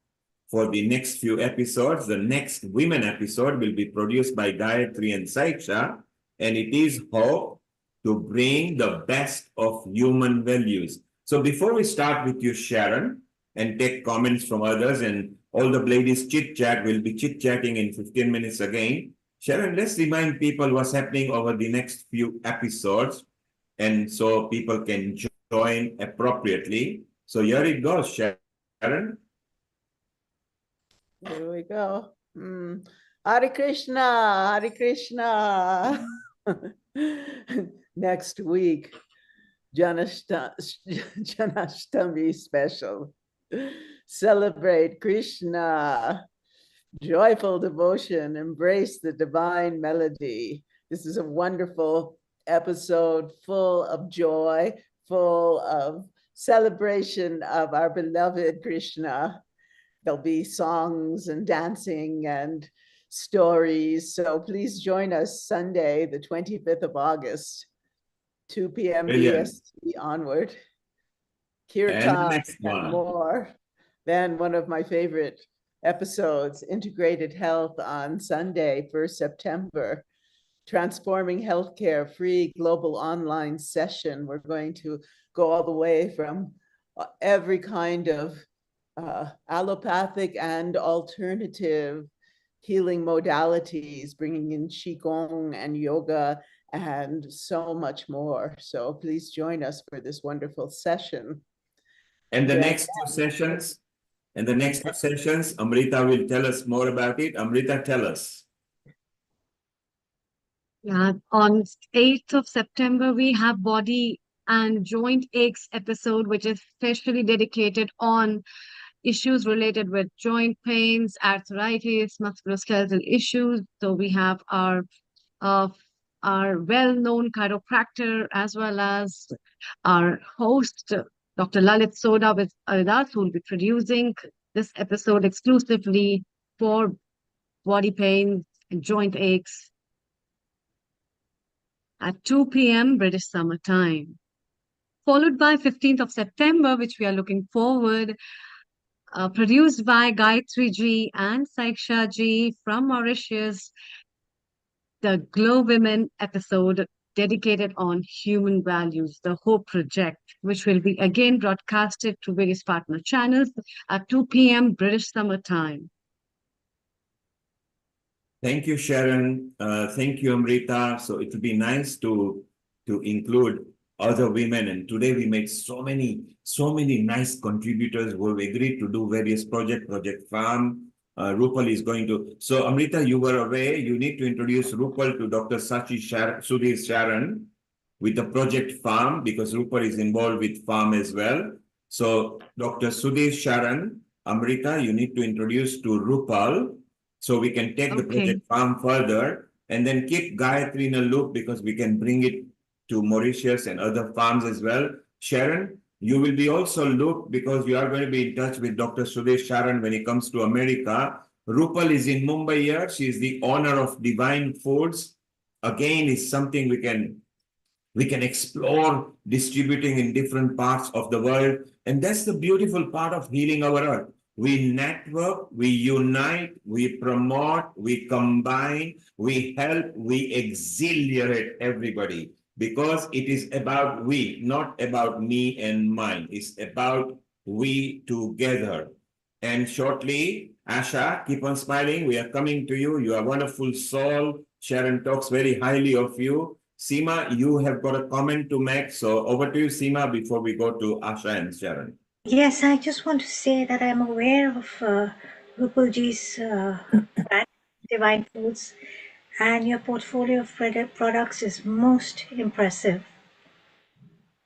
for the next few episodes, the next women episode will be produced by Gayatri and Saiksha, and it is hope to bring the best of human values. So before we start with you, Sharon, and take comments from others, and all the ladies chit-chat, we'll be chit-chatting in 15 minutes again. Sharon, let's remind people what's happening over the next few episodes, and so people can join appropriately. So here it goes, Sharon. Here we go. Hare Krishna, Hare Krishna. Next week, Janashtami special. Celebrate Krishna. Joyful devotion, embrace the divine melody. This is a wonderful episode full of joy, full of celebration of our beloved Krishna. There'll be songs and dancing and stories. So please join us Sunday, the 25th of August, 2 p.m. BST onward. Kirtan and more. Then one of my favorite episodes, Integrated Health on Sunday, 1st September, Transforming Healthcare, free global online session. We're going to go all the way from every kind of allopathic and alternative healing modalities, bringing in Qigong and yoga and so much more. So please join us for this wonderful session. And the next two sessions, Amrita will tell us more about it. Amrita, tell us. Yeah, on 8th of September, we have body and joint aches episode, which is specially dedicated on issues related with joint pains, arthritis, musculoskeletal issues. So we have uh, our well-known chiropractor as well as our host, Dr. Lalit Soda with us, who will be producing this episode exclusively for body pain and joint aches at 2 p.m. British Summer Time. Followed by 15th of September, which we are looking forward, produced by Gayatri Ji and Saiksha Ji from Mauritius, the GLOWomen episode dedicated on human values, the Hope Project, which will be again broadcasted to various partner channels at 2 p.m. British Summer Time. Thank you, Sharon. Thank you, Amrita. So it would be nice to include other women. And today we made so many nice contributors who have agreed to do various Project Farm. Rupal is going to. So Amrita, you were away. You need to introduce Rupal to Dr. Sudhir Sharan with the Project Farm, because Rupal is involved with Farm as well. So Dr. Sudhir Sharan, Amrita, you need to introduce to Rupal, so we can take the Project Farm further, and then keep Gayatri in a loop, because we can bring it to Mauritius and other farms as well. Sharon, you will be also looped, because you are going to be in touch with Dr. Sudhir Sharan when he comes to America. Rupal is in Mumbai here. She is the owner of Divine Foods. Again, is something we can explore distributing in different parts of the world. And that's the beautiful part of healing our earth. We network, we unite, we promote, we combine, we help, we exhilarate everybody, because it is about we, not about me and mine. It's about we together. And shortly, Asha, keep on smiling. We are coming to you. You are a wonderful soul. Sharon talks very highly of you. Seema, you have got a comment to make. So over to you, Seema, before we go to Asha and Sharon. Yes, I just want to say that I'm aware of Rupalji's brand, Divine Foods, and your portfolio of products is most impressive.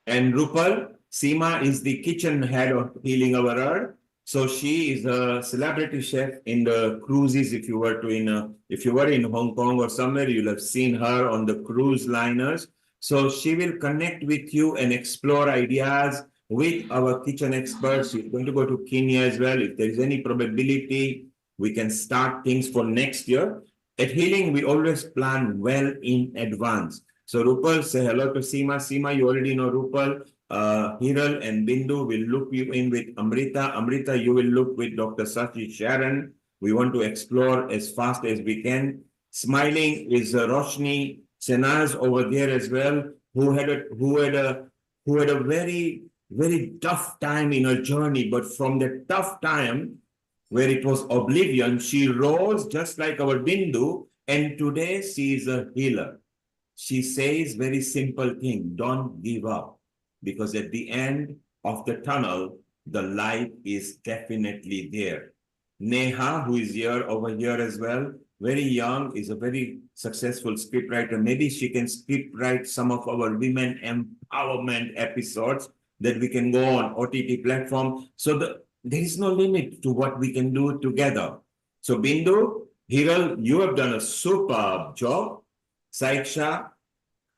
And Rupal, Seema is the kitchen head of Healing Our Earth. So she is a celebrity chef in the cruises. If you were in Hong Kong or somewhere, you'll have seen her on the cruise liners. So she will connect with you and explore ideas with our kitchen experts. We're going to go to Kenya as well. If there is any probability, we can start things for next year. At Healing, we always plan well in advance. So Rupal, say hello to Seema. Seema, you already know Rupal. Hiral and Bindu will loop you in with Amrita. Amrita, you will loop with Dr. Sudhir Sharan. We want to explore as fast as we can. Smiling is Roshni Senaz over there as well, who had a very tough time in her journey, but from the tough time where it was oblivion, she rose just like our Bindu, and today she is a healer. She says very simple thing: don't give up, because at the end of the tunnel, the light is definitely there. Neha, who is here over here as well, very young, is a very successful scriptwriter. Maybe she can scriptwrite some of our women empowerment episodes that we can go on OTT platform. So there is no limit to what we can do together. So Bindu, Hiral, you have done a superb job. Saiksha,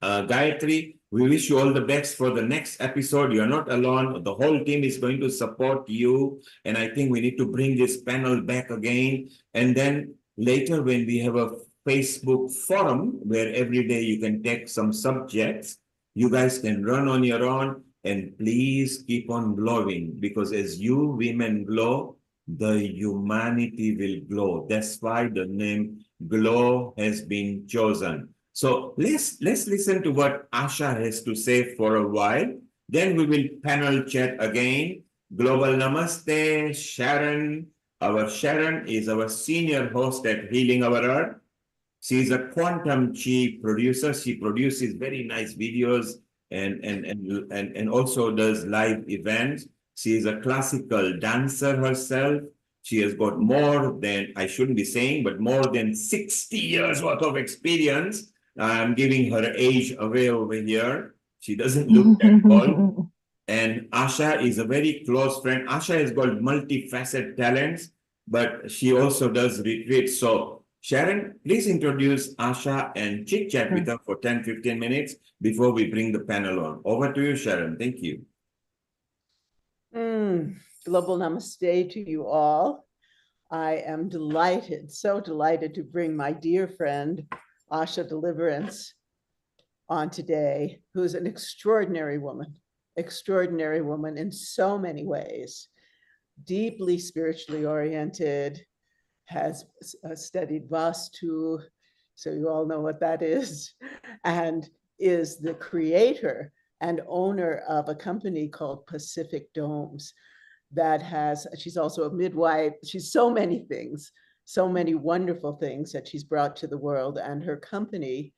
Gayatri, we wish you all the best for the next episode. You're not alone. The whole team is going to support you. And I think we need to bring this panel back again. And then later, when we have a Facebook forum where every day you can take some subjects, you guys can run on your own. And please keep on glowing, because as you women glow, the humanity will glow. That's why the name GLOW has been chosen. So let's listen to what Asha has to say for a while. Then we will panel chat again. Global Namaste, Sharon. Our Sharon is our senior host at Healing Our Earth. She is a quantum chi producer. She produces very nice videos and also does live events. She is a classical dancer herself. She has got more than, I shouldn't be saying, but more than 60 years worth of experience. I'm giving her age away over here. She doesn't look that old. And Asha is a very close friend. Asha has got multifaceted talents, but she also does retreats. So Sharon, please introduce Asha and chit chat with her for 10-15 minutes before we bring the panel on. Over to you, Sharon. Thank you. Global namaste to you all. I am delighted, so delighted to bring my dear friend, Asha Deliverance, on today, who's an extraordinary woman in so many ways, deeply spiritually oriented, has studied Vastu, so you all know what that is, and is the creator and owner of a company called Pacific Domes that has, she's also a midwife, she's so many things, so many wonderful things that she's brought to the world. And her company,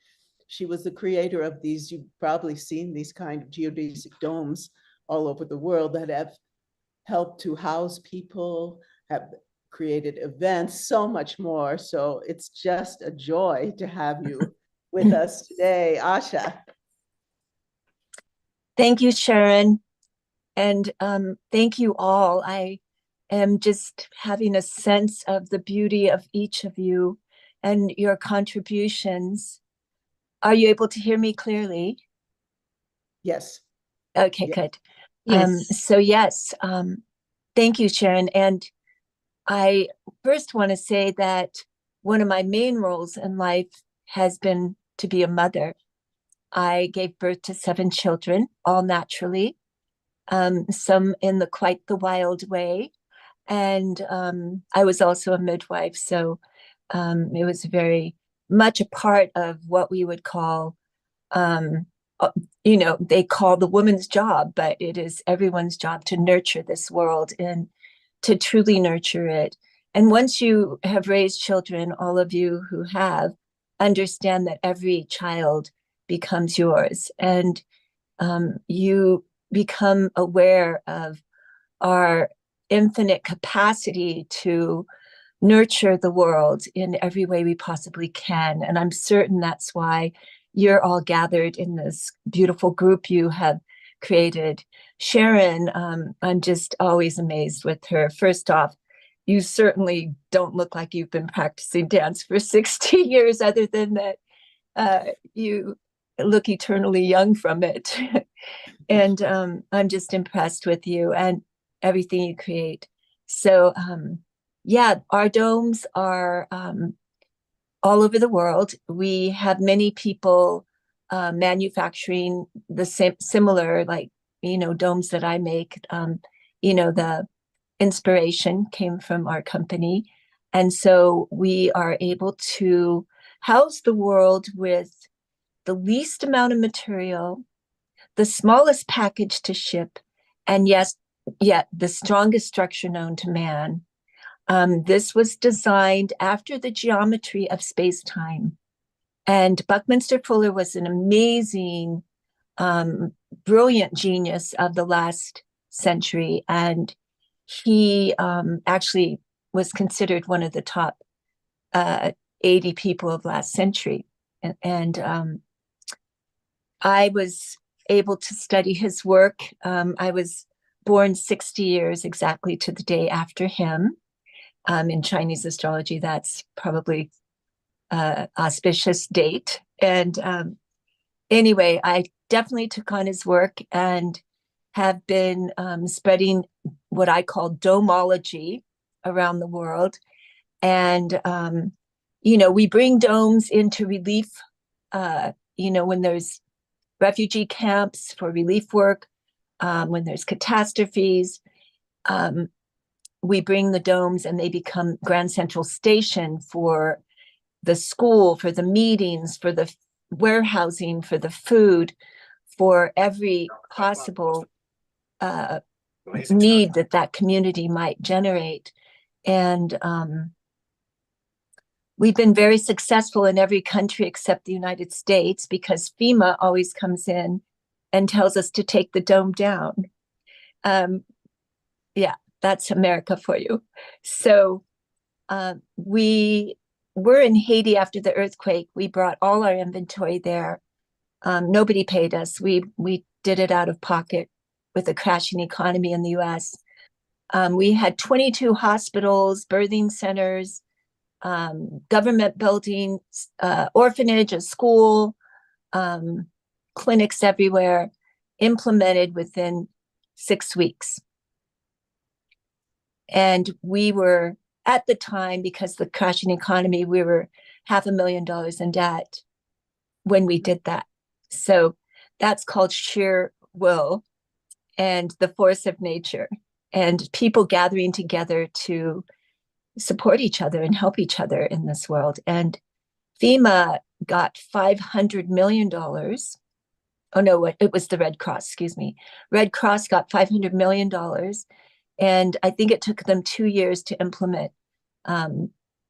she was the creator of these, you've probably seen these kind of geodesic domes all over the world that have helped to house people, have created events, so much more. So it's just a joy to have you with us today, Asha. Thank you, Sharon. And thank you all. I am just having a sense of the beauty of each of you and your contributions. Are you able to hear me clearly? Yes. Okay, yes. good. Yes. So yes, thank you, Sharon. And I first want to say that one of my main roles in life has been to be a mother. I gave birth to 7 children, all naturally, some in quite the wild way. And I was also a midwife, so it was very much a part of what we would call, they call the woman's job, but it is everyone's job to nurture this world and to truly nurture it. And once you have raised children, all of you who have, understand that every child becomes yours, and you become aware of our infinite capacity to nurture the world in every way we possibly can. And I'm certain that's why you're all gathered in this beautiful group you have created. Sharon, I'm just always amazed with her. First off, you certainly don't look like you've been practicing dance for 60 years, other than that you look eternally young from it. And I'm just impressed with you and everything you create. So yeah, our domes are all over the world. We have many people manufacturing the similar, like, domes that I make. The inspiration came from our company. And so we are able to house the world with the least amount of material, the smallest package to ship, and yes, yet the strongest structure known to man. This was designed after the geometry of space-time. And Buckminster Fuller was an amazing, brilliant genius of the last century. And he actually was considered one of the top 80 people of last century. And I was able to study his work. I was born 60 years exactly to the day after him. In Chinese astrology, that's probably an auspicious date. And anyway, I definitely took on his work and have been spreading what I call domology around the world. And, we bring domes into relief, when there's refugee camps for relief work, when there's catastrophes. We bring the domes and they become Grand Central Station for the school, for the meetings, for the warehousing, for the food, for every possible need that that community might generate. And we've been very successful in every country except the United States because FEMA always comes in and tells us to take the dome down. Yeah, that's America for you. So we were in Haiti after the earthquake. We brought all our inventory there. Nobody paid us. We did it out of pocket with the crashing economy in the US. We had 22 hospitals, birthing centers, government buildings, orphanage, a school, clinics everywhere, implemented within 6 weeks. And we were, at the time, because of the crashing economy, we were $500,000 in debt when we did that. So that's called sheer will and the force of nature and people gathering together to support each other and help each other in this world. And FEMA got $500 million. Oh, no, it was the Red Cross, excuse me. Red Cross got $500 million. And I think it took them 2 years to implement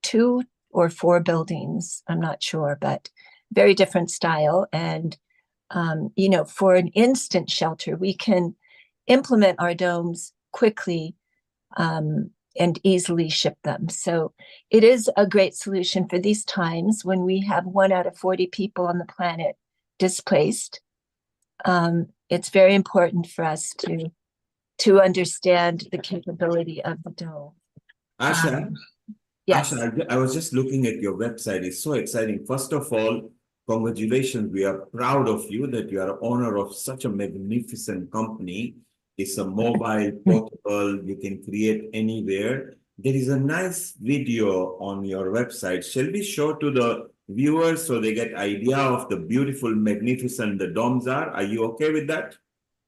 2 or 4 buildings. I'm not sure, but very different style. And, you know, for an instant shelter, we can implement our domes quickly and easily ship them. So it is a great solution for these times when we have 1 out of 40 people on the planet displaced. It's very important for us to understand the capability of the dome. Asha, yes. Asha, I was just looking at your website. It's so exciting. First of all, congratulations. We are proud of you that you are owner of such a magnificent company. It's a mobile, portable, you can create anywhere. There is a nice video on your website. Shall we show to the viewers so they get idea of the beautiful, magnificent the domes are? Are you okay with that?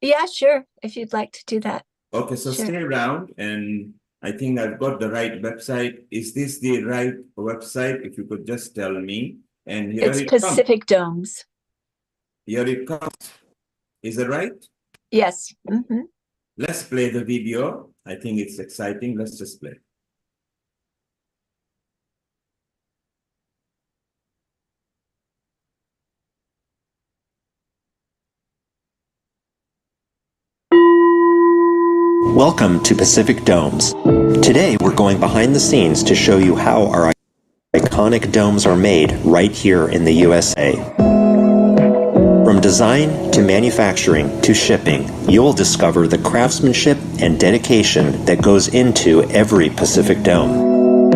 Yeah, sure. If you'd like to do that. Okay, so Sure. stay around, and I think I've got the right website. Is this the right website? If you could just tell me. And here It's it comes. Pacific Domes. Here it comes. Is it right? Yes. Mm-hmm. Let's play the video. I think it's exciting. Let's just play. Welcome to Pacific Domes. Today we're going behind the scenes to show you how our iconic domes are made right here in the USA. From design to manufacturing to shipping, you'll discover the craftsmanship and dedication that goes into every Pacific Dome.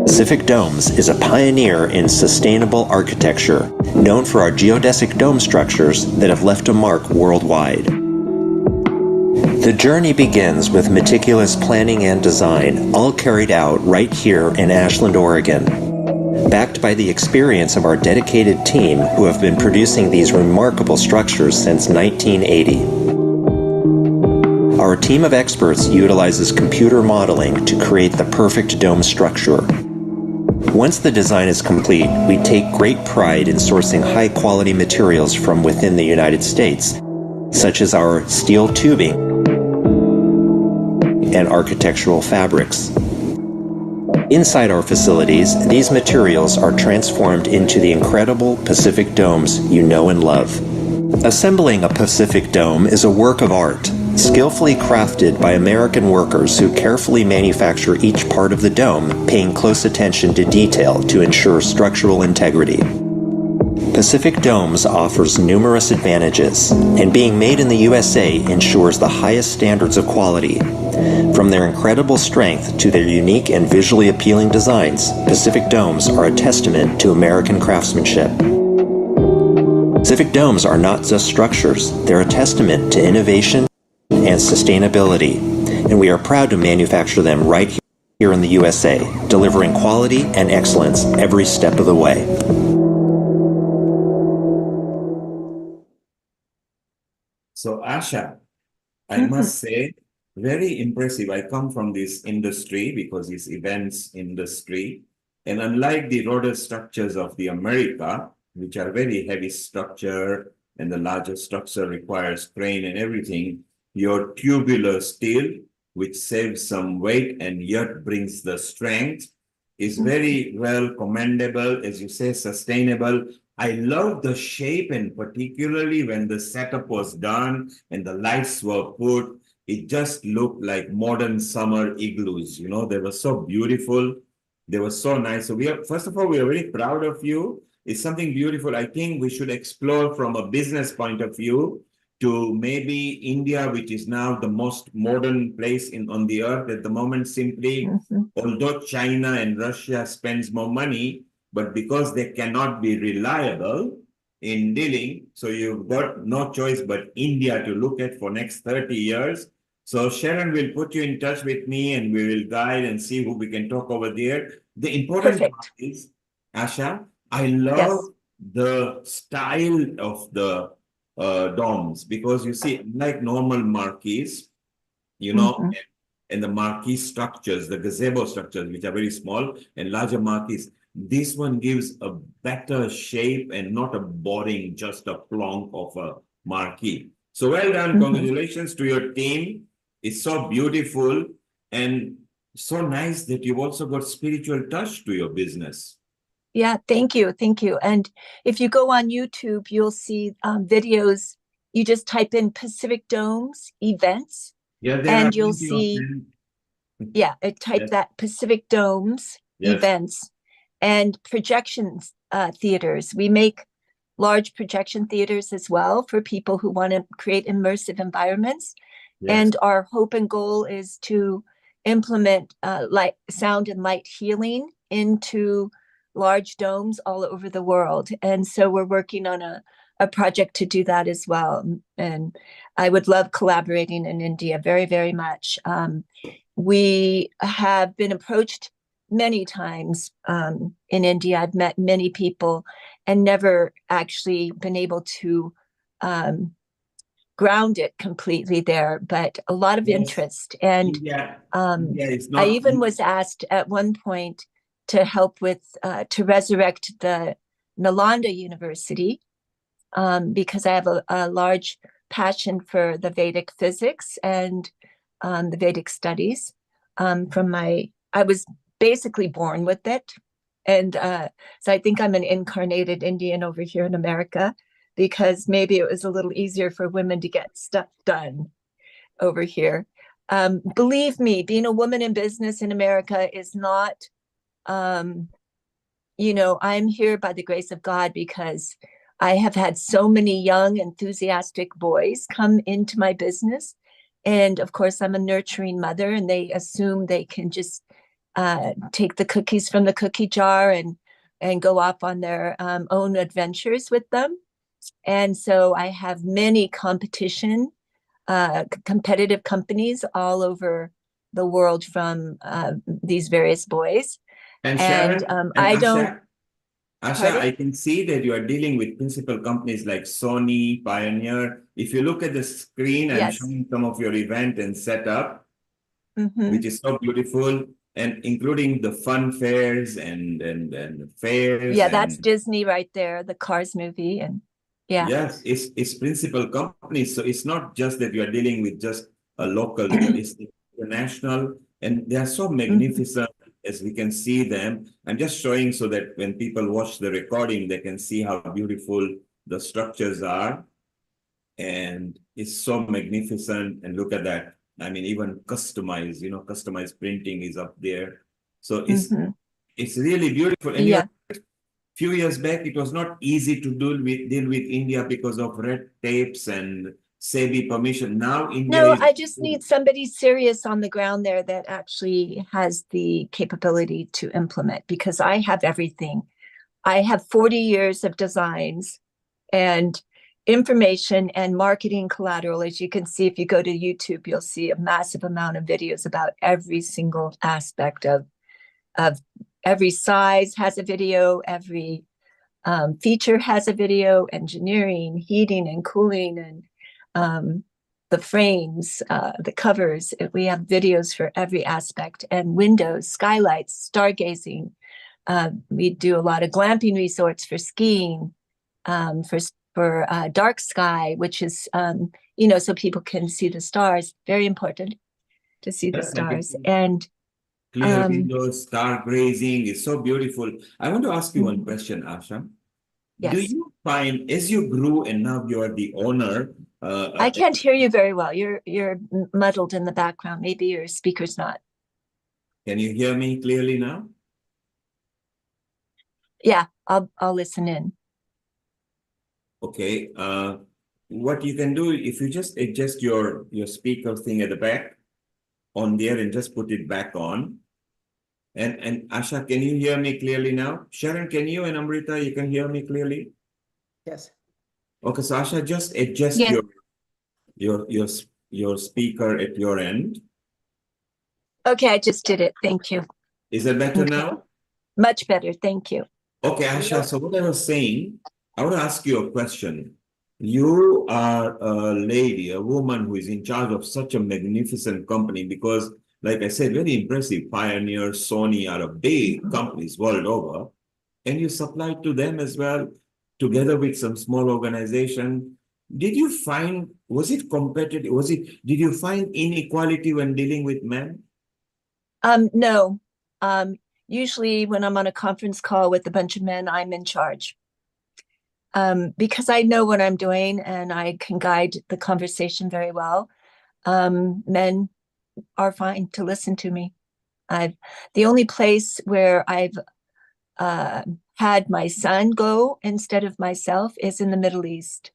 Pacific Domes is a pioneer in sustainable architecture, known for our geodesic dome structures that have left a mark worldwide. The journey begins with meticulous planning and design, all carried out right here in Ashland, Oregon. Backed by the experience of our dedicated team who have been producing these remarkable structures since 1980. Our team of experts utilizes computer modeling to create the perfect dome structure. Once the design is complete, we take great pride in sourcing high-quality materials from within the United States, such as our steel tubing and architectural fabrics. Inside our facilities, these materials are transformed into the incredible Pacific Domes you know and love. Assembling a Pacific Dome is a work of art, skillfully crafted by American workers who carefully manufacture each part of the dome, paying close attention to detail to ensure structural integrity. Pacific Domes offers numerous advantages, and being made in the USA ensures the highest standards of quality. From their incredible strength to their unique and visually appealing designs, Pacific Domes are a testament to American craftsmanship. Pacific Domes are not just structures, they're a testament to innovation and sustainability, and we are proud to manufacture them right here in the USA, delivering quality and excellence every step of the way. So Asha, I must say, very impressive. I come from this industry because it's events industry. And unlike the rotor structures of the America, which are very heavy structure and the larger structure requires crane and everything, your tubular steel, which saves some weight and yet brings the strength, is very well commendable, as you say, sustainable. I love the shape, and particularly when the setup was done and the lights were put, it just looked like modern summer igloos. You know, they were so beautiful. They were so nice. So first of all, we are very proud of you. It's something beautiful. I think we should explore from a business point of view to maybe India, which is now the most modern place on the earth at the moment, simply, although China and Russia spends more money, but because they cannot be reliable in dealing, so you've got no choice but India to look at for next 30 years. So Sharon will put you in touch with me and we will guide and see who we can talk over there. The important part is, Asha, I love the style of the domes, because you see, like normal marquees, you know, and the marquee structures, the gazebo structures, which are very small, and larger marquees, this one gives a better shape and not a boring, just a plonk of a marquee. So well done. Congratulations to your team. It's so beautiful and so nice that you've also got spiritual touch to your business. Yeah, thank you. Thank you. And if you go on YouTube, you'll see videos. You just type in Pacific Domes events, and you'll see, type that Pacific Domes events and projections theaters. We make large projection theaters as well for people who want to create immersive environments. And our hope and goal is to implement light, sound and light healing into large domes all over the world. And so we're working on a project to do that as well. And I would love collaborating in India very, very much. We have been approached many times in India. I've met many people and never actually been able to ground it completely there, but a lot of interest. And I even was asked at one point to help with, to resurrect the Nalanda University, because I have a large passion for the Vedic physics and the Vedic studies. I was basically born with it. And so I think I'm an incarnated Indian over here in America, because maybe it was a little easier for women to get stuff done over here. Believe me, being a woman in business in America is not, you know, I'm here by the grace of God because I have had so many young, enthusiastic boys come into my business. And of course, I'm a nurturing mother, and they assume they can just take the cookies from the cookie jar and go off on their own adventures with them. And so I have many competitive companies all over the world from these various boys. And Sharon, I Asha, don't. Asha, I can see that you are dealing with principal companies like Sony, Pioneer. If you look at the screen, I'm showing some of your event and setup, which is so beautiful, and including the fun fairs and fairs. Yeah, that's Disney right there, the Cars movie, and yes, it's principal companies. So it's not just that you are dealing with just a local, it's international, and they are so magnificent as we can see them. I'm just showing so that when people watch the recording, they can see how beautiful the structures are. And it's so magnificent. And look at that. I mean, even customized, you know, customized printing is up there. So it's really beautiful. And few years back, it was not easy to deal with India because of red tapes and SEBI permission. Now India No, is... I just need somebody serious on the ground there that actually has the capability to implement, because I have everything. I have 40 years of designs and information and marketing collateral. As you can see, if you go to YouTube, you'll see a massive amount of videos about every single aspect of every size has a video, every feature has a video, engineering, heating and cooling, and the frames, the covers. We have videos for every aspect, and windows, skylights, stargazing. We do a lot of glamping resorts for skiing, for for dark sky, which is, so people can see the stars. Very important to see the Yes, I can stars. see. And Clear windows, star grazing is so beautiful. I want to ask you one question, Asha. Do Yes. you find, as you grew and now you are the owner, I can't hear you very well. You're muddled in the background. Maybe your speaker's not. can you hear me clearly now? Yeah, I'll listen in. Okay. What you can do, if you just adjust your speaker thing at the back on there and just put it back on. And Asha, can you hear me clearly now? Sharon, can you, and Amrita, you can hear me clearly? Yes. Okay, so Asha, just adjust Yes. your speaker at your end. Okay, I just did it. Thank you. Is it better now? Much better. Thank you. Okay, Asha, so what I was saying, I want to ask you a question. You are a lady, a woman who is in charge of such a magnificent company because, like I said, very impressive. Pioneer, Sony are big companies world over, and you supply to them as well, together with some small organization. Did you find, was it competitive? Did you find inequality when dealing with men? No. Usually when I'm on a conference call with a bunch of men, I'm in charge. Because I know what I'm doing and I can guide the conversation very well. Men are fine to listen to me. The only place where I've had my son go instead of myself is in the Middle East.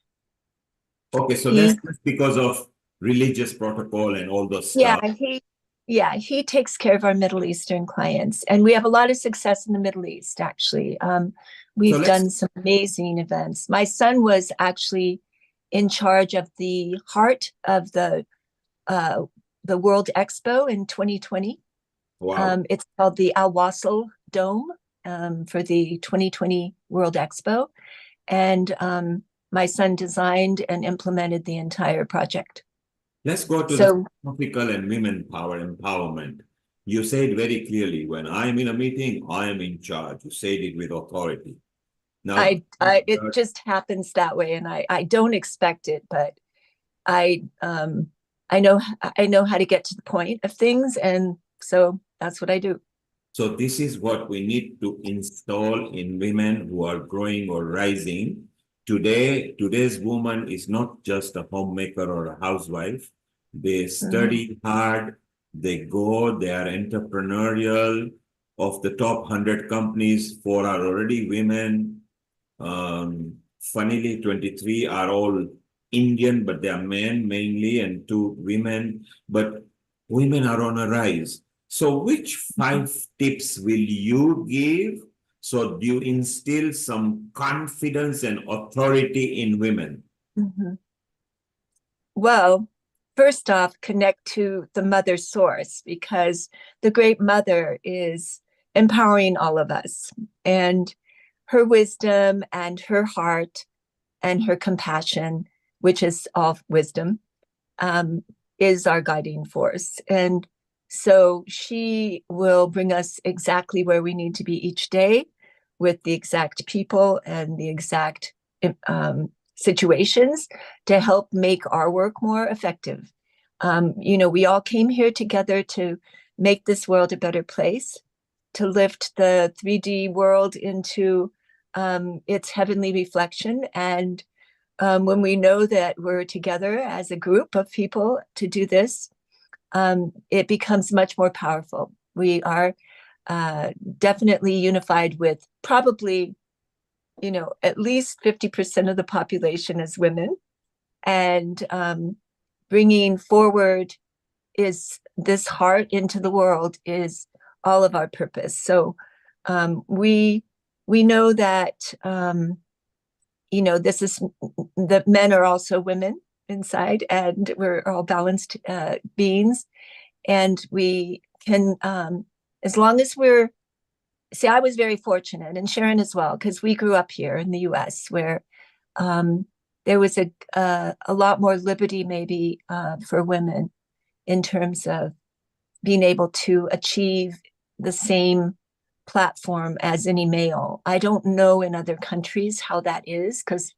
Okay, so that's just because of religious protocol and all those stuff. He takes care of our Middle Eastern clients, and we have a lot of success in the Middle East, actually. We've done some amazing events. My son was actually in charge of the heart of the World Expo in 2020. Wow. It's called the Al Wasl Dome for the 2020 World Expo. And my son designed and implemented the entire project. Let's go to the topical and women power empowerment. You said very clearly, when I am in a meeting, I am in charge. You said it with authority. Now, it just happens that way, and I don't expect it, but I know how to get to the point of things, and so that's what I do. So this is what we need to install in women who are growing or rising. Today's woman is not just a homemaker or a housewife. They study hard, they are entrepreneurial. Of the top 100 companies, 4 are already women. Funnily, 23 are all Indian, but they are men mainly, and 2 women. But women are on a rise. So which 5 tips will you give? So do you instill some confidence and authority in women? Well, first off, connect to the mother source, because the great mother is empowering all of us, and her wisdom and her heart and her compassion, which is all wisdom, is our guiding force. And so she will bring us exactly where we need to be each day, with the exact people and the exact situations to help make our work more effective. We all came here together to make this world a better place, to lift the 3D world into its heavenly reflection. And when we know that we're together as a group of people to do this, it becomes much more powerful. We are definitely unified with probably, at least 50% of the population as women. And bringing forward is this heart into the world is all of our purpose. So we know that, this is, the men are also women inside, and we're all balanced beings. And we can, as long as I was very fortunate, and Sharon as well, because we grew up here in the US, where there was a lot more liberty maybe for women in terms of being able to achieve the same platform as any male. I don't know in other countries how that is, because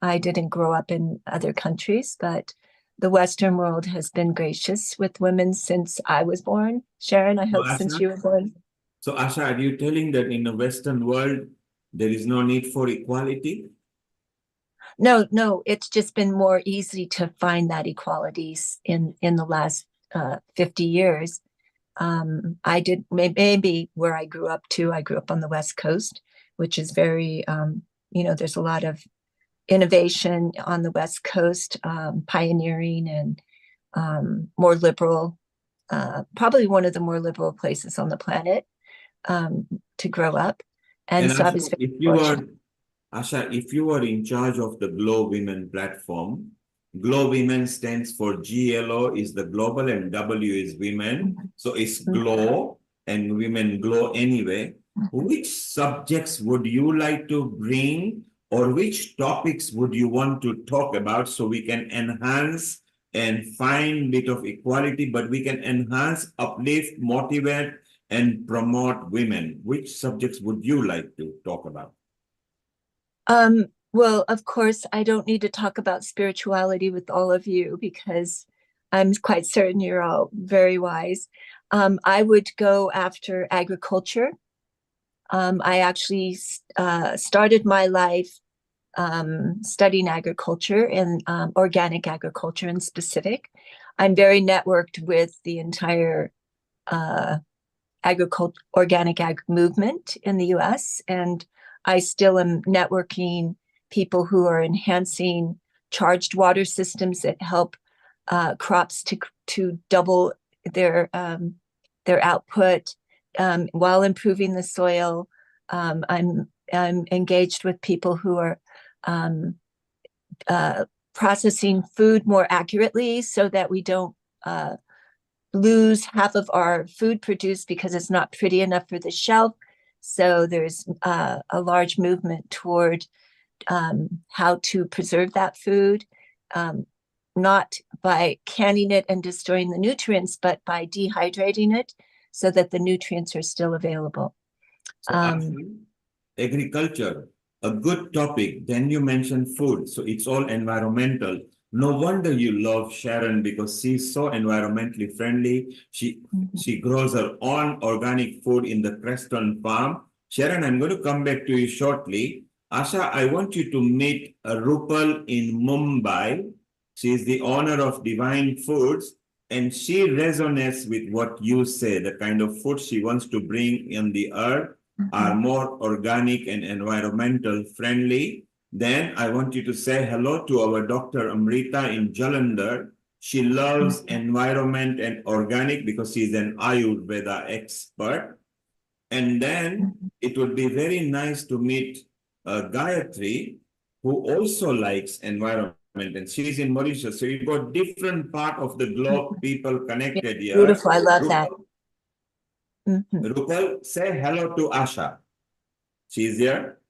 I didn't grow up in other countries, but the Western world has been gracious with women since I was born. Sharon, I So, hope since Asha, you were born. so Asha, are you telling that in the Western world, there is no need for equality? No, no, it's just been more easy to find that equalities in the last 50 years. I did maybe where I grew up too. I grew up on the West Coast, which is very, there's a lot of innovation on the West Coast, pioneering and more liberal, probably one of the more liberal places on the planet to grow up. And so I Asha, was very if you fortunate. were, Asha, if you were in charge of the GLOWomen platform, GLOWomen stands for GLO is the global and W is women. So it's GLOW and women glow anyway. Which subjects would you like to bring or which topics would you want to talk about so we can enhance and find bit of equality, but we can enhance, uplift, motivate, and promote women? Which subjects would you like to talk about? Well, of course, I don't need to talk about spirituality with all of you because I'm quite certain you're all very wise. I would go after agriculture. I actually started my life studying agriculture and organic agriculture in specific. I'm very networked with the entire organic ag movement in the US, and I still am networking people who are enhancing charged water systems that help crops to double their output while improving the soil. I'm engaged with people who are processing food more accurately so that we don't lose half of our food produced because it's not pretty enough for the shelf. So there's a large movement toward how to preserve that food, not by canning it and destroying the nutrients, but by dehydrating it so that the nutrients are still available. So agriculture, a good topic. Then you mentioned food. So it's all environmental. No wonder you love Sharon because she's so environmentally friendly. She grows her own organic food in the Creston farm. Sharon, I'm going to come back to you shortly. Asha, I want you to meet Rupal in Mumbai. She is the owner of Divine Foods, and she resonates with what you say. The kind of food she wants to bring in the earth are more organic and environmental friendly. Then I want you to say hello to our Dr. Amrita in Jalandhar. She loves environment and organic because she's an Ayurveda expert. And then it would be very nice to meet Gayatri, who also likes environment, and she's in Mauritius. So you've got different part of the globe people connected here. Beautiful, I love that. Rupal, say hello to Asha. She's here.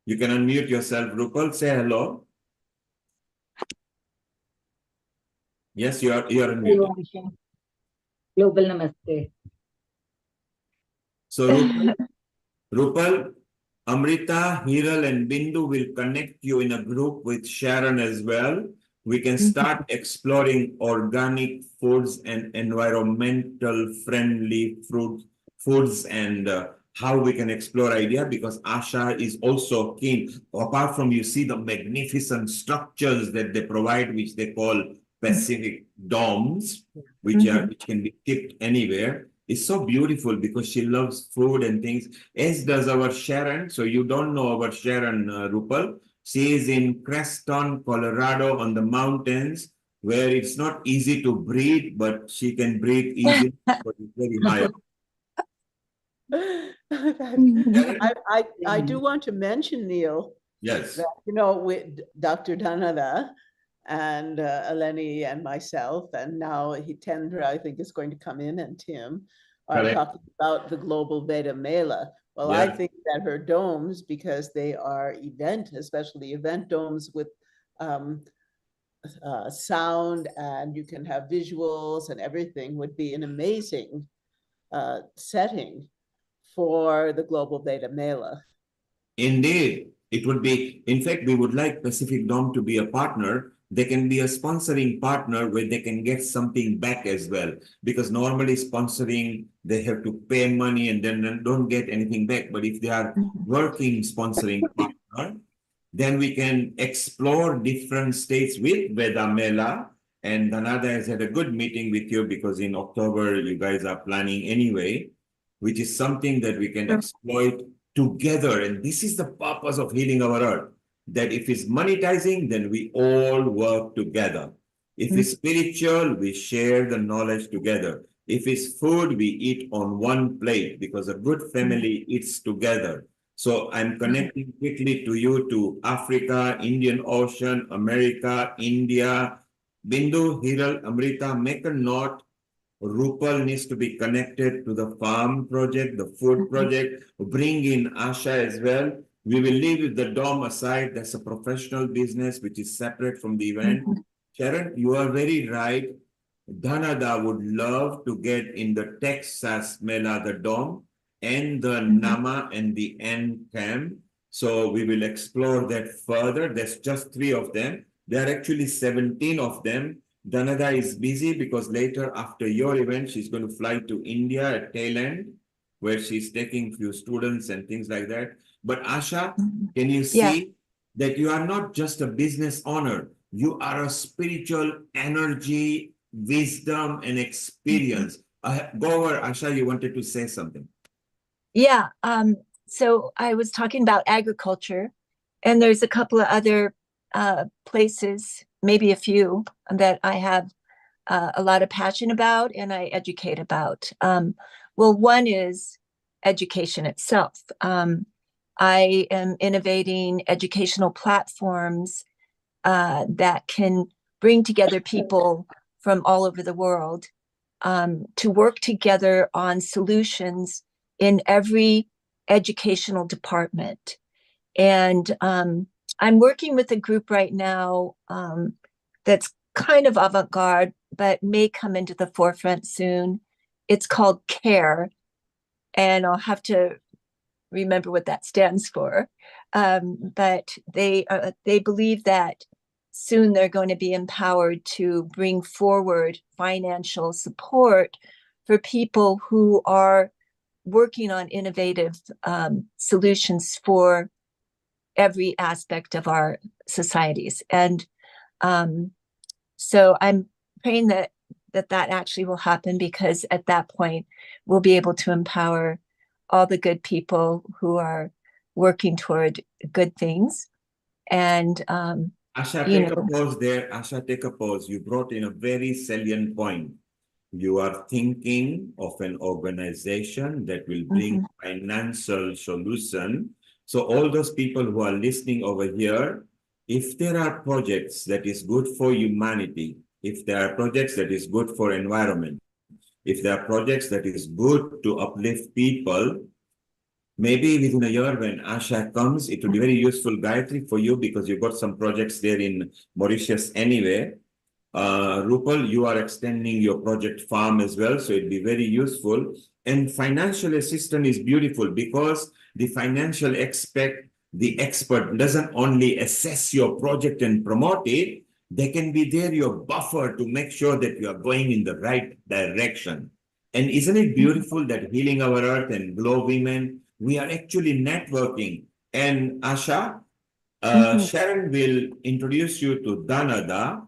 You can unmute yourself, Rupal. Say hello. Yes, you are unmuted. Global Namaste. So Rupal, Amrita, Hiral, and Bindu will connect you in a group with Sharon as well. We can start exploring organic foods and environmental friendly foods and how we can explore idea, because Asha is also keen. Apart from, you see the magnificent structures that they provide, which they call Pacific domes, which can be shipped anywhere. It's so beautiful because she loves food and things, as does our Sharon. So you don't know our Sharon, Rupal. She is in Creston, Colorado, on the mountains, where it's not easy to breathe, but she can breathe easily because it's very high up. I do want to mention, Neil, yes, that, with Dr. Dhanada and Eleni and myself, and now Hitendra, I think, is going to come in, and Tim are Correct. talking about the Global Veda Mela. Well, I think that her domes, because they are especially event domes with sound, and you can have visuals and everything, would be an amazing setting for the Global Veda Mela. Indeed. It would be, in fact, we would like Pacific Dom to be a partner. They can be a sponsoring partner where they can get something back as well. Because normally sponsoring, they have to pay money and then don't get anything back. But if they are working sponsoring partner, then we can explore different states with Veda Mela. And Dhanada has had a good meeting with you because in October, you guys are planning anyway, which is something that we can exploit together. And this is the purpose of healing our earth, that if it's monetizing, then we all work together. If it's spiritual, we share the knowledge together. If it's food, we eat on one plate because a good family eats together. So I'm connecting quickly to you to Africa, Indian Ocean, America, India. Bindu, Hiral, Amrita, make a note. Rupal needs to be connected to the farm project, the food project. Bring in Asha as well. We will leave the DOM aside. That's a professional business which is separate from the event. Sharon, you are very right. Dhanada would love to get in the Texas Mela, the DOM, and the Nama and the NCAM. So we will explore that further. There's just 3 of them. There are actually 17 of them. Dhanada is busy because later after your event, she's going to fly to India at tail end, where she's taking few students and things like that. But Asha, can you see that you are not just a business owner, you are a spiritual energy, wisdom, and experience. Go over, Asha, you wanted to say something. Yeah. So I was talking about agriculture, and there's a couple of other places, maybe a few, that I have a lot of passion about and I educate about. Well, one is education itself. I am innovating educational platforms that can bring together people from all over the world to work together on solutions in every educational department. And I'm working with a group right now that's kind of avant-garde, but may come into the forefront soon. It's called CARE, and I'll have to remember what that stands for. But they believe that soon they're going to be empowered to bring forward financial support for people who are working on innovative solutions for every aspect of our societies. And so I'm praying that actually will happen, because at that point we'll be able to empower all the good people who are working toward good things. And Asha, take a pause there. Asha, take a pause. You brought in a very salient point. You are thinking of an organization that will bring financial solution. So all those people who are listening over here, if there are projects that is good for humanity, if there are projects that is good for environment, if there are projects that is good to uplift people, maybe within a year when Asha comes, it will be very useful, Gayatri, for you, because you've got some projects there in Mauritius anyway. Rupal, you are extending your project farm as well, so it'd be very useful. And financial assistance is beautiful because the financial the expert doesn't only assess your project and promote it, they can be there, your buffer, to make sure that you are going in the right direction. And isn't it beautiful that Healing Our Earth and GLOWomen, we are actually networking. And Asha, Sharon will introduce you to Dhanada,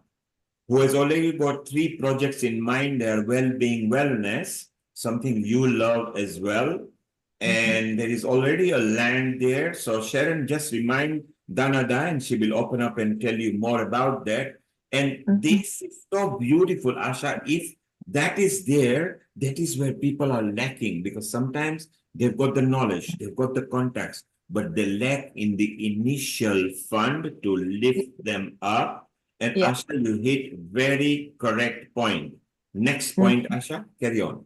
who has already got 3 projects in mind. They are well-being wellness, something you love as well. And there is already a land there. So Sharon, just remind Dhanada, and she will open up and tell you more about that. And this is so beautiful, Asha. If that is there, that is where people are lacking, because sometimes they've got the knowledge, they've got the contacts, but they lack in the initial fund to lift them up. And Asha, you hit very correct point. Next point, Asha, carry on.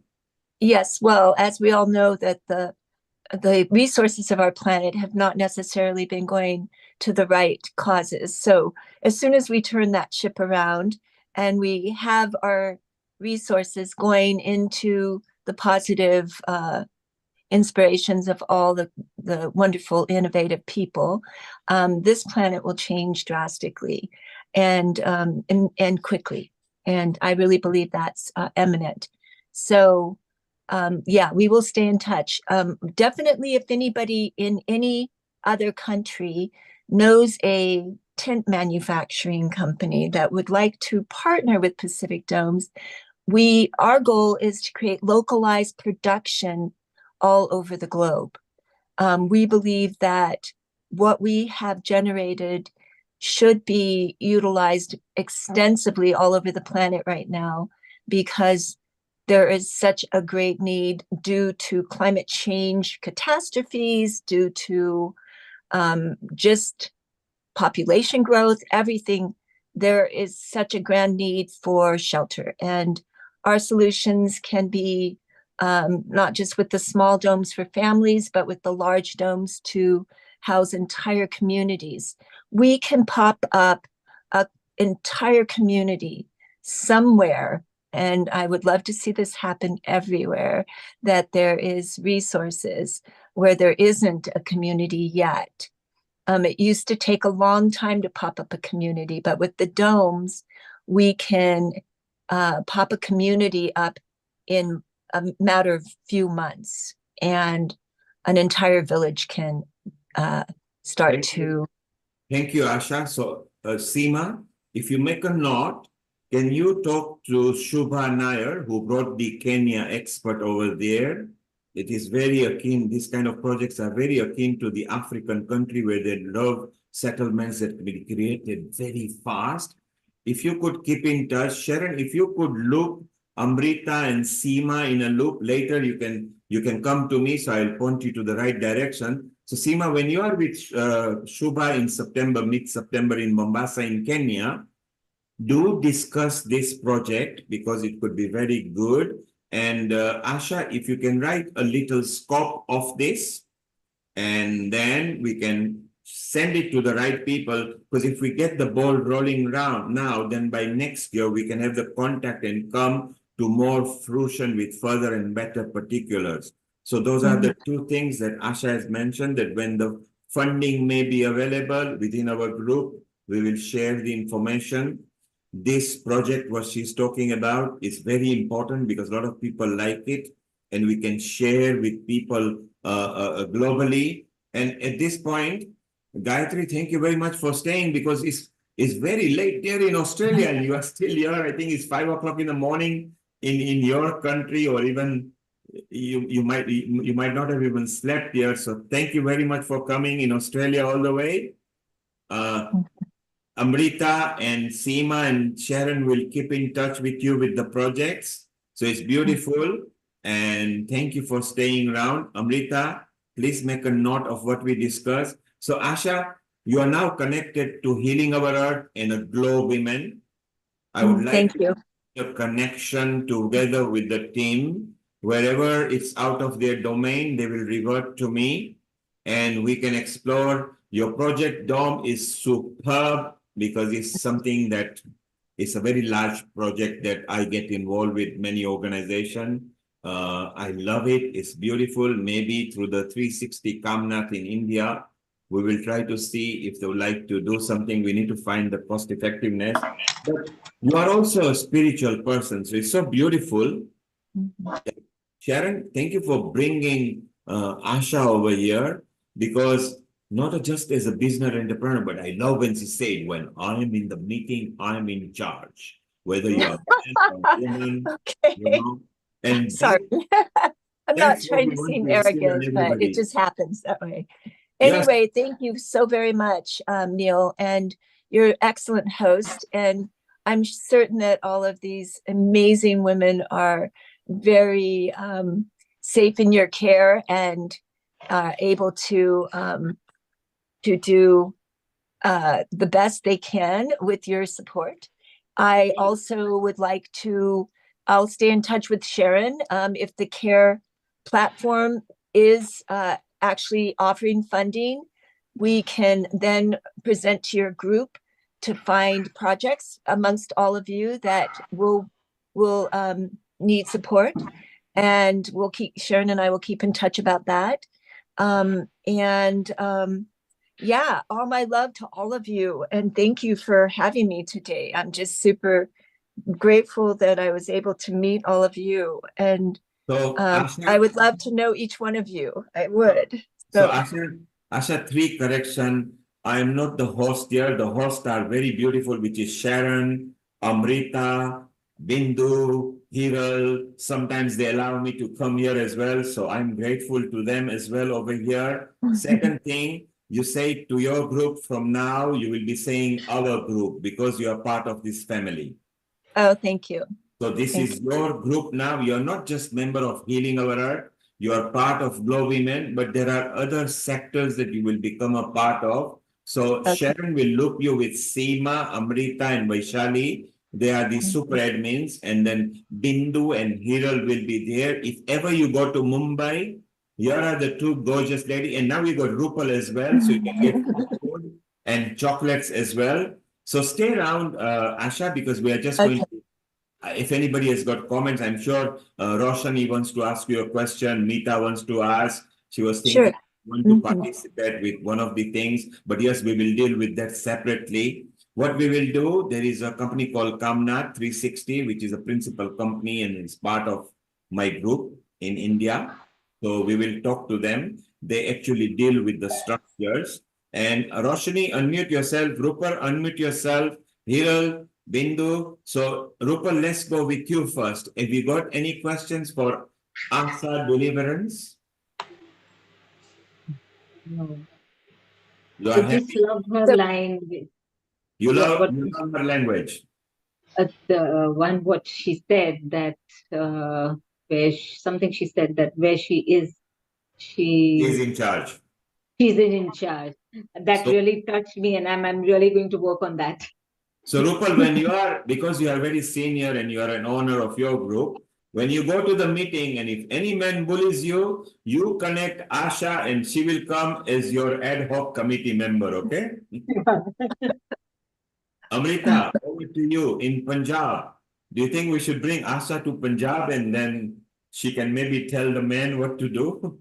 Yes, well, as we all know, that the resources of our planet have not necessarily been going to the right causes. So as soon as we turn that ship around and we have our resources going into the positive inspirations of all the the wonderful, innovative people, this planet will change drastically and quickly. And I really believe that's imminent. So, yeah, we will stay in touch. Definitely, if anybody in any other country knows a tent manufacturing company that would like to partner with Pacific Domes, our goal is to create localized production all over the globe. We believe that what we have generated should be utilized extensively all over the planet right now, because there is such a great need due to climate change catastrophes, due to just population growth, everything. There is such a grand need for shelter, and our solutions can be not just with the small domes for families, but with the large domes to house entire communities. We can pop up an entire community somewhere, and I would love to see this happen everywhere, that there is resources where there isn't a community yet. It used to take a long time to pop up a community, but with the domes, we can pop a community up in a matter of few months, and an entire village can start to. Thank you, Asha. So, Seema, if you make a note, can you talk to Shubha Nair, who brought the Kenya expert over there? It is very akin, these kind of projects are very akin to the African country where they love settlements that can be created very fast. If you could keep in touch, Sharon, if you could look Amrita and Seema in a loop later, you can come to me, so I'll point you to the right direction. So Seema, when you are with Shubha in September, mid-September in Mombasa in Kenya, do discuss this project because it could be very good. And Asha, if you can write a little scope of this, and then we can send it to the right people, because if we get the ball rolling around now, then by next year we can have the contact and come to more fruition with further and better particulars. So those are the two things that Asha has mentioned, that when the funding may be available within our group, we will share the information. This project, what she's talking about, is very important because a lot of people like it, and we can share with people globally. And at this point, Gayatri, thank you very much for staying, because it's very late there in Australia and you are still here. I think it's 5 o'clock in the morning in your country, or even you might not have even slept here. So thank you very much for coming in Australia all the way. Amrita and Seema and Sharon will keep in touch with you with the projects. So it's beautiful. And thank you for staying around. Amrita, please make a note of what we discussed. So Asha, you are now connected to Healing Our Earth and a GLOWomen. I would like a connection together with the team. Wherever it's out of their domain, they will revert to me and we can explore. Your project Dom is superb, because it's something that is a very large project that I get involved with many organizations. I love it. It's beautiful. Maybe through the 360 Kamnath in India, we will try to see if they would like to do something. We need to find the cost effectiveness. But you are also a spiritual person, so it's so beautiful. Sharon, thank you for bringing Asha over here, because not just as a business entrepreneur, but I love when she said, when I am in the meeting, I am in charge. Whether you are man or woman, you know. And sorry, I'm not trying to seem arrogant, but it just happens that way. Anyway, thank you so very much, Neil, and you're an excellent host. And I'm certain that all of these amazing women are very safe in your care and able to do the best they can with your support. I also would like to, I'll stay in touch with Sharon. If the CARE platform is actually offering funding, we can then present to your group to find projects amongst all of you that will need support. And we'll keep, Sharon and I will keep in touch about that. Yeah, all my love to all of you. And thank you for having me today. I'm just super grateful that I was able to meet all of you. And So, I would love to know each one of you. I would. So Asha, three correction. I am not the host here. The hosts are very beautiful, which is Sharon, Amrita, Bindu, Hiral. Sometimes they allow me to come here as well. So I'm grateful to them as well over here. Second thing, you say to your group from now, you will be saying our group because you are part of this family. Oh, thank you. So this is your group now. You're not just member of Healing Our Earth. You are part of GLOWomen, but there are other sectors that you will become a part of. So Sharon will loop you with Seema, Amrita, and Vaishali. They are the super admins. And then Bindu and Hiral will be there. If ever you go to Mumbai, here are the two gorgeous ladies. And now we got Rupal as well. So you can get food and chocolates as well. So stay around, Asha, because we are just going to if anybody has got comments, I'm sure Roshani wants to ask you a question. Meeta wants to ask. She was thinking want to participate with one of the things, but yes, we will deal with that separately. What we will do, there is a company called Kamnath 360, which is a principal company and it's part of my group in India. So we will talk to them. They actually deal with the structures. And Roshani, unmute yourself. Rupar, unmute yourself. Hiral, Bindu. So, Rupal, let's go with you first. Have you got any questions for Asa Deliverance? No. You I are just happy? love her line. You What love her language. the one what she said that something she said that where she is, He is she in charge. she's in charge. That So, really touched me, and I'm really going to work on that. so Rupal, when you are, because you are very senior and you are an owner of your group, when you go to the meeting and if any man bullies you, you connect Asha and she will come as your ad hoc committee member, okay? Amrita, over to you in Punjab. Do you think we should bring Asha to Punjab and then she can maybe tell the men what to do?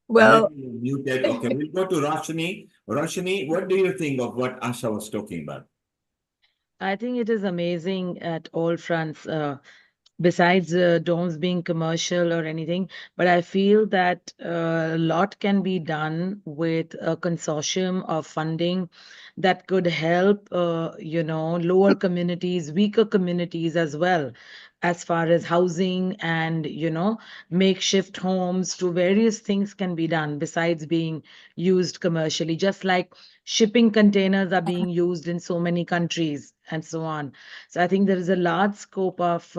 Well, muted. Okay, we'll go to Roshni. Roshni, what do you think of what Asha was talking about? I think it is amazing at all fronts. Besides domes being commercial or anything, but I feel that a lot can be done with a consortium of funding that could help, lower communities, weaker communities as well, as far as housing and, makeshift homes to various things can be done besides being used commercially, just like shipping containers are being used in so many countries and so on. So I think there is a large scope of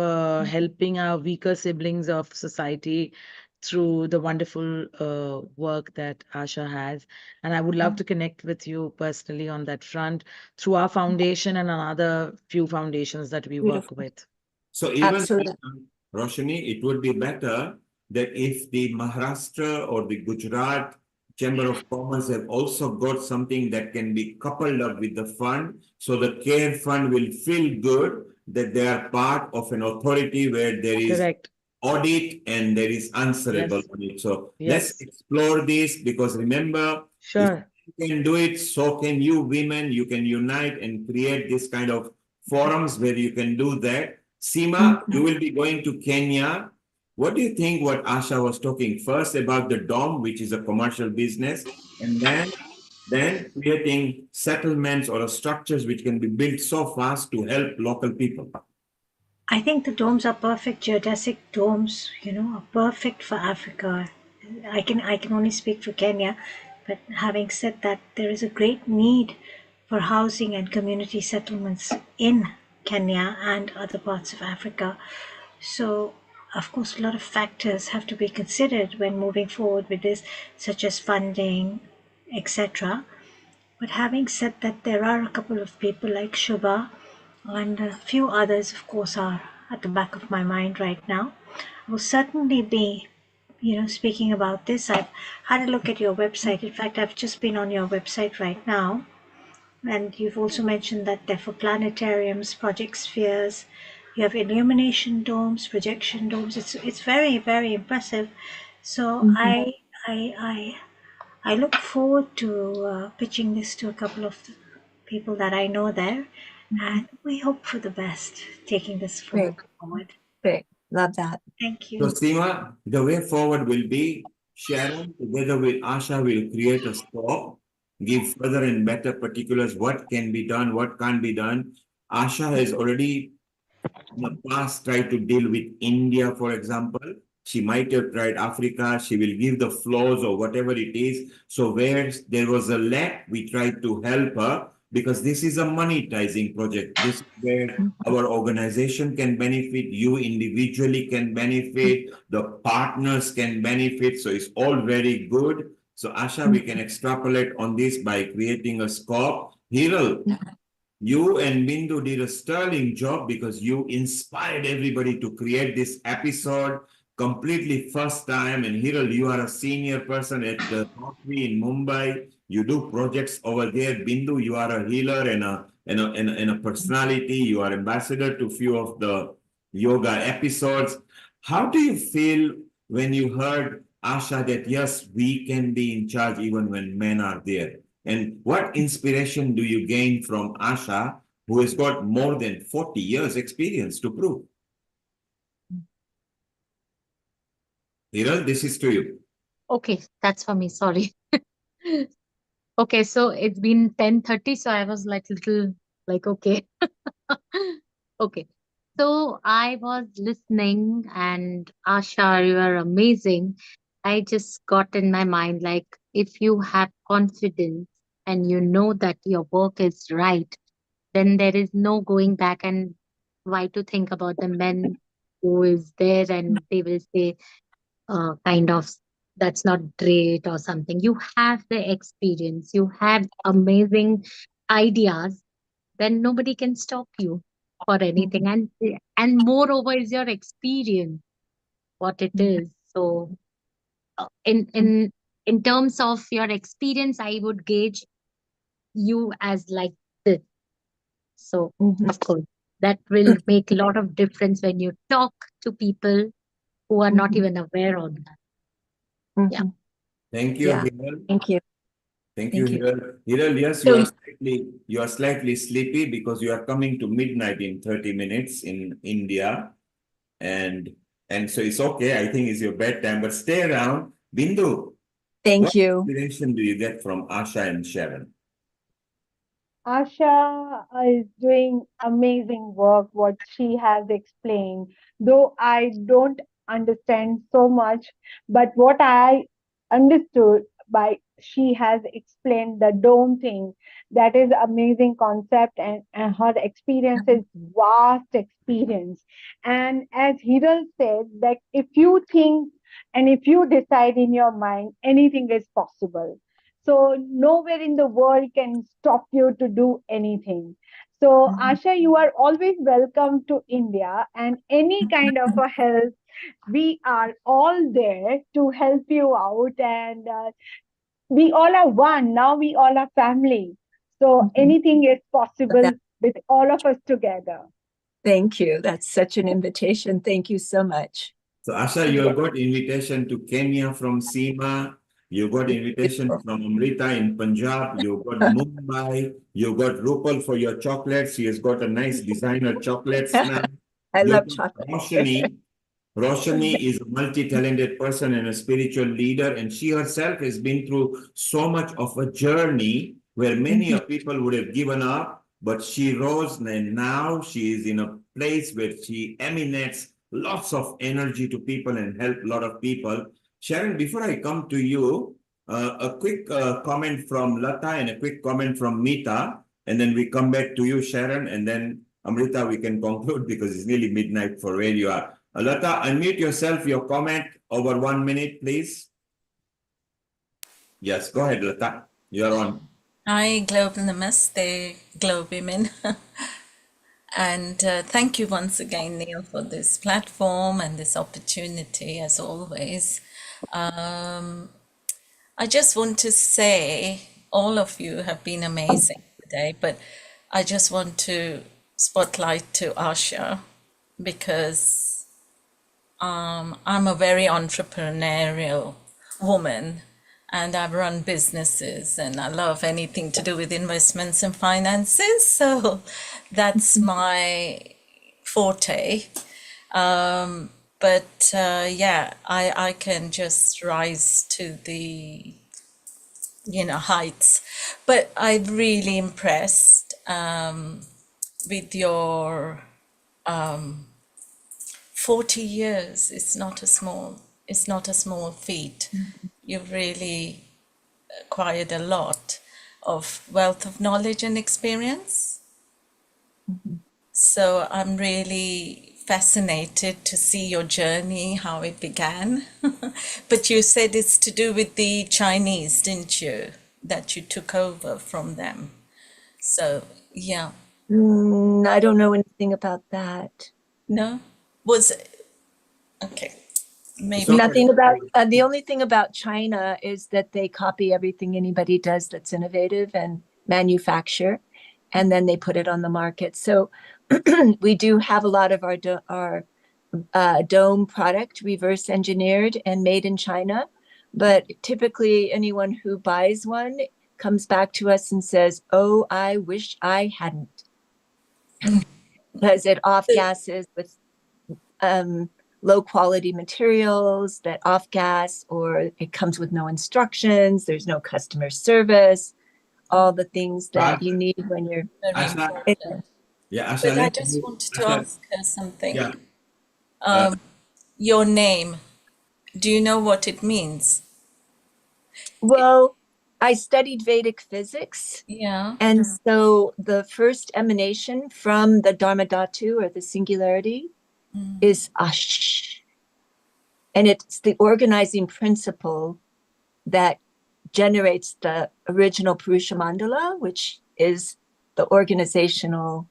helping our weaker siblings of society through the wonderful work that Asha has. And I would love to connect with you personally on that front through our foundation and another few foundations that we work with. So even Roshni, it would be better that if the Maharashtra or the Gujarat Chamber of Commerce have also got something that can be coupled up with the fund, so the care fund will feel good that they are part of an authority where there is audit and there is answerable on it. So let's explore this because remember, if you can do it, so can you women. You can unite and create this kind of forums where you can do that. Seema, you will be going to Kenya. What do you think what Asha was talking first about the dome, which is a commercial business, and then creating settlements or structures which can be built so fast to help local people? I think the domes are perfect. Geodesic domes, are perfect for Africa. I can only speak for Kenya, but having said that, there is a great need for housing and community settlements in Kenya and other parts of Africa. So, of course, a lot of factors have to be considered when moving forward with this, such as funding, etc. But having said that, there are a couple of people like Shubha and a few others, of course, are at the back of my mind right now. I will certainly be, speaking about this. I've had a look at your website. In fact, I've just been on your website right now. And you've also mentioned that they're for planetariums, project spheres, You have illumination domes, projection domes. It's very, very impressive. So I look forward to pitching this to a couple of people that I know there, and we hope for the best taking this Great. forward. Great. Love that. Thank you. So, Seema, the way forward will be Sharon, together with Asha, will create a scope, give further and better particulars, what can be done, what can't be done. Asha has already in the past tried to deal with India, for example. She might have tried Africa. She will give the flows or whatever it is. So where there was a lack, we tried to help her because this is a monetizing project. This is where our organization can benefit, you individually can benefit, the partners can benefit. So it's all very good. So Asha, we can extrapolate on this by creating a scope. Hiral, you and Bindu did a sterling job because you inspired everybody to create this episode completely first time. And Hiral, you are a senior person at the Rotary in Mumbai. You do projects over there. Bindu, you are a healer and a personality. You are ambassador to few of the yoga episodes. How do you feel when you heard Asha that yes, we can be in charge even when men are there? And what inspiration do you gain from Asha, who has got more than 40 years experience to prove? Hiral, this is to you. Okay, that's for me. Sorry. Okay, so it's been 10:30, so I was like little like okay. Okay. So I was listening and Asha, you are amazing. I just got in my mind like if you have confidence and you know that your work is right, then there is no going back and why to think about the men who is there and they will say kind of that's not great or something. You have the experience, you have amazing ideas, then nobody can stop you for anything. And moreover is your experience, what it is. So in terms of your experience, I would gauge you as like this. So of course, that will make a lot of difference when you talk to people who are not even aware of that. Yeah. Thank you, Yeah. Hiral. Thank you. Thank you, Thank you. Hiral. Hiral, yes, So- you are slightly sleepy because you are coming to midnight in 30 minutes in India. And so it's okay. I think it's your bedtime, but stay around. Bindu, Thank what you. inspiration do you get from Asha and Sharon? Asha is doing amazing work, what she has explained. Though I don't understand so much, but what I understood by she has explained the dome thing, that is amazing concept, and her experience is vast experience. And as Hiral said, that if you think and if you decide in your mind, anything is possible. So nowhere in the world can stop you to do anything. So Asha, you are always welcome to India, and any kind of a help, we are all there to help you out. And we all are one. Now we all are family. So anything is possible with all of us together. Thank you. That's such an invitation. Thank you so much. So Asha, you have got invitation to Kenya from Seema. You got invitation from Amrita in Punjab. You got Mumbai. You got Rupal for your chocolates. He has got a nice designer chocolates now. I You love got chocolate. Roshni. Roshni is a multi-talented person and a spiritual leader, and she herself has been through so much of a journey where many of people would have given up, but she rose, and now she is in a place where she emanates lots of energy to people and help a lot of people. Sharon, before I come to you, a quick comment from Lata and a quick comment from Meeta, and then we come back to you, Sharon, and then Amrita, we can conclude because it's nearly midnight for where you are. Lata, unmute yourself, your comment over 1 minute, please. Yes, go ahead, Lata. You're on. Hi, Global Namaste, GLOWomen. And thank you once again, Neil, for this platform and this opportunity, as always. I just want to say all of you have been amazing today, but I just want to spotlight to Asha because I'm a very entrepreneurial woman and I've run businesses and I love anything to do with investments and finances. So that's my forte. But yeah, I can just rise to the, heights. But I'm really impressed with your 40 years. It's not a small feat. You've really acquired a lot of wealth of knowledge and experience. So I'm really fascinated to see your journey, how it began. But you said it's to do with the Chinese, didn't you? That you took over from them. So, yeah. I don't know anything about that. No? Okay. Maybe. Nothing about, the only thing about China is that they copy everything anybody does that's innovative and manufacture, and then they put it on the market. So we do have a lot of our dome product reverse engineered and made in China, but typically anyone who buys one comes back to us and says, "Oh, I wish I hadn't," because it off gases with low quality materials that off gas, or it comes with no instructions, there's no customer service, all the things that you need when you're Yeah, Asha, But I just wanted to ask her something. Yeah. Your name, do you know what it means? Well, I studied Vedic physics. Yeah. And so the first emanation from the Dharma Dhatu, or the singularity, is Ash. And it's the organizing principle that generates the original Purusha Mandala, which is the organizational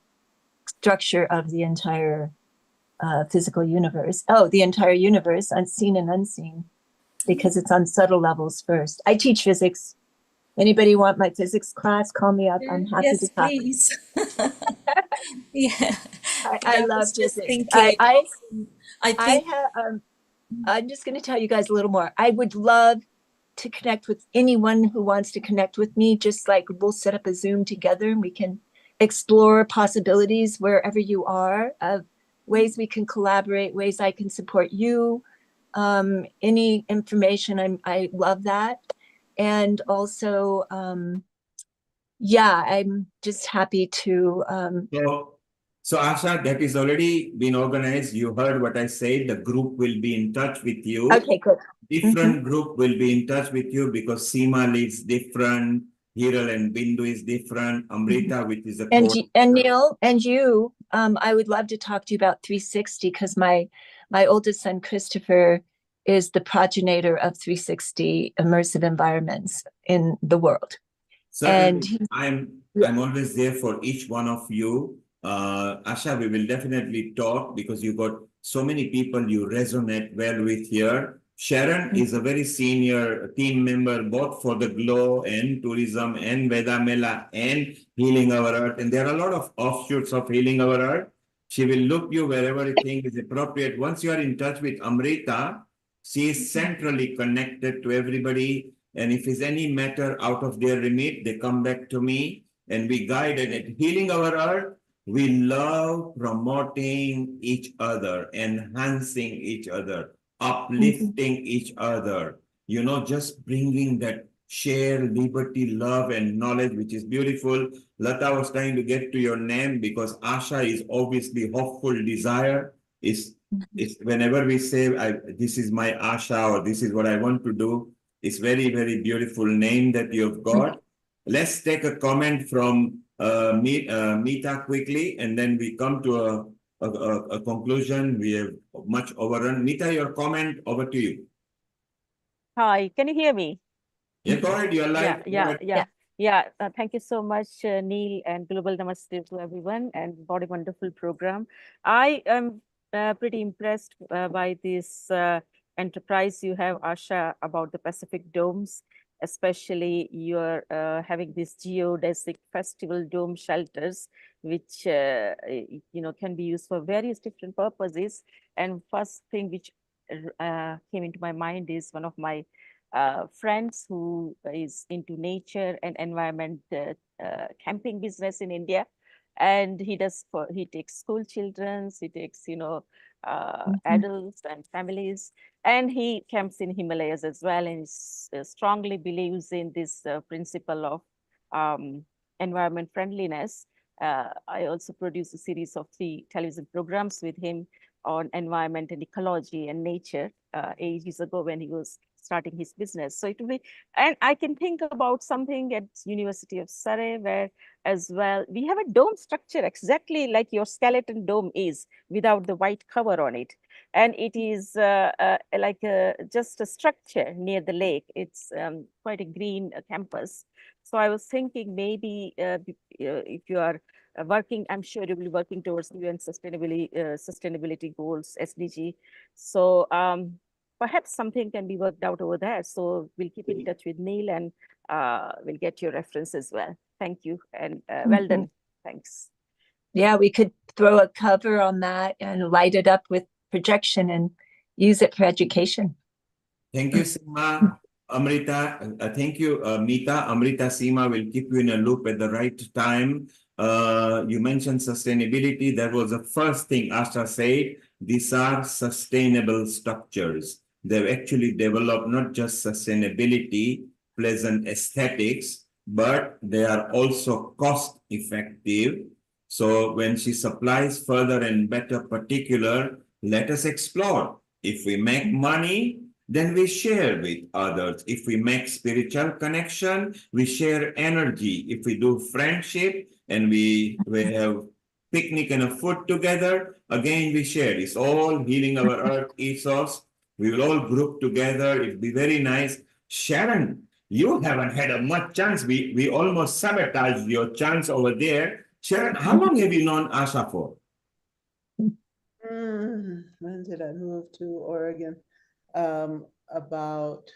structure of the entire physical universe. Oh, the entire universe, unseen and unseen, because it's on subtle levels first. I teach physics. Anybody want my physics class? Call me up. I'm happy to talk. Please. Yeah. I love physics. Thinking, I'm just going to tell you guys a little more. I would love to connect with anyone who wants to connect with me. Just like we'll set up a Zoom together and we can explore possibilities wherever you are, of ways we can collaborate, ways I can support you. Any information, I love that. And also, yeah, I'm just happy to. So Asha, that is already been organized. You heard what I said. The group will be in touch with you. Okay, good. Different group will be in touch with you because Seema lives different. Hiral and Bindu is different. Amrita, which is a and Neil and you, I would love to talk to you about 360, because my oldest son Christopher is the progenitor of 360 immersive environments in the world. Certainly, I'm always there for each one of you. Asha, we will definitely talk because you got so many people you resonate well with here. Sharon is a very senior team member, both for the Glow and tourism and Veda Mela and Healing Our Earth. And there are a lot of offshoots of Healing Our Earth. She will look you wherever you think is appropriate. Once you are in touch with Amrita, she is centrally connected to everybody. And if there's any matter out of their remit, they come back to me and we guide it. At Healing Our Earth, we love promoting each other, enhancing each other, uplifting each other, just bringing that share liberty, love, and knowledge, which is beautiful. Lata was trying to get to your name because Asha is obviously hopeful desire. It's whenever we say, this is my Asha, or this is what I want to do, it's very, very beautiful name that you've got. Let's take a comment from Meeta quickly, and then we come to a conclusion. We have much overrun. Meeta, your comment, over to you. Hi, can you hear me? Yeah, go ahead. You're live. Yeah. Thank you so much, Neil, and Global Namaste to everyone, and what a wonderful program. I am pretty impressed by this enterprise you have, Asha, about the Pacific domes. Especially you're having these geodesic festival dome shelters, which can be used for various different purposes. And first thing which came into my mind is one of my friends who is into nature and environment camping business in India. And he takes school children, he takes adults and families, and he camps in Himalayas as well, and strongly believes in this principle of environment friendliness. I also produced a series of 3 television programs with him on environment and ecology and nature ages ago when he was starting his business. So it will be, and I can think about something at University of Surrey where as well, we have a dome structure exactly like your skeleton dome is without the white cover on it. And it is like just a structure near the lake. It's quite a green campus. So I was thinking maybe if you are working, I'm sure you'll be working towards UN sustainability goals, SDG. So perhaps something can be worked out over there. So we'll keep in touch with Neil and we'll get your reference as well. Thank you and well done. Thanks. Yeah, we could throw a cover on that and light it up with projection and use it for education. Thank you, Seema. Amrita, thank you, Meeta. Amrita, Seema will keep you in a loop at the right time. You mentioned sustainability. That was the first thing Asha said. These are sustainable structures. They've actually developed not just sustainability, pleasant aesthetics, but they are also cost effective. So when she supplies further and better particular, let us explore. If we make money, then we share with others. If we make spiritual connection, we share energy. If we do friendship and we have picnic and a food together, again we share. It's all healing our earth ethos. We will all group together. It'll be very nice. Sharon, you haven't had a much chance. We almost sabotaged your chance over there. Sharon, how long have you known Asha for? When did I move to Oregon? About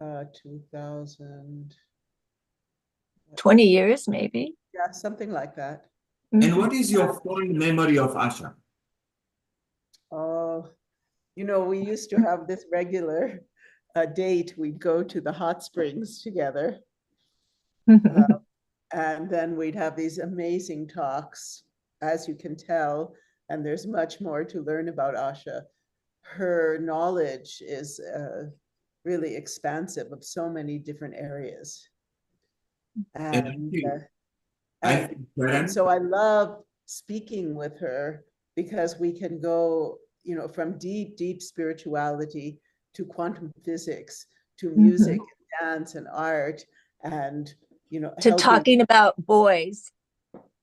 2000. 20 years, maybe. Yeah, something like that. And what is your fond memory of Asha? Oh, we used to have this regular date. We'd go to the hot springs together. And then we'd have these amazing talks, as you can tell, and there's much more to learn about Asha. Her knowledge is really expansive of so many different areas. And so I love speaking with her because we can go, from deep, deep spirituality to quantum physics, to music, and dance and art, and, to talking about boys.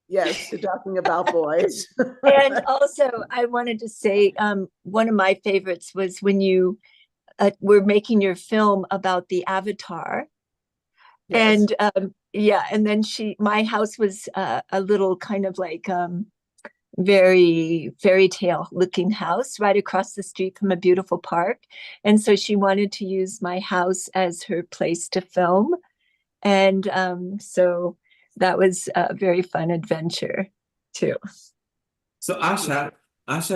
Yes, to talking about boys. And also, I wanted to say, one of my favorites was when you were making your film about the Avatar. Yes. And and then my house was a little kind of like very fairy tale looking house right across the street from a beautiful park. And so she wanted to use my house as her place to film. And so that was a very fun adventure too. So Asha,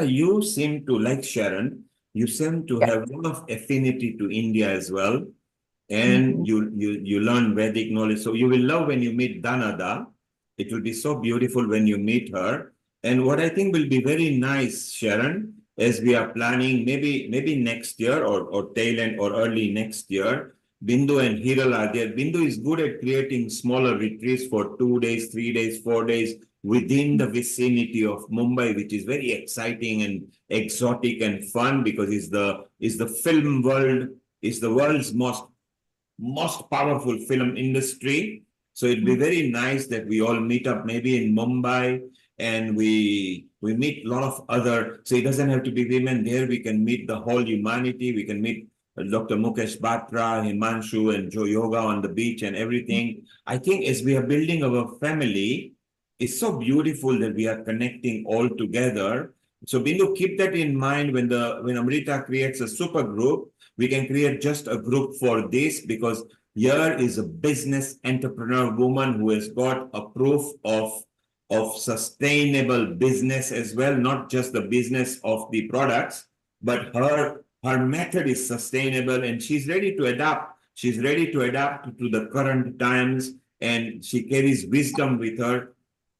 you seem to, like Sharon, you seem to have a lot of affinity to India as well. And you learn Vedic knowledge. So you will love when you meet Danada. It will be so beautiful when you meet her. And what I think will be very nice, Sharon, as we are planning maybe next year or tail end or early next year, Bindu and Hiral are there. Bindu is good at creating smaller retreats for 2 days, 3 days, 4 days within the vicinity of Mumbai, which is very exciting and exotic and fun because it's the film world, it's the world's most powerful film industry. So it'd be very nice that we all meet up maybe in Mumbai and we meet a lot of other, so it doesn't have to be women there. We can meet the whole humanity. We can meet Dr. Mukesh Batra, Himanshu, and Joe Yoga on the beach and everything. I think as we are building our family, it's so beautiful that we are connecting all together. So Bindu, keep that in mind when Amrita creates a super group, we can create just a group for this because here is a business entrepreneur woman who has got a proof of of sustainable business as well, not just the business of the products, but her method is sustainable and she's ready to adapt. She's ready to adapt to the current times and she carries wisdom with her.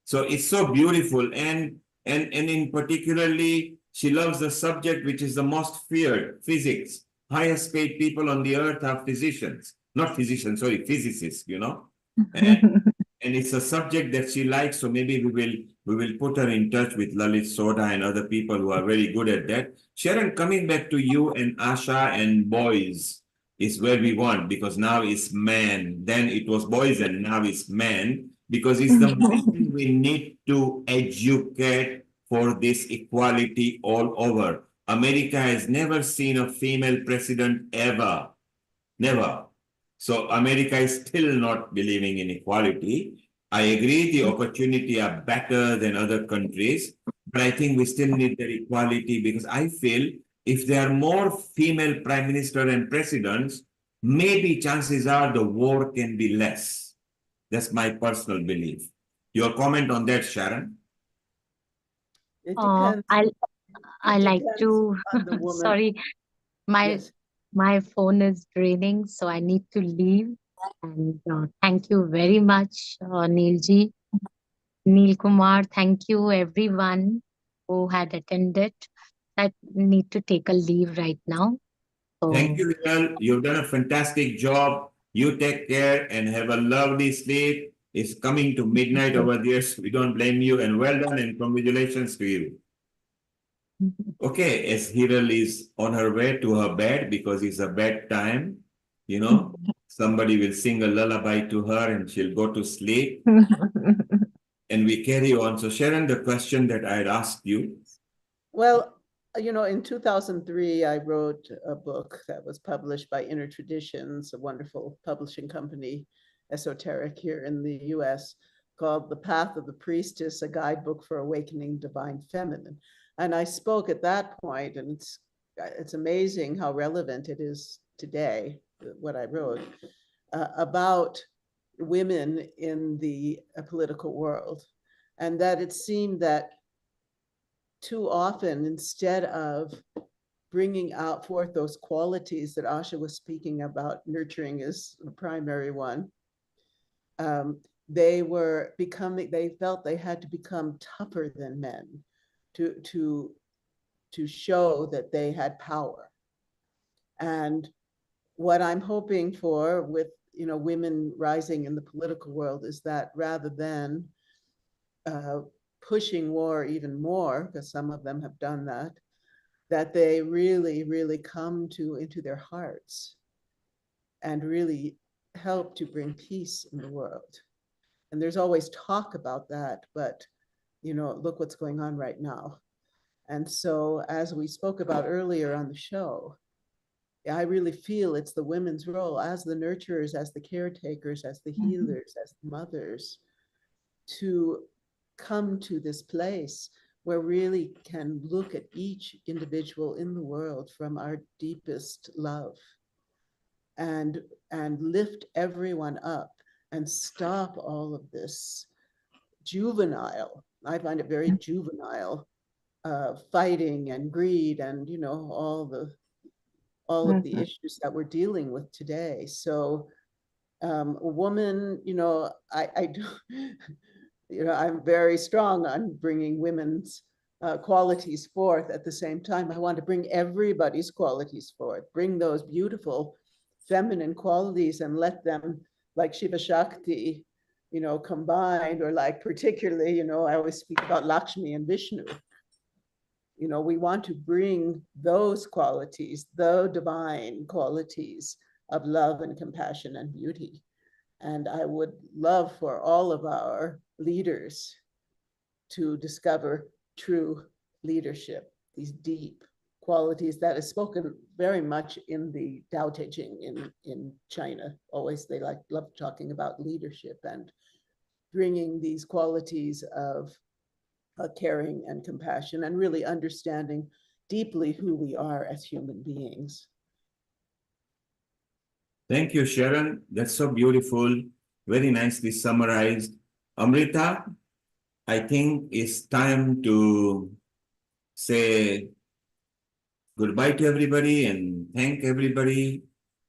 So it's so beautiful. And in particularly, she loves the subject which is the most feared, physics. Highest paid people on the earth are physicians, not physicians, sorry, physicists, you know. And it's a subject that she likes, so maybe we will put her in touch with Lalit Soda and other people who are very good at that. Sharon, coming back to you and Asha and boys is where we want, because now it's man. Then it was boys and now it's man, because it's the men we need to educate for this equality all over. America has never seen a female president ever. Never. So America is still not believing in equality. I agree the opportunity are better than other countries, but I think we still need that equality, because I feel if there are more female prime minister and presidents, maybe chances are the war can be less. That's my personal belief. Your comment on that, Sharon? It depends. I It like depends to, on the woman. sorry, my Yes. my phone is draining, so I need to leave. And thank you very much, Neilji, Neil Kumar. Thank you, everyone who had attended. I need to take a leave right now. Thank So, you, Neil. You've done a fantastic job. You take care and have a lovely sleep. It's coming to midnight over there, so we don't blame you. And well done and congratulations to you. Okay, as Hiral is on her way to her bed because it's a bedtime, you know, somebody will sing a lullaby to her and she'll go to sleep. And we carry on. So, Sharon, the question that I had asked you. Well, you know, in 2003, I wrote a book that was published by Inner Traditions, a wonderful publishing company, esoteric here in the US, called The Path of the Priestess, a guidebook for awakening divine feminine. And I spoke at that point, and it's amazing how relevant it is today, what I wrote, about women in the political world. And that it seemed that too often, instead of bringing out forth those qualities that Asha was speaking about, nurturing is the primary one, they felt they had to become tougher than men to show that they had power. And what I'm hoping for with, you know, women rising in the political world is that rather than pushing war even more, because some of them have done that, that they really, really come into their hearts and really help to bring peace in the world. And there's always talk about that, but, you know, look what's going on right now. And so, as we spoke about earlier on the show, I really feel it's the women's role as the nurturers, as the caretakers, as the healers, as the mothers, to come to this place where really can look at each individual in the world from our deepest love and lift everyone up and stop all of this juvenile, I find it very juvenile, fighting and greed and, you know, all of the issues that we're dealing with today. So a woman, you know, I do, you know, I'm very strong on bringing women's qualities forth. At the same time, I want to bring everybody's qualities forth, bring those beautiful feminine qualities and let them, like Shiva Shakti, you know, combined, or like particularly, you know, I always speak about Lakshmi and Vishnu. You know, we want to bring those qualities, the divine qualities of love and compassion and beauty. And I would love for all of our leaders to discover true leadership, these deep qualities that is spoken very much in the Tao Te Ching in China. Always they love talking about leadership and bringing these qualities of caring and compassion and really understanding deeply who we are as human beings. Thank you, Sharon. That's so beautiful. Very nicely summarized. Amrita, I think it's time to say goodbye to everybody and thank everybody.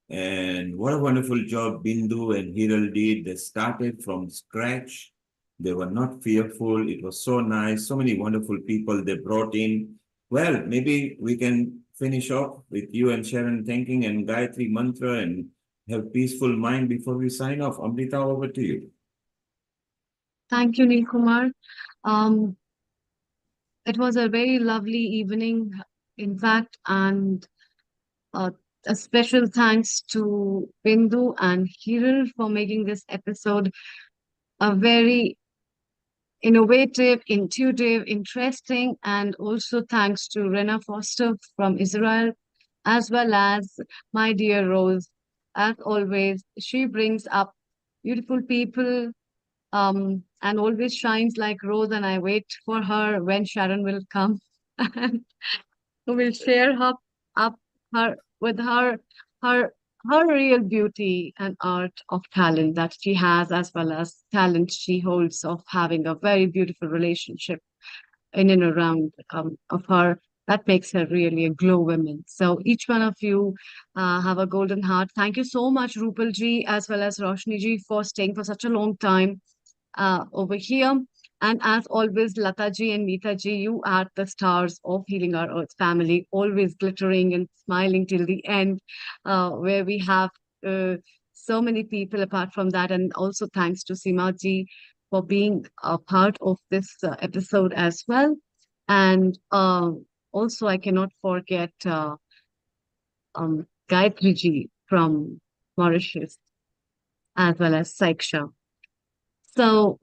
And what a wonderful job Bindu and Hiral did. They started from scratch. They were not fearful. It was so nice. So many wonderful people they brought in. Well, maybe we can finish off with you and Sharon thanking and Gayatri mantra and have peaceful mind before we sign off. Amrita, over to you. Thank you, Neil Kumar. Um, it was a very lovely evening, in fact, and uh, a special thanks to Bindu and Hiral for making this episode a very innovative, intuitive, interesting, and also thanks to Rena Foster from Israel, as well as my dear Rose. As always, she brings up beautiful people and always shines like Rose, and I wait for her when Sharon will come and will share her up her with her her real beauty and art of talent that she has, as well as talent she holds of having a very beautiful relationship in and around of her. That makes her really a glow woman. So each one of you have a golden heart. Thank you so much, Rupal ji, as well as Roshni ji, for staying for such a long time over here. And as always, Lata ji and Meeta ji, you are the stars of Healing Our Earth family, always glittering and smiling till the end, where we have so many people apart from that. And also thanks to Seema ji for being a part of this episode as well. And also, I cannot forget Gayatri ji from Mauritius, as well as Saiksha. So,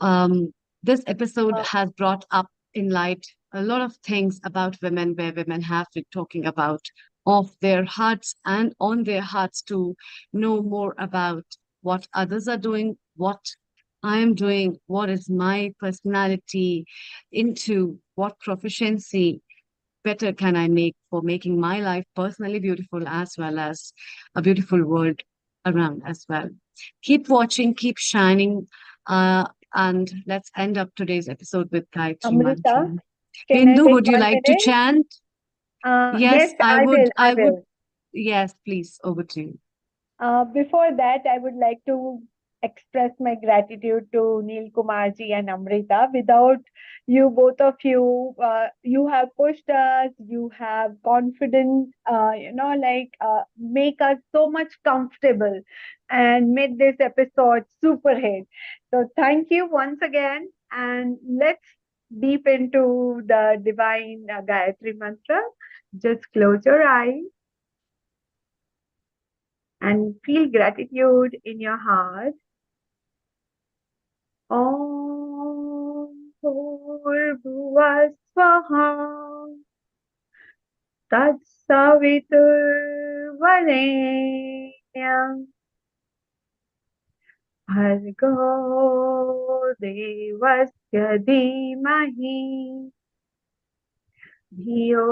this episode has brought up in light a lot of things about women, where women have been talking about off their hearts and on their hearts to know more about what others are doing, what I am doing, what is my personality into, what proficiency better can I make for making my life personally beautiful, as well as a beautiful world around as well. Keep watching, keep shining, and let's end up today's episode with Gayatri Amrita, Mantra. can I Bindu, take would you one like to minute? chant? Yes, Yes, I I will. would. I I would. will. Yes, please, over to you. Before that, I would like to express my gratitude to Neil Kumarji and Amrita. Without you, both of you, you have pushed us, you have confidence, make us so much comfortable and made this episode super hit. So thank you once again, and let's deep into the divine Gayatri mantra. Just close your eyes and feel gratitude in your heart. Om Bhurbhuva Swaha Tat Savitur Varenyam Bhargo Devasya Dhimahi Dhiyo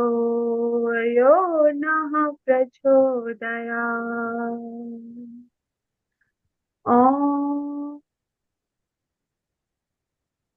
Yo Nah Prachodayat.